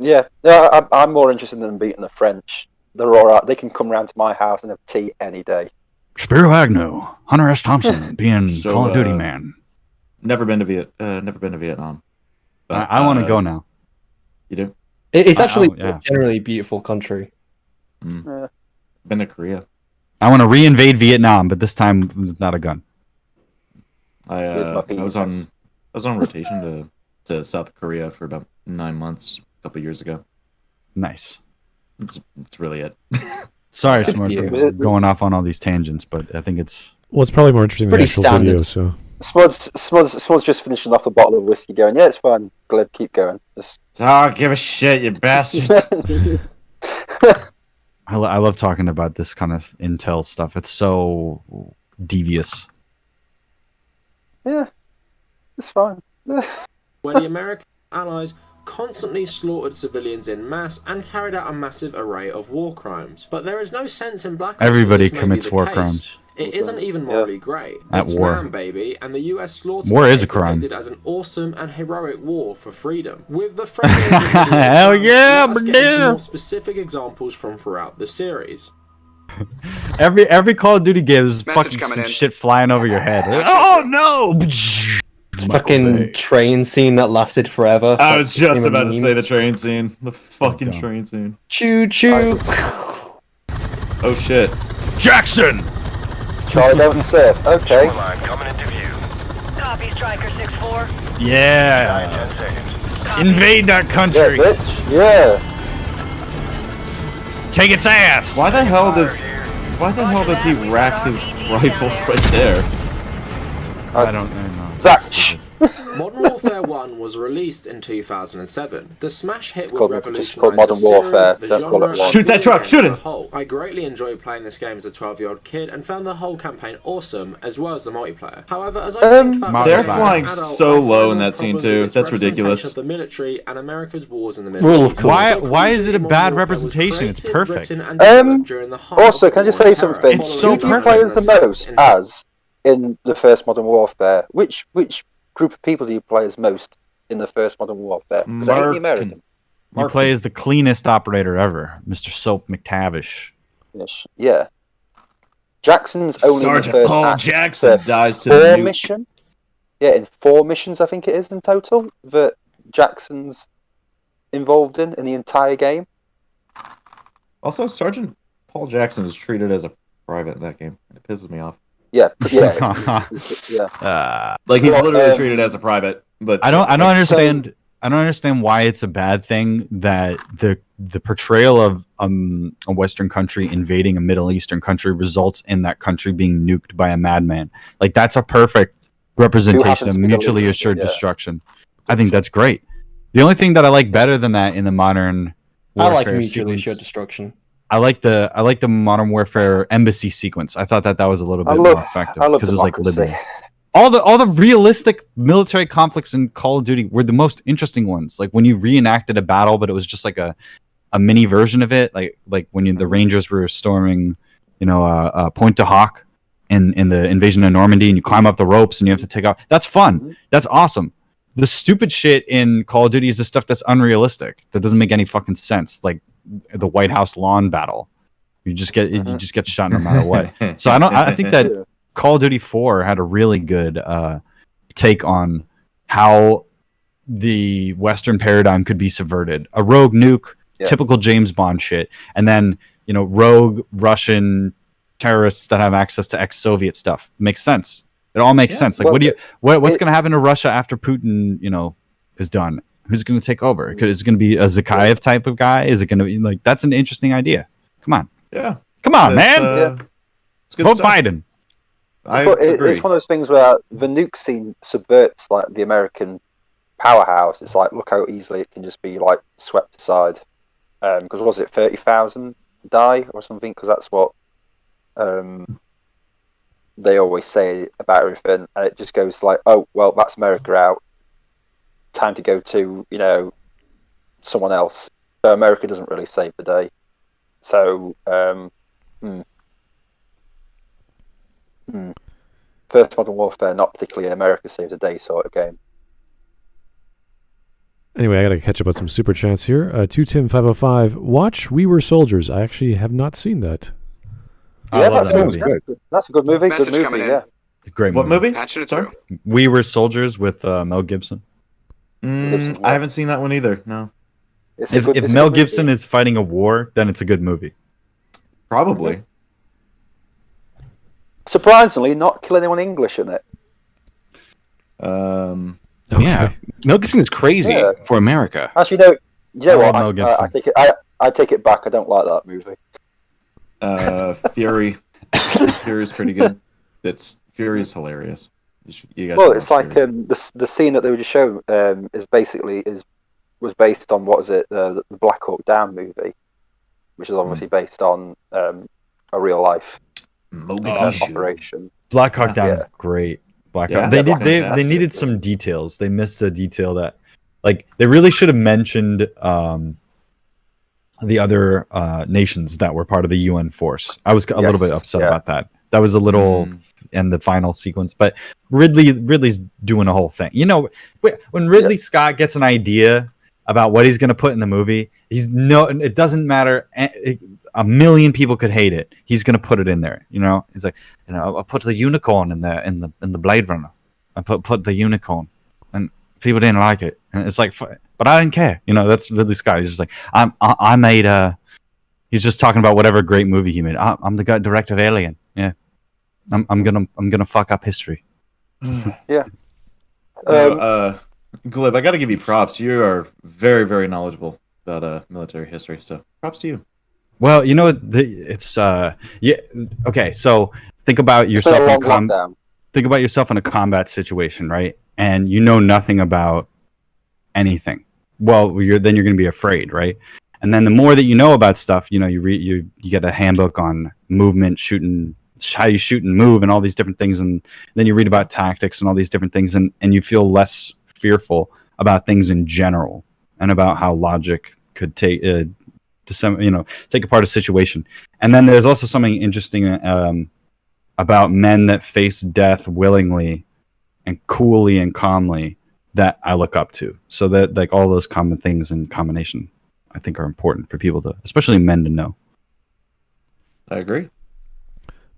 Speaker 4: I'm more interested in them beating the French. They're all right. They can come round to my house and have tea any day.
Speaker 11: Spiro Agnew, Hunter S. Thompson, being Call of Duty man.
Speaker 1: Never been to Vietnam. But,
Speaker 11: I want to go now.
Speaker 1: You do?
Speaker 2: It's actually a generally beautiful country.
Speaker 1: Been to Korea.
Speaker 11: I want to reinvade Vietnam, but this time with not a gun.
Speaker 1: I was on rotation to South Korea for about 9 months a couple years ago.
Speaker 11: Nice.
Speaker 1: It's really it.
Speaker 11: Sorry, Smart, for going off on all these tangents, but I think it's...
Speaker 3: Well, it's probably more interesting than the actual video, so...
Speaker 4: Smud's just finishing off a bottle of whiskey going, yeah, it's fine, Glib, keep going.
Speaker 1: Oh, give a shit, you bastards.
Speaker 11: I love talking about this kind of intel stuff. It's so devious.
Speaker 4: Yeah, it's fine.
Speaker 6: Where the American allies constantly slaughtered civilians in mass and carried out a massive array of war crimes. But there is no sense in Black Ops.
Speaker 11: Everybody commits war crimes.
Speaker 6: It isn't even morally great.
Speaker 11: At
Speaker 6: It's
Speaker 11: war.
Speaker 6: Nam, baby, and the US slaughtered
Speaker 11: War is a crime.
Speaker 6: as an awesome and heroic war for freedom. With the friendly
Speaker 11: hell yeah,
Speaker 6: let's get into more specific examples from throughout the series.
Speaker 11: Every Call of Duty game is fucking some shit flying over your head. Oh no!
Speaker 2: Fucking train scene that lasted forever.
Speaker 1: I was just about to say the train scene. The fucking train scene.
Speaker 2: Choo choo.
Speaker 1: Oh shit.
Speaker 11: Jackson!
Speaker 4: Charlie don't surf. Okay.
Speaker 12: Coming into view.
Speaker 13: Copy, Striker 6-4.
Speaker 11: Yeah. Invade that country.
Speaker 4: Yeah, bitch. Yeah.
Speaker 11: Take its ass.
Speaker 1: Why the hell does he rack his rifle right there?
Speaker 11: I don't know.
Speaker 4: Zach.
Speaker 6: Modern Warfare 1 was released in 2007. The smash hit would
Speaker 4: called
Speaker 6: revolutionize
Speaker 4: Modern
Speaker 6: the
Speaker 4: Warfare.
Speaker 6: series, the
Speaker 4: Don't call
Speaker 6: genre,
Speaker 4: it one.
Speaker 1: Shoot that truck, shoot it!
Speaker 6: as a whole. I greatly enjoyed playing this game as a 12-year-old kid and found the whole campaign awesome, as well as the multiplayer. However, as I think about
Speaker 1: they're
Speaker 6: it as an
Speaker 1: flying
Speaker 6: adult,
Speaker 1: so
Speaker 6: I find
Speaker 1: low
Speaker 6: more
Speaker 1: in that scene
Speaker 6: problems
Speaker 1: too.
Speaker 6: with its
Speaker 1: That's
Speaker 6: representation
Speaker 1: ridiculous.
Speaker 6: of the military and America's wars in the Middle
Speaker 2: Rule of
Speaker 6: East.
Speaker 2: cool.
Speaker 11: Why is it a bad representation? It's perfect.
Speaker 4: Also, can I just say something?
Speaker 11: It's so
Speaker 4: Who do you play as the most as in the first Modern Warfare? Which group of people do you play as most in the first Modern Warfare? Because I hate the American.
Speaker 11: You play as the cleanest operator ever, Mr. Soap McTavish.
Speaker 4: Yes. Yeah. Jackson's only
Speaker 1: Sergeant
Speaker 4: in the first
Speaker 1: Paul
Speaker 4: act,
Speaker 1: Jackson dies to
Speaker 4: 4
Speaker 1: the nuke.
Speaker 4: mission. Yeah, in 4 missions I think it is in total that Jackson's involved in the entire game.
Speaker 1: Also, Sergeant Paul Jackson is treated as a private in that game. It pisses me off.
Speaker 4: Yeah. Yeah.
Speaker 1: Like he's literally treated as a private. But
Speaker 11: I don't understand. I don't understand why it's a bad thing that the portrayal of a Western country invading a Middle Eastern country results in that country being nuked by a madman. Like that's a perfect representation of mutually assured destruction. I think that's great. The only thing that I like better than that in the modern warfare
Speaker 2: I like mutually assured destruction.
Speaker 11: I like the Modern Warfare embassy sequence. I thought that was a little bit more effective because it was like liberty. All the realistic military conflicts in Call of Duty were the most interesting ones. Like when you reenacted a battle, but it was just like a mini version of it. Like when the Rangers were storming, Pointe du Hoc in the invasion of Normandy, and you climb up the ropes and you have to take off. That's fun. That's awesome. The stupid shit in Call of Duty is the stuff that's unrealistic. That doesn't make any fucking sense. Like the White House lawn battle. You just get shot no matter what. So I think that Call of Duty 4 had a really good take on how the Western paradigm could be subverted. A rogue nuke, typical James Bond shit, and then rogue Russian terrorists that have access to ex-Soviet stuff. Makes sense. It all makes sense. Like, what's going to happen to Russia after Putin, is done? Who's going to take over? Is it going to be a Zakayev type of guy? Is it going to be like that's an interesting idea? Come on.
Speaker 1: Yeah.
Speaker 11: Come on, man. Vote
Speaker 1: stuff.
Speaker 11: Biden.
Speaker 4: It's one of those things where the nuke scene subverts like the American powerhouse. It's like look how easily it can just be like swept aside. Because was it 30,000 die or something? Because that's what they always say about everything, and it just goes like, oh well, that's America out. Time to go to someone else. So America doesn't really save the day. So First Modern Warfare, not particularly an America save the day sort of game.
Speaker 3: Anyway, I got to catch up on some super chats here. 2Tim505, watch We Were Soldiers. I actually have not seen that.
Speaker 4: Yeah, that's a good movie.
Speaker 7: Message
Speaker 4: Good movie,
Speaker 7: coming in.
Speaker 4: yeah.
Speaker 11: Great
Speaker 1: What movie?
Speaker 7: Patching it
Speaker 1: Sorry?
Speaker 7: through.
Speaker 11: We Were Soldiers with Mel Gibson.
Speaker 1: I haven't seen that one either. No.
Speaker 11: If Mel Gibson is fighting a war, then it's a good movie.
Speaker 1: Probably.
Speaker 4: Surprisingly, not kill anyone English in it.
Speaker 5: Okay. Yeah, Mel Gibson is crazy for America.
Speaker 4: Actually, I take it back. I don't like that movie.
Speaker 1: Fury. Fury's pretty good. Fury's hilarious.
Speaker 4: It's like the scene that they were just showing was based on the Black Hawk Down movie, which is obviously based on a real life operation.
Speaker 11: Black Hawk Down is great. They needed some details. They missed a detail that, like, they really should have mentioned the other nations that were part of the UN force. I was a little bit upset about that. That was a little in the final sequence, but Ridley's doing a whole thing. You know, when Ridley Scott gets an idea about what he's going to put in the movie, it doesn't matter. A million people could hate it. He's going to put it in there. You know, he's like, I'll put the unicorn in the Blade Runner. I put the unicorn, and people didn't like it. And it's like, but I didn't care. You know, that's Ridley Scott. He's just like, I made a. He's just talking about whatever great movie he made. I'm the guy director of Alien. Yeah, I'm gonna fuck up history.
Speaker 4: Yeah.
Speaker 1: Glib, I got to give you props. You are very, very knowledgeable about military history. So props to you.
Speaker 11: Well, you know, okay. So think about yourself in a combat situation, right? And you know nothing about anything. Well, then you're going to be afraid, right? And then the more that you know about stuff, you know, you get a handbook on movement, shooting, how you shoot and move, and all these different things, and then you read about tactics and all these different things, and you feel less fearful about things in general, and about how logic could take apart a situation. And then there's also something interesting about men that face death willingly and coolly and calmly that I look up to. So that, like, all those common things in combination, I think, are important for people to, especially men, to know.
Speaker 1: I agree.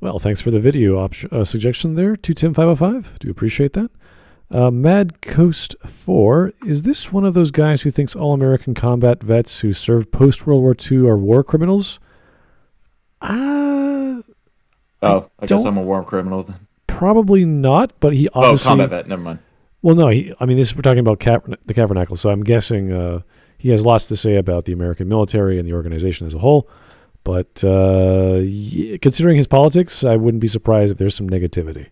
Speaker 3: Well, thanks for the video suggestion there, 2Tim505. Do appreciate that. Mad Coast 4, is this one of those guys who thinks all American combat vets who served post World War II are war criminals?
Speaker 1: I guess I'm a war criminal then.
Speaker 3: Probably not, but he obviously...
Speaker 1: combat vet, never mind.
Speaker 3: Well, no, we're talking about the Kavernacle, so I'm guessing he has lots to say about the American military and the organization as a whole. But considering his politics, I wouldn't be surprised if there's some negativity.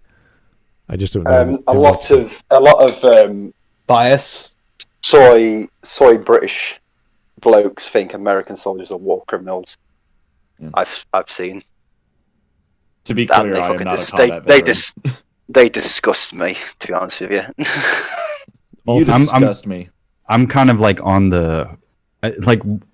Speaker 3: I just don't know.
Speaker 4: A lot of
Speaker 2: bias.
Speaker 4: Soy British blokes think American soldiers are war criminals.
Speaker 1: Yeah.
Speaker 4: I've seen.
Speaker 1: To be clear, I am not a combat veteran.
Speaker 4: They disgust me, to be honest with you.
Speaker 1: You disgust me.
Speaker 11: I'm kind of like on the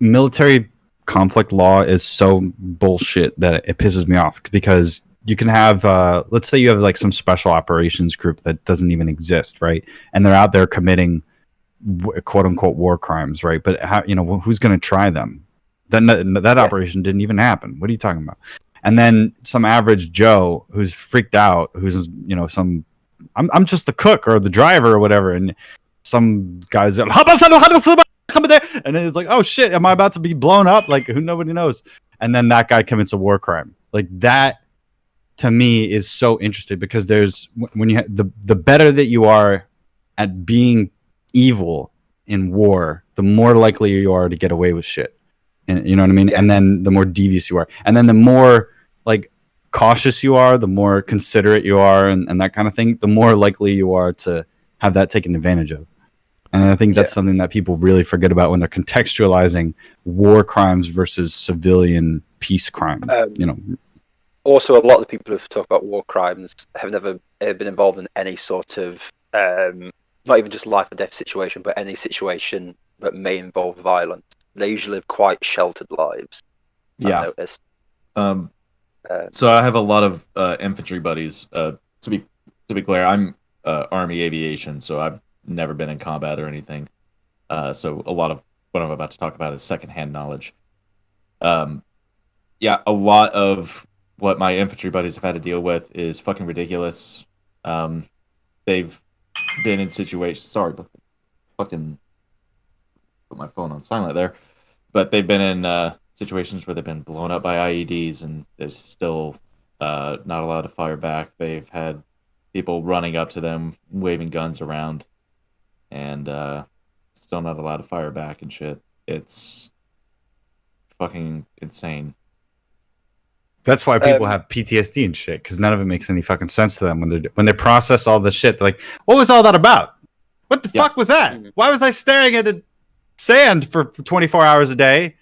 Speaker 11: military conflict law is so bullshit that it pisses me off, because you can have, let's say you have like some special operations group that doesn't even exist, right? And they're out there committing quote unquote war crimes, right? But who's going to try them? That operation didn't even happen. What are you talking about? And then some average Joe who's freaked out, who's, I'm just the cook or the driver or whatever. And some guys are, and it's like, oh shit, am I about to be blown up? Like, nobody knows. And then that guy commits a war crime. Like, that to me is so interesting, because there's, when you the better that you are at being evil in war, the more likely you are to get away with shit. And you know what I mean? Yeah. And then the more devious you are, and then the more like cautious you are, the more considerate you are, and that kind of thing, the more likely you are to have that taken advantage of. And I think that's something that people really forget about when they're contextualizing war crimes versus civilian peace crime.
Speaker 4: Also, a lot of the people who talk about war crimes have never been involved in any sort of, not even just life or death situation, but any situation that may involve violence. They usually live quite sheltered lives.
Speaker 1: Yeah.
Speaker 4: I've noticed.
Speaker 1: So I have a lot of infantry buddies. To be clear, I'm Army Aviation, so I've never been in combat or anything. So a lot of what I'm about to talk about is secondhand knowledge. A lot of what my infantry buddies have had to deal with is fucking ridiculous. They've been in situations. Sorry, fucking put my phone on silent there. But they've been in situations where they've been blown up by IEDs, and they're still not allowed to fire back. They've had people running up to them, waving guns around, and still not allowed to fire back and shit. It's fucking insane.
Speaker 11: That's why people have PTSD and shit, because none of it makes any fucking sense to them when they process all this shit. They're like, what was all that about? What the fuck was that? Why was I staring at the sand for 24 hours a day?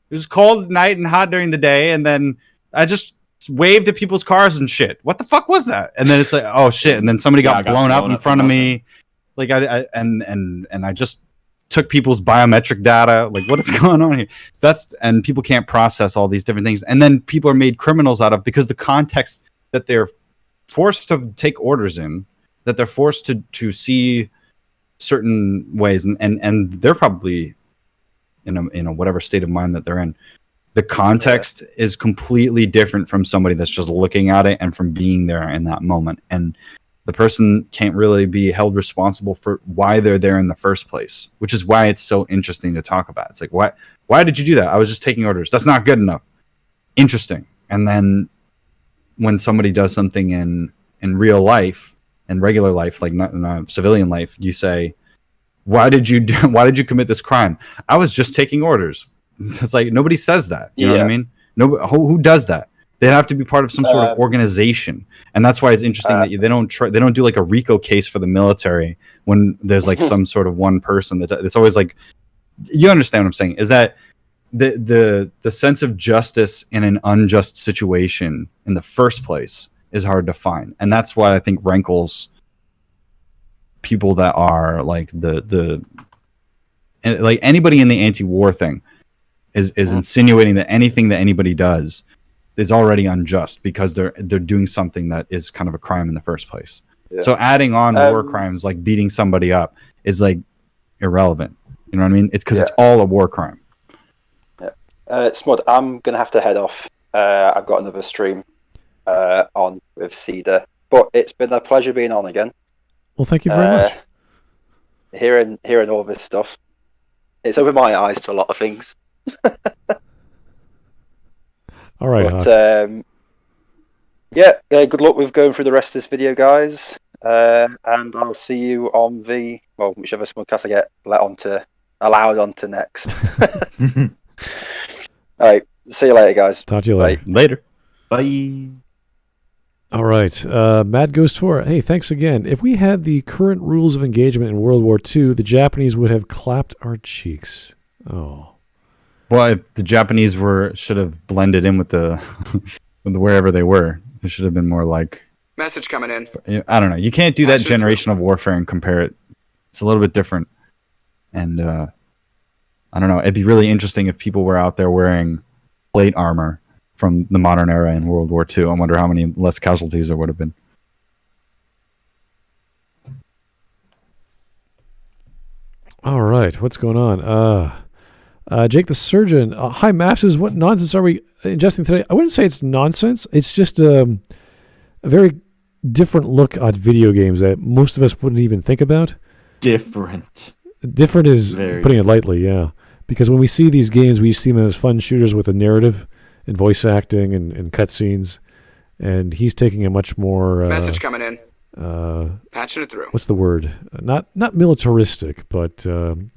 Speaker 11: It was cold at night and hot during the day, and then I just waved at people's cars and shit. What the fuck was that? And then it's like, oh shit! And then somebody got blown up in front of me. Like I just took people's biometric data. Like, what is going on here? So and people can't process all these different things, and then people are made criminals out of because the context that they're forced to take orders in, that they're forced to see certain ways, and they're probably in a whatever state of mind that they're in. The context is completely different from somebody that's just looking at it and from being there in that moment, and the person can't really be held responsible for why they're there in the first place, which is why it's so interesting to talk about. It's like, why did you do that? I was just taking orders. That's not good enough. Interesting. And then when somebody does something in real life, in regular life, like not in civilian life, you say, why did you commit this crime? I was just taking orders. It's like, nobody says that. You know what I mean? Who does that? They have to be part of some sort of organization, and that's why it's interesting that they don't do like a RICO case for the military when there's like some sort of one person that it's always like, you understand what I'm saying? Is that the sense of justice in an unjust situation in the first place is hard to find, and that's why I think rankles people that are like like anybody in the anti-war thing is insinuating that anything that anybody does is already unjust because they're doing something that is kind of a crime in the first place. Yeah. So adding on war crimes like beating somebody up is like irrelevant. You know what I mean? It's because it's all a war crime.
Speaker 4: Yeah. Smud, I'm gonna have to head off. I've got another stream on with Cedar, but it's been a pleasure being on again.
Speaker 3: Well, thank you very much.
Speaker 4: Hearing all this stuff, it's opened my eyes to a lot of things.
Speaker 3: All right.
Speaker 4: But, good luck with going through the rest of this video, guys. And I'll see you on whichever Smudcast I get allowed onto next. All right. See you later, guys.
Speaker 3: Talk to you later.
Speaker 11: Bye. Later.
Speaker 1: Bye.
Speaker 3: All right. Mad Ghost 4. Hey, thanks again. If we had the current rules of engagement in World War II, the Japanese would have clapped our cheeks. Oh.
Speaker 11: Well, if the Japanese should have blended in with the wherever they were. There should have been more like
Speaker 7: message coming in.
Speaker 11: I don't know. You can't do that generation of warfare and compare it. It's a little bit different. And I don't know. It'd be really interesting if people were out there wearing plate armor from the modern era in World War II. I wonder how many less casualties there would have been.
Speaker 3: All right. What's going on? Jake the Surgeon. Hi, Mapses. What nonsense are we ingesting today? I wouldn't say it's nonsense. It's just a very different look at video games that most of us wouldn't even think about.
Speaker 1: Different
Speaker 3: is putting it lightly, yeah. Because when we see these games, we see them as fun shooters with a narrative and voice acting and cutscenes. And he's taking a much more...
Speaker 7: message coming in. Patching it through.
Speaker 3: What's the word? Not militaristic, but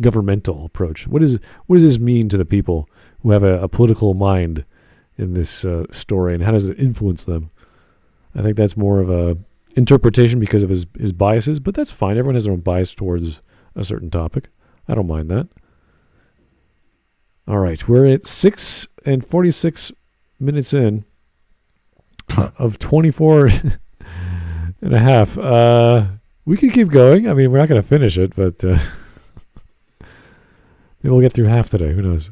Speaker 3: governmental approach. What does this mean to the people who have a political mind in this story, and how does it influence them? I think that's more of a interpretation because of his biases, but that's fine. Everyone has their own bias towards a certain topic. I don't mind that. All right, we're at 6 and 46 minutes in of 24 and a half. We could keep going. I mean, we're not going to finish it, but maybe we'll get through half today. Who knows?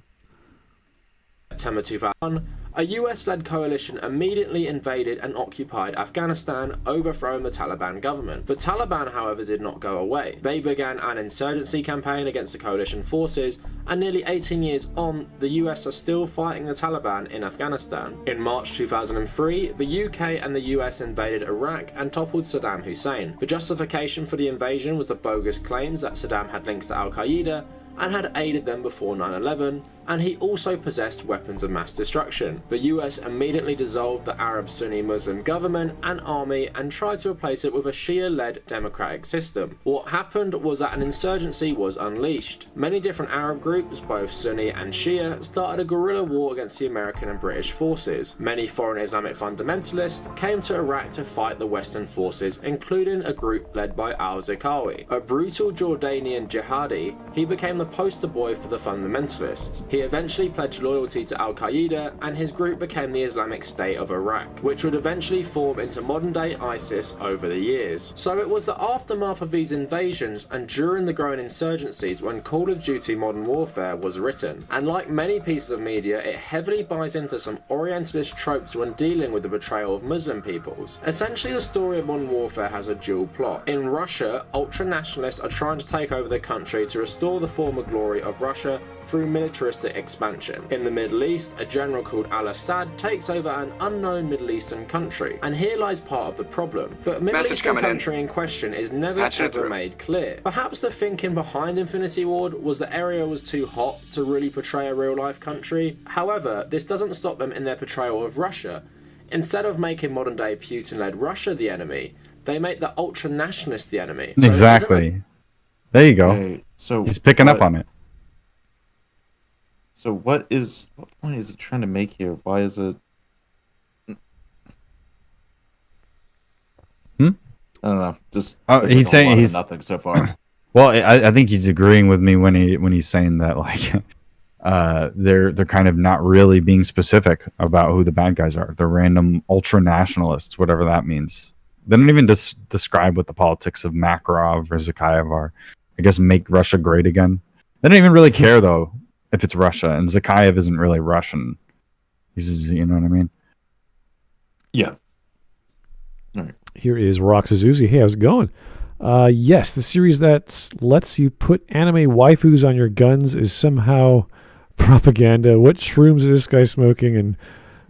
Speaker 6: September 2001, a US-led coalition immediately invaded and occupied Afghanistan, overthrowing the Taliban government. The Taliban, however, did not go away. They began an insurgency campaign against the coalition forces, and nearly 18 years on, the US are still fighting the Taliban in Afghanistan. In March 2003, the UK and the US invaded Iraq and toppled Saddam Hussein. The justification for the invasion was the bogus claims that Saddam had links to Al-Qaeda and had aided them before 9/11, and he also possessed weapons of mass destruction. The US immediately dissolved the Arab Sunni Muslim government and army and tried to replace it with a Shia-led democratic system. What happened was that an insurgency was unleashed. Many different Arab groups, both Sunni and Shia, started a guerrilla war against the American and British forces. Many foreign Islamic fundamentalists came to Iraq to fight the Western forces, including a group led by al-Zarqawi. A brutal Jordanian jihadi, he became the poster boy for the fundamentalists. He eventually pledged loyalty to Al-Qaeda, and his group became the Islamic State of Iraq, which would eventually form into modern-day ISIS over the years. So it was the aftermath of these invasions and during the growing insurgencies when Call of Duty Modern Warfare was written. And like many pieces of media, it heavily buys into some Orientalist tropes when dealing with the betrayal of Muslim peoples. Essentially, the story of Modern Warfare has a dual plot. In Russia, ultra-nationalists are trying to take over the country to restore the former glory of Russia through militaristic expansion. In the Middle East, a general called al-Assad takes over an unknown Middle Eastern country, and here lies part of the problem. The Middle Eastern country in question is never ever made clear. Perhaps the thinking behind Infinity Ward was the area was too hot to really portray a real-life country. However, this doesn't stop them in their portrayal of Russia. Instead of making modern-day Putin-led Russia the enemy, they make the ultra-nationalists the enemy. So
Speaker 11: exactly. There you go.
Speaker 1: So
Speaker 11: he's picking up on it.
Speaker 1: So what point is it trying to make here? Why is it? I don't know. Just
Speaker 11: he's saying he's
Speaker 1: nothing so far.
Speaker 11: Well, I think he's agreeing with me when he's saying that like they're kind of not really being specific about who the bad guys are. They're random ultra nationalists, whatever that means. They don't even describe what the politics of Makarov or Zakayev are. I guess make Russia great again. They don't even really care though if it's Russia, and Zakayev isn't really Russian. He's, you know what I mean?
Speaker 1: Yeah. All right.
Speaker 3: Here is Rock Suzuki. Hey, how's it going? Yes, the series that lets you put anime waifus on your guns is somehow propaganda. What shrooms is this guy smoking, and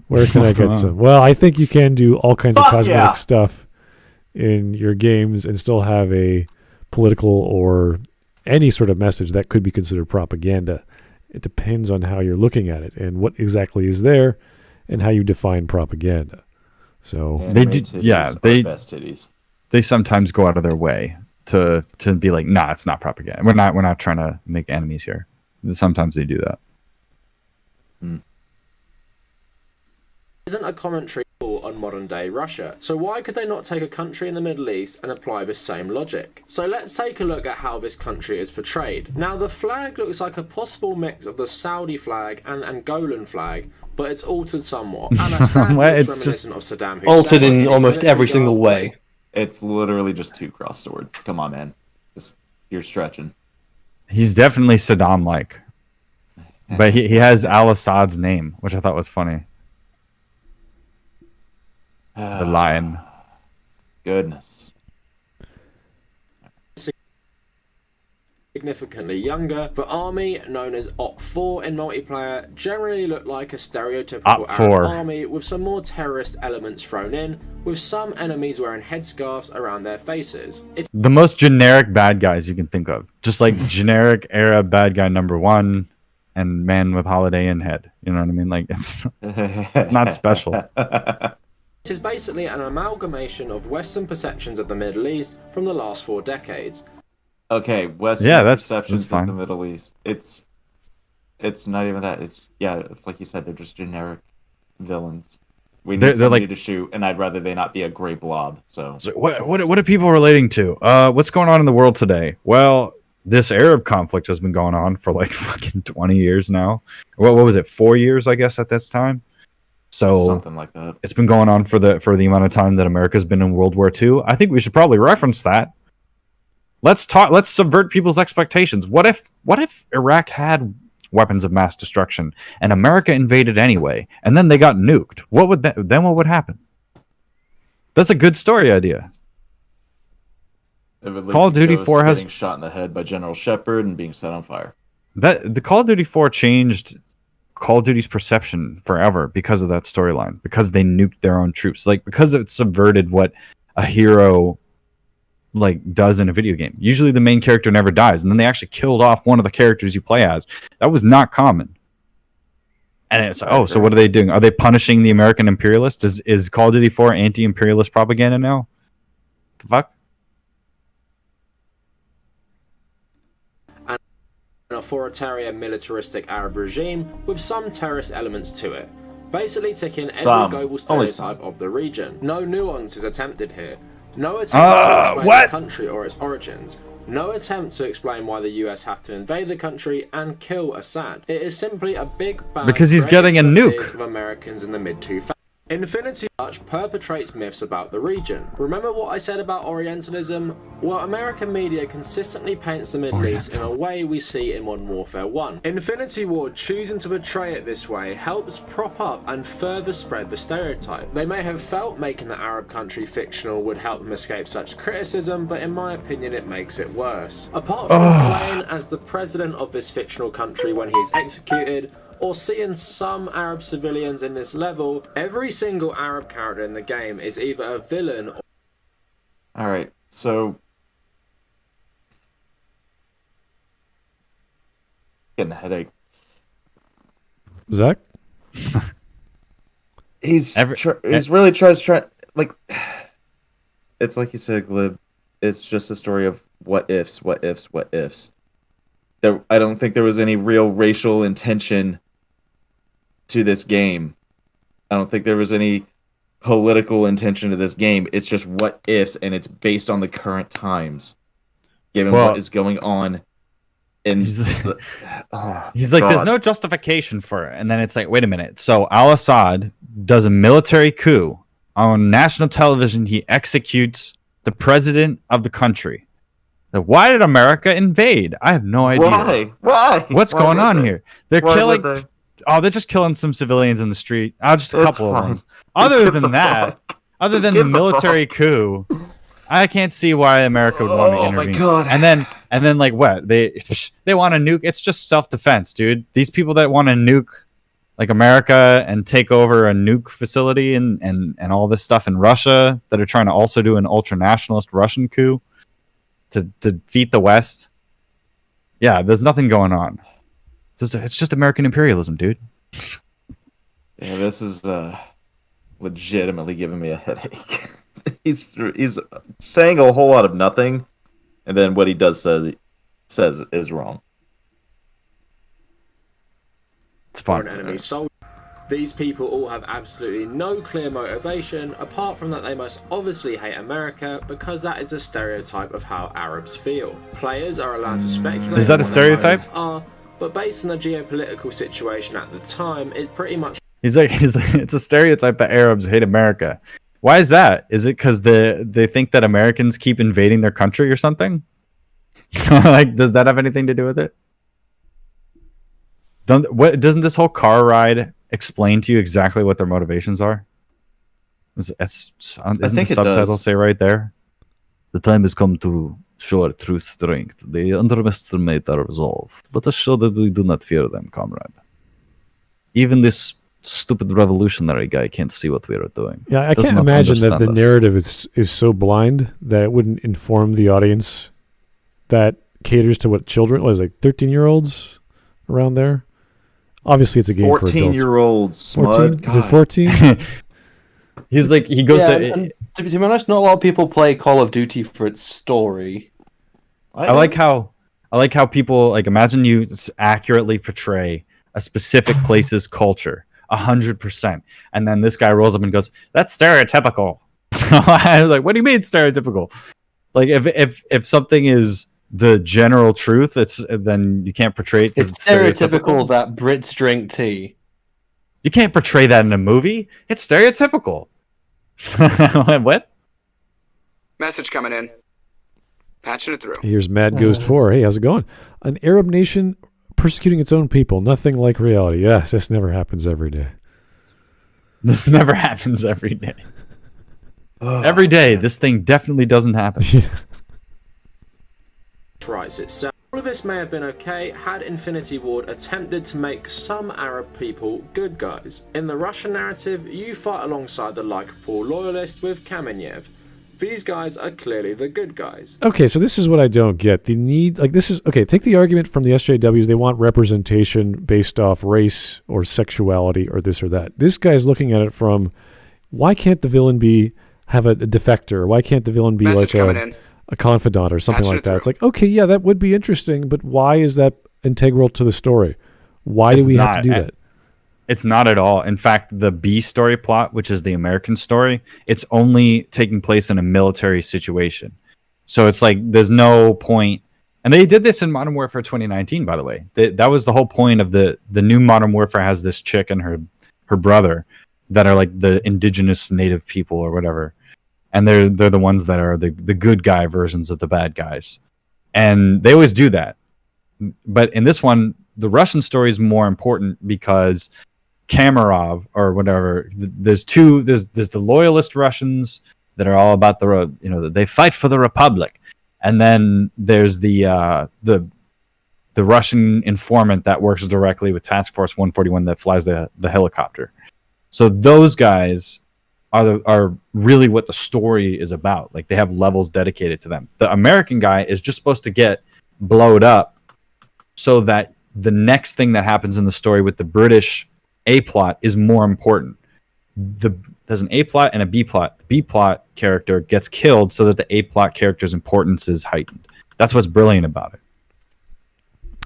Speaker 3: where can I get some? Well, I think you can do all kinds of cosmetic stuff in your games and still have a political or any sort of message that could be considered propaganda. It depends on how you're looking at it and what exactly is there and how you define propaganda. So
Speaker 11: they do,
Speaker 1: best titties.
Speaker 11: They sometimes go out of their way to be like, nah, it's not propaganda. We're not trying to make enemies here. Sometimes they do that.
Speaker 6: Isn't a commentary on modern day Russia. So why could they not take a country in the Middle East and apply the same logic? So let's take a look at how this country is portrayed. Now the flag looks like a possible mix of the Saudi flag and Angolan flag, but it's altered somewhat. And it's
Speaker 2: just
Speaker 6: of Saddam Hussein,
Speaker 2: altered in almost every single way.
Speaker 1: It's literally just two crossed swords. Come on, man. You're stretching.
Speaker 11: He's definitely Saddam-like. But he has al-Assad's name, which I thought was funny. The lion.
Speaker 1: Goodness.
Speaker 6: Significantly younger. The army, known as Op 4 in multiplayer, generally look like a stereotypical Arab army with some more terrorist elements thrown in, with some enemies wearing headscarves around their faces. It's
Speaker 11: the most generic bad guys you can think of. Just like generic Arab bad guy number 1 and man with Holiday Inn head. You know what I mean? Like it's not special.
Speaker 6: It is basically an amalgamation of Western perceptions of the Middle East from the last 4 decades.
Speaker 1: Okay, Western perceptions of the Middle East. It's not even that. It's like you said. They're just generic villains. We need somebody to shoot, and I'd rather they not be a gray blob. So
Speaker 11: what are people relating to? What's going on in the world today? Well, this Arab conflict has been going on for like fucking 20 years now. What was it? 4 years, I guess, at this time. So
Speaker 1: something like that. It's
Speaker 11: been going on for the amount of time that America's been in World War II. I think we should probably reference that. Let's subvert people's expectations. What if Iraq had weapons of mass destruction, and America invaded anyway, and then they got nuked, what would happen? That's a good story idea. Call of Duty 4 has
Speaker 1: getting shot in the head by General Shepard and being set on fire.
Speaker 11: The Call of Duty 4 changed Call of Duty's perception forever because of that storyline, because they nuked their own troops, like because it subverted what a hero like does in a video game. Usually the main character never dies, and then they actually killed off one of the characters you play as. That was not common. And it's like, so what are they doing? Are they punishing the American imperialists? Is Call of Duty 4 anti-imperialist propaganda now? The fuck?
Speaker 6: An authoritarian militaristic Arab regime with some terrorist elements to it, basically ticking every global stereotype of the region. No nuance is attempted here. No attempt to explain the country or its origins. No attempt to explain why the US have to invade the country and kill Assad. It is simply a big bad
Speaker 11: because he's getting a nuke
Speaker 6: of Americans in the mid-2000s. Infinity Touch perpetrates myths about the region. Remember what I said about Orientalism? Well, American media consistently paints the Middle East in a way we see in Modern Warfare 1. Infinity Ward choosing to portray it this way helps prop up and further spread the stereotype. They may have felt making the Arab country fictional would help them escape such criticism, but in my opinion it makes it worse. Apart from playing as the president of this fictional country when he is executed, or seeing some Arab civilians in this level, every single Arab character in the game is either a villain or...
Speaker 1: Alright, so... Getting a headache.
Speaker 3: Zach?
Speaker 1: He's really trying... Like... It's like you said, Glib. It's just a story of what ifs. I don't think there was any real racial intention to this game. I don't think there was any political intention to this game. It's just what ifs, and it's based on the current times, given what is going on. And
Speaker 11: he's like, there's no justification for it. And then it's like, wait a minute. So Al-Assad does a military coup on national television. He executes the president of the country. Now, why did America invade? I have no idea.
Speaker 1: Why?
Speaker 11: What's going on here? They're killing. They're just killing some civilians in the street. Just a couple of them. Other than that, other than the military coup, I can't see why America would want to intervene.
Speaker 1: My God.
Speaker 11: And then like what? They want to nuke. It's just self-defense, dude. These people that want to nuke like America and take over a nuke facility and all this stuff in Russia that are trying to also do an ultra-nationalist Russian coup to defeat the West. Yeah, there's nothing going on. It's just American imperialism, dude.
Speaker 1: Yeah, this is legitimately giving me a headache. he's saying a whole lot of nothing, and then what he does says is wrong.
Speaker 11: It's fun.
Speaker 6: These people all have absolutely no clear motivation, apart from that they must obviously hate America, because that is a stereotype of how Arabs feel. Players are allowed to speculate.
Speaker 11: Is that a stereotype?
Speaker 6: But based on the geopolitical situation at the time, it pretty much...
Speaker 11: He's like, it's a stereotype that Arabs hate America. Why is that? Is it because they think that Americans keep invading their country or something? Like, does that have anything to do with it? Doesn't this whole car ride explain to you exactly what their motivations are? Isn't the subtitle say right there? The time has come to show our true strength. They underestimate our resolve. Let us show that we do not fear them, comrade. Even this stupid revolutionary guy can't see what we are doing.
Speaker 3: Yeah, I can't imagine that the narrative is so blind that it wouldn't inform the audience that caters to what children, was like 13-year-olds around there. Obviously, it's a game for adults.
Speaker 1: 14-year-olds.
Speaker 3: 14? Is it 14?
Speaker 11: He's like, he goes to
Speaker 2: be honest, not a lot of people play Call of Duty for its story.
Speaker 11: I like how people like imagine you accurately portray a specific place's culture 100%, and then this guy rolls up and goes, "That's stereotypical." I was like, "What do you mean stereotypical?" Like if something is the general truth, then you can't portray it.
Speaker 2: It's stereotypical that Brits drink tea.
Speaker 11: You can't portray that in a movie. It's stereotypical. What?
Speaker 7: Message coming in. Patching it through.
Speaker 3: Here's Mad Ghost 4. Hey, how's it going? An Arab nation persecuting its own people. Nothing like reality. Yes, this never happens every day.
Speaker 11: This never happens every day. Every day, this thing definitely doesn't happen.
Speaker 6: Price itself. All of this may have been okay had Infinity Ward attempted to make some Arab people good guys. In the Russian narrative, you fight alongside the likeable loyalist with Kamenev. These guys are clearly the good guys.
Speaker 3: Okay, so this is what I don't get. The need, like, this is, okay, take the argument from the SJWs, they want representation based off race or sexuality or this or that. This guy's looking at it from, why can't the villain have a defector? Why can't the villain be
Speaker 7: Message
Speaker 3: like a confidant or something like that? It's like, okay, yeah, that would be interesting, but why is that integral to the story? Why do we have to do that?
Speaker 11: It's not at all. In fact, the B story plot, which is the American story, it's only taking place in a military situation. So it's like there's no point. And they did this in Modern Warfare 2019, by the way. That was the whole point of the new Modern Warfare. Has this chick and her brother that are like the indigenous native people or whatever. And they're the ones that are the good guy versions of the bad guys. And they always do that. But in this one, the Russian story is more important because Kamarov or whatever, there's the loyalist Russians that are all about they fight for the Republic. And then there's the Russian informant that works directly with Task Force 141 that flies the helicopter. So those guys are really what the story is about. Like, they have levels dedicated to them. The American guy is just supposed to get blowed up so that the next thing that happens in the story with the British A plot is more important. There's an A plot and a B plot. The B plot character gets killed so that the A plot character's importance is heightened. That's what's brilliant about it.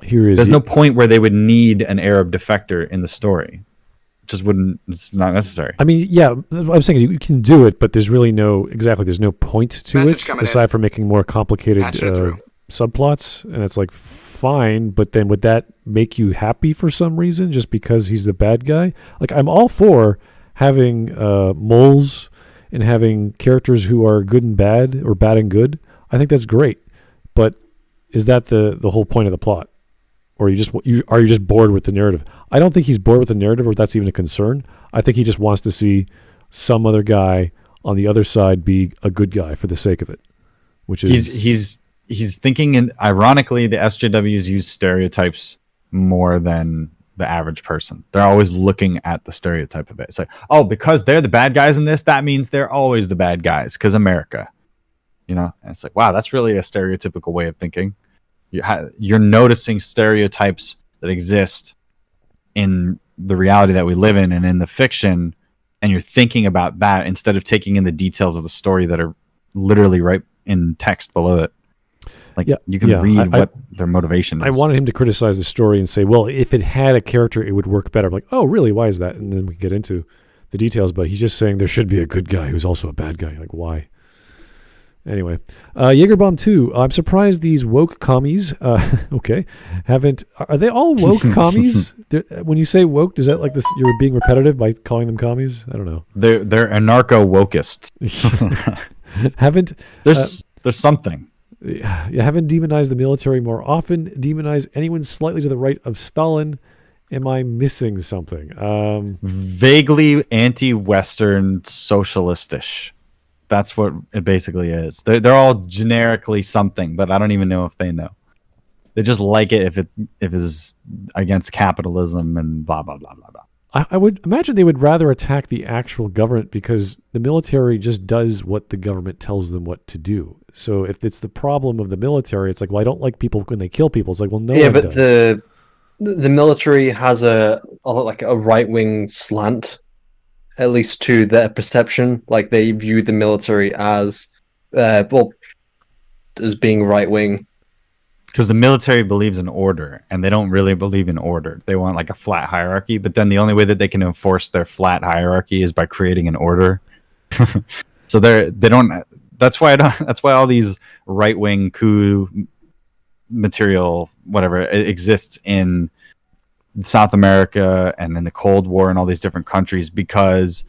Speaker 11: There's no point where they would need an Arab defector in the story. It's not necessary.
Speaker 3: I mean, yeah, what I'm saying is you can do it, but there's really no point to it aside from making more complicated subplots. And it's like, fine, but then would that make you happy for some reason just because he's the bad guy? Like, I'm all for having moles and having characters who are good and bad or bad and good. I think that's great. But is that the whole point of the plot? Or are you just bored with the narrative? I don't think he's bored with the narrative, or that's even a concern. I think he just wants to see some other guy on the other side be a good guy for the sake of it, which is
Speaker 11: he's thinking. And ironically, the SJWs use stereotypes more than the average person. They're always looking at the stereotype of it. It's like, oh, because they're the bad guys in this, that means they're always the bad guys because America. And it's like, wow, that's really a stereotypical way of thinking. You're noticing stereotypes that exist in the reality that we live in and in the fiction, and you're thinking about that instead of taking in the details of the story that are literally right in text below it. Like, you can read what their motivation is.
Speaker 3: I wanted him to criticize the story and say, well, if it had a character, it would work better. I'm like, oh, really? Why is that? And then we get into the details, but he's just saying there should be a good guy who's also a bad guy. Like, why? Anyway, Jaegerbomb 2. I'm surprised these woke commies, are they all woke commies? When you say woke, does that like this? You're being repetitive by calling them commies? I don't know.
Speaker 11: They're anarcho-wokeists. There's something.
Speaker 3: You haven't demonized the military more often. Demonize anyone slightly to the right of Stalin. Am I missing something?
Speaker 11: Vaguely anti-Western socialist-ish. That's what it basically is. They're all generically something, but I don't even know if they know. They just like it if it is against capitalism and blah blah blah blah blah.
Speaker 3: I would imagine they would rather attack the actual government because the military just does what the government tells them what to do. So if it's the problem of the military, it's like, well, I don't like people when they kill people. It's like, well, no.
Speaker 2: Yeah, but does. The military has a right wing slant. At least to their perception, like they view the military as being right wing.
Speaker 11: Because the military believes in order, and they don't really believe in order. They want like a flat hierarchy, but then the only way that they can enforce their flat hierarchy is by creating an order. So they don't. That's why all these right wing coup material, whatever, exists in South America and in the Cold War and all these different countries, because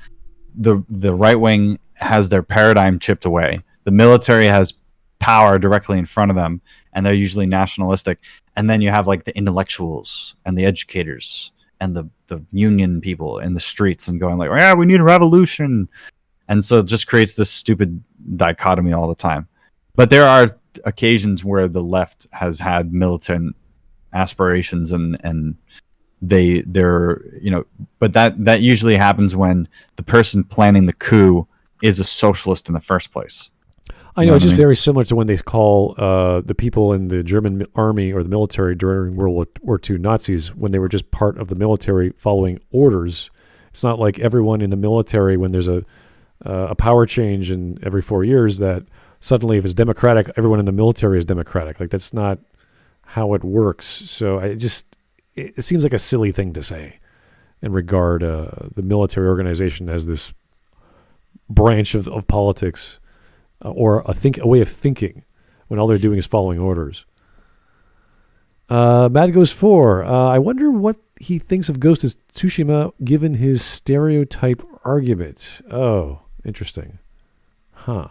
Speaker 11: the right wing has their paradigm chipped away. The military has power directly in front of them, and they're usually nationalistic. And then you have like the intellectuals and the educators and the union people in the streets and going like, yeah, we need a revolution. And so it just creates this stupid dichotomy all the time. But there are occasions where the left has had militant aspirations and they're, you know, but that usually happens when the person planning the coup is a socialist in the first place.
Speaker 3: I know, it's just very similar to when they call the people in the German army or the military during World War II Nazis, when they were just part of the military following orders. It's not like everyone in the military, when there's a power change in every 4 years, that suddenly if it's democratic, everyone in the military is democratic. Like, that's not how it works. So it seems like a silly thing to say and regard the military organization as this branch of politics. Or a way of thinking when all they're doing is following orders. Mad Goes 4. I wonder what he thinks of Ghost of Tsushima given his stereotype argument. Oh, interesting. Huh.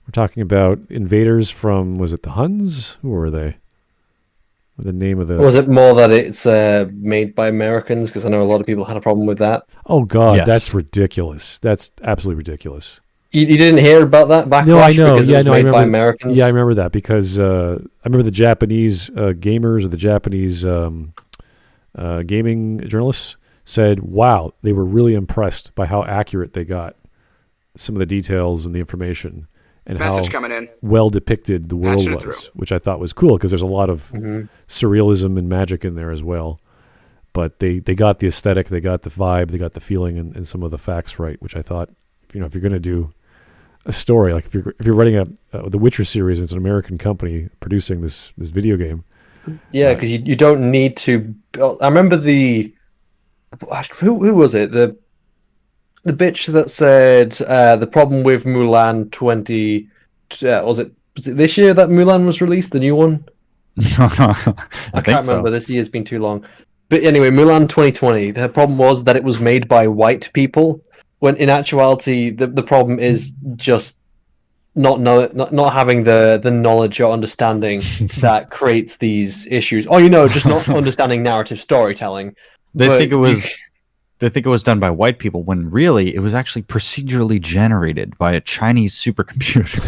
Speaker 3: We're talking about invaders from, was it the Huns? Who were they? What the name of the...
Speaker 2: Was it more that it's made by Americans? Because I know a lot of people had a problem with that.
Speaker 3: Oh, God, yes. That's ridiculous. That's absolutely ridiculous.
Speaker 2: You didn't hear about that backlash?
Speaker 3: No, I know.
Speaker 2: Because it was made by Americans?
Speaker 3: Yeah, I remember that because I remember the Japanese gamers or the Japanese gaming journalists said, wow, they were really impressed by how accurate they got some of the details and the information and how well depicted the world was, which I thought was cool because there's a lot of surrealism and magic in there as well. But they got the aesthetic, they got the vibe, they got the feeling and some of the facts right, which I thought, you know, if you're going to do a story, like if you're writing the Witcher series, it's an American company producing this video game.
Speaker 2: Yeah, because you don't need to. I remember who was it? The bitch that said the problem with Mulan 20 was it this year that Mulan was released, the new one? I can't remember. This year's been too long. But anyway, Mulan 2020. The problem was that it was made by white people. When in actuality, the problem is just not having the knowledge or understanding that creates these issues. Or just not understanding narrative storytelling.
Speaker 11: They think it was done by white people when really it was actually procedurally generated by a Chinese supercomputer,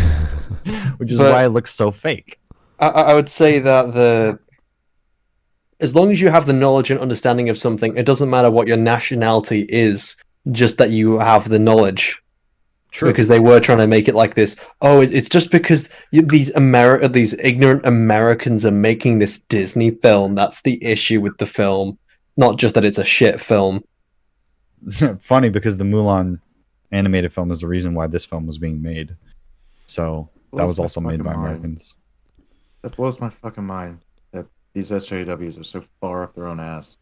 Speaker 11: which is why it looks so fake.
Speaker 2: I would say that as long as you have the knowledge and understanding of something, it doesn't matter what your nationality is. Just that you have the knowledge. True. Because they were trying to make it like this. Oh, it's just because these ignorant Americans are making this Disney film. That's the issue with the film. Not just that it's a shit film.
Speaker 11: Funny, because the Mulan animated film is the reason why this film was being made. So that was also made by Americans.
Speaker 1: That blows my fucking mind that these SJWs are so far up their own ass.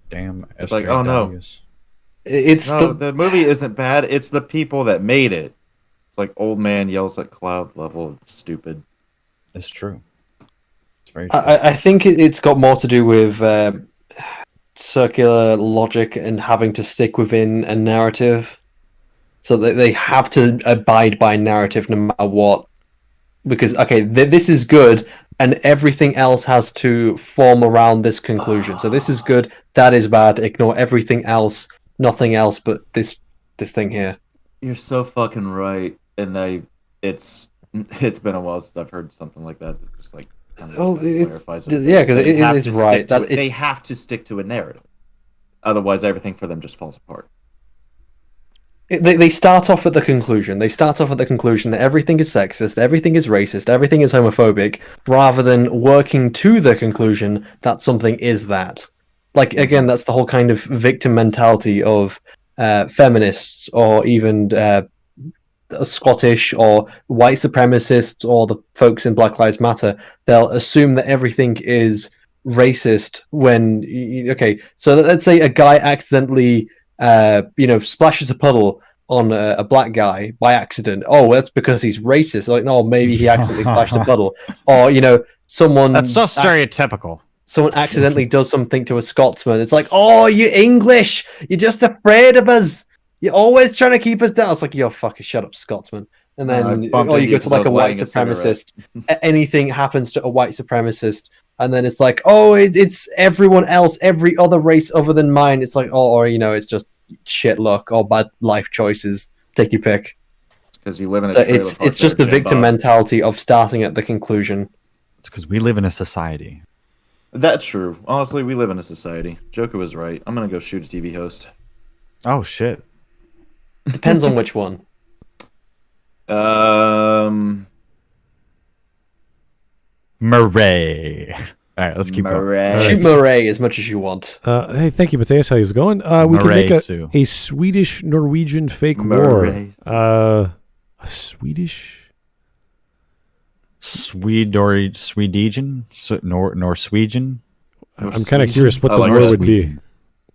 Speaker 11: Damn SJWs.
Speaker 1: It's like, oh no. The movie isn't bad. It's the people that made it. It's like old man yells at cloud level of stupid.
Speaker 11: It's true. It's very true.
Speaker 2: I think it's got more to do with circular logic and having to stick within a narrative. So they have to abide by narrative no matter what. Because, okay, this is good, and everything else has to form around this conclusion. So this is good, that is bad, ignore everything else. Nothing else but this thing here.
Speaker 1: You're so fucking right, and it's been a while since I've heard something like that. Just like
Speaker 2: clarifies it. Yeah, because it is right.
Speaker 1: They have to stick to a narrative, otherwise everything for them just falls apart.
Speaker 2: They start off at the conclusion. They start off at the conclusion that everything is sexist, everything is racist, everything is homophobic, rather than working to the conclusion that something is that. Like, again, that's the whole kind of victim mentality of feminists or even Scottish or white supremacists or the folks in Black Lives Matter. They'll assume that everything is racist when... Okay, so let's say a guy accidentally, splashes a puddle on a black guy by accident. Oh, that's because he's racist. Like, no, maybe he accidentally splashed a puddle. Or, someone...
Speaker 11: That's so stereotypical.
Speaker 2: Someone accidentally does something to a Scotsman. It's like, oh, you English! You're just afraid of us! You're always trying to keep us down. It's like, yo, fucking shut up, Scotsman. And then, or you go to like a white supremacist. Anything happens to a white supremacist, and then it's like, oh, it's everyone else, every other race other than mine. It's like, oh, or it's just shit luck or bad life choices. Take your pick.
Speaker 1: Because you live in a
Speaker 2: so it's just the victim mentality of starting at the conclusion.
Speaker 11: It's because we live in a society.
Speaker 1: That's true. Honestly, we live in a society. Joker was right. I'm gonna go shoot a TV host.
Speaker 11: Oh shit.
Speaker 2: Depends on which one.
Speaker 11: Murray. All right, let's keep going.
Speaker 2: Shoot Murray as much as you want.
Speaker 3: Hey, thank you, Matthias. How's it going? We can make a Swedish-Norwegian fake war. A Swedish?
Speaker 11: Swedish? Norwegian?
Speaker 3: I'm kind of curious what the war would be.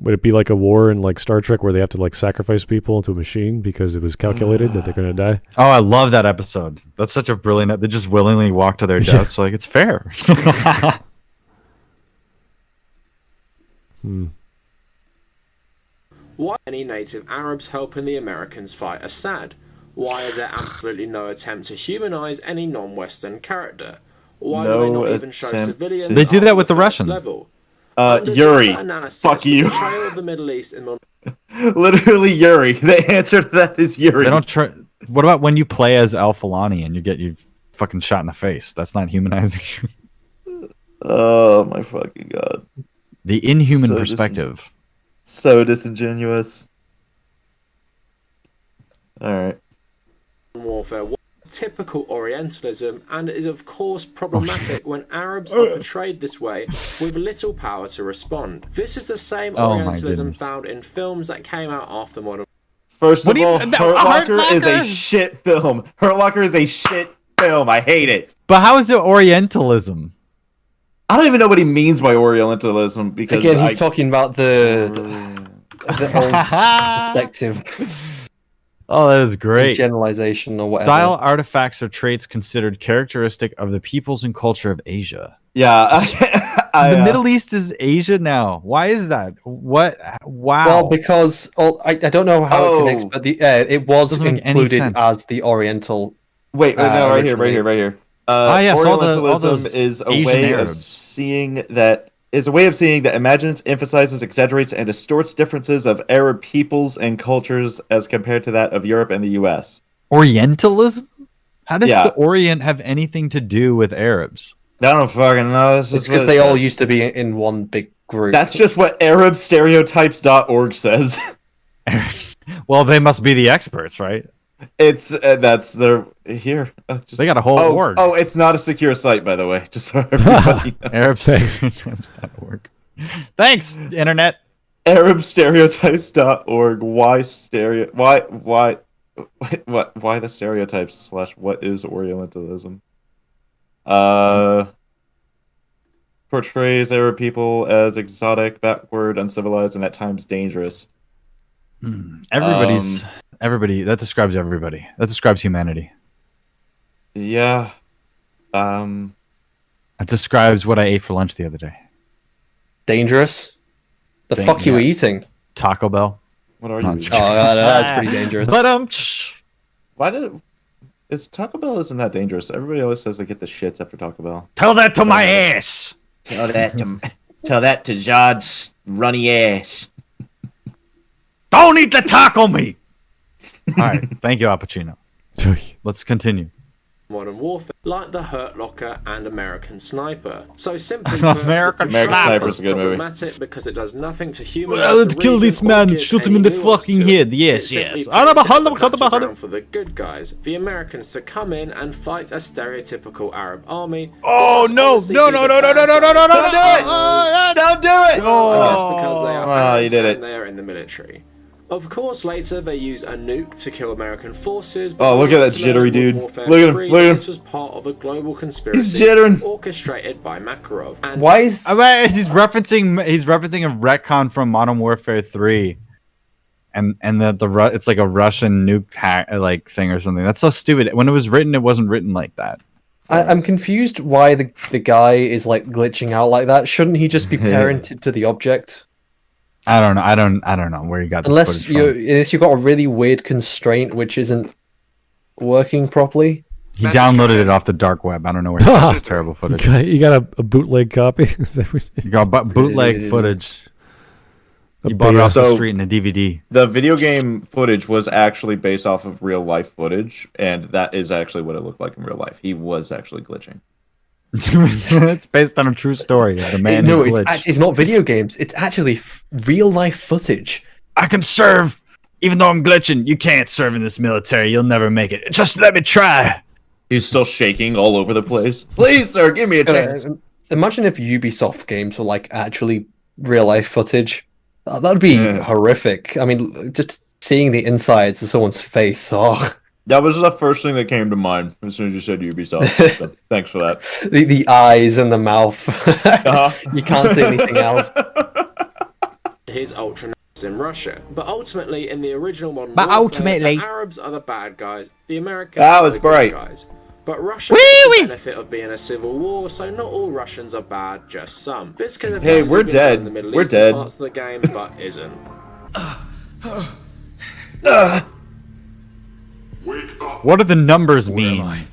Speaker 3: Would it be like a war in like Star Trek where they have to like sacrifice people into a machine because it was calculated that they're going to die?
Speaker 11: Oh, I love that episode. That's such a brilliant... They just willingly walk to their deaths. Like, it's fair.
Speaker 6: Why any native Arabs helping the Americans fight Assad? Why is there absolutely no attempt to humanize any non-Western character? Why do they not even show civilians?
Speaker 11: They do that with the Russian.
Speaker 6: Level?
Speaker 1: Yuri. Fuck you.
Speaker 6: The Middle East in
Speaker 1: Literally Yuri. The answer to that is Yuri.
Speaker 11: They don't try. What about when you play as Al-Falani and you fucking shot in the face? That's not humanizing you.
Speaker 1: Oh my fucking god.
Speaker 11: The inhuman perspective.
Speaker 1: So disingenuous. Alright.
Speaker 6: Warfare. Typical Orientalism, and is of course problematic when Arabs are portrayed this way with little power to respond. This is the same Orientalism found in films that came out after modern.
Speaker 1: First of all, Hurt Locker is a shit film. Hurt Locker is a shit film. I hate it.
Speaker 11: But how is it Orientalism?
Speaker 1: I don't even know what he means by Orientalism because
Speaker 2: again, he's talking about the old perspective.
Speaker 11: Oh, that is great.
Speaker 2: Generalization or whatever.
Speaker 11: Style artifacts or traits considered characteristic of the peoples and culture of Asia.
Speaker 1: Yeah.
Speaker 11: The Middle East is Asia now. Why is that? What? Wow.
Speaker 2: Well, because I don't know how it connects, but it was included as the Oriental.
Speaker 1: Wait, no, right here.
Speaker 11: Yes,
Speaker 1: Orientalism is a way of seeing that. Is a way of seeing that imagines, emphasizes, exaggerates, and distorts differences of Arab peoples and cultures as compared to that of Europe and the U.S.
Speaker 11: Orientalism? How does the Orient have anything to do with Arabs?
Speaker 1: I don't fucking know. It's
Speaker 2: because they all used to be in one big group.
Speaker 1: That's just what ArabStereotypes.org says.
Speaker 11: Well, they must be the experts, right?
Speaker 1: It's that's their here.
Speaker 11: They got a whole org.
Speaker 1: Oh, it's not a secure site, by the way. Just so everybody knows.
Speaker 11: ArabStereotypes.org. Thanks, internet.
Speaker 1: ArabStereotypes.org. Why the stereotypes / what is Orientalism? Portrays Arab people as exotic, backward, uncivilized, and at times dangerous.
Speaker 11: Everybody, that describes everybody. That describes humanity.
Speaker 1: Yeah.
Speaker 11: It describes what I ate for lunch the other day.
Speaker 2: Dangerous? The fuck you eating?
Speaker 11: Taco Bell.
Speaker 1: What are you eating?
Speaker 2: Oh, that's pretty dangerous.
Speaker 11: But
Speaker 1: is Taco Bell isn't that dangerous? Everybody always says they get the shits after Taco Bell.
Speaker 11: Tell that to my ass.
Speaker 8: Tell that to Jod's runny ass.
Speaker 11: Don't eat the taco meat. All right, thank you, Al Pacino. Let's continue.
Speaker 6: Modern warfare, like the Hurt Locker and American Sniper. So simply,
Speaker 1: American Sniper is a good movie.
Speaker 6: Because it does nothing to humanize.
Speaker 11: Well, let's kill this man. Shoot him in the fucking head. Yes.
Speaker 6: For the good guys, the Americans to come in and fight a stereotypical Arab army.
Speaker 11: Oh no! No!
Speaker 1: Don't do it!
Speaker 6: Oh, because they are Arabs
Speaker 1: you did it.
Speaker 6: and they are in the military. Of course, later they use a nuke to kill American forces.
Speaker 1: Oh, look at that jittery dude. Look at him.
Speaker 6: This was part of a global conspiracy.
Speaker 1: He's jittering.
Speaker 6: Orchestrated by Makarov. And
Speaker 2: why is
Speaker 11: he's referencing a retcon from Modern Warfare 3, and it's like a Russian nuke thing or something. That's so stupid. When it was written, it wasn't written like that.
Speaker 2: I'm confused why the guy is like glitching out like that. Shouldn't he just be parented to the object?
Speaker 11: I don't know. I don't know where you got this footage from.
Speaker 2: Unless you've got a really weird constraint, which isn't working properly.
Speaker 11: He downloaded it off the dark web. I don't know where he got this terrible footage.
Speaker 3: You got a bootleg copy?
Speaker 11: You got bootleg footage. You bought it off the street in a DVD.
Speaker 1: The video game footage was actually based off of real life footage, and that is actually what it looked like in real life. He was actually glitching.
Speaker 11: It's based on a true story of the man who glitched.
Speaker 2: It's not video games. It's actually real life footage.
Speaker 8: I can serve, even though I'm glitching. You can't serve in this military. You'll never make it. Just let me try.
Speaker 1: He's still shaking all over the place. Please, sir, give me a chance.
Speaker 2: Imagine if Ubisoft games were like actually real life footage. That'd be horrific. I mean, just seeing the insides of someone's face. Oh.
Speaker 1: That was the first thing that came to mind as soon as you said Ubisoft. So thanks for that.
Speaker 2: The eyes and the mouth. You can't see anything else.
Speaker 6: Here's Ultra in Russia, but ultimately in the original Modern Warfare, the Arabs are the bad guys, the Americans are the good guys. But Russia has the benefit of being a civil war, so not all Russians are bad, just some. This could have
Speaker 1: we're dead.
Speaker 6: In the Middle
Speaker 1: We're
Speaker 6: Eastern
Speaker 1: dead.
Speaker 6: Parts of the game, but isn't.
Speaker 11: What do the numbers mean?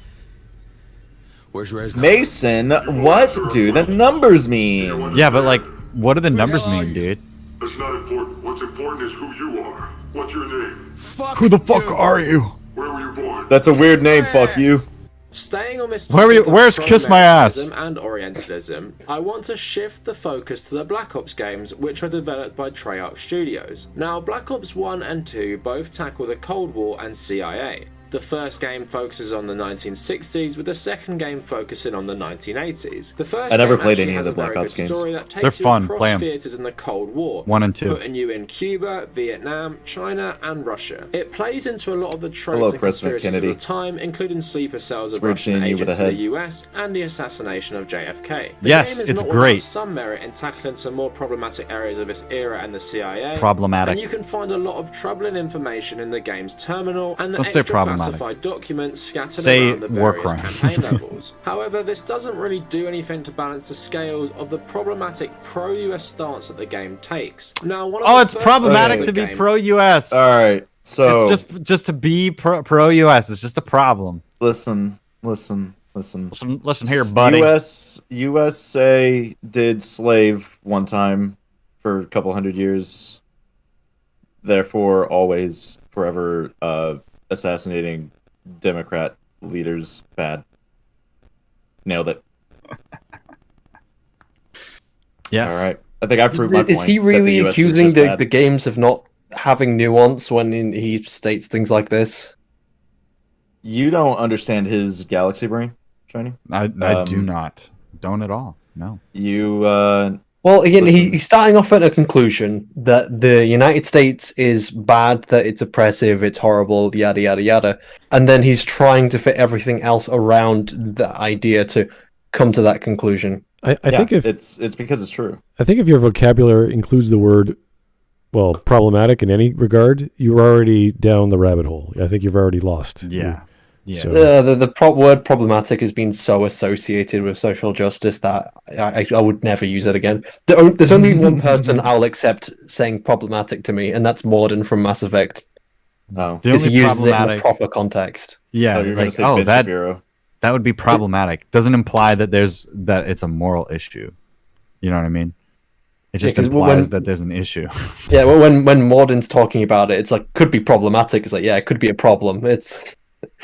Speaker 1: Mason, what do the numbers mean?
Speaker 11: Yeah, but like, what do the numbers mean, dude?
Speaker 12: That's not important. What's important is who you are. What's your name?
Speaker 8: Who the fuck are you?
Speaker 12: Where were you born?
Speaker 1: That's a weird name, fuck you.
Speaker 6: Staying on this
Speaker 11: where's Kiss My Ass?
Speaker 6: And Orientalism, I want to shift the focus to the Black Ops games, which were developed by Treyarch Studios. Now, Black Ops 1 and 2 both tackle the Cold War and CIA. The first game focuses on the 1960s, with the second game focusing on the 1980s. The first
Speaker 1: I never
Speaker 6: game
Speaker 1: played
Speaker 6: actually
Speaker 1: any of
Speaker 6: has
Speaker 1: the
Speaker 6: a very
Speaker 1: Black Ops
Speaker 6: good
Speaker 1: games.
Speaker 6: story that takes
Speaker 11: They're fun.
Speaker 6: you across
Speaker 11: Play 'em.
Speaker 6: theaters in the Cold War,
Speaker 11: 1 and 2,
Speaker 6: putting you in Cuba, Vietnam, China, and Russia. It plays into a lot of the tropes
Speaker 1: Hello,
Speaker 6: and
Speaker 1: President
Speaker 6: conspiracies
Speaker 1: Kennedy.
Speaker 6: of the time, including sleeper cells of
Speaker 1: Weird
Speaker 6: Russian
Speaker 1: seeing you with
Speaker 6: agents
Speaker 1: a
Speaker 6: in the
Speaker 1: head.
Speaker 6: US and the assassination of JFK. The
Speaker 11: Yes,
Speaker 6: game is
Speaker 11: it's
Speaker 6: not
Speaker 11: great.
Speaker 6: without some merit in tackling some more problematic areas of its era and the CIA.
Speaker 11: Problematic.
Speaker 6: And you can find a lot of troubling information in the game's terminal and the
Speaker 11: Don't say
Speaker 6: extra
Speaker 11: problematic.
Speaker 6: classified documents scattered
Speaker 11: Say
Speaker 6: around the
Speaker 11: war
Speaker 6: various
Speaker 11: crime.
Speaker 6: campaign levels. However, this doesn't really do anything to balance the scales of the problematic pro-US stance that the game takes. Now, one of the
Speaker 11: It's
Speaker 6: first
Speaker 11: problematic
Speaker 6: things
Speaker 11: to
Speaker 6: of
Speaker 11: be
Speaker 6: the game-
Speaker 11: pro-US.
Speaker 1: All right, so
Speaker 11: It's just to be pro-US. It's just a problem.
Speaker 1: listen
Speaker 11: here, buddy.
Speaker 1: USA did slave one time for a couple hundred years. Therefore, always, forever, assassinating Democrat leaders bad. Nailed it.
Speaker 11: Yes.
Speaker 1: All right. I think I proved my point.
Speaker 2: Is he
Speaker 1: that
Speaker 2: really
Speaker 1: the US is
Speaker 2: accusing
Speaker 1: just
Speaker 2: the
Speaker 1: bad.
Speaker 2: games of not having nuance when he states things like this?
Speaker 1: You don't understand his galaxy brain, Shiny?
Speaker 11: I do not. Don't at all. No.
Speaker 1: You,
Speaker 2: Well, again, he's starting off at a conclusion that the United States is bad, that it's oppressive, it's horrible, yada, yada, yada. And then he's trying to fit everything else around the idea to come to that conclusion.
Speaker 3: I think if
Speaker 1: it's because it's true.
Speaker 3: I think if your vocabulary includes the word, well, problematic in any regard, you're already down the rabbit hole. I think you've already lost.
Speaker 11: Yeah. Yeah.
Speaker 3: So,
Speaker 2: The word problematic has been so associated with social justice that I would never use it again. There's only one person I'll accept saying problematic to me, and that's Morden from Mass Effect.
Speaker 1: No.
Speaker 2: Because he uses it in a proper context.
Speaker 11: Yeah,
Speaker 1: Oh, you're gonna
Speaker 11: like,
Speaker 1: say
Speaker 11: oh,
Speaker 1: Ben
Speaker 11: that
Speaker 1: Shapiro.
Speaker 11: that would be problematic. Doesn't imply that it's a moral issue. You know what I mean? It just
Speaker 2: 'cause
Speaker 11: implies that there's an issue.
Speaker 2: Yeah, well, when Morden's talking about it, it's like, could be problematic. It's like, yeah, it could be a problem. It's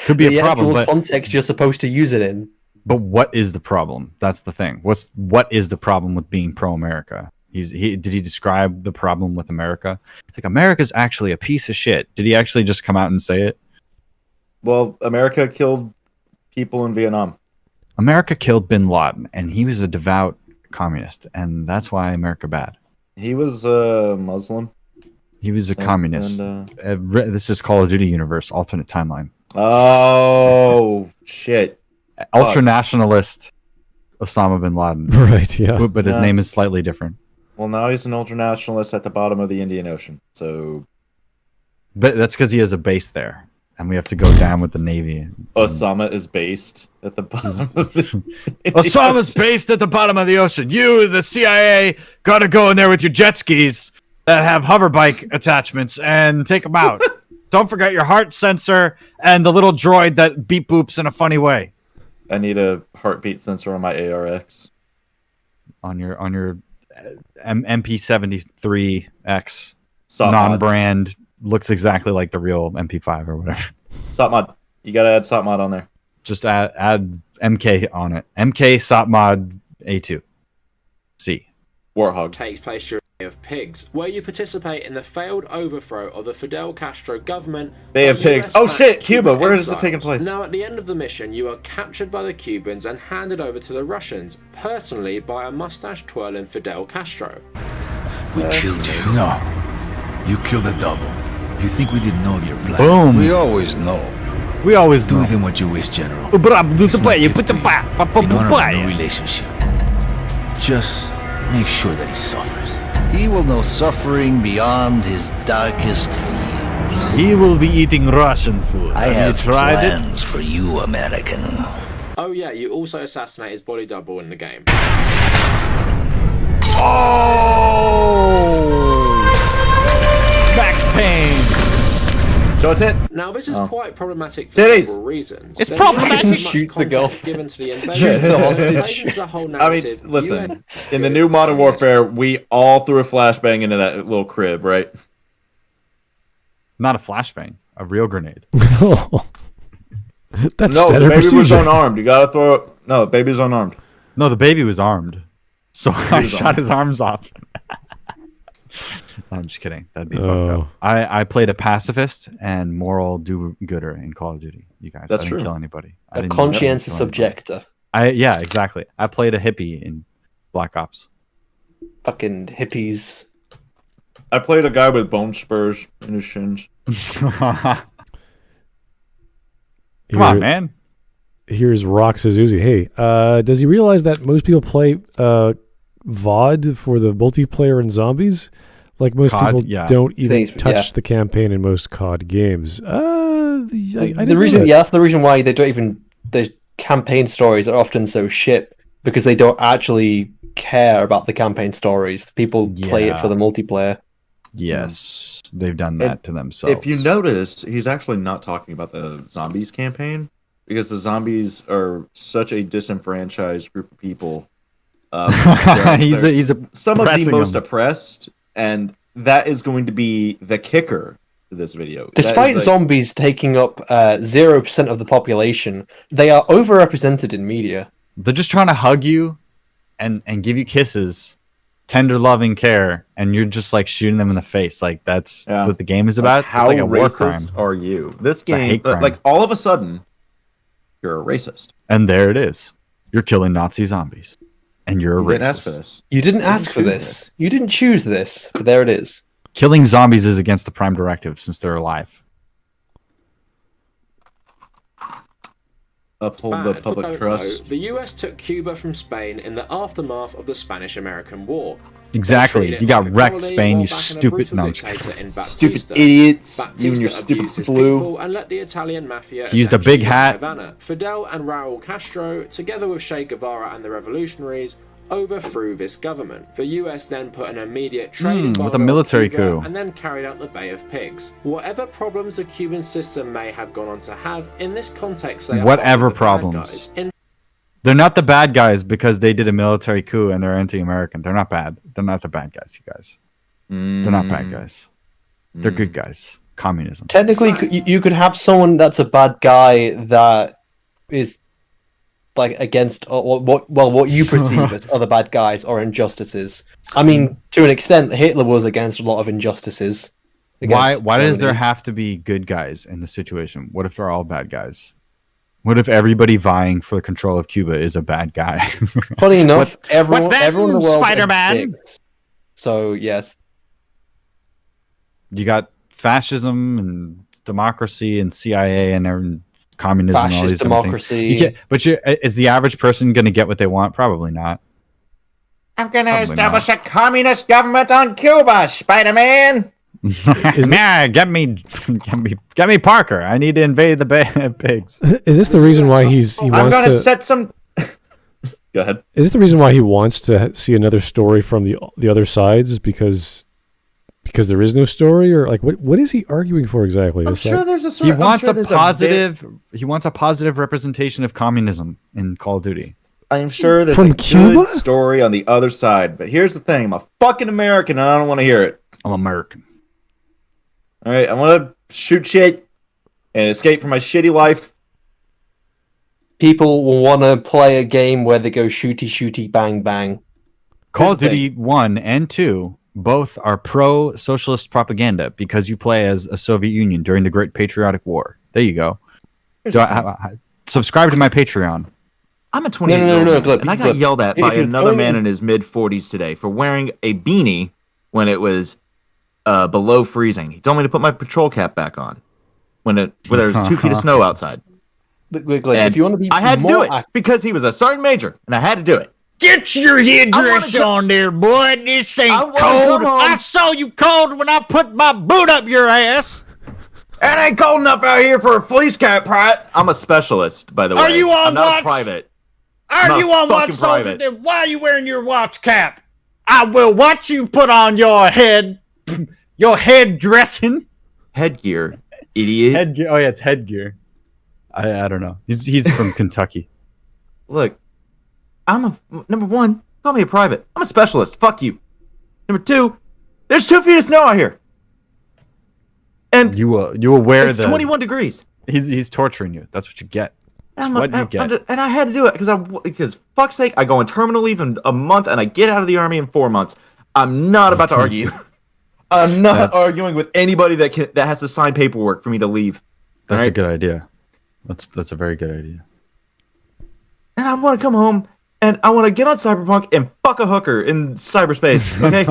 Speaker 11: Could be
Speaker 2: the
Speaker 11: a problem,
Speaker 2: actual
Speaker 11: but
Speaker 2: context you're supposed to use it in.
Speaker 11: But what is the problem? That's the thing. What is the problem with being pro-America? Did he describe the problem with America? It's like, America's actually a piece of shit. Did he actually just come out and say it?
Speaker 1: Well, America killed people in Vietnam.
Speaker 11: America killed Bin Laden, and he was a devout communist, and that's why America bad.
Speaker 1: He was a Muslim.
Speaker 11: He was a communist. This is Call of Duty universe, alternate timeline.
Speaker 1: Oh, shit.
Speaker 11: Ultra nationalist Osama bin Laden.
Speaker 3: Right, yeah.
Speaker 11: But his name is slightly different.
Speaker 1: Well, now he's an ultranationalist at the bottom of the Indian Ocean. So,
Speaker 11: But that's because he has a base there, and we have to go down with the Navy.
Speaker 1: Osama is based at the bottom of the
Speaker 8: Osama's based at the bottom of the ocean. You, the CIA, gotta go in there with your jet skis that have hoverbike attachments and take them out.
Speaker 11: Don't forget your heart sensor and the little droid that beep boops in a funny way.
Speaker 1: I need a heartbeat sensor on my ARX.
Speaker 11: On your MP73X
Speaker 1: Sop
Speaker 11: non-brand looks exactly like the real MP5 or whatever.
Speaker 1: Sop mod. You gotta add Sop mod on there.
Speaker 11: Just add MK on it. MK Sop mod A2. C.
Speaker 1: Warthog.
Speaker 6: Takes place during Bay of Pigs, where you participate in the failed overthrow of the Fidel Castro government.
Speaker 1: Bay of Pigs. Oh shit, Cuba. Where is it taking place?
Speaker 6: Now, at the end of the mission, you are captured by the Cubans and handed over to the Russians, personally by a mustache-twirling Fidel Castro.
Speaker 8: We killed you. No. You killed a double. You think we didn't know of your plan?
Speaker 11: Boom.
Speaker 8: We always know.
Speaker 11: We always
Speaker 8: do
Speaker 11: know.
Speaker 8: with him what you wish, General.
Speaker 11: You honor
Speaker 8: no relationship. Just make sure that he suffers. He will know suffering beyond his darkest fears.
Speaker 11: He will be eating Russian food.
Speaker 8: I have plans for you, American.
Speaker 6: Oh yeah, you also assassinate his body double in the game.
Speaker 11: Oh! Max Payne.
Speaker 1: Show it.
Speaker 6: Now this is quite problematic for several reasons.
Speaker 11: It's problematic.
Speaker 2: Shoot the golf.
Speaker 6: Given to the
Speaker 2: Shoot the
Speaker 6: hostage. The whole
Speaker 1: I mean,
Speaker 6: narrative,
Speaker 1: listen. In the new Modern Warfare, we all threw a flashbang into that little crib, right?
Speaker 11: Not a flashbang, a real grenade.
Speaker 3: That's
Speaker 1: no, the
Speaker 3: standard
Speaker 1: baby was
Speaker 3: procedure.
Speaker 1: unarmed. You gotta throw it. No, the baby's unarmed.
Speaker 11: No, the baby was armed. So I shot his arms off. I'm just kidding. That'd be fucked up. I played a pacifist and moral do-gooder in Call of Duty. You guys,
Speaker 1: That's
Speaker 11: I didn't
Speaker 1: true.
Speaker 11: kill anybody.
Speaker 2: A conscientious objector.
Speaker 11: Yeah, exactly. I played a hippie in Black Ops.
Speaker 2: Fucking hippies.
Speaker 1: I played a guy with bone spurs in his shins.
Speaker 11: Come on, man.
Speaker 3: Here's Rock Suzuki. Hey, does he realize that most people play VOD for the multiplayer in zombies? Like most
Speaker 11: COD,
Speaker 3: people don't even touch
Speaker 2: yeah.
Speaker 3: the campaign in most COD games.
Speaker 2: The reason that's the reason why they don't even the campaign stories are often so shit, because they don't actually care about the campaign stories. People play it for the multiplayer.
Speaker 11: Yes, they've done that to themselves.
Speaker 1: If you notice, he's actually not talking about the zombies campaign, because the zombies are such a disenfranchised group of people.
Speaker 11: He's
Speaker 1: some of the most
Speaker 11: them.
Speaker 1: oppressed, and that is going to be the kicker to this video.
Speaker 2: Despite zombies taking up 0% of the population, they are overrepresented in media.
Speaker 11: They're just trying to hug you and give you kisses, tender loving care, and you're just like shooting them in the face. Like that's what the game is about.
Speaker 1: How
Speaker 11: it's like a war
Speaker 1: racist
Speaker 11: crime.
Speaker 1: are you? This
Speaker 11: It's a
Speaker 1: game,
Speaker 11: hate crime.
Speaker 1: like all of a sudden, you're a racist.
Speaker 11: And there it is. You're killing Nazi zombies. And you're a
Speaker 1: You
Speaker 11: racist.
Speaker 1: didn't ask for this.
Speaker 2: You didn't ask for this. You didn't choose this, but there it is.
Speaker 11: Killing zombies is against the Prime Directive since they're alive.
Speaker 1: Uphold the public trust.
Speaker 6: The US took Cuba from Spain in the aftermath of the Spanish-American War.
Speaker 11: Exactly. You got wrecked, Spain, you stupid... No, I'm just kidding.
Speaker 2: Stupid idiots. You and your stupid flu.
Speaker 6: And let the Italian mafia
Speaker 11: He used a big hat.
Speaker 6: Havana. Fidel and Raul Castro, together with Che Guevara and the revolutionaries, overthrew this government. The US then put an immediate trade embargo
Speaker 11: with a military
Speaker 6: on Cuba
Speaker 11: coup.
Speaker 6: and then carried out the Bay of Pigs. Whatever problems the Cuban system may have gone on to have, in this context they are
Speaker 11: Whatever
Speaker 6: the bad
Speaker 11: problems.
Speaker 6: guys.
Speaker 11: They're not the bad guys because they did a military coup and they're anti-American. They're not bad. They're not the bad guys, you guys. They're not bad guys. They're good guys. Communism.
Speaker 2: Technically, you could have someone that's a bad guy that is like against what you perceive as other bad guys or injustices. I mean, to an extent, Hitler was against a lot of injustices.
Speaker 11: Why does there have to be good guys in the situation? What if they're all bad guys? What if everybody vying for the control of Cuba is a bad guy?
Speaker 2: Funny enough, everyone in the world
Speaker 11: Spider-Man?
Speaker 2: So yes,
Speaker 11: you got fascism and democracy and CIA and communism. And all these
Speaker 2: democracy.
Speaker 11: Is the average person going to get what they want? Probably not.
Speaker 8: I'm gonna establish a communist government on Cuba, Spider-Man.
Speaker 11: Get me Parker. I need to invade the pigs.
Speaker 3: Is this the reason why he wants
Speaker 8: I'm gonna
Speaker 3: to
Speaker 8: set some.
Speaker 1: Go ahead.
Speaker 3: Is this the reason why he wants to see another story from the other sides? Because Because there is no story, or like what is he arguing for exactly?
Speaker 1: I'm sure there's a story.
Speaker 11: He wants he wants a positive representation of communism in Call of Duty.
Speaker 1: I'm sure there's
Speaker 3: From
Speaker 1: a
Speaker 3: Cuba?
Speaker 1: good story on the other side. But here's the thing. I'm a fucking American, and I don't want to hear it.
Speaker 11: I'm American.
Speaker 1: All right, I want to shoot shit and escape from my shitty life.
Speaker 2: People will want to play a game where they go shooty, bang, bang.
Speaker 11: Call of Duty 1 and 2 both are pro-socialist propaganda because you play as a Soviet Union during the Great Patriotic War. There you go. Subscribe to my Patreon.
Speaker 1: I'm a 28-year-old man, and I got yelled at by another man in his mid-40s today for wearing a beanie when it was below freezing. He told me to put my patrol cap back on when there was 2 feet of snow outside.
Speaker 2: If you want to be,
Speaker 1: I had to do it because he was a sergeant major, and I had to do it.
Speaker 11: Get your headdress on there, boy. This ain't cold. I saw you cold when I put my boot up your ass.
Speaker 1: It ain't cold enough out here for a fleece cap, Pratt. I'm a specialist, by the way.
Speaker 11: Are you on
Speaker 1: I'm not
Speaker 11: watch?
Speaker 1: A private.
Speaker 11: Are you on watch, soldier? Then why are you wearing your watch cap? I will watch you put on your head dressing.
Speaker 1: Headgear, idiot.
Speaker 11: Headgear. Oh yeah, it's headgear. I don't know. He's from Kentucky.
Speaker 1: Look, number one, call me a private. I'm a specialist. Fuck you. Number 2, there's 2 feet of snow out here. And
Speaker 11: you aware
Speaker 1: it's 21 degrees.
Speaker 11: He's torturing you. That's what you get. And
Speaker 1: I had to do it because fuck's sake, I go on terminal leave in a month and I get out of the army in 4 months. I'm not about to argue. I'm not arguing with anybody that has to sign paperwork for me to leave.
Speaker 11: That's a good idea. That's a very good idea.
Speaker 1: And I want to come home and I want to get on Cyberpunk and fuck a hooker in cyberspace. Okay.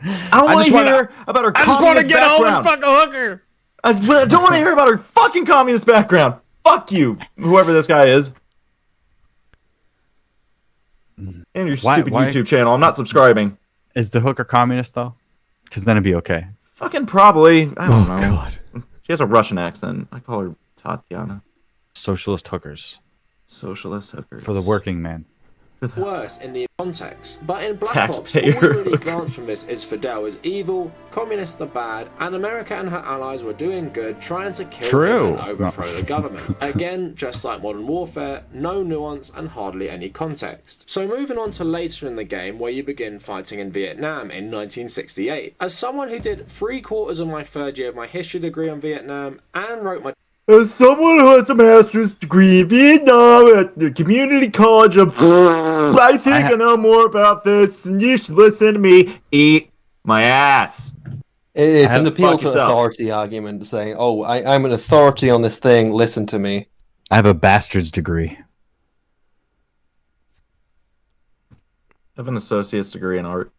Speaker 1: I don't want to hear about her. I just want to get home and fuck a hooker. I don't want to hear about her fucking communist background. Fuck you, whoever this guy is. And your stupid YouTube channel. I'm not subscribing.
Speaker 11: Is the hooker communist though? Because then it'd be okay.
Speaker 1: Fucking probably. I don't know.
Speaker 3: God.
Speaker 1: She has a Russian accent. I call her Tatiana.
Speaker 11: Socialist hookers.
Speaker 1: Socialist hookers.
Speaker 11: For the working man.
Speaker 6: Worse in the context. But in Black Ops, all we really glance from this is Fidel is evil, communists are bad, and America and her allies were doing good, trying to kill and overthrow the government. Again, just like Modern Warfare, no nuance and hardly any context. So moving on to later in the game, where you begin fighting in Vietnam in 1968. As someone who did 3/4 of my 3rd year of my history degree on Vietnam and wrote my
Speaker 1: as someone who has a master's degree in Vietnam at the community college of I think I know more about this and you should listen to me. Eat my ass.
Speaker 2: It's an appeal to authority argument saying, oh, I'm an authority on this thing, listen to me.
Speaker 11: I have a bastard's degree.
Speaker 1: I have an associate's degree in art.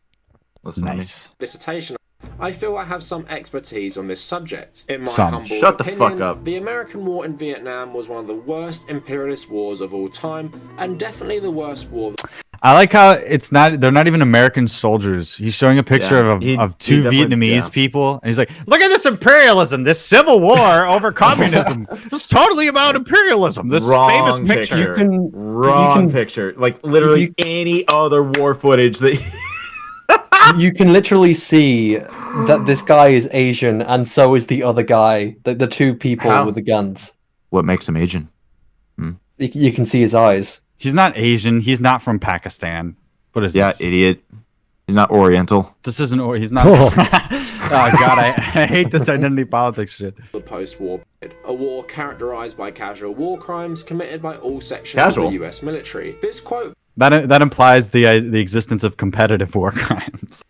Speaker 1: Listen to me.
Speaker 6: Dissertation. I feel I have some expertise on this subject. In my humble
Speaker 1: Shut
Speaker 6: opinion,
Speaker 1: the fuck up.
Speaker 6: The American war in Vietnam was one of the worst imperialist wars of all time, and definitely the worst war.
Speaker 11: I like how they're not even American soldiers. He's showing a picture of 2 Vietnamese people, and he's like, look at this imperialism, this civil war over communism. It's totally about imperialism. This famous picture.
Speaker 1: Wrong picture. Like literally any other war footage that
Speaker 2: you can literally see that this guy is Asian, and so is the other guy. The 2 people with the guns.
Speaker 1: What makes him Asian?
Speaker 2: You can see his eyes.
Speaker 11: He's not Asian. He's not from Pakistan. What is this?
Speaker 1: Yeah, idiot. He's not Oriental.
Speaker 11: This isn't. He's not. Oh God, I hate this identity politics shit.
Speaker 6: The post-war period, a war characterized by casual war crimes committed by all sections of the U.S. military. This quote.
Speaker 11: That implies the existence of competitive war crimes.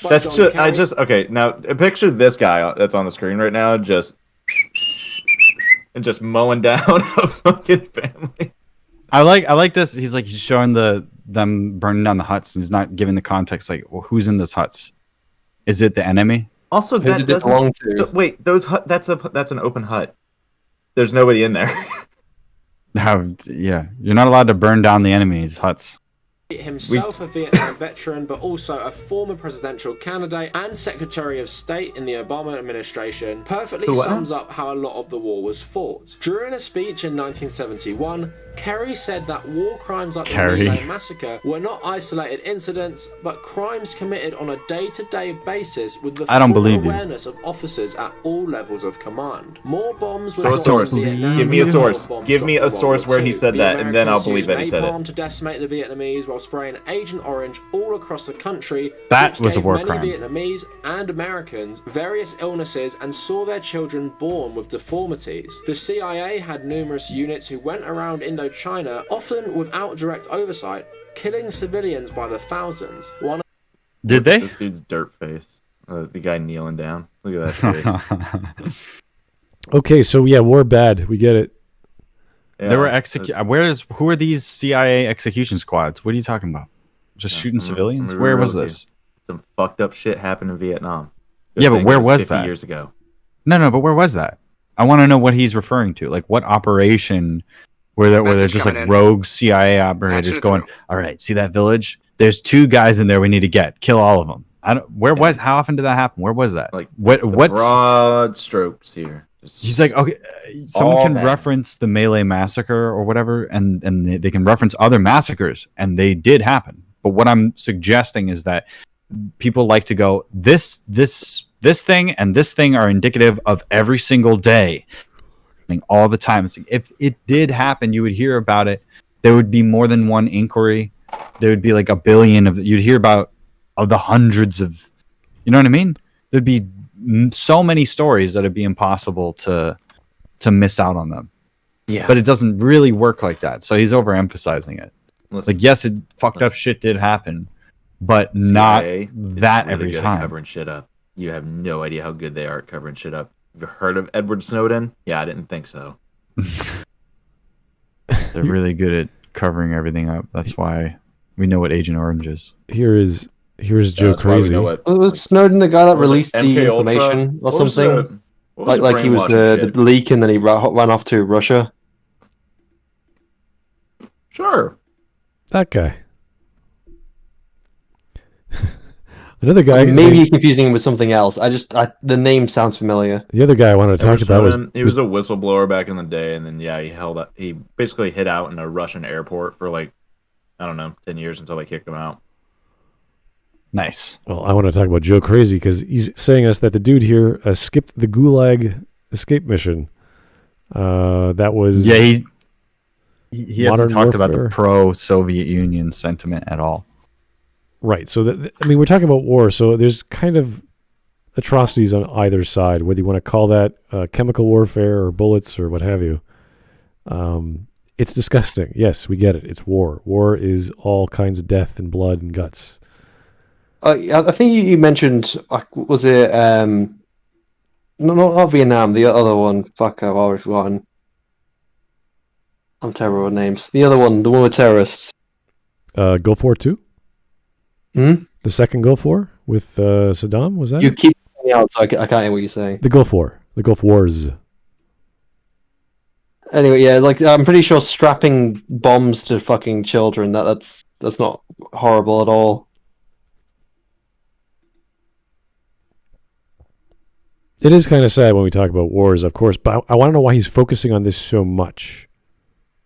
Speaker 1: That's just okay. Now picture this guy that's on the screen right now, just mowing down a fucking family.
Speaker 11: I like this. He's showing them burning down the huts, and he's not giving the context. Like, well, who's in those huts? Is it the enemy?
Speaker 1: Also,
Speaker 2: who did it belong to?
Speaker 1: Wait, those that's an open hut. There's nobody in there.
Speaker 11: Yeah, you're not allowed to burn down the enemy's huts.
Speaker 6: Himself a Vietnam veteran, but also a former presidential candidate and Secretary of State in the Obama administration, perfectly sums up how a lot of the war was fought. During a speech in 1971, Kerry said that war crimes like the My Lai massacre were not isolated incidents, but crimes committed on a day-to-day basis with the full awareness of officers at all levels of command. More bombs were dropped in Vietnam.
Speaker 1: Give me a source. Give me a source where he said that, and then I'll believe that he said it.
Speaker 6: To decimate the Vietnamese while spraying Agent Orange all across the country.
Speaker 11: That was a war crime.
Speaker 6: Many Vietnamese and Americans various illnesses and saw their children born with deformities. The CIA had numerous units who went around Indochina, often without direct oversight, killing civilians by the thousands.
Speaker 11: Did they?
Speaker 1: This dude's dirt face. The guy kneeling down. Look at that face.
Speaker 3: Okay, so yeah, war bad. We get it.
Speaker 1: Yeah,
Speaker 11: there were who are these CIA execution squads? What are you talking about? Just shooting civilians? Where was this?
Speaker 1: Some fucked up shit happened in Vietnam.
Speaker 11: Yeah, but where was
Speaker 1: 50
Speaker 11: that?
Speaker 1: Years ago.
Speaker 11: No, but where was that? I want to know what he's referring to. Like, what operation where they're just like rogue CIA operators going, all right, see that village? There's 2 guys in there we need to kill all of them. How often did that happen? Where was that?
Speaker 1: Like,
Speaker 11: what
Speaker 1: broad strokes here.
Speaker 11: He's like, okay, someone can reference the My Lai massacre or whatever, and they can reference other massacres, and they did happen. But what I'm suggesting is that people like to go, this thing and this thing are indicative of every single day, all the time. If it did happen, you would hear about it. There would be more than one inquiry. There would be like a billion you'd hear about of the hundreds of, you know what I mean? There'd be so many stories that it'd be impossible to miss out on them.
Speaker 1: Yeah.
Speaker 11: But it doesn't really work like that. So he's overemphasizing it. Listen, like, yes, fucked up shit did happen, but not that really every time.
Speaker 1: Covering shit up. You have no idea how good they are at covering shit up. Have you heard of Edward Snowden? Yeah, I didn't think so.
Speaker 11: They're really good at covering everything up. That's why we know what Agent Orange is.
Speaker 3: Here's Joe Crazy.
Speaker 2: Was Snowden the guy that released the information or something? Like he was the leak and then he ran off to Russia?
Speaker 1: Sure.
Speaker 3: That guy. Another guy.
Speaker 2: Maybe you're confusing him with something else. The name sounds familiar.
Speaker 3: The other guy I wanted to talk about was
Speaker 1: he was a whistleblower back in the day, and then he basically hid out in a Russian airport for like, I don't know, 10 years until they kicked him out.
Speaker 11: Nice.
Speaker 3: Well, I want to talk about Joe Crazy because he's saying us that the dude here skipped the Gulag escape mission. That was
Speaker 11: he hasn't talked about the pro-Soviet Union sentiment at all.
Speaker 3: Right. So, we're talking about war, so there's kind of atrocities on either side, whether you want to call that chemical warfare or bullets or what have you. It's disgusting. Yes, we get it. It's war. War is all kinds of death and blood and guts.
Speaker 2: I think you mentioned, was it, no, not Vietnam, the other one. Fuck, I've already forgotten. I'm terrible with names. The other one, the one with terrorists.
Speaker 3: Gulf War II?
Speaker 2: Hmm?
Speaker 3: The second Gulf War with Saddam, was that
Speaker 2: You keep me out, so I can't hear what you're saying.
Speaker 3: The Gulf War. The Gulf Wars.
Speaker 2: Anyway, yeah, like, I'm pretty sure strapping bombs to fucking children, that's not horrible at all.
Speaker 3: It is kind of sad when we talk about wars, of course, but I want to know why he's focusing on this so much.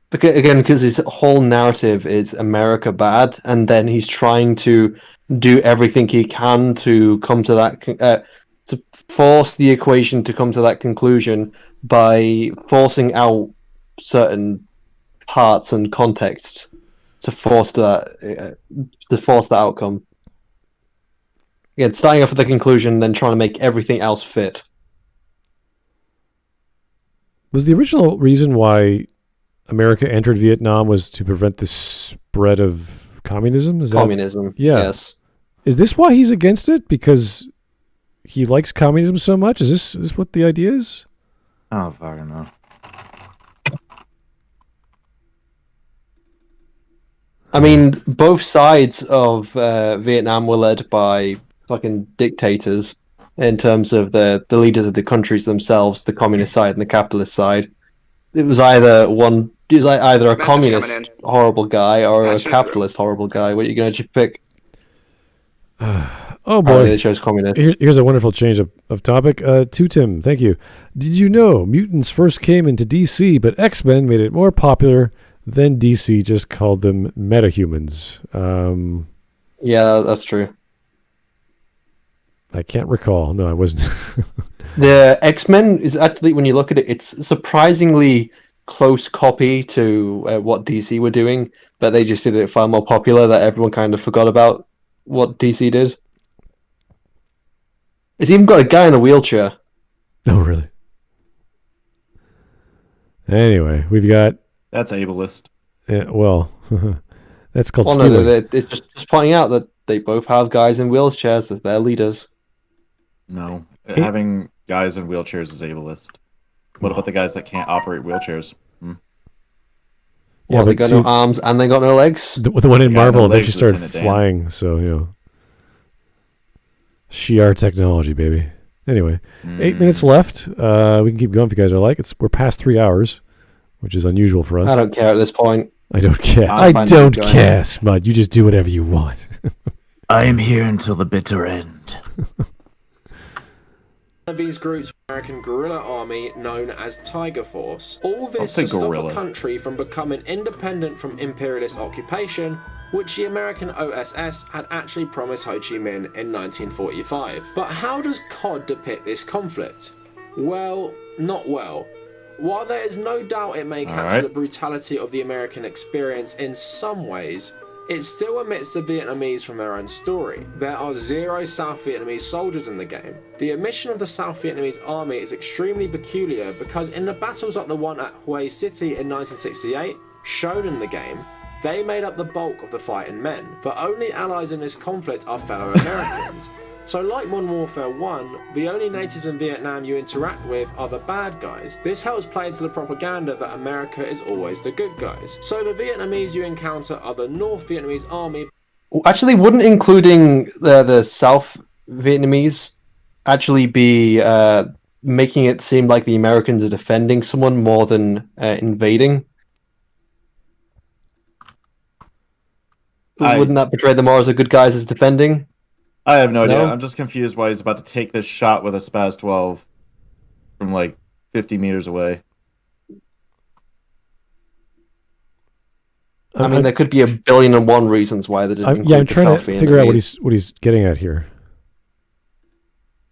Speaker 2: Because his whole narrative is America bad, and then he's trying to do everything he can to come to that, to force the equation to come to that conclusion by forcing out certain parts and contexts to force that outcome. Again, starting off with the conclusion, then trying to make everything else fit.
Speaker 3: Was the original reason why America entered Vietnam was to prevent the spread of communism?
Speaker 2: Communism, yes.
Speaker 3: Is this why he's against it? Because he likes communism so much? Is this what the idea is?
Speaker 1: I don't fucking know.
Speaker 2: I mean, both sides of Vietnam were led by fucking dictators in terms of the leaders of the countries themselves, the communist side and the capitalist side. It was either a communist horrible guy or a capitalist horrible guy. What are you going to pick?
Speaker 3: Oh boy,
Speaker 2: they chose communist.
Speaker 3: Here's a wonderful change of topic. To Tim, thank you. Did you know mutants first came into DC, but X-Men made it more popular Then DC just called them metahumans.
Speaker 2: Yeah, that's true.
Speaker 3: I can't recall. No, I wasn't.
Speaker 2: The X-Men is actually, when you look at it, it's a surprisingly close copy to what DC were doing, but they just did it far more popular that everyone kind of forgot about what DC did. It's even got a guy in a wheelchair.
Speaker 3: Oh, really? Anyway, we've got...
Speaker 1: That's ableist.
Speaker 3: Yeah, well, that's called
Speaker 2: well,
Speaker 3: stealing.
Speaker 2: No, it's just pointing out that they both have guys in wheelchairs as their leaders.
Speaker 1: No, having guys in wheelchairs is ableist. What about the guys that can't operate wheelchairs?
Speaker 2: Yeah, they got no arms and they got no legs.
Speaker 3: The one in Marvel eventually started flying, so, you know. Shi'ar technology, baby. Anyway, 8 minutes left. We can keep going if you guys are like. We're past 3 hours, which is unusual for us.
Speaker 2: I don't care at this point.
Speaker 3: I don't care. I don't care, Smud. You just do whatever you want.
Speaker 8: I am here until the bitter end.
Speaker 6: One of these groups, American guerrilla army known as Tiger Force. All this to stop the country from becoming independent from imperialist occupation, which the American OSS had actually promised Ho Chi Minh in 1945. But how does COD depict this conflict? Well, not well. While there is no doubt it may capture the brutality of the American experience in some ways, it still omits the Vietnamese from their own story. There are 0 South Vietnamese soldiers in the game. The omission of the South Vietnamese army is extremely peculiar because in the battles like the one at Hue City in 1968, shown in the game, they made up the bulk of the fighting men. The only allies in this conflict are fellow Americans. So like Modern Warfare 1, the only natives in Vietnam you interact with are the bad guys. This helps play into the propaganda that America is always the good guys. So the Vietnamese you encounter are the North Vietnamese army.
Speaker 2: Actually, wouldn't including the South Vietnamese actually be making it seem like the Americans are defending someone more than invading? Wouldn't that portray them more as the good guys as defending?
Speaker 1: I have no idea. I'm just confused why he's about to take this shot with a Spaz 12 from like 50 meters away.
Speaker 2: I mean, there could be 1,000,000,001 reasons why they didn't include
Speaker 3: I'm trying to figure out what he's getting at here.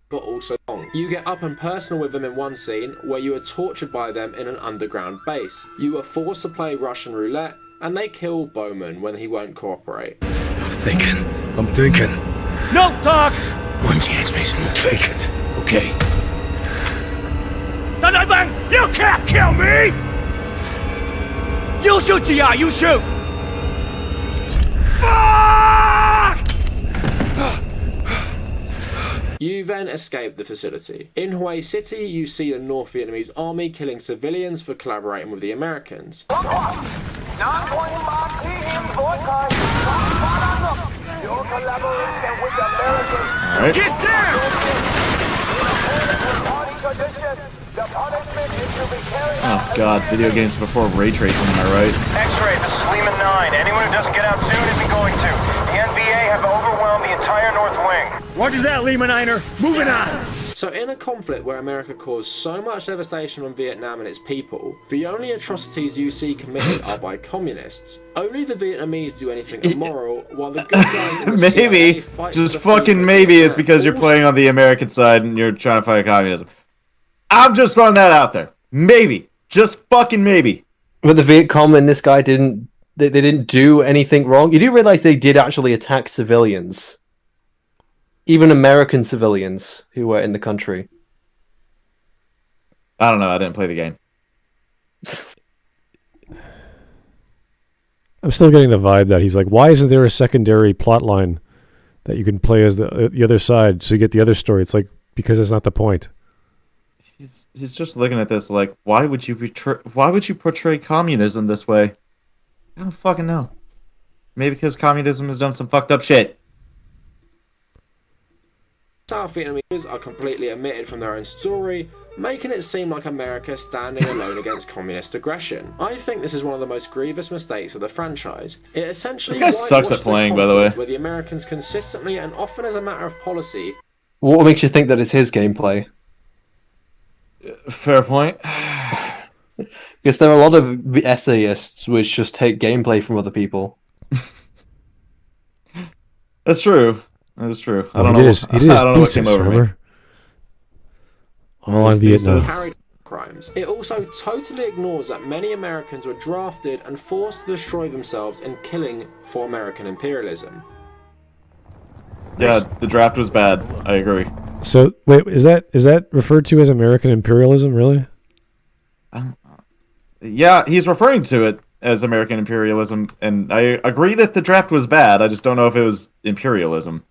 Speaker 6: But also long. You get up and personal with them in one scene where you are tortured by them in an underground base. You are forced to play Russian roulette, and they kill Bowman when he won't cooperate.
Speaker 8: I'm thinking.
Speaker 14: No talk!
Speaker 8: One chance, Mason. We'll take it. Okay.
Speaker 14: You can't kill me! You shoot, GI, you shoot! Fuck!
Speaker 6: You then escape the facility. In Hue City, you see the North Vietnamese army killing civilians for collaborating with the Americans.
Speaker 1: Alright.
Speaker 14: Get down!
Speaker 1: Oh god, video games before ray tracing, am I right?
Speaker 15: X-ray, this is Lehman 9. Anyone who doesn't get out soon isn't going to. The NVA have overwhelmed the entire North Wing.
Speaker 14: Roger that, Lehman Niner. Moving on!
Speaker 6: So in a conflict where America caused so much devastation on Vietnam and its people, the only atrocities you see committed are by communists. Only the Vietnamese do anything immoral, while the good guys in the CIA fight
Speaker 1: just fucking maybe it's because you're playing on the American side and you're trying to fight communism. I'm just throwing that out there. Maybe. Just fucking maybe.
Speaker 2: But the Viet Cong and this guy didn't do anything wrong. You do realize they did actually attack civilians. Even American civilians who were in the country.
Speaker 1: I don't know. I didn't play the game.
Speaker 3: I'm still getting the vibe that he's like, why isn't there a secondary plot line that you can play as the other side so you get the other story? It's like, because that's not the point.
Speaker 1: He's just looking at this like, why would you portray communism this way? I don't fucking know. Maybe because communism has done some fucked up shit.
Speaker 6: South Vietnamese are completely omitted from their own story, making it seem like America standing alone against communist aggression. I think this is one of the most grievous mistakes of the franchise. It essentially
Speaker 1: this guy sucks at playing, by the way.
Speaker 6: Where the Americans consistently and often as a matter of policy.
Speaker 2: What makes you think that it's his gameplay?
Speaker 1: Fair point.
Speaker 2: Because there are a lot of essayists which just take gameplay from other people.
Speaker 1: That's true. That is true. I don't
Speaker 3: He
Speaker 1: know.
Speaker 3: did his thesis, remember? All on Vietnam.
Speaker 6: Crimes. It also totally ignores that many Americans were drafted and forced to destroy themselves in killing for American imperialism.
Speaker 1: Yeah, the draft was bad. I agree.
Speaker 3: So wait, is that referred to as American imperialism? Really?
Speaker 1: Yeah, he's referring to it as American imperialism, and I agree that the draft was bad. I just don't know if it was imperialism.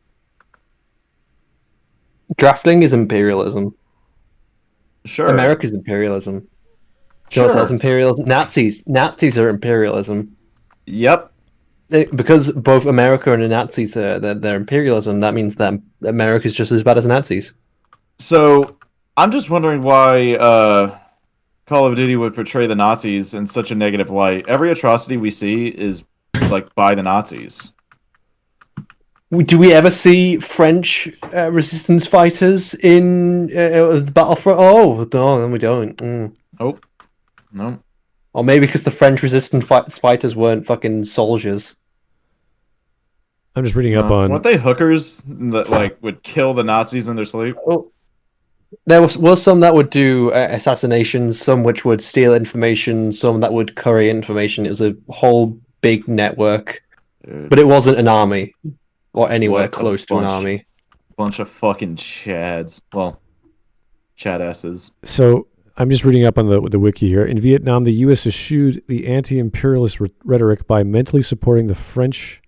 Speaker 2: Drafting is imperialism.
Speaker 1: Sure.
Speaker 2: America's imperialism. Sure. That's imperialism. Nazis are imperialism.
Speaker 1: Yep.
Speaker 2: Because both America and the Nazis are their imperialism, that means that America's just as bad as Nazis.
Speaker 1: So, I'm just wondering why Call of Duty would portray the Nazis in such a negative light. Every atrocity we see is, like, by the Nazis.
Speaker 2: Do we ever see French resistance fighters in the Battlefront? Oh, no, we don't.
Speaker 1: Oh, no.
Speaker 2: Or maybe because the French resistance fighters weren't fucking soldiers.
Speaker 3: I'm just reading up on...
Speaker 1: Weren't they hookers that, like, would kill the Nazis in their sleep?
Speaker 2: Oh. There was some that would do assassinations, some which would steal information, some that would curry information. It was a whole big network.
Speaker 1: Dude.
Speaker 2: But it wasn't an army. Or anywhere close to an army.
Speaker 1: Bunch of fucking chads. Well, chad-asses.
Speaker 3: So, I'm just reading up on the wiki here. In Vietnam, the U.S. eschewed the anti-imperialist rhetoric by materially supporting the French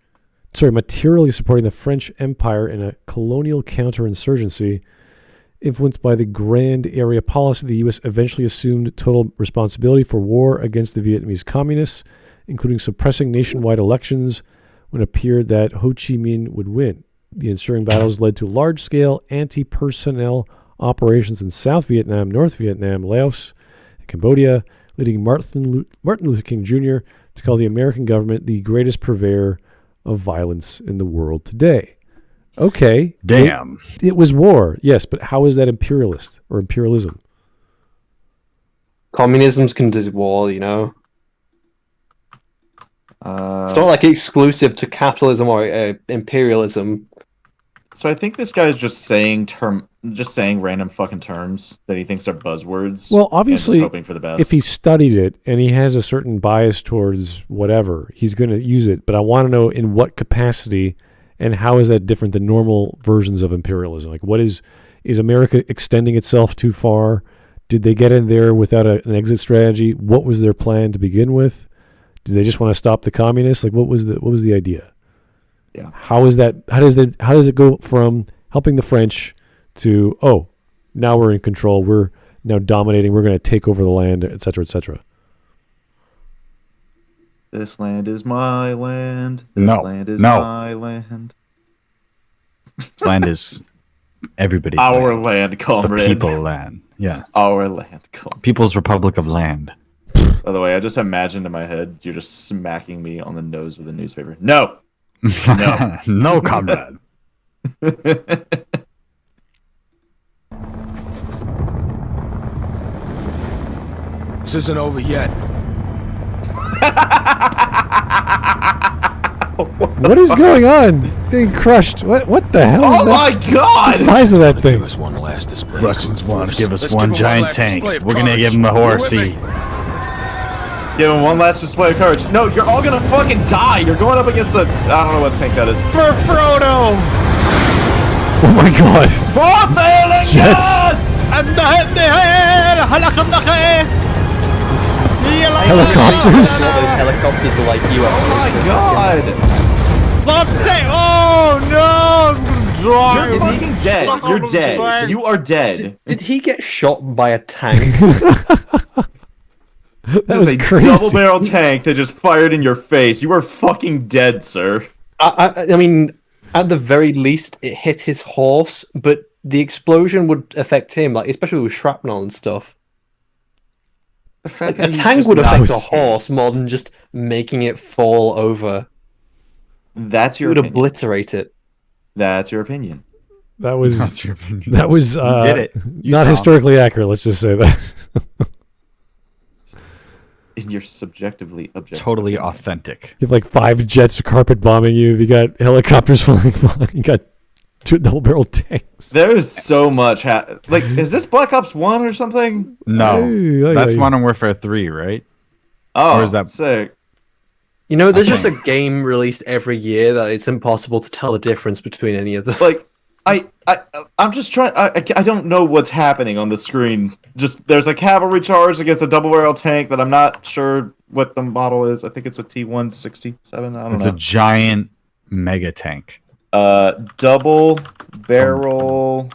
Speaker 3: Empire in a colonial counterinsurgency. Influenced by the Grand Area Policy, the U.S. eventually assumed total responsibility for war against the Vietnamese communists, including suppressing nationwide elections when it appeared that Ho Chi Minh would win. The ensuing battles led to large-scale anti-personnel operations in South Vietnam, North Vietnam, Laos, and Cambodia, leading Martin Luther King Jr. to call the American government the greatest purveyor of violence in the world today. Okay.
Speaker 11: Damn.
Speaker 3: It was war, yes, but how is that imperialist or imperialism?
Speaker 2: Communism's can do war, you know? It's not like exclusive to capitalism or imperialism.
Speaker 1: So I think this guy is just saying random fucking terms that he thinks are buzzwords.
Speaker 3: Well, obviously,
Speaker 1: hoping for the best.
Speaker 3: If he studied it and he has a certain bias towards whatever, he's going to use it. But I want to know in what capacity and how is that different than normal versions of imperialism? Like, what is America extending itself too far? Did they get in there without an exit strategy? What was their plan to begin with? Do they just want to stop the communists? Like, what was the idea?
Speaker 1: Yeah.
Speaker 3: How does it go from helping the French to, oh, now we're in control, we're now dominating, we're going to take over the land, etc., etc.
Speaker 1: This land is my land.
Speaker 11: This
Speaker 1: land is my land.
Speaker 11: This land is everybody's
Speaker 1: our land, comrade.
Speaker 11: The people land. Yeah.
Speaker 1: Our land, comrade.
Speaker 11: People's Republic of Land.
Speaker 1: By the way, I just imagined in my head you're just smacking me on the nose with a newspaper. No. No.
Speaker 11: No, comrade.
Speaker 14: This isn't over yet.
Speaker 3: What is going on? Getting crushed. What the hell?
Speaker 1: Oh my god!
Speaker 3: The size of that thing.
Speaker 14: Give us one last display.
Speaker 11: Russians want to give us one giant tank. We're gonna give them a horsey.
Speaker 1: Give him one last display of courage. No, you're all gonna fucking die. You're going up against I don't know what tank that is. For Frodo!
Speaker 3: Oh my god.
Speaker 1: For failing
Speaker 3: Jets! Helicopters?
Speaker 2: Those helicopters were like UFOs.
Speaker 1: Oh my god!
Speaker 14: Oh no!
Speaker 1: You're fucking dead. You're dead. You are dead.
Speaker 2: Did he get shot by a tank?
Speaker 3: That was
Speaker 1: a
Speaker 3: crazy.
Speaker 1: Double-barrel tank that just fired in your face. You are fucking dead, sir.
Speaker 2: I mean, at the very least, it hit his horse, but the explosion would affect him, like especially with shrapnel and stuff. A tank would affect a horse more than just making it fall over.
Speaker 1: That's your
Speaker 2: opinion.
Speaker 1: It
Speaker 2: would obliterate it.
Speaker 1: That's your opinion.
Speaker 3: That's
Speaker 11: your opinion.
Speaker 3: That was
Speaker 11: you did it.
Speaker 3: Not historically accurate, let's just say that.
Speaker 1: you're subjectively objective.
Speaker 11: Totally authentic.
Speaker 3: You have like 5 jets carpet bombing you. You got helicopters flying by. You got 2 double-barrel tanks.
Speaker 1: There is so much. Like, is this Black Ops 1 or something?
Speaker 11: No, that's Modern Warfare 3, right?
Speaker 1: Oh,
Speaker 11: or is that
Speaker 1: sick?
Speaker 2: You know, there's just a game released every year that it's impossible to tell the difference between any of them.
Speaker 1: Like, I'm just trying. I don't know what's happening on the screen. Just there's a cavalry charge against a double-barrel tank that I'm not sure what the model is. I think it's a T-167. I don't know.
Speaker 11: It's a giant mega tank.
Speaker 1: Double barrel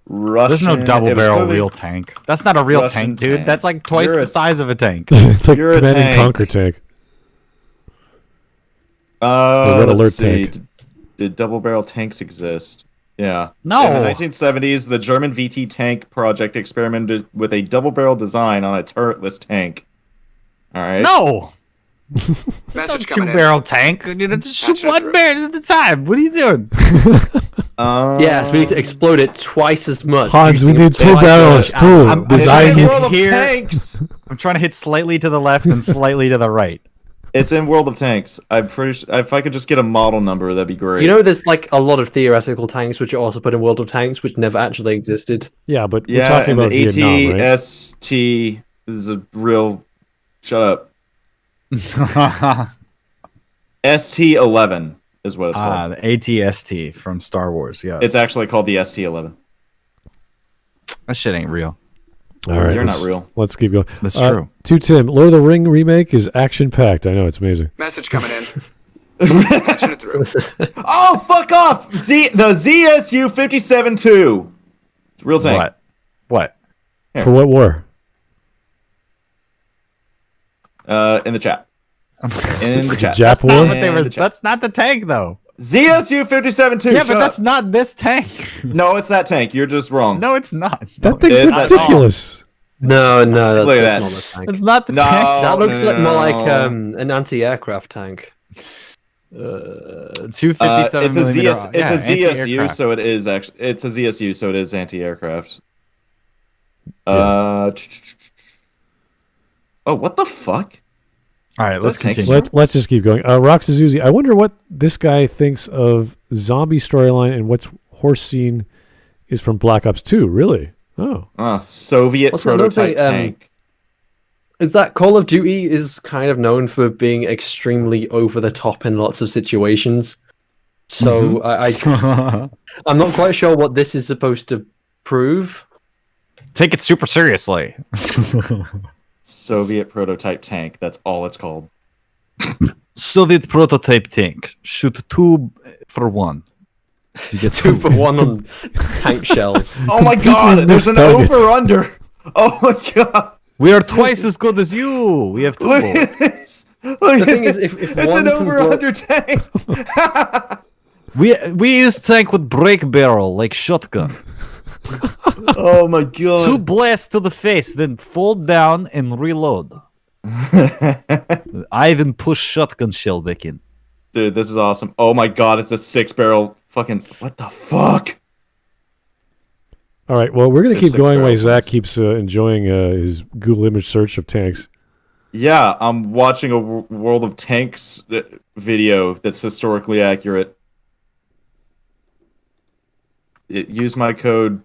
Speaker 1: Russian.
Speaker 11: There's no double barrel real tank. That's not a real tank, dude.
Speaker 1: Tank.
Speaker 11: That's like twice the size of a tank.
Speaker 3: It's like
Speaker 1: You're a
Speaker 3: Command and
Speaker 1: tank.
Speaker 3: Conquer tank.
Speaker 1: Red
Speaker 3: Alert
Speaker 1: see.
Speaker 3: tank.
Speaker 1: Did double barrel tanks exist? Yeah.
Speaker 11: No.
Speaker 1: In the 1970s, the German VT tank project experimented with a double barrel design on a turretless tank. All right.
Speaker 11: No.
Speaker 7: Message coming in.
Speaker 11: 2-barrel tank. You know, just shoot one barrel at a time. What are you doing?
Speaker 2: Yeah, so we need to explode it twice as much.
Speaker 3: Hans, we
Speaker 2: using
Speaker 3: need 2
Speaker 2: twice
Speaker 3: barrels
Speaker 2: as-
Speaker 3: too.
Speaker 11: I'm
Speaker 3: Design
Speaker 1: in
Speaker 3: it.
Speaker 1: World of Tanks.
Speaker 11: I'm trying to hit slightly to the left and slightly to the right.
Speaker 1: It's in World of Tanks. I'm pretty sure, if I could just get a model number, that'd be great.
Speaker 2: You know, there's like a lot of theoretical tanks which are also put in World of Tanks, which never actually existed.
Speaker 3: Yeah, but we're
Speaker 1: yeah,
Speaker 3: talking
Speaker 1: and
Speaker 3: about
Speaker 1: the
Speaker 3: Vietnam, right?
Speaker 1: AT-ST is a real. Shut up. ST-11 is what it's called.
Speaker 11: The AT-ST from Star Wars. Yeah,
Speaker 1: It's actually called the ST-11.
Speaker 11: that shit ain't real.
Speaker 3: All right,
Speaker 1: You're not real.
Speaker 3: Let's keep going.
Speaker 11: That's true.
Speaker 3: To Tim, Lord of the Ring remake is action-packed. I know, it's amazing.
Speaker 7: Message coming in. Patching it through.
Speaker 1: Oh, fuck off! The ZSU 57-2. It's a real tank.
Speaker 11: What?
Speaker 3: For what war?
Speaker 1: In the chat. In the chat.
Speaker 3: Jap war?
Speaker 11: That's not the tank, though.
Speaker 1: ZSU 57-2.
Speaker 11: Yeah, but that's not this tank.
Speaker 1: No, it's that tank. You're just wrong.
Speaker 11: No, it's not.
Speaker 3: That thing's
Speaker 1: it's not.
Speaker 3: ridiculous.
Speaker 2: No, that's
Speaker 1: Look at
Speaker 2: not
Speaker 1: that.
Speaker 2: a tank.
Speaker 11: It's not the
Speaker 1: No,
Speaker 11: tank.
Speaker 2: That looks
Speaker 1: no,
Speaker 2: like more
Speaker 1: no.
Speaker 2: like an anti-aircraft tank.
Speaker 11: 257
Speaker 1: it's a
Speaker 11: millimeter.
Speaker 1: it's a ZSU,
Speaker 11: anti-aircraft.
Speaker 1: so it is actually. It's a ZSU, so it is anti-aircraft.
Speaker 3: Yeah.
Speaker 1: Oh, what the fuck?
Speaker 11: All right, let's
Speaker 1: That's
Speaker 11: continue.
Speaker 3: Let's just keep going. Rox Suzuki, I wonder what this guy thinks of zombie storyline and what's horse scene is from Black Ops 2. Really? Oh.
Speaker 1: Soviet
Speaker 2: Also, another
Speaker 1: prototype
Speaker 2: thing,
Speaker 1: tank.
Speaker 2: Is that Call of Duty is kind of known for being extremely over the top in lots of situations. So I'm not quite sure what this is supposed to prove.
Speaker 11: Take it super seriously.
Speaker 1: Soviet prototype tank. That's all it's called.
Speaker 11: Soviet prototype tank. Shoot 2 for 1. You get
Speaker 2: 2 for 1 on tank shells.
Speaker 1: Oh my god! There's an
Speaker 3: targets.
Speaker 1: over/under. Oh my god!
Speaker 11: We are twice as good as you. We have 2
Speaker 1: Look
Speaker 11: bullets.
Speaker 1: at this. Look
Speaker 2: The
Speaker 1: at
Speaker 2: thing is,
Speaker 1: this.
Speaker 2: if
Speaker 1: It's
Speaker 2: one
Speaker 1: an
Speaker 2: can
Speaker 1: over/under tank.
Speaker 11: We use tank with brake barrel like shotgun.
Speaker 1: Oh my god!
Speaker 11: 2 blasts to the face, then fold down and reload. I even push shotgun shell back in.
Speaker 1: Dude, this is awesome. Oh my god! It's a 6-barrel. Fucking what the fuck?
Speaker 3: All right. Well, we're going to
Speaker 1: There's
Speaker 3: keep going while
Speaker 1: 6 barrels.
Speaker 3: Zach keeps enjoying his Google image search of tanks.
Speaker 1: Yeah, I'm watching a World of Tanks video that's historically accurate. Use my code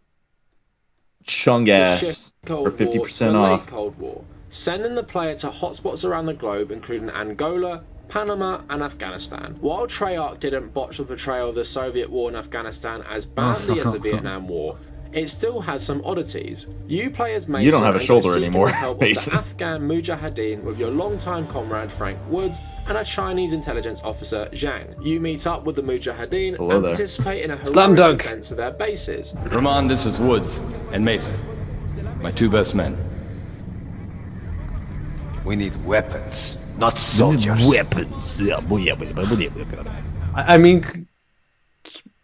Speaker 1: CHUNGASS for 50% off.
Speaker 6: Cold War, sending the player to hotspots around the globe, including Angola, Panama, and Afghanistan. While Treyarch didn't botch the portrayal of the Soviet war in Afghanistan as badly as the Vietnam War, it still has some oddities. You play as Mason.
Speaker 1: You don't have a
Speaker 6: and go
Speaker 1: shoulder
Speaker 6: seeking
Speaker 1: anymore,
Speaker 6: the help of
Speaker 1: Mason.
Speaker 6: the Afghan Mujahideen with your longtime comrade Frank Woods and a Chinese intelligence officer Zhang. You meet up with the Mujahideen
Speaker 1: Hello
Speaker 6: and
Speaker 1: there.
Speaker 6: participate in a
Speaker 2: Slam
Speaker 6: heroic
Speaker 2: dunk.
Speaker 6: defense of their bases.
Speaker 16: Ramon, this is Woods and Mason, my 2 best men. We need weapons, not soldiers.
Speaker 11: Weapons.
Speaker 2: I mean,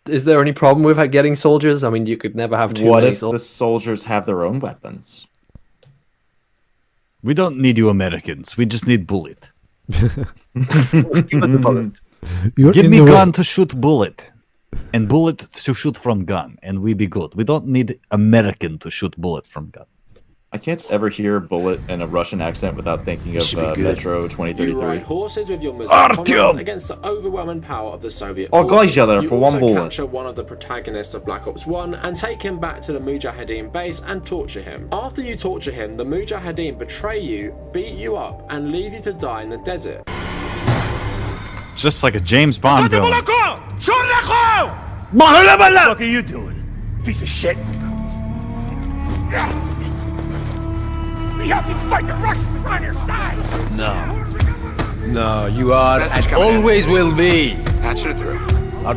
Speaker 2: is there any problem with getting soldiers? I mean, you could never have too
Speaker 1: What
Speaker 2: many
Speaker 1: if the soldiers have their own weapons?
Speaker 11: We don't need you Americans. We just need bullet.
Speaker 3: You're
Speaker 11: Give
Speaker 3: in
Speaker 11: me
Speaker 3: the
Speaker 11: gun to shoot bullet. And bullet to shoot from gun. And we be good. We don't need American to shoot bullet from gun.
Speaker 1: I can't ever hear Bullet in a Russian accent without thinking of Metro 2033.
Speaker 6: You ride horses with your Muslim comrades against the overwhelming power of the Soviet forces.
Speaker 1: I'll each other for one bullet.
Speaker 6: You also capture one of the protagonists of Black Ops 1 and take him back to the Mujahideen base and torture him. After you torture him, the Mujahideen betray you, beat you up, and leave you to die in the desert.
Speaker 11: Just like a James Bond villain.
Speaker 14: What the fuck are you doing, piece of shit? We have to fight the Russians on your side.
Speaker 16: No, you are and always will be a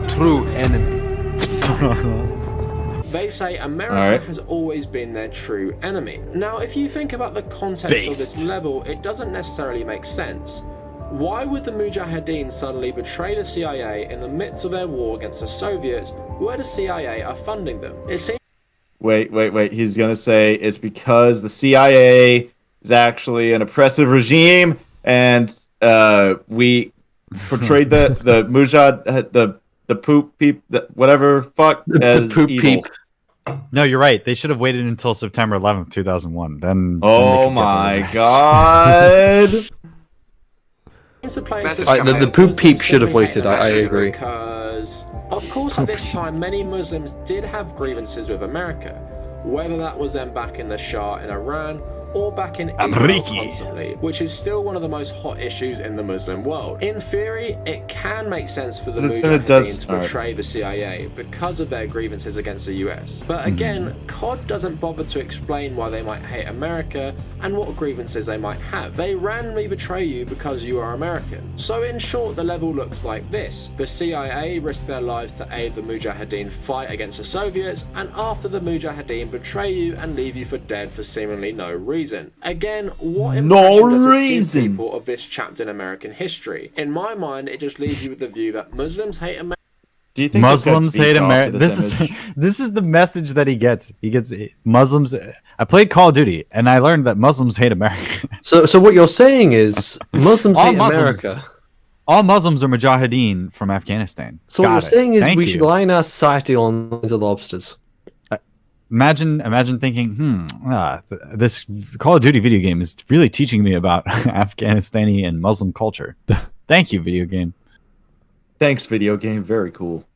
Speaker 16: true enemy.
Speaker 6: They say America has always been their true enemy. Now, if you think about the context of this level, it doesn't necessarily make sense. Why would the Mujahideen suddenly betray the CIA in the midst of their war against the Soviets, where the CIA are funding them? It seems.
Speaker 1: Wait. He's going to say it's because the CIA is actually an oppressive regime, and we portrayed the Mujahid, the poop peep, whatever fuck, as
Speaker 2: poop
Speaker 1: evil.
Speaker 2: peep.
Speaker 11: No, you're right. They should have waited until September 11th, 2001. Then.
Speaker 1: Oh my god.
Speaker 2: The poop peep should have waited. I agree.
Speaker 6: Because, of course, at this time, many Muslims did have grievances with America, whether that was them back in the Shah in Iran or back in Israel constantly, which is still one of the most hot issues in the Muslim world. In theory, it can make sense for the Mujahideen to betray the CIA because of their grievances against the US. But again, COD doesn't bother to explain why they might hate America and what grievances they might have. They randomly betray you because you are American. So in short, the level looks like this. The CIA risk their lives to aid the Mujahideen fight against the Soviets, and after the Mujahideen betray you and leave you for dead for seemingly no reason. Again, what impression does this give people of this chapter in American history? In my mind, it just leaves you with the view that Muslims hate America.
Speaker 1: Do you think
Speaker 11: Muslims hate America? This is the message that he gets. He gets Muslims. I played Call of Duty, and I learned that Muslims hate America.
Speaker 2: So what you're saying is Muslims hate America.
Speaker 11: All Muslims are Mujahideen from Afghanistan.
Speaker 2: So what you're saying is we should line our society on the lobsters.
Speaker 11: Imagine thinking, this Call of Duty video game is really teaching me about Afghanistani and Muslim culture. Thank you, video game.
Speaker 1: Thanks, video game. Very cool.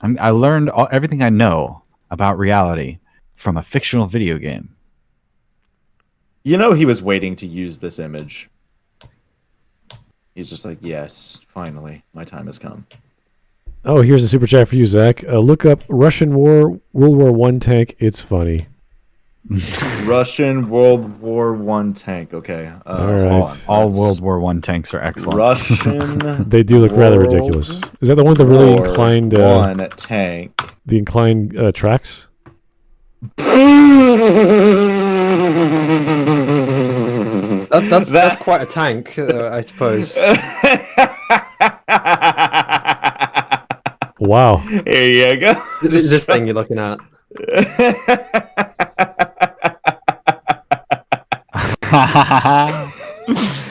Speaker 11: I learned everything I know about reality from a fictional video game.
Speaker 1: You know he was waiting to use this image. He's just like, yes, finally, my time has come.
Speaker 3: Oh, here's a super chat for you, Zach. Look up Russian World War I tank. It's funny.
Speaker 1: Russian World War I tank. Okay.
Speaker 3: All right.
Speaker 11: All World War I tanks are excellent.
Speaker 1: Russian.
Speaker 3: They do look rather ridiculous. Is that the one with the really inclined
Speaker 1: tank?
Speaker 3: The inclined tracks.
Speaker 2: That's quite a tank, I suppose.
Speaker 3: Wow.
Speaker 1: Here you go.
Speaker 2: This thing you're looking at.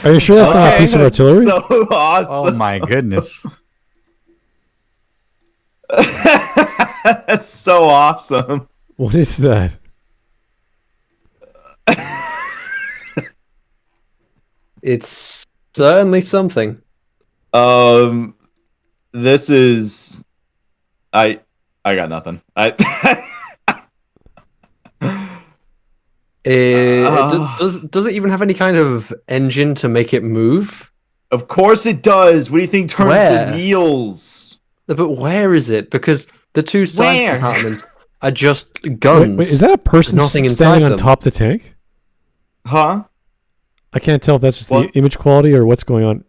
Speaker 3: Are you sure that's not a piece of artillery?
Speaker 1: So awesome.
Speaker 11: Oh my goodness.
Speaker 1: That's so awesome.
Speaker 3: What is that?
Speaker 2: It's certainly something.
Speaker 1: This is I got nothing.
Speaker 2: Does it even have any kind of engine to make it move?
Speaker 1: Of course it does. What do you think turns the wheels?
Speaker 2: But where is it? Because the two side compartments are just guns.
Speaker 3: Wait, is that a person standing on top of the tank?
Speaker 1: Huh?
Speaker 3: I can't tell if that's just the image quality or what's going on.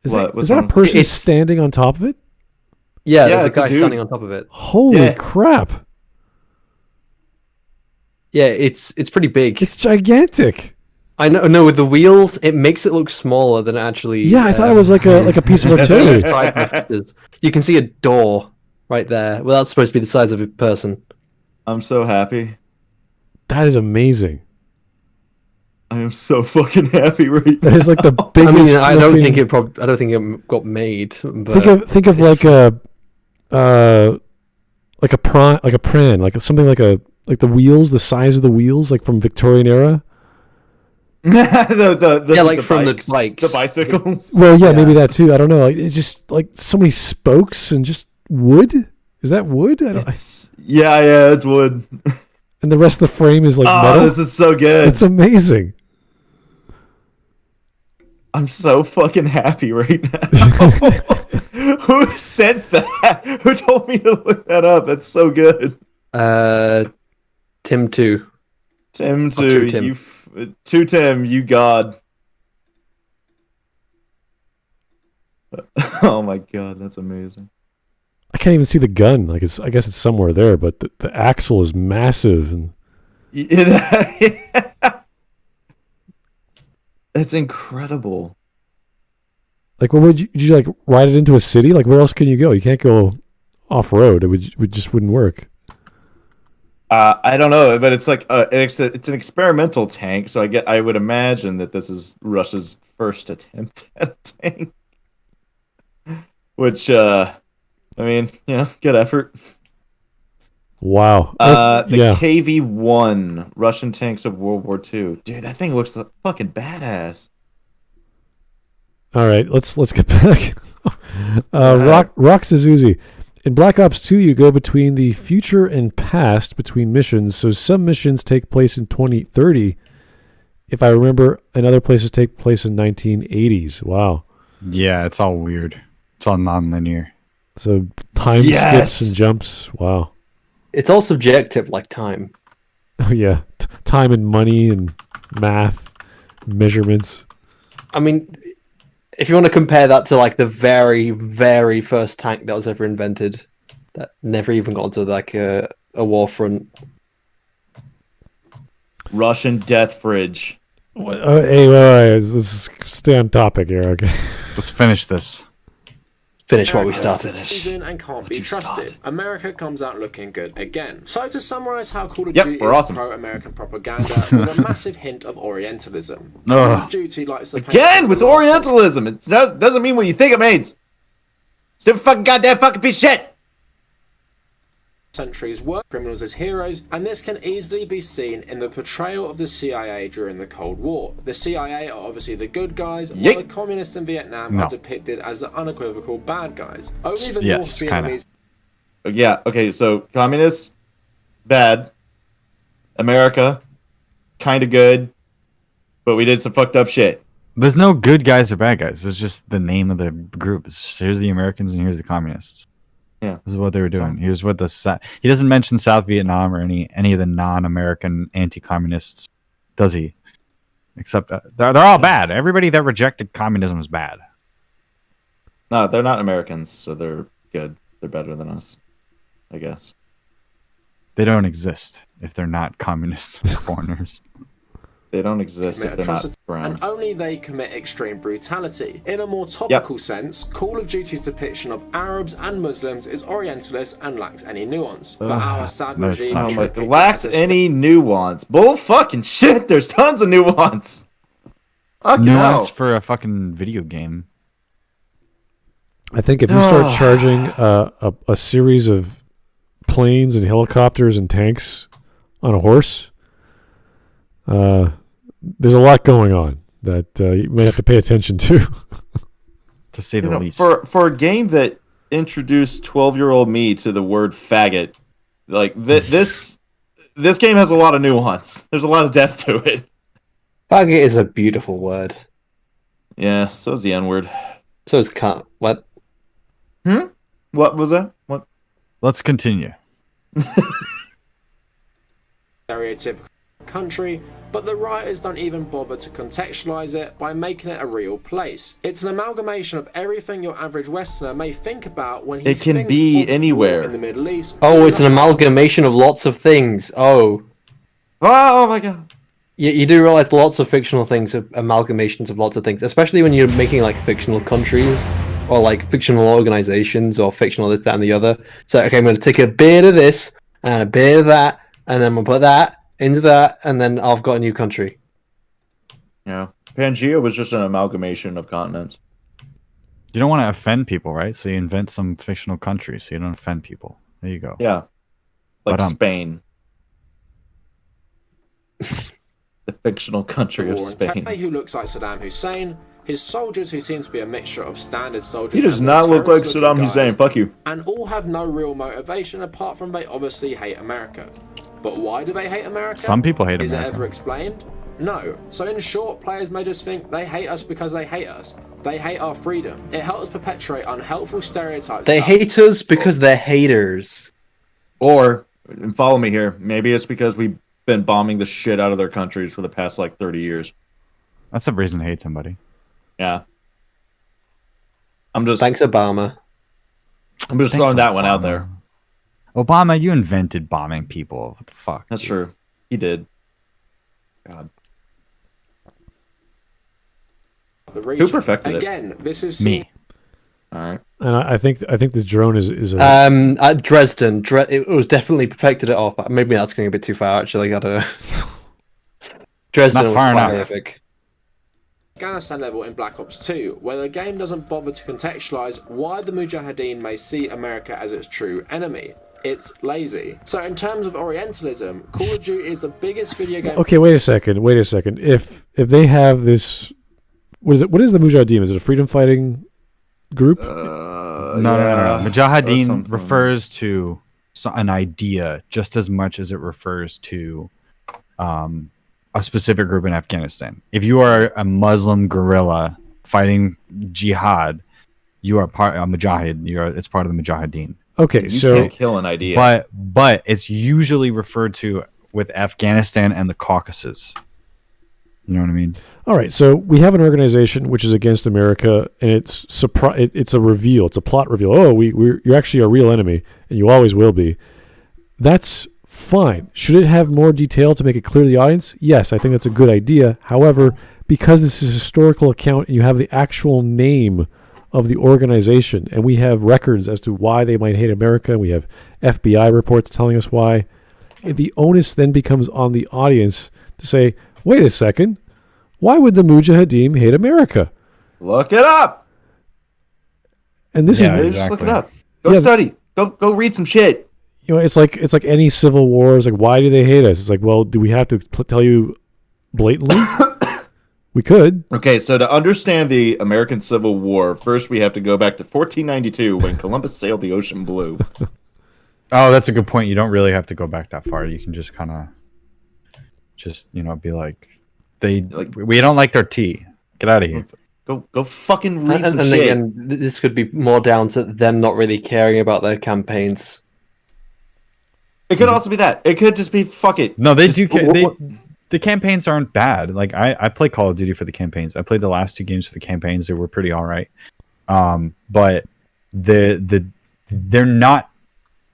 Speaker 3: Is that a person standing on top of it?
Speaker 2: Yeah, there's a guy standing on top of it.
Speaker 3: Holy crap.
Speaker 2: Yeah, it's pretty big.
Speaker 3: It's gigantic.
Speaker 2: I know. No, with the wheels, it makes it look smaller than it actually.
Speaker 3: Yeah, I thought it was like a piece of artillery.
Speaker 2: You can see a door right there. Well, that's supposed to be the size of a person.
Speaker 1: I'm so happy.
Speaker 3: That is amazing.
Speaker 1: I am so fucking happy right now.
Speaker 3: That is like the biggest.
Speaker 2: I mean, I don't think it got made. But
Speaker 3: think of like a prawn, like something like a Like the wheels, the size of the wheels, like from Victorian era.
Speaker 2: the bikes,
Speaker 1: the bicycles.
Speaker 3: Well, yeah, maybe that too. I don't know. Like, it's just like so many spokes and just wood. Is that wood?
Speaker 1: Yeah, it's wood.
Speaker 3: And the rest of the frame is like metal.
Speaker 1: This is so good.
Speaker 3: It's amazing.
Speaker 1: I'm so fucking happy right now. Who sent that? Who told me to look that up? That's so good.
Speaker 2: Tim 2.
Speaker 1: Tim 2.
Speaker 2: Two Tim.
Speaker 1: Tim, you god. Oh my god, that's amazing.
Speaker 3: I can't even see the gun. Like I guess it's somewhere there, but the axle is massive and
Speaker 1: it's incredible.
Speaker 3: Like, what would you like ride it into a city? Like, where else can you go? You can't go off road. It just wouldn't work.
Speaker 1: I don't know, but it's like it's an experimental tank, so I would imagine that this is Russia's first attempt at a tank. Which I mean, good effort.
Speaker 3: Wow.
Speaker 1: The KV-1 Russian tanks of World War II. Dude, that thing looks fucking badass.
Speaker 3: All right, let's get back. Rock Suzuki. In Black Ops 2, you go between the future and past between missions. So some missions take place in 2030, if I remember, and other places take place in 1980s. Wow.
Speaker 11: Yeah, it's all weird. It's all non-linear.
Speaker 3: So time skips and jumps. Wow.
Speaker 2: It's all subjective, like time.
Speaker 3: Oh yeah, time and money and math, measurements.
Speaker 2: I mean, if you want to compare that to like the very, very first tank that was ever invented, that never even got into like a war front.
Speaker 1: Russian death fridge.
Speaker 3: Hey, wait, let's stay on topic here, okay?
Speaker 11: Let's finish this.
Speaker 2: Finish what we started.
Speaker 6: And can't be trusted. America comes out looking good again. So to summarize how Call of Duty is
Speaker 1: awesome.
Speaker 6: pro-American propaganda with a massive hint of Orientalism. Call of Duty likes to
Speaker 1: again with Orientalism. It doesn't mean what you think it means. Stupid fucking goddamn fucking piece of shit.
Speaker 6: Centuries were criminals as heroes, and this can easily be seen in the portrayal of the CIA during the Cold War. The CIA are obviously the good guys, while the communists in Vietnam are depicted as the unequivocal bad guys. Only the North Vietnamese.
Speaker 1: Yeah, okay, so communists, bad. America, kind of good, but we did some fucked up shit.
Speaker 11: There's no good guys or bad guys. It's just the name of the group. Here's the Americans and here's the communists.
Speaker 1: Yeah,
Speaker 11: this is what they were doing. He was with the. He doesn't mention South Vietnam or any of the non-American anti-communists, does he? Except they're all bad. Everybody that rejected communism is bad.
Speaker 1: No, they're not Americans, so they're good. They're better than us, I guess.
Speaker 11: They don't exist if they're not communists or foreigners.
Speaker 1: They don't exist if they're not brown.
Speaker 6: And only they commit extreme brutality. In a more topical sense, Call of Duty's depiction of Arabs and Muslims is Orientalist and lacks any nuance. But our sad regime
Speaker 1: lacks any nuance. Bull fucking shit. There's tons of nuance.
Speaker 11: Nuance for a fucking video game.
Speaker 3: I think if you start charging a series of planes and helicopters and tanks on a horse, there's a lot going on that you may have to pay attention to.
Speaker 11: To say the least.
Speaker 1: For a game that introduced 12-year-old me to the word faggot, like this game has a lot of nuance. There's a lot of depth to it.
Speaker 2: Faggot is a beautiful word.
Speaker 1: Yeah, so is the N-word.
Speaker 2: So is cunt. What?
Speaker 1: What was that? What?
Speaker 11: Let's continue.
Speaker 6: Stereotypical country, but the writers don't even bother to contextualize it by making it a real place. It's an amalgamation of everything your average Westerner may think about when he
Speaker 1: It can be anywhere
Speaker 6: in the Middle East.
Speaker 2: Oh, it's an amalgamation of lots of things. Oh
Speaker 1: my god.
Speaker 2: You do realize lots of fictional things are amalgamations of lots of things, especially when you're making like fictional countries or like fictional organizations or fictional this, that, and the other. So, okay, I'm going to take a bit of this and a bit of that, and then we'll put that into that, and then I've got a new country.
Speaker 1: Yeah. Pangea was just an amalgamation of continents.
Speaker 11: You don't want to offend people, right? So you invent some fictional country so you don't offend people. There you go.
Speaker 1: Yeah. Like Spain. The fictional country of Spain.
Speaker 6: Who looks like Saddam Hussein, his soldiers who seem to be a mixture of standard soldiers.
Speaker 1: He does not look like Saddam Hussein. Fuck you.
Speaker 6: And all have no real motivation apart from they obviously hate America. But why do they hate America?
Speaker 11: Some people hate America.
Speaker 6: Is it ever explained? No. So in short, players may just think they hate us because they hate us. They hate our freedom. It helps perpetuate unhelpful stereotypes.
Speaker 2: They hate us because they're haters.
Speaker 1: Or, and follow me here, maybe it's because we've been bombing the shit out of their countries for the past, 30 years.
Speaker 11: That's a reason to hate somebody.
Speaker 1: Yeah.
Speaker 2: Thanks, Obama.
Speaker 1: I'm just throwing that one out there.
Speaker 11: Obama, you invented bombing people. What the fuck?
Speaker 1: That's true. He did. God. Who perfected it?
Speaker 6: Again, this is
Speaker 11: me.
Speaker 1: All right.
Speaker 3: And I think this drone is
Speaker 2: at Dresden. It was definitely perfected it off. Maybe that's going a bit too far. Actually, I don't know. Dresden was quite epic.
Speaker 6: Afghanistan level in Black Ops 2, where the game doesn't bother to contextualize why the Mujahideen may see America as its true enemy. It's lazy. So in terms of Orientalism, Call of Duty is the biggest video game.
Speaker 3: Okay, wait a second. If they have this, what is the Mujahideen? Is it a freedom fighting group?
Speaker 11: No. Mujahideen refers to an idea just as much as it refers to a specific group in Afghanistan. If you are a Muslim guerrilla fighting jihad, you are part of Mujahid. It's part of the Mujahideen.
Speaker 3: Okay,
Speaker 1: you can't kill an idea.
Speaker 11: But it's usually referred to with Afghanistan and the Caucasus. You know what I mean?
Speaker 3: All right, so we have an organization which is against America, and it's a reveal. It's a plot reveal. Oh, you're actually a real enemy, and you always will be. That's fine. Should it have more detail to make it clear to the audience? Yes, I think that's a good idea. However, because this is a historical account and you have the actual name of the organization, and we have records as to why they might hate America, we have FBI reports telling us why, the onus then becomes on the audience to say, wait a second, why would the Mujahideen hate America?
Speaker 1: Look it up!
Speaker 3: And this is
Speaker 1: just look it up. Go study. Go read some shit.
Speaker 3: You know, it's like any civil war. It's like, why do they hate us? It's like, well, do we have to tell you blatantly? We could.
Speaker 1: Okay, so to understand the American Civil War, first we have to go back to 1492 when Columbus sailed the ocean blue.
Speaker 11: Oh, that's a good point. You don't really have to go back that far. You can just kind of be like, we don't like their tea. Get out of here.
Speaker 1: Go fucking read some
Speaker 2: and
Speaker 1: shit.
Speaker 2: Again, this could be more down to them not really caring about their campaigns.
Speaker 1: It could also be that. It could just be fuck it.
Speaker 11: No, the campaigns aren't bad. Like I play Call of Duty for the campaigns. I played the last 2 games for the campaigns. They were pretty all right. But they're not.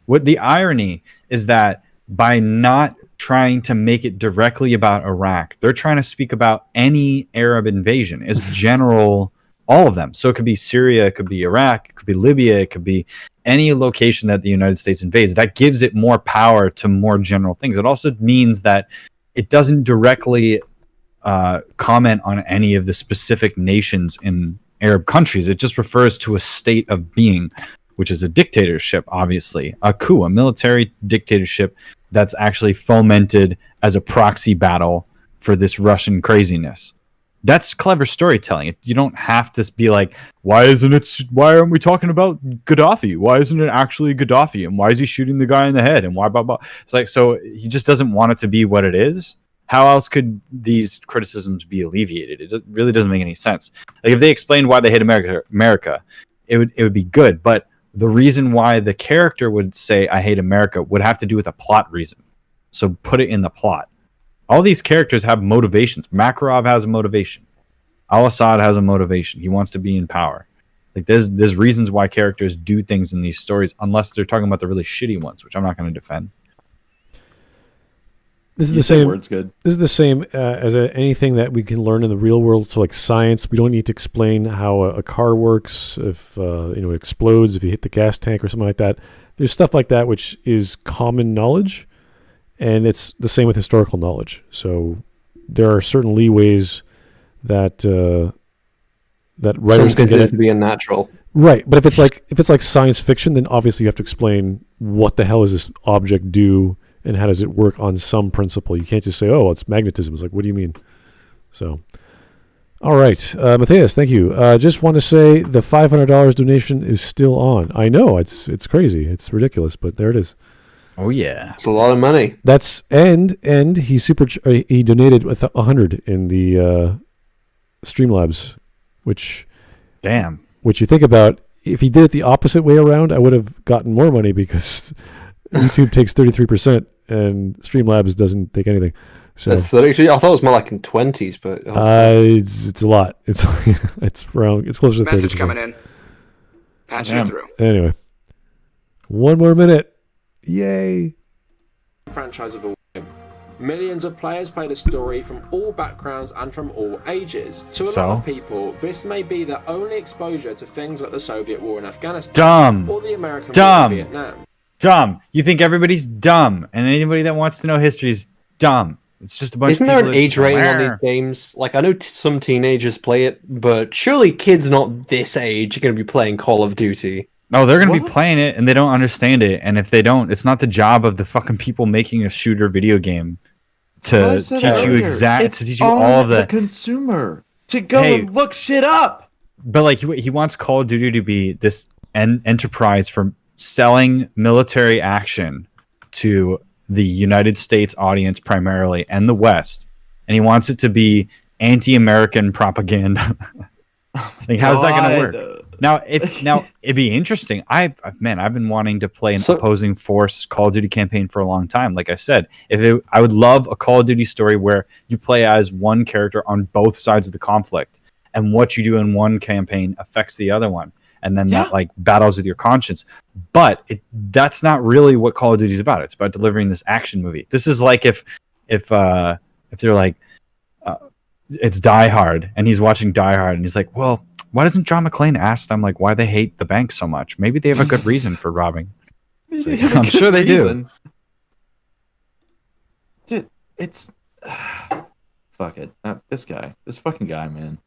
Speaker 11: What the irony is that by not trying to make it directly about Iraq, they're trying to speak about any Arab invasion as general, all of them. So it could be Syria, it could be Iraq, it could be Libya, it could be any location that the United States invades. That gives it more power to more general things. It also means that it doesn't directly comment on any of the specific nations in Arab countries. It just refers to a state of being, which is a dictatorship, obviously. A coup, a military dictatorship that's actually fomented as a proxy battle for this Russian craziness. That's clever storytelling. You don't have to be like, why aren't we talking about Gaddafi? Why isn't it actually Gaddafi? And why is he shooting the guy in the head? And why, blah, blah. It's like, so he just doesn't want it to be what it is. How else could these criticisms be alleviated? It really doesn't make any sense. Like if they explained why they hate America, it would be good. But the reason why the character would say, I hate America, would have to do with a plot reason. So put it in the plot. All these characters have motivations. Makarov has a motivation. Al-Assad has a motivation. He wants to be in power. Like there's reasons why characters do things in these stories, unless they're talking about the really shitty ones, which I'm not going to defend.
Speaker 3: This is the same. This is the same as anything that we can learn in the real world. So, like science, we don't need to explain how a car works. If it explodes, if you hit the gas tank or something like that. There's stuff like that which is common knowledge, and it's the same with historical knowledge. So, there are certain leeways that writers
Speaker 2: consider to be unnatural.
Speaker 3: Right, but if it's like science fiction, then obviously you have to explain what the hell does this object do. and how does it work on some principle. You can't just say, oh, it's magnetism. It's like, what do you mean? So, all right, Matthias, thank you. Just want to say the $500 donation is still on. I know it's crazy, it's ridiculous, but there it is.
Speaker 11: Oh yeah,
Speaker 2: it's a lot of money.
Speaker 3: That's and he donated with 100 in the Streamlabs, which you think about. If he did it the opposite way around, I would have gotten more money because YouTube takes 33% and Streamlabs doesn't take anything. So
Speaker 2: that's 33. I thought it was more like in 20s, but
Speaker 3: it's a lot. It's closer to 30%.
Speaker 7: Message coming in. Patching it through.
Speaker 3: Anyway, one more minute. Yay!
Speaker 6: Franchise of all time. Millions of players play the story from all backgrounds and from all ages. To a lot of people, this may be their only exposure to things like the Soviet War in Afghanistan or the American War in Vietnam.
Speaker 11: Dumb. You think everybody's dumb, and anybody that wants to know history is dumb. It's just a bunch
Speaker 2: Isn't
Speaker 11: of people.
Speaker 2: there an age rating on these games? Like, I know some teenagers play it, but surely kids not this age are going to be playing Call of Duty.
Speaker 11: No, they're going to be playing it, and they don't understand it. And if they don't, it's not the job of the fucking people making a shooter video game to teach you all of
Speaker 1: the consumer to go and look shit up.
Speaker 11: But like he wants Call of Duty to be this enterprise for selling military action to the United States audience primarily and the West, and he wants it to be anti-American propaganda. Like, how's that going to work? Now it'd be interesting. I've been wanting to play an opposing force Call of Duty campaign for a long time. Like I said, I would love a Call of Duty story where you play as one character on both sides of the conflict, and what you do in one campaign affects the other one, and then that like battles with your conscience. But that's not really what Call of Duty is about. It's about delivering this action movie. This is like if they're like it's Die Hard, and he's watching Die Hard, and he's like, well, why doesn't John McClane ask them like why they hate the bank so much? Maybe they have a good reason for robbing. I'm sure they do.
Speaker 1: Dude, it's fuck it. This fucking guy, man.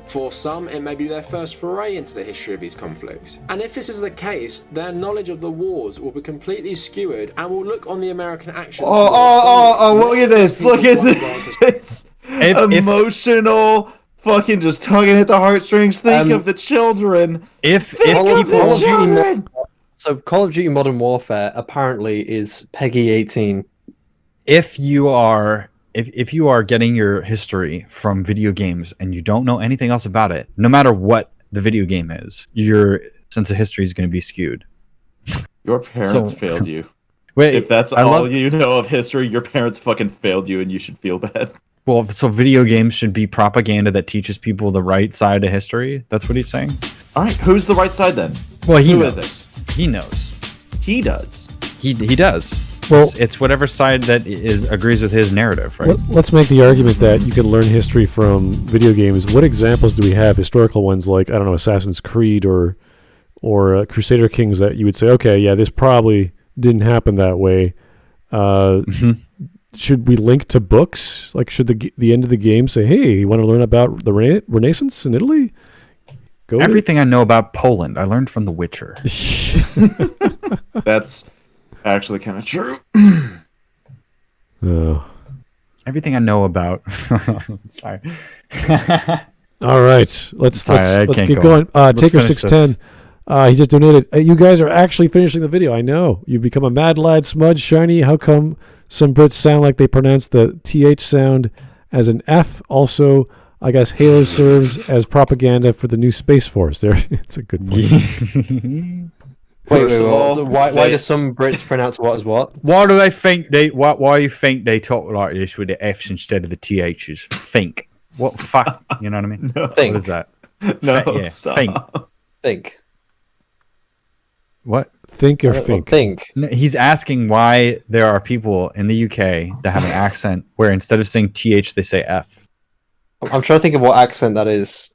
Speaker 6: For some, it may be their first foray into the history of these conflicts. And if this is the case, their knowledge of the wars will be completely skewered and will look on the American action.
Speaker 1: Look at this. Look at this. Emotional, fucking just tugging at the heartstrings. Think of the children.
Speaker 2: So Call of Duty Modern Warfare apparently is PEGI 18.
Speaker 11: If you are getting your history from video games and you don't know anything else about it, no matter what the video game is, your sense of history is going to be skewed.
Speaker 1: Your parents failed you. Wait, if that's all you know of history, your parents fucking failed you, and you should feel bad.
Speaker 11: Well, so video games should be propaganda that teaches people the right side of history? That's what he's saying?
Speaker 1: All right, who's the right side then?
Speaker 11: Well,
Speaker 1: Who is it?
Speaker 11: He knows.
Speaker 1: He does.
Speaker 11: He does.
Speaker 3: Well,
Speaker 11: it's whatever side that agrees with his narrative, right?
Speaker 3: Let's make the argument that you can learn history from video games. What examples do we have, historical ones like, I don't know, Assassin's Creed or Crusader Kings, that you would say, okay, yeah, this probably didn't happen that way. Should we link to books? Like, should the end of the game say, hey, you want to learn about the Renaissance in Italy?
Speaker 11: Everything I know about Poland, I learned from The Witcher.
Speaker 1: That's actually kind of true.
Speaker 11: Everything I know about. Sorry.
Speaker 3: All right, let's get going. Taker 610. He just donated. You guys are actually finishing the video. I know you've become a mad lad. Smudge, Shiny. How come some Brits sound like they pronounce the TH sound as an F? Also, I guess Halo serves as propaganda for the new Space Force. There, it's a good point.
Speaker 2: Wait. So why do some Brits pronounce what as what?
Speaker 11: Why do they think why do you think they talk like this with the F's instead of the THs? Think. What the fuck? You know what I mean?
Speaker 1: No.
Speaker 11: Think. What is that?
Speaker 1: No.
Speaker 11: Think. What?
Speaker 3: Think or think?
Speaker 2: Think.
Speaker 11: No, he's asking why there are people in the UK that have an accent where instead of saying TH they say F.
Speaker 2: I'm trying to think of what accent that is.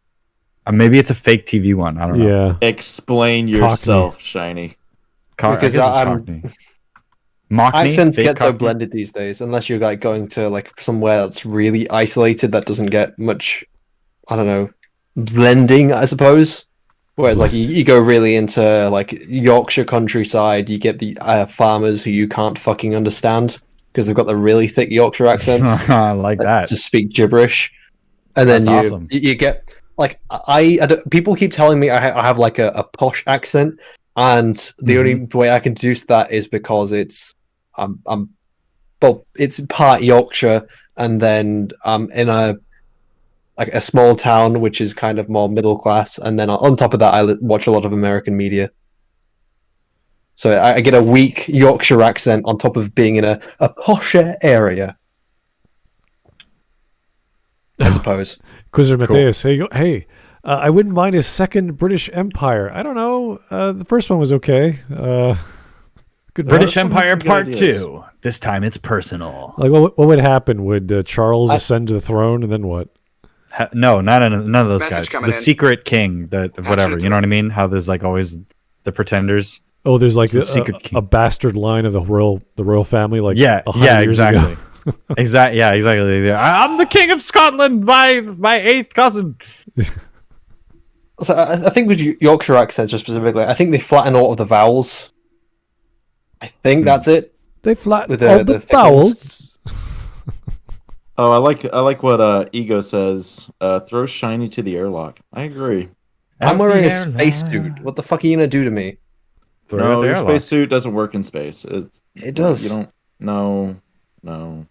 Speaker 11: Maybe it's a fake TV one. I don't know.
Speaker 3: Yeah.
Speaker 1: Explain yourself, Shiny.
Speaker 2: Because accents get so blended these days, unless you're like going to like somewhere that's really isolated that doesn't get much, I don't know, blending, I suppose. Whereas, like, you go really into, like, Yorkshire countryside, you get the farmers who you can't fucking understand because they've got the really thick Yorkshire accents.
Speaker 11: I like that.
Speaker 2: To speak gibberish. And
Speaker 11: That's
Speaker 2: then
Speaker 11: awesome.
Speaker 2: you get, like, people keep telling me I have, like, a posh accent, and the only way I can deduce that is because it's part Yorkshire, and then I'm in a small town which is kind of more middle class, and then on top of that I watch a lot of American media, so I get a weak Yorkshire accent on top of being in a posher area, I suppose.
Speaker 3: Quizzer Mateus, hey, I wouldn't mind a second British Empire. I don't know, the first one was okay. Good
Speaker 11: British Empire Part 2. This time it's personal.
Speaker 3: Like, what would happen? Would Charles ascend to the throne, and then what?
Speaker 11: No, none of those guys. The secret king, whatever. You know what I mean? How there's like always the pretenders.
Speaker 3: Oh, there's like a bastard line of the royal family. Like
Speaker 11: exactly. Exactly. I'm the king of Scotland, my 8th cousin.
Speaker 2: So I think with Yorkshire accents, just specifically, I think they flatten a lot of the vowels. I think that's it.
Speaker 3: They flatten all the vowels.
Speaker 1: Oh, I like what Ego says. Throw Shiny to the airlock. I agree.
Speaker 2: I'm wearing a spacesuit. What the fuck are you gonna do to me?
Speaker 1: No, your spacesuit doesn't work in space.
Speaker 2: It does.
Speaker 1: You don't. No.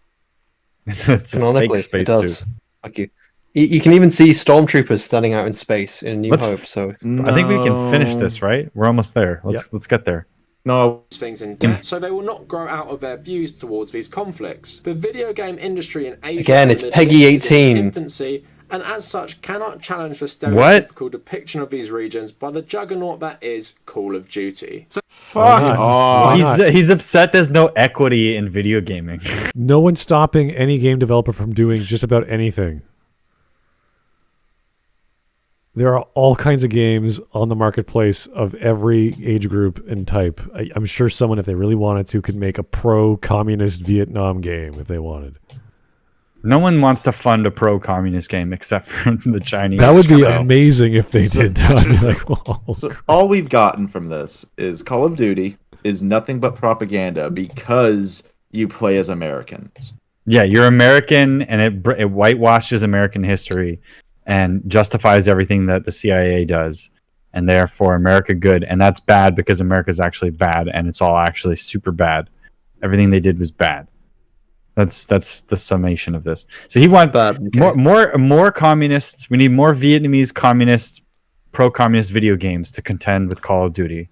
Speaker 11: It's a fake spacesuit.
Speaker 2: Fuck you. You can even see stormtroopers standing out in space in New Hope. So
Speaker 11: I think we can finish this, right? We're almost there. Let's get there.
Speaker 1: No.
Speaker 6: Things in depth, so they will not grow out of their views towards these conflicts. The video game industry in Asia
Speaker 2: again, it's Peggy 18.
Speaker 6: Infancy, and as such cannot challenge the stereotypical depiction of these regions by the juggernaut that is Call of Duty. So
Speaker 11: He's upset there's no equity in video gaming.
Speaker 3: No one's stopping any game developer from doing just about anything. There are all kinds of games on the marketplace of every age group and type. I'm sure someone, if they really wanted to, could make a pro-communist Vietnam game if they wanted.
Speaker 11: No one wants to fund a pro-communist game except for the Chinese.
Speaker 3: That would be amazing if they did that. I'd be like, oh,
Speaker 1: so all we've gotten from this is Call of Duty is nothing but propaganda because you play as Americans.
Speaker 11: Yeah, you're American, and it whitewashes American history and justifies everything that the CIA does, and therefore America good. And that's bad because America's actually bad, and it's all actually super bad. Everything they did was bad. That's the summation of this. So he wants more communists. We need more Vietnamese communists, pro-communist video games to contend with Call of Duty,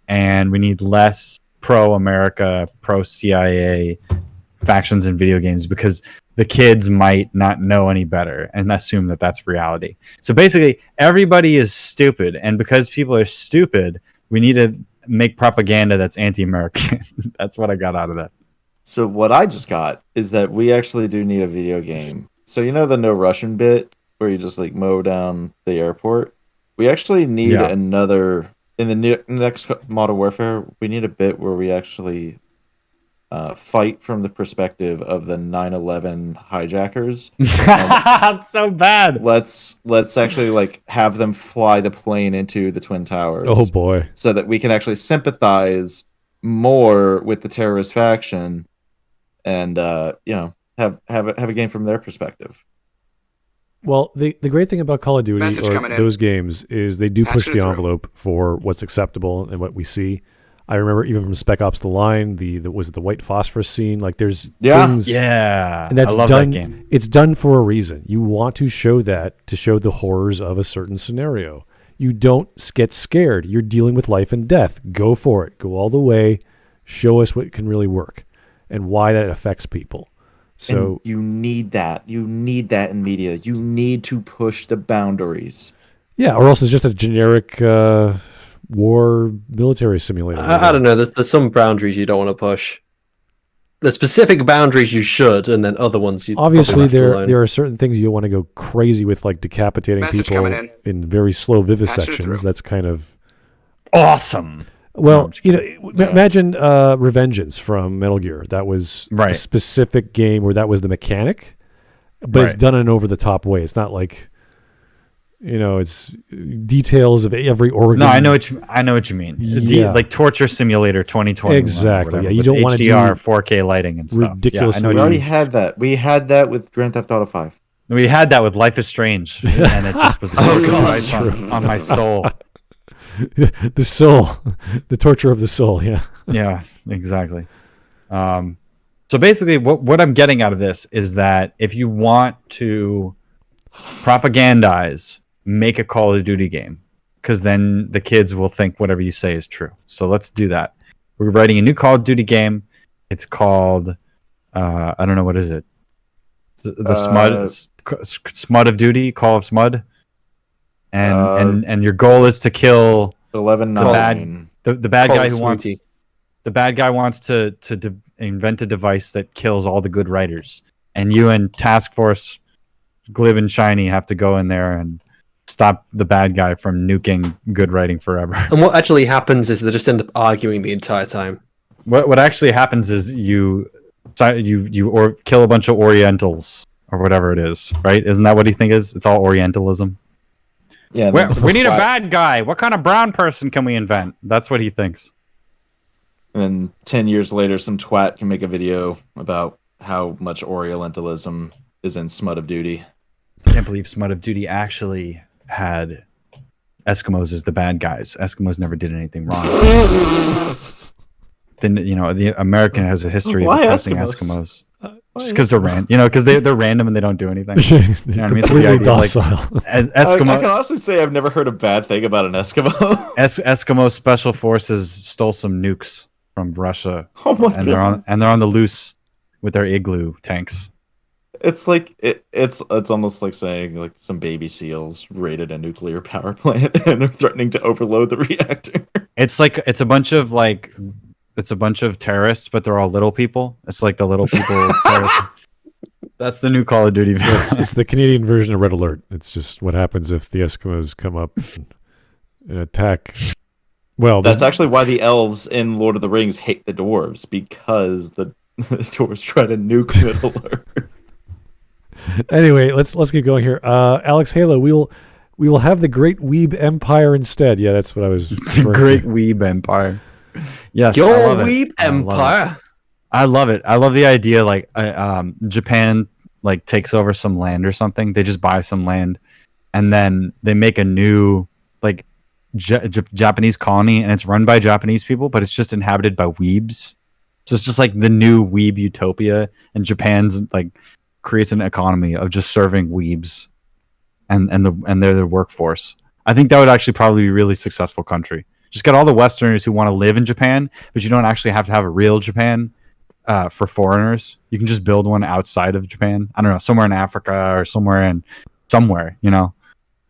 Speaker 11: and we need less pro-America, pro-CIA factions in video games because the kids might not know any better and assume that that's reality. So basically, everybody is stupid, and because people are stupid, we need to make propaganda that's anti-American. That's what I got out of that.
Speaker 1: So what I just got is that we actually do need a video game. So you know the No Russian bit where you just like mow down the airport? We actually need another in the next Modern Warfare. We need a bit where we actually fight from the perspective of the 9/11 hijackers.
Speaker 11: That's so bad.
Speaker 1: Let's actually like have them fly the plane into the Twin Towers.
Speaker 3: Oh boy!
Speaker 1: So that we can actually sympathize more with the terrorist faction, and have a game from their perspective.
Speaker 3: Well, the great thing about Call of Duty or those games is they do push the envelope for what's acceptable and what we see. I remember even from Spec Ops: The Line, the white phosphorus scene. Like there's things, and that's done. That game. It's done for a reason. You want to show that to show the horrors of a certain scenario. You don't get scared. You're dealing with life and death. Go for it. Go all the way. Show us what can really work and why that affects people. So
Speaker 1: and you need that. You need that in media. You need to push the boundaries.
Speaker 3: Yeah, or else it's just a generic war military simulator.
Speaker 2: I don't know. There's some boundaries you don't want to push. The specific boundaries you should, and then other ones you
Speaker 3: obviously there are certain things you want to go crazy with, like decapitating people in very slow vivisections. That's kind of
Speaker 11: awesome.
Speaker 3: Well, imagine Revengeance from Metal Gear. That was a specific game where that was the mechanic, but it's done in an over-the-top way. It's not like it's details of every organ.
Speaker 11: No, I know what you mean.
Speaker 3: Yeah.
Speaker 11: Like Torture Simulator 2020.
Speaker 3: Exactly. Yeah, you don't want to do
Speaker 11: HDR, 4K lighting and stuff.
Speaker 3: Ridiculous.
Speaker 1: We already had that. We had that with Grand Theft Auto 5.
Speaker 11: We had that with Life is Strange, and it just was on my soul.
Speaker 3: The soul, the torture of the soul. Yeah.
Speaker 11: Yeah, exactly. So basically, what I'm getting out of this is that if you want to propagandize, make a Call of Duty game, because then the kids will think whatever you say is true. So let's do that. We're writing a new Call of Duty game. It's called I don't know, what is it? Smud of Duty, Call of Smud, and your goal is to kill
Speaker 1: 11-9.
Speaker 11: The bad guy who wants the bad guy wants to invent a device that kills all the good writers, and you and Task Force Glib and Shiny have to go in there and stop the bad guy from nuking good writing forever.
Speaker 2: And what actually happens is they just end up arguing the entire time.
Speaker 11: What actually happens is you kill a bunch of Orientals or whatever it is, right? Isn't that what he thinks? It's all Orientalism.
Speaker 1: Yeah,
Speaker 11: we need a bad guy. What kind of brown person can we invent? That's what he thinks.
Speaker 1: And then 10 years later, some twat can make a video about how much Orientalism is in Smud of Duty.
Speaker 11: I can't believe Smud of Duty actually had Eskimos as the bad guys. Eskimos never did anything wrong. Then the American has a history of oppressing Eskimos. Just because they're random, because they're random and they don't do anything.
Speaker 3: Completely docile.
Speaker 1: Eskimo. I can honestly say I've never heard a bad thing about an Eskimo.
Speaker 11: Eskimo Special Forces stole some nukes from Russia.
Speaker 1: Oh my God.
Speaker 11: They're on the loose with their igloo tanks.
Speaker 1: It's like it's almost like saying like some baby seals raided a nuclear power plant and are threatening to overload the reactor.
Speaker 11: It's a bunch of terrorists, but they're all little people. It's like the little people terrorists. That's the new Call of Duty.
Speaker 3: It's the Canadian version of Red Alert. It's just what happens if the Eskimos come up and attack. Well,
Speaker 1: that's actually why the elves in Lord of the Rings hate the dwarves, because the dwarves try to nuke Middle Earth.
Speaker 3: Anyway, let's keep going here. Alex Halo, we will have the Great Weeb Empire instead. Yeah, that's what I was.
Speaker 11: Great Weeb Empire. Yes,
Speaker 2: your Weeb Empire.
Speaker 11: I love it. I love the idea. Like Japan takes over some land or something. They just buy some land, and then they make a new Japanese colony, and it's run by Japanese people, but it's just inhabited by weebs. So it's just like the new weeb utopia, and Japan's creates an economy of just serving weebs, and they're the workforce. I think that would actually probably be a really successful country. Just get all the Westerners who want to live in Japan, but you don't actually have to have a real Japan for foreigners. You can just build one outside of Japan. I don't know, somewhere in Africa or somewhere.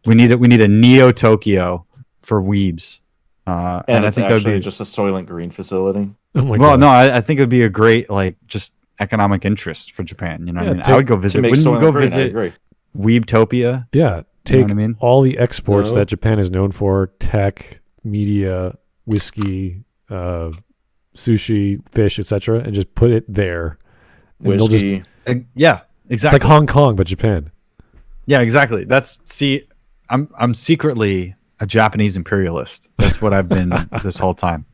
Speaker 11: We need a Neo Tokyo for weebs.
Speaker 1: And I think that would be just a Soylent Green facility.
Speaker 3: Oh my God.
Speaker 11: No, I think it would be a great just economic interest for Japan. You know what I mean? I would go visit. Wouldn't you go visit Weebtopia?
Speaker 3: Yeah, take all the exports that Japan is known for: tech, media, whiskey, sushi, fish, etc., and just put it there.
Speaker 1: Whiskey.
Speaker 11: Yeah, exactly.
Speaker 3: It's like Hong Kong, but Japan.
Speaker 11: Yeah, exactly. I'm secretly a Japanese imperialist. That's what I've been this whole time.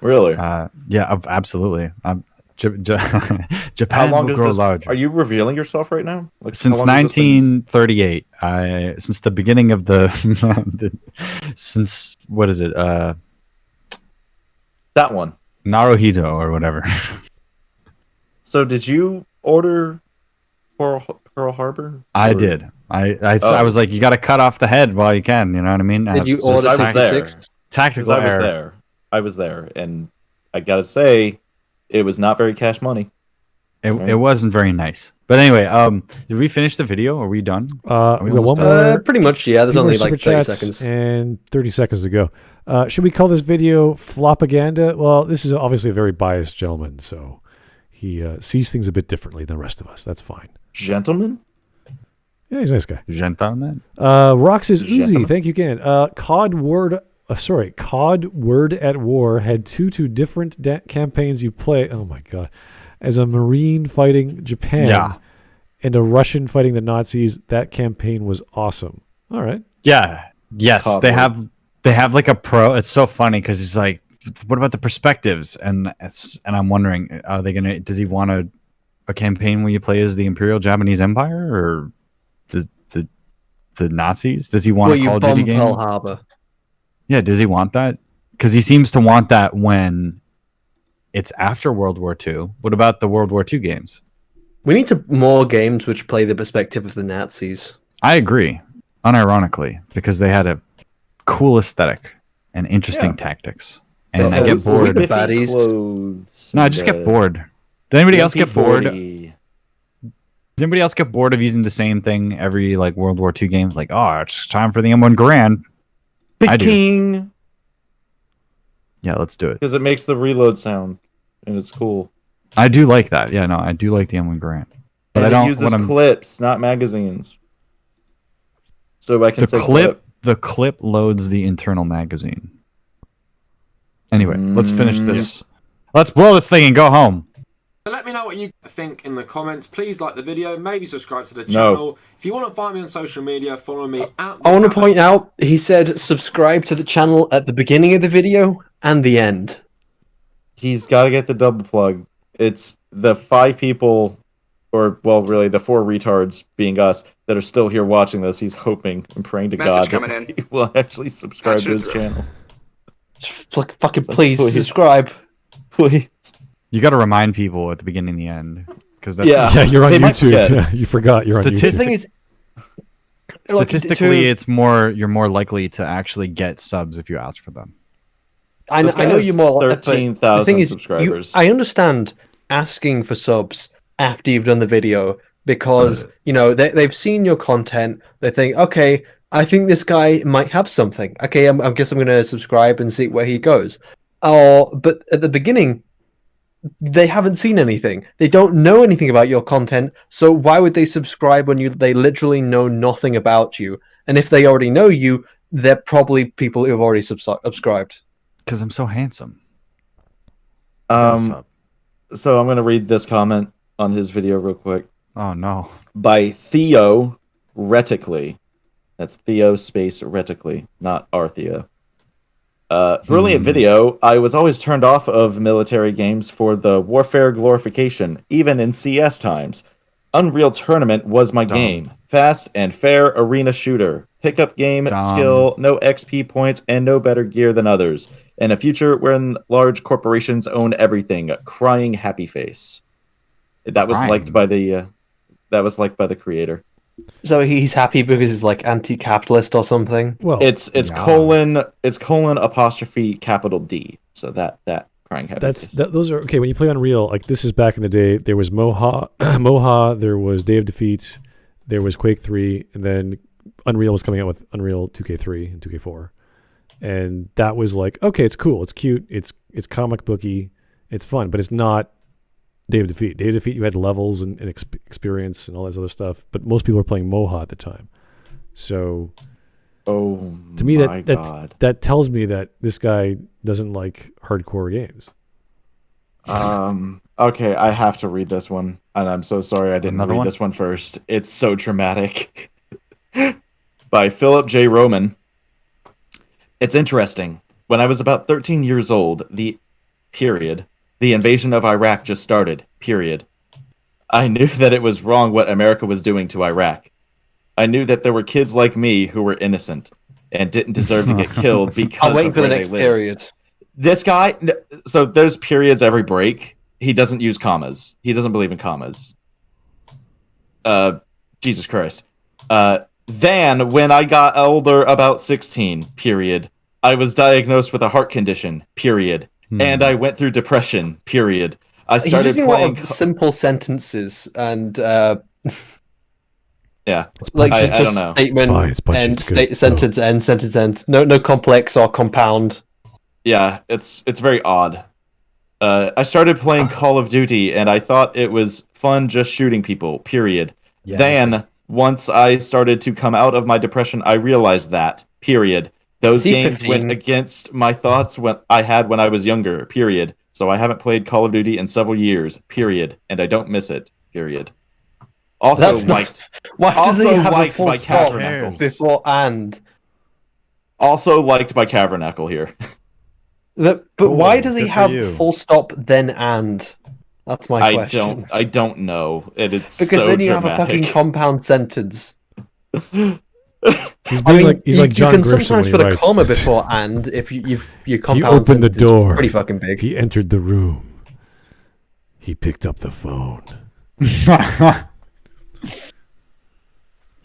Speaker 1: Really?
Speaker 11: Yeah, absolutely. Japan
Speaker 1: How long
Speaker 11: will grow large.
Speaker 1: Are you revealing yourself right now?
Speaker 11: Since 1938, since the beginning of since what is it?
Speaker 1: That one,
Speaker 11: Naruhito or whatever.
Speaker 1: So did you order Pearl Harbor?
Speaker 11: I did. I was like, you got to cut off the head while you can. You know what I mean?
Speaker 2: Did you order?
Speaker 1: I was there.
Speaker 11: Tactical error.
Speaker 1: I was there, and I gotta say, it was not very cash money.
Speaker 11: It wasn't very nice. But anyway, did we finish the video? Are we done?
Speaker 3: We got one more.
Speaker 2: Pretty much, yeah. There's only like 30 seconds.
Speaker 3: And 30 seconds to go. Should we call this video Flopaganda? Well, this is obviously a very biased gentleman, so he sees things a bit differently than the rest of us. That's fine.
Speaker 1: Gentleman?
Speaker 3: Yeah, he's a nice guy.
Speaker 11: Gentleman?
Speaker 3: Rox is Uzi. Thank you again. COD Word at War had two different campaigns you play. Oh my God. As a Marine fighting Japan and a Russian fighting the Nazis. That campaign was awesome. All right.
Speaker 11: Yeah. Yes,
Speaker 1: Cowboy.
Speaker 11: they have like a pro. It's so funny because he's like, what about the perspectives? And I'm wondering, are they gonna? Does he want a campaign where you play as the Imperial Japanese Empire or the Nazis? Does he want a Call of Duty game?
Speaker 2: Pearl Harbor.
Speaker 11: Yeah, does he want that? Because he seems to want that when it's after World War II. What about the World War II games?
Speaker 2: We need more games which play the perspective of the Nazis.
Speaker 11: I agree, unironically, because they had a cool aesthetic and interesting tactics. And I get bored.
Speaker 2: The baddies.
Speaker 11: No, I just get bored. Did anybody else get bored? Does anybody else get bored of using the same thing every like World War II game? Like, oh, it's time for the M1 Garand. I do.
Speaker 1: King.
Speaker 11: Yeah, let's do it.
Speaker 1: Because it makes the reload sound, and it's cool.
Speaker 11: I do like that. Yeah, no, I do like the M1 Garand. But
Speaker 1: and
Speaker 11: I don't.
Speaker 1: It uses clips, not magazines. So I can say clip.
Speaker 11: The clip loads the internal magazine. Anyway, let's finish this. Let's blow this thing and go home.
Speaker 6: So let me know what you think in the comments. Please like the video. Maybe subscribe to the channel. If you want to find me on social media, follow me at...
Speaker 2: I want to point out, he said subscribe to the channel at the beginning of the video and the end.
Speaker 1: He's got to get the double plug. It's the 5 people, or, well, really, the 4 retards, being us, that are still here watching this. He's hoping and praying to God that he will actually subscribe to his channel.
Speaker 2: Fucking please subscribe.
Speaker 1: Please.
Speaker 11: You got to remind people at the beginning and the end. Because that's
Speaker 3: you're on YouTube. You forgot you're on YouTube.
Speaker 11: Statistically, it's more. You're more likely to actually get subs if you ask for them.
Speaker 2: I know you're more
Speaker 1: 13,000 subscribers.
Speaker 2: I understand asking for subs after you've done the video because they've seen your content. They think, okay, I think this guy might have something. Okay, I guess I'm going to subscribe and see where he goes. But at the beginning, they haven't seen anything. They don't know anything about your content. So why would they subscribe when they literally know nothing about you? And if they already know you, they're probably people who have already subscribed.
Speaker 11: Because I'm so handsome.
Speaker 1: So I'm going to read this comment on his video real quick.
Speaker 11: Oh, no.
Speaker 1: By Theo Retically. That's Theo space Retically, not Arthea. Brilliant video. I was always turned off of military games for the warfare glorification, even in CS times. Unreal Tournament was my game. Fast and fair arena shooter. Pickup game, skill, no XP points, and no better gear than others. In a future wherein large corporations own everything. Crying happy face. That was liked by the creator.
Speaker 2: So he's happy because he's like anti-capitalist or something.
Speaker 1: Well, it's colon apostrophe capital D. So that crying happy.
Speaker 3: Those are okay. When you play Unreal, like this is back in the day. There was Moha. There was Day of Defeat. There was Quake 3, and then Unreal was coming out with Unreal 2K3 and 2K4, and that was like, okay, it's cool, it's cute, it's comic booky, it's fun, but it's not Day of Defeat. Day of Defeat, you had levels and experience and all this other stuff, but most people were playing Moha at the time. So, to me, that tells me that this guy doesn't like hardcore games.
Speaker 1: Okay, I have to read this one, and I'm so sorry I didn't read this one first. It's so dramatic. By Philip J. Roman. It's interesting. When I was about 13 years old, the invasion of Iraq just started, period. I knew that it was wrong what America was doing to Iraq. I knew that there were kids like me who were innocent and didn't deserve to get killed because
Speaker 2: I'll wait for the next period.
Speaker 1: This guy, so there's periods every break. He doesn't use commas. He doesn't believe in commas. Jesus Christ. Then, when I got older, about 16, period, I was diagnosed with a heart condition, period. And I went through depression, period. I started playing
Speaker 2: simple sentences and
Speaker 1: yeah,
Speaker 2: like
Speaker 1: I
Speaker 2: just
Speaker 1: don't know.
Speaker 2: Statement and sentence end, sentence end. No complex or compound.
Speaker 1: Yeah, it's very odd. I started playing Call of Duty, and I thought it was fun just shooting people, period. Yeah, then, once I started to come out of my depression, I realized that, period. Those games went against my thoughts when I was younger, period. So I haven't played Call of Duty in several years, period. And I don't miss it, period. Also
Speaker 2: That's
Speaker 1: liked.
Speaker 2: Why does he have a full
Speaker 1: by
Speaker 2: stop
Speaker 1: Kavernacle.
Speaker 2: before and?
Speaker 1: Also liked by Kavernacle here.
Speaker 2: But why does he have full stop then and? That's my question.
Speaker 1: I don't know. And it's
Speaker 2: because
Speaker 1: so
Speaker 2: then you
Speaker 1: dramatic.
Speaker 2: have a fucking compound sentence.
Speaker 3: He's like John
Speaker 2: you can
Speaker 3: Grisham
Speaker 2: sometimes
Speaker 3: when
Speaker 2: put
Speaker 3: he
Speaker 2: a comma
Speaker 3: writes.
Speaker 2: before and if you compound
Speaker 3: He opened the
Speaker 2: sentence is
Speaker 3: door.
Speaker 2: pretty fucking big.
Speaker 3: He entered the room. He picked up the phone.
Speaker 11: He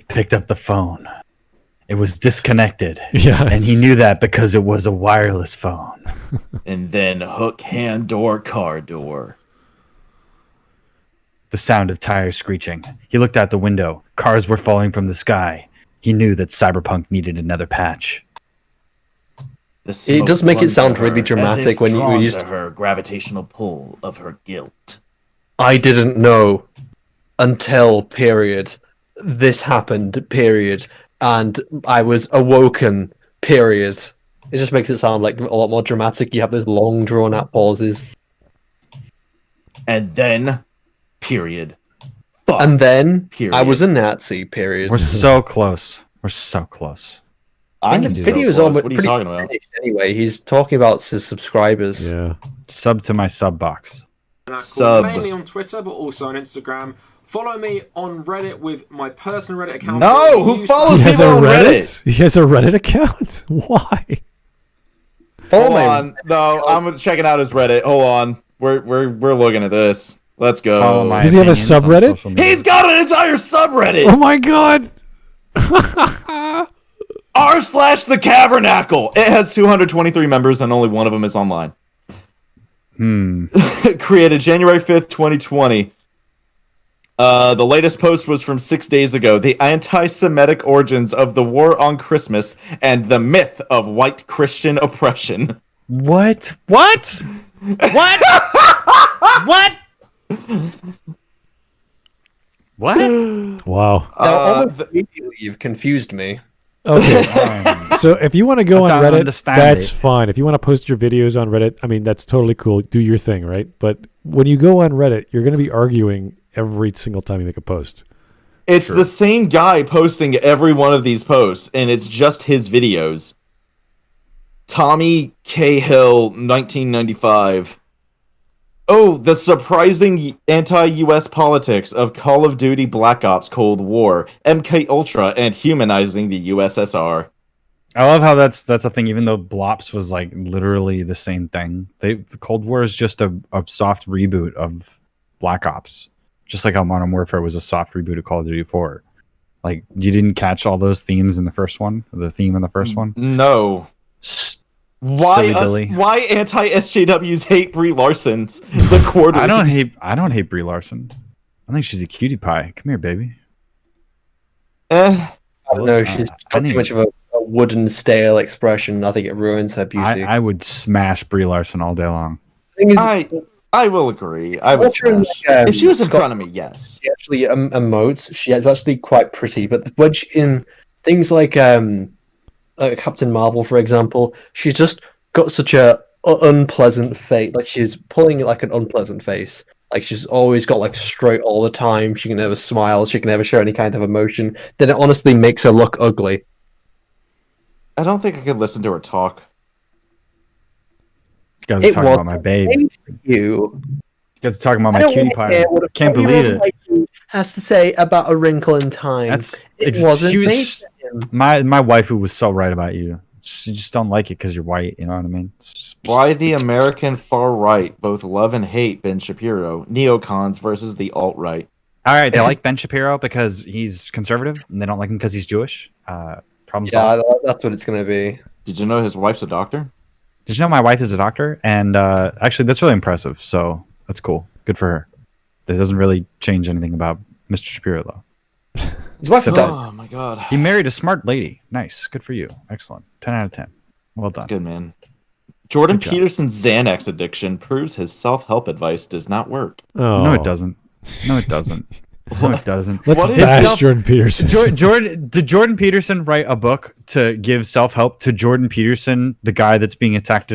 Speaker 11: picked up the phone. It was disconnected.
Speaker 3: Yeah,
Speaker 11: and he knew that because it was a wireless phone.
Speaker 1: And then hook, hand door, car door.
Speaker 11: The sound of tires screeching. He looked out the window. Cars were falling from the sky. He knew that Cyberpunk needed another patch.
Speaker 2: It does make it sound really dramatic when you use
Speaker 1: her gravitational pull of her guilt.
Speaker 2: I didn't know until period. This happened period, and I was awoken period. It just makes it sound like a lot more dramatic. You have those long drawn out pauses.
Speaker 1: And then period.
Speaker 2: Fuck. And then
Speaker 1: period.
Speaker 2: I was a Nazi period.
Speaker 11: We're so close. We're so close.
Speaker 2: And the video is almost pretty finished anyway. He's talking about his subscribers.
Speaker 3: Yeah.
Speaker 11: Sub to my sub box.
Speaker 1: Sub.
Speaker 6: Mainly on Twitter, but also on Instagram. Follow me on Reddit with my personal Reddit account.
Speaker 1: No, who follows people on Reddit?
Speaker 3: He has a Reddit account? Why?
Speaker 1: Hold on. No, I'm checking out his Reddit. Hold on. We're looking at this. Let's go.
Speaker 3: Does he have a subreddit?
Speaker 1: He's got an entire subreddit.
Speaker 3: Oh my god.
Speaker 1: r/the Kavernacle. It has 223 members and only one of them is online. Created January 5th, 2020. The latest post was from 6 days ago. The anti-Semitic origins of the war on Christmas and the myth of white Christian oppression.
Speaker 11: What?
Speaker 1: What?
Speaker 11: What? What?
Speaker 3: Wow.
Speaker 2: You've confused me.
Speaker 3: Okay. So if you want to go on Reddit,
Speaker 11: understand
Speaker 3: that's
Speaker 11: it.
Speaker 3: fine. If you want to post your videos on Reddit, I mean, that's totally cool. Do your thing, right? But when you go on Reddit, you're going to be arguing every single time you make a post.
Speaker 1: It's the same guy posting every one of these posts, and it's just his videos. Tommy Cahill, 1995. Oh, the surprising anti-US politics of Call of Duty Black Ops Cold War, MK Ultra, and humanizing the USSR.
Speaker 11: I love how that's a thing, even though Blops was like literally the same thing. The Cold War is just a soft reboot of Black Ops. Just like how Modern Warfare was a soft reboot of Call of Duty 4. Like, you didn't catch all those themes in the first one? The theme in the first one?
Speaker 1: No. Why anti-SJWs hate Brie Larson's the quarter?
Speaker 11: I don't hate Brie Larson. I think she's a cutie pie. Come here, baby.
Speaker 2: I don't know. She's got too much of a wooden, stale expression. I think it ruins her beauty.
Speaker 11: I would smash Brie Larson all day long.
Speaker 1: I will agree. I would smash. If she was in front of me, yes.
Speaker 2: She actually emotes. She is actually quite pretty, but when she, in things like Captain Marvel, for example, she's just got such a unpleasant face. Like, she's pulling like an unpleasant face. Like, she's always got like straight all the time. She can never smile. She can never show any kind of emotion. Then it honestly makes her look ugly.
Speaker 1: I don't think I could listen to her talk.
Speaker 11: You guys are talking about my babe.
Speaker 2: You
Speaker 11: guys are talking about my cutie pie. Can't believe it.
Speaker 2: Has to say about A Wrinkle in Time. It wasn't made for him.
Speaker 11: My waifu was so right about you. You just don't like it because you're white. You know what I mean?
Speaker 1: Why the American far right both love and hate Ben Shapiro? Neocons versus the alt right.
Speaker 11: All right, they like Ben Shapiro because he's conservative, and they don't like him because he's Jewish. Problem solved.
Speaker 2: That's what it's gonna be.
Speaker 1: Did you know his wife's a doctor?
Speaker 11: Did you know my wife is a doctor? And actually, that's really impressive. So that's cool. Good for her. That doesn't really change anything about Mr. Shapiro, though.
Speaker 2: His wife's a doctor.
Speaker 1: Oh my god.
Speaker 11: He married a smart lady. Nice. Good for you. Excellent. 10 out of 10. Well done.
Speaker 1: That's good, man. Jordan Peterson's Xanax addiction proves his self-help advice does not work.
Speaker 3: Oh.
Speaker 11: No, it doesn't. No, it doesn't. No, it doesn't.
Speaker 3: Let's bash Jordan Peterson.
Speaker 11: Did Jordan Peterson write a book to give self-help to Jordan Peterson, the guy that's being attacked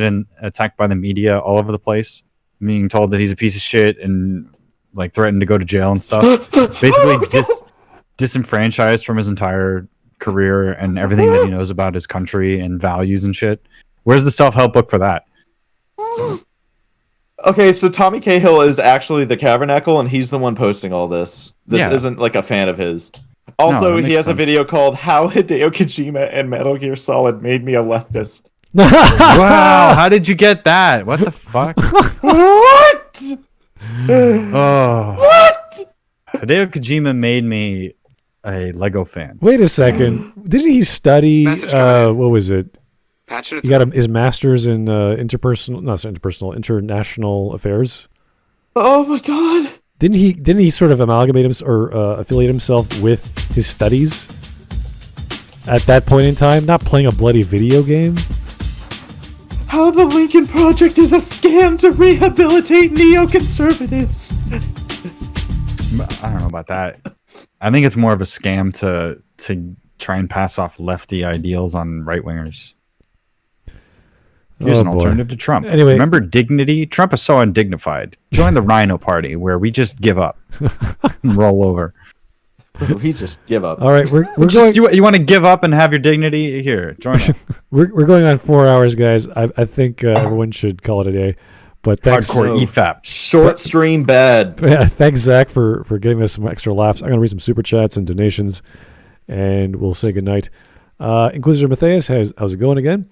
Speaker 11: by the media all over the place, being told that he's a piece of shit and like threatened to go to jail and stuff. Basically, disenfranchised from his entire career and everything that he knows about his country and values and shit. Where's the self-help book for that?
Speaker 1: Okay, so Tommy Cahill is actually the Kavernacle, and he's the one posting all this. This isn't like a fan of his. Also, he has a video called "How Hideo Kojima and Metal Gear Solid Made Me a Leftist."
Speaker 11: Wow, how did you get that? What the fuck?
Speaker 1: What?
Speaker 11: Oh, what? Hideo Kojima made me a Lego fan.
Speaker 3: Wait a second. Didn't he study? What was it? He got his master's in international affairs.
Speaker 1: Oh my god!
Speaker 3: Didn't he sort of amalgamate or affiliate himself with his studies at that point in time? Not playing a bloody video game.
Speaker 1: How the Lincoln Project is a scam to rehabilitate neoconservatives.
Speaker 11: I don't know about that. I think it's more of a scam to try and pass off lefty ideals on right wingers. Here's an alternative to Trump.
Speaker 3: Anyway,
Speaker 11: remember dignity? Trump is so undignified. Join the Rhino Party, where we just give up and roll over.
Speaker 1: We just give up.
Speaker 3: All right, we're going.
Speaker 11: You want to give up and have your dignity? Here, join us.
Speaker 3: we're going on 4 hours, guys. I think everyone should call it a day. But thanks,
Speaker 11: hardcore EFAP.
Speaker 1: Short stream bad.
Speaker 3: Yeah, thanks, Zach, for giving us some extra laughs. I'm gonna read some super chats and donations, and we'll say goodnight. Inquisitor Matthias, how's it going again?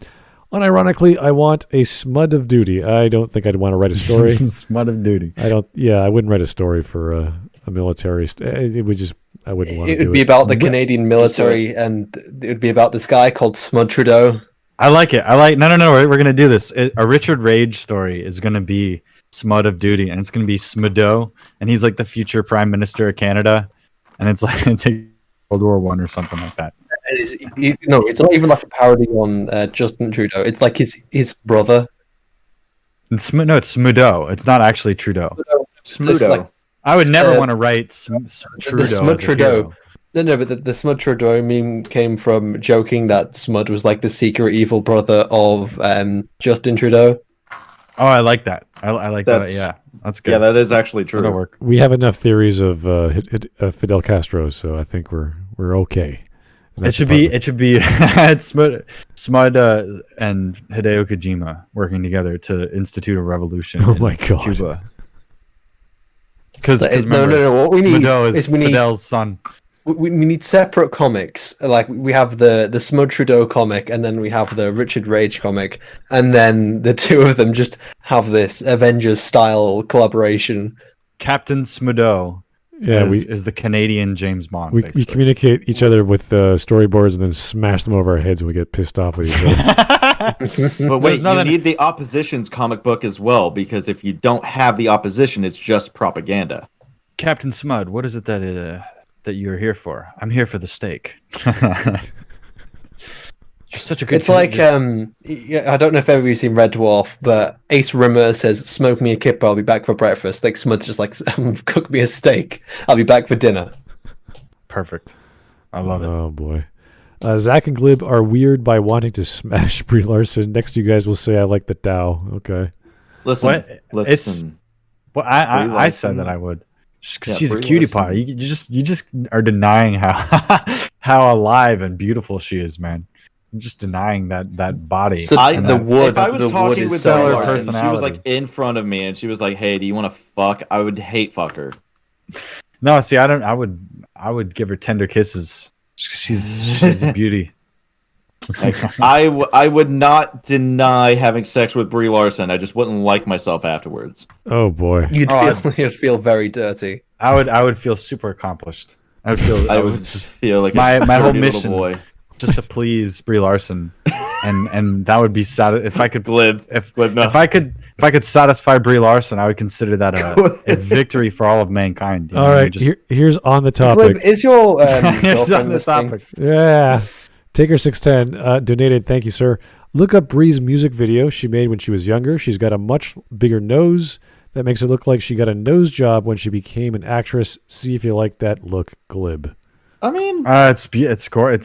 Speaker 3: Unironically, I want a smud of duty. I don't think I'd want to write a story.
Speaker 11: Smud of duty.
Speaker 3: I wouldn't write a story for a military. It would just. I wouldn't want to do it.
Speaker 2: It would be about the Canadian military, and it would be about this guy called Smud Trudeau.
Speaker 11: I like it. No. We're gonna do this. A Richard Rage story is gonna be Smud of Duty, and it's gonna be Smudo, and he's like the future Prime Minister of Canada, and it's like World War I or something like that.
Speaker 2: It's not even like a parody on Justin Trudeau. It's like his brother.
Speaker 11: It's Smudo. It's not actually Trudeau.
Speaker 1: Smudo.
Speaker 2: Like,
Speaker 11: I would never want to write Trudeau.
Speaker 2: The Smud Trudeau. No, but the Smud Trudeau meme came from joking that Smud was like the secret evil brother of Justin Trudeau.
Speaker 11: Oh, I like that. I like that. Yeah, that's good.
Speaker 1: Yeah, that is actually true.
Speaker 11: That'll work.
Speaker 3: We have enough theories of Fidel Castro, so I think we're okay.
Speaker 11: It should be it's Smud and Hideo Kojima working together to institute a revolution.
Speaker 3: Oh my god,
Speaker 11: Cuba. Because
Speaker 2: no. What we need
Speaker 11: is Fidel's son.
Speaker 2: We need separate comics. Like we have the Smud Trudeau comic, and then we have the Richard Rage comic, and then the two of them just have this Avengers style collaboration.
Speaker 11: Captain Smudo.
Speaker 3: Yeah,
Speaker 11: is the Canadian James Bond.
Speaker 3: We communicate each other with storyboards and then smash them over our heads when we get pissed off with each other.
Speaker 1: But wait, you need the opposition's comic book as well, because if you don't have the opposition, it's just propaganda.
Speaker 11: Captain Smud, what is it that you're here for? I'm here for the steak. You're such a good.
Speaker 2: It's like I don't know if everybody's seen Red Dwarf, but Ace Rimmer says, "Smoke me a kipper, I'll be back for breakfast." Like Smud's just like, "Cook me a steak, I'll be back for dinner."
Speaker 11: Perfect. I love it.
Speaker 3: Oh boy. Zach and Glib are weird by wanting to smash Brie Larson. Next, you guys will say, "I like the Dow." Okay.
Speaker 1: Listen.
Speaker 11: I said that I would. She's a cutie pie. You just are denying how alive and beautiful she is, man. I'm just denying that body.
Speaker 1: So if I was talking with Brie Larson, she was like in front of me, and she was like, "Hey, do you want to fuck?" I would hate fuck her.
Speaker 11: No, see, I would give her tender kisses. She's a beauty.
Speaker 1: Like, I would not deny having sex with Brie Larson. I just wouldn't like myself afterwards.
Speaker 3: Oh boy,
Speaker 2: you'd feel very dirty.
Speaker 11: I would feel super accomplished. I would just
Speaker 1: feel like
Speaker 11: my whole mission
Speaker 1: boy.
Speaker 11: Just to please Brie Larson, and that would be sad. If I could if I could satisfy Brie Larson, I would consider that a victory for all of mankind.
Speaker 3: All right, here's on the topic.
Speaker 2: Glib, is your
Speaker 11: here's on the topic?
Speaker 3: Yeah. Taker 610 donated. Thank you, sir. Look up Brie's music video she made when she was younger. She's got a much bigger nose that makes her look like she got a nose job when she became an actress. See if you like that look, Glib.
Speaker 1: I mean,
Speaker 11: it's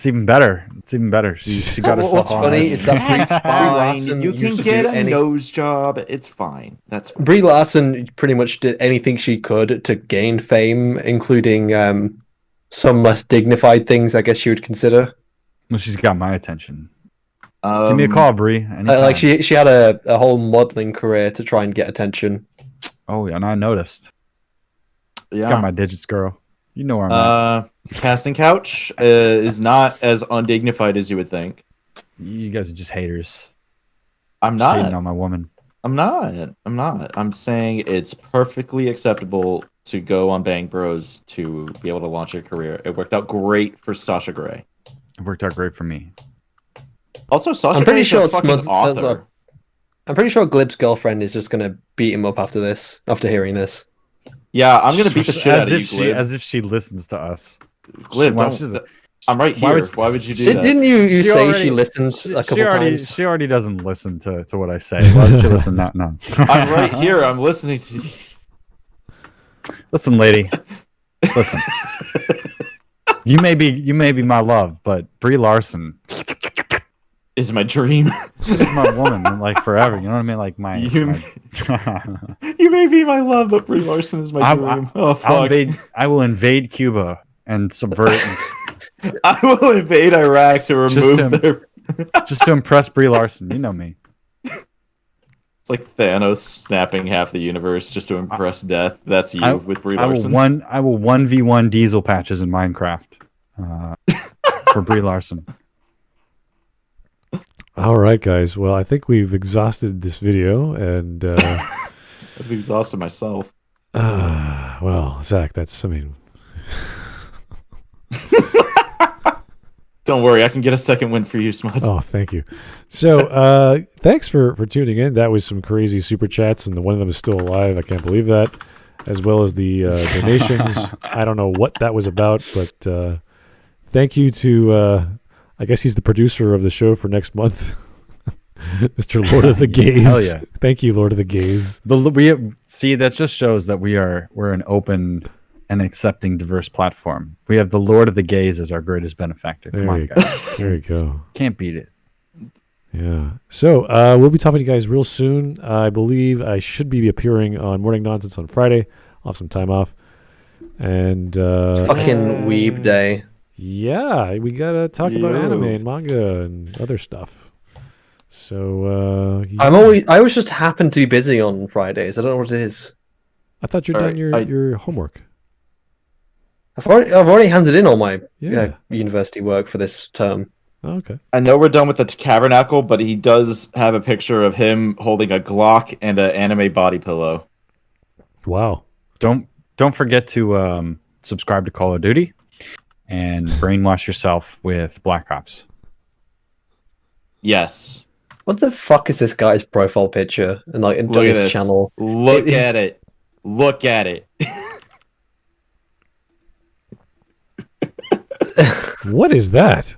Speaker 11: even better. It's even better. She got herself.
Speaker 2: What's funny is that Brie Larson
Speaker 1: you can get a nose job. It's fine. That's fine.
Speaker 2: Brie Larson pretty much did anything she could to gain fame, including some less dignified things. I guess you would consider.
Speaker 11: Well, she's got my attention. Give me a call, Brie.
Speaker 2: Like she had a whole modeling career to try and get attention.
Speaker 11: Oh, and I noticed.
Speaker 1: Yeah,
Speaker 11: got my digits, girl. You know where I'm at.
Speaker 1: Casting couch is not as undignified as you would think.
Speaker 11: You guys are just haters.
Speaker 1: I'm
Speaker 11: just
Speaker 1: not
Speaker 11: hating on my woman.
Speaker 1: I'm not. I'm saying it's perfectly acceptable to go on Bang Bros to be able to launch a career. It worked out great for Sasha Grey.
Speaker 11: It worked out great for me.
Speaker 1: Also, Sasha Grey is a fucking author.
Speaker 2: I'm pretty sure Glib's girlfriend is just gonna beat him up after hearing this.
Speaker 1: Yeah, I'm gonna beat the shit out of you, Glib.
Speaker 11: As if she listens to us.
Speaker 1: Glib, I'm right here. Why would you do that?
Speaker 2: Didn't you say she listens a couple times?
Speaker 11: She already doesn't listen to what I say. Why would she listen now? No.
Speaker 1: I'm right here. I'm listening to you.
Speaker 11: Listen, lady. Listen. You may be my love, but Brie Larson
Speaker 1: is my dream.
Speaker 11: She's my woman, like forever. You know what I mean? Like
Speaker 1: you may be my love, but Brie Larson is my dream.
Speaker 11: I will invade Cuba and subvert.
Speaker 1: I will invade Iraq to remove
Speaker 11: just to impress Brie Larson. You know me.
Speaker 1: It's like Thanos snapping half the universe just to impress death. That's you with Brie Larson.
Speaker 11: I will 1v1 diesel patches in Minecraft for Brie Larson.
Speaker 3: All right, guys. Well, I think we've exhausted this video, and
Speaker 1: I've exhausted myself.
Speaker 3: Well, Zach,
Speaker 1: Don't worry, I can get a second win for you, Smudge.
Speaker 3: Oh, thank you. So, thanks for tuning in. That was some crazy super chats, and one of them is still alive. I can't believe that. As well as the donations. I don't know what that was about, but thank you to, I guess he's the producer of the show for next month, Mr. Lord of the Gaze.
Speaker 11: Hell yeah.
Speaker 3: Thank you, Lord of the Gaze.
Speaker 11: That just shows that we're an open and accepting diverse platform. We have the Lord of the Gaze as our greatest benefactor. Come on, guys.
Speaker 3: There you go.
Speaker 11: Can't beat it.
Speaker 3: Yeah. So we'll be talking to you guys real soon. I believe I should be appearing on Morning Nonsense on Friday. I'll have some time off. And
Speaker 2: fucking weeb day.
Speaker 3: Yeah, we gotta talk about anime and manga and other stuff. So
Speaker 2: I always just happen to be busy on Fridays. I don't know what it is.
Speaker 3: I thought you'd done your homework.
Speaker 2: I've already handed in all my university work for this term.
Speaker 3: Oh, okay.
Speaker 1: I know we're done with the Kavernacle, but he does have a picture of him holding a Glock and an anime body pillow.
Speaker 3: Wow.
Speaker 11: Don't forget to subscribe to Call of Duty and brainwash yourself with Black Ops.
Speaker 1: Yes.
Speaker 2: What the fuck is this guy's profile picture and his channel?
Speaker 1: Look at it. Look at it.
Speaker 3: What is that?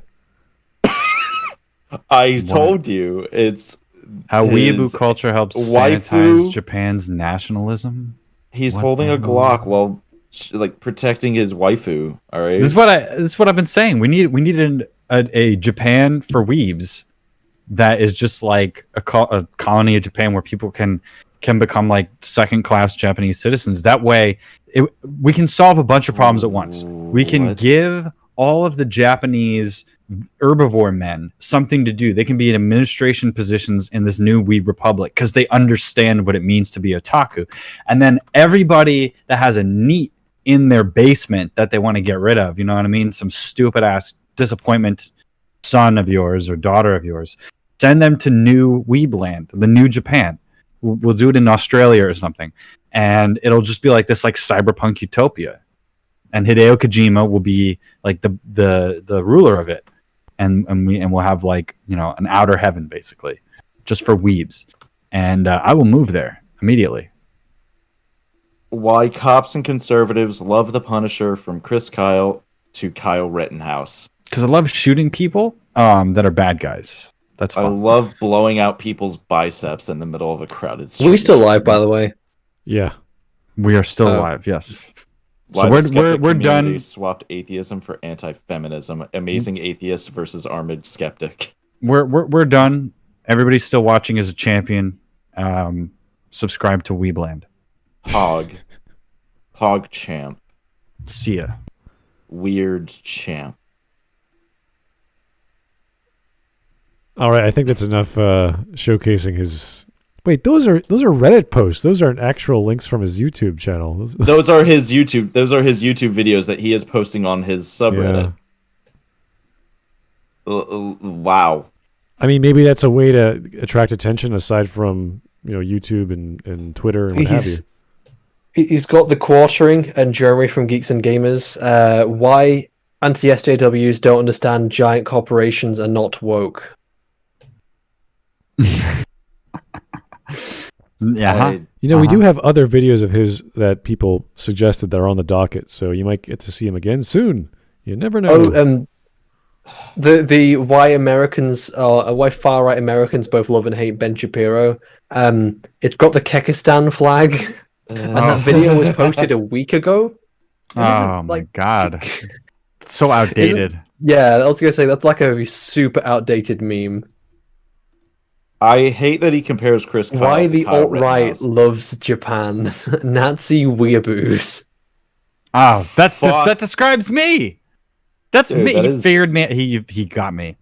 Speaker 1: I told you it's
Speaker 11: how weeaboo culture helps sanitize Japan's nationalism.
Speaker 1: He's holding a Glock while protecting his waifu. All right.
Speaker 11: This is what I've been saying. We need a Japan for weebs that is just like a colony of Japan where people can become like second-class Japanese citizens. That way, we can solve a bunch of problems at once. We can give all of the Japanese herbivore men something to do. They can be in administration positions in this new weeb republic because they understand what it means to be otaku. And then everybody that has a NEET in their basement that they want to get rid of, you know what I mean? Some stupid-ass disappointment son of yours or daughter of yours. Send them to new Weebland, the new Japan. We'll do it in Australia or something. And it'll just be like this cyberpunk utopia. And Hideo Kojima will be like the ruler of it. And we'll have an outer heaven basically, just for weebs. And I will move there immediately.
Speaker 1: Why cops and conservatives love the Punisher from Chris Kyle to Kyle Rittenhouse.
Speaker 11: Because I love shooting people that are bad guys. That's fun.
Speaker 1: I love blowing out people's biceps in the middle of a crowded street.
Speaker 2: Are we still live, by the way?
Speaker 3: Yeah.
Speaker 11: We are still live, yes. So we're done.
Speaker 1: Swapped atheism for anti-feminism. Amazing atheist versus armored skeptic.
Speaker 11: We're done. Everybody's still watching as a champion. Subscribe to Weebland.
Speaker 1: Pog champ.
Speaker 11: See ya.
Speaker 1: Weird champ.
Speaker 3: All right, I think that's enough showcasing his. Wait, those are Reddit posts. Those aren't actual links from his YouTube channel.
Speaker 1: Those are his YouTube videos that he is posting on his subreddit. Yeah. Wow.
Speaker 3: I mean, maybe that's a way to attract attention aside from YouTube and Twitter and what have you.
Speaker 2: He's got the quartering and Jeremy from Geeks and Gamers. Why anti-SJWs don't understand giant corporations are not woke.
Speaker 11: Yeah.
Speaker 3: We do have other videos of his that people suggested that are on the docket, so you might get to see him again soon. You never know.
Speaker 2: The why far right Americans both love and hate Ben Shapiro. It's got the Kekistan flag, and that video was posted a week ago.
Speaker 11: Oh my god, it's so outdated.
Speaker 2: Yeah, I was gonna say that's like a super outdated meme.
Speaker 1: I hate that he compares Chris Kyle
Speaker 2: Why
Speaker 1: to
Speaker 2: the
Speaker 1: Kyle
Speaker 2: alt-right loves Japan. Nazi weeaboos.
Speaker 11: Oh, that describes me. That's
Speaker 1: Dude,
Speaker 11: me.
Speaker 1: that
Speaker 11: He figured me. He got me.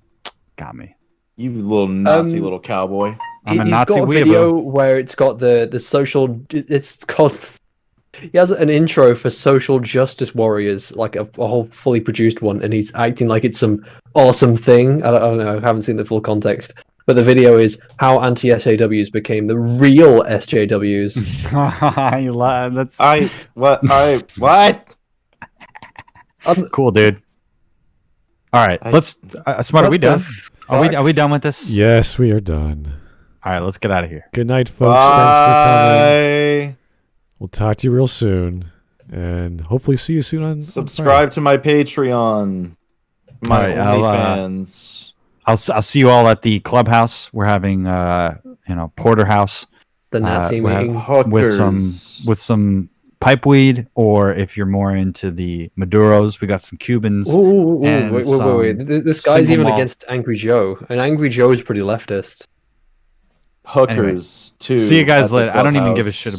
Speaker 1: You little Nazi little cowboy.
Speaker 11: I'm a Nazi
Speaker 2: got a video where it's got the social. It's called. He has an intro for social justice warriors, like a whole fully produced one, and he's acting like it's some awesome thing. I don't know. I haven't seen the full context. But the video is how anti-SJWs became the real SJWs.
Speaker 11: What? Cool, dude. All right, let's. Smart, are we done? Are we done with this?
Speaker 3: Yes, we are done.
Speaker 11: All right, let's get out of here.
Speaker 3: Good night, folks. Thanks for coming. We'll talk to you real soon, and hopefully see you soon on.
Speaker 1: Subscribe to my Patreon. My OnlyFans.
Speaker 11: I'll see you all at the clubhouse. We're having porterhouse,
Speaker 2: the Nazi meeting
Speaker 11: with some pipeweed, or if you're more into the Maduros, we got some Cubans.
Speaker 2: Wait. This guy's even against Angry Joe, and Angry Joe is pretty leftist.
Speaker 1: Hookers too.
Speaker 11: See you guys later. I don't even give a shit about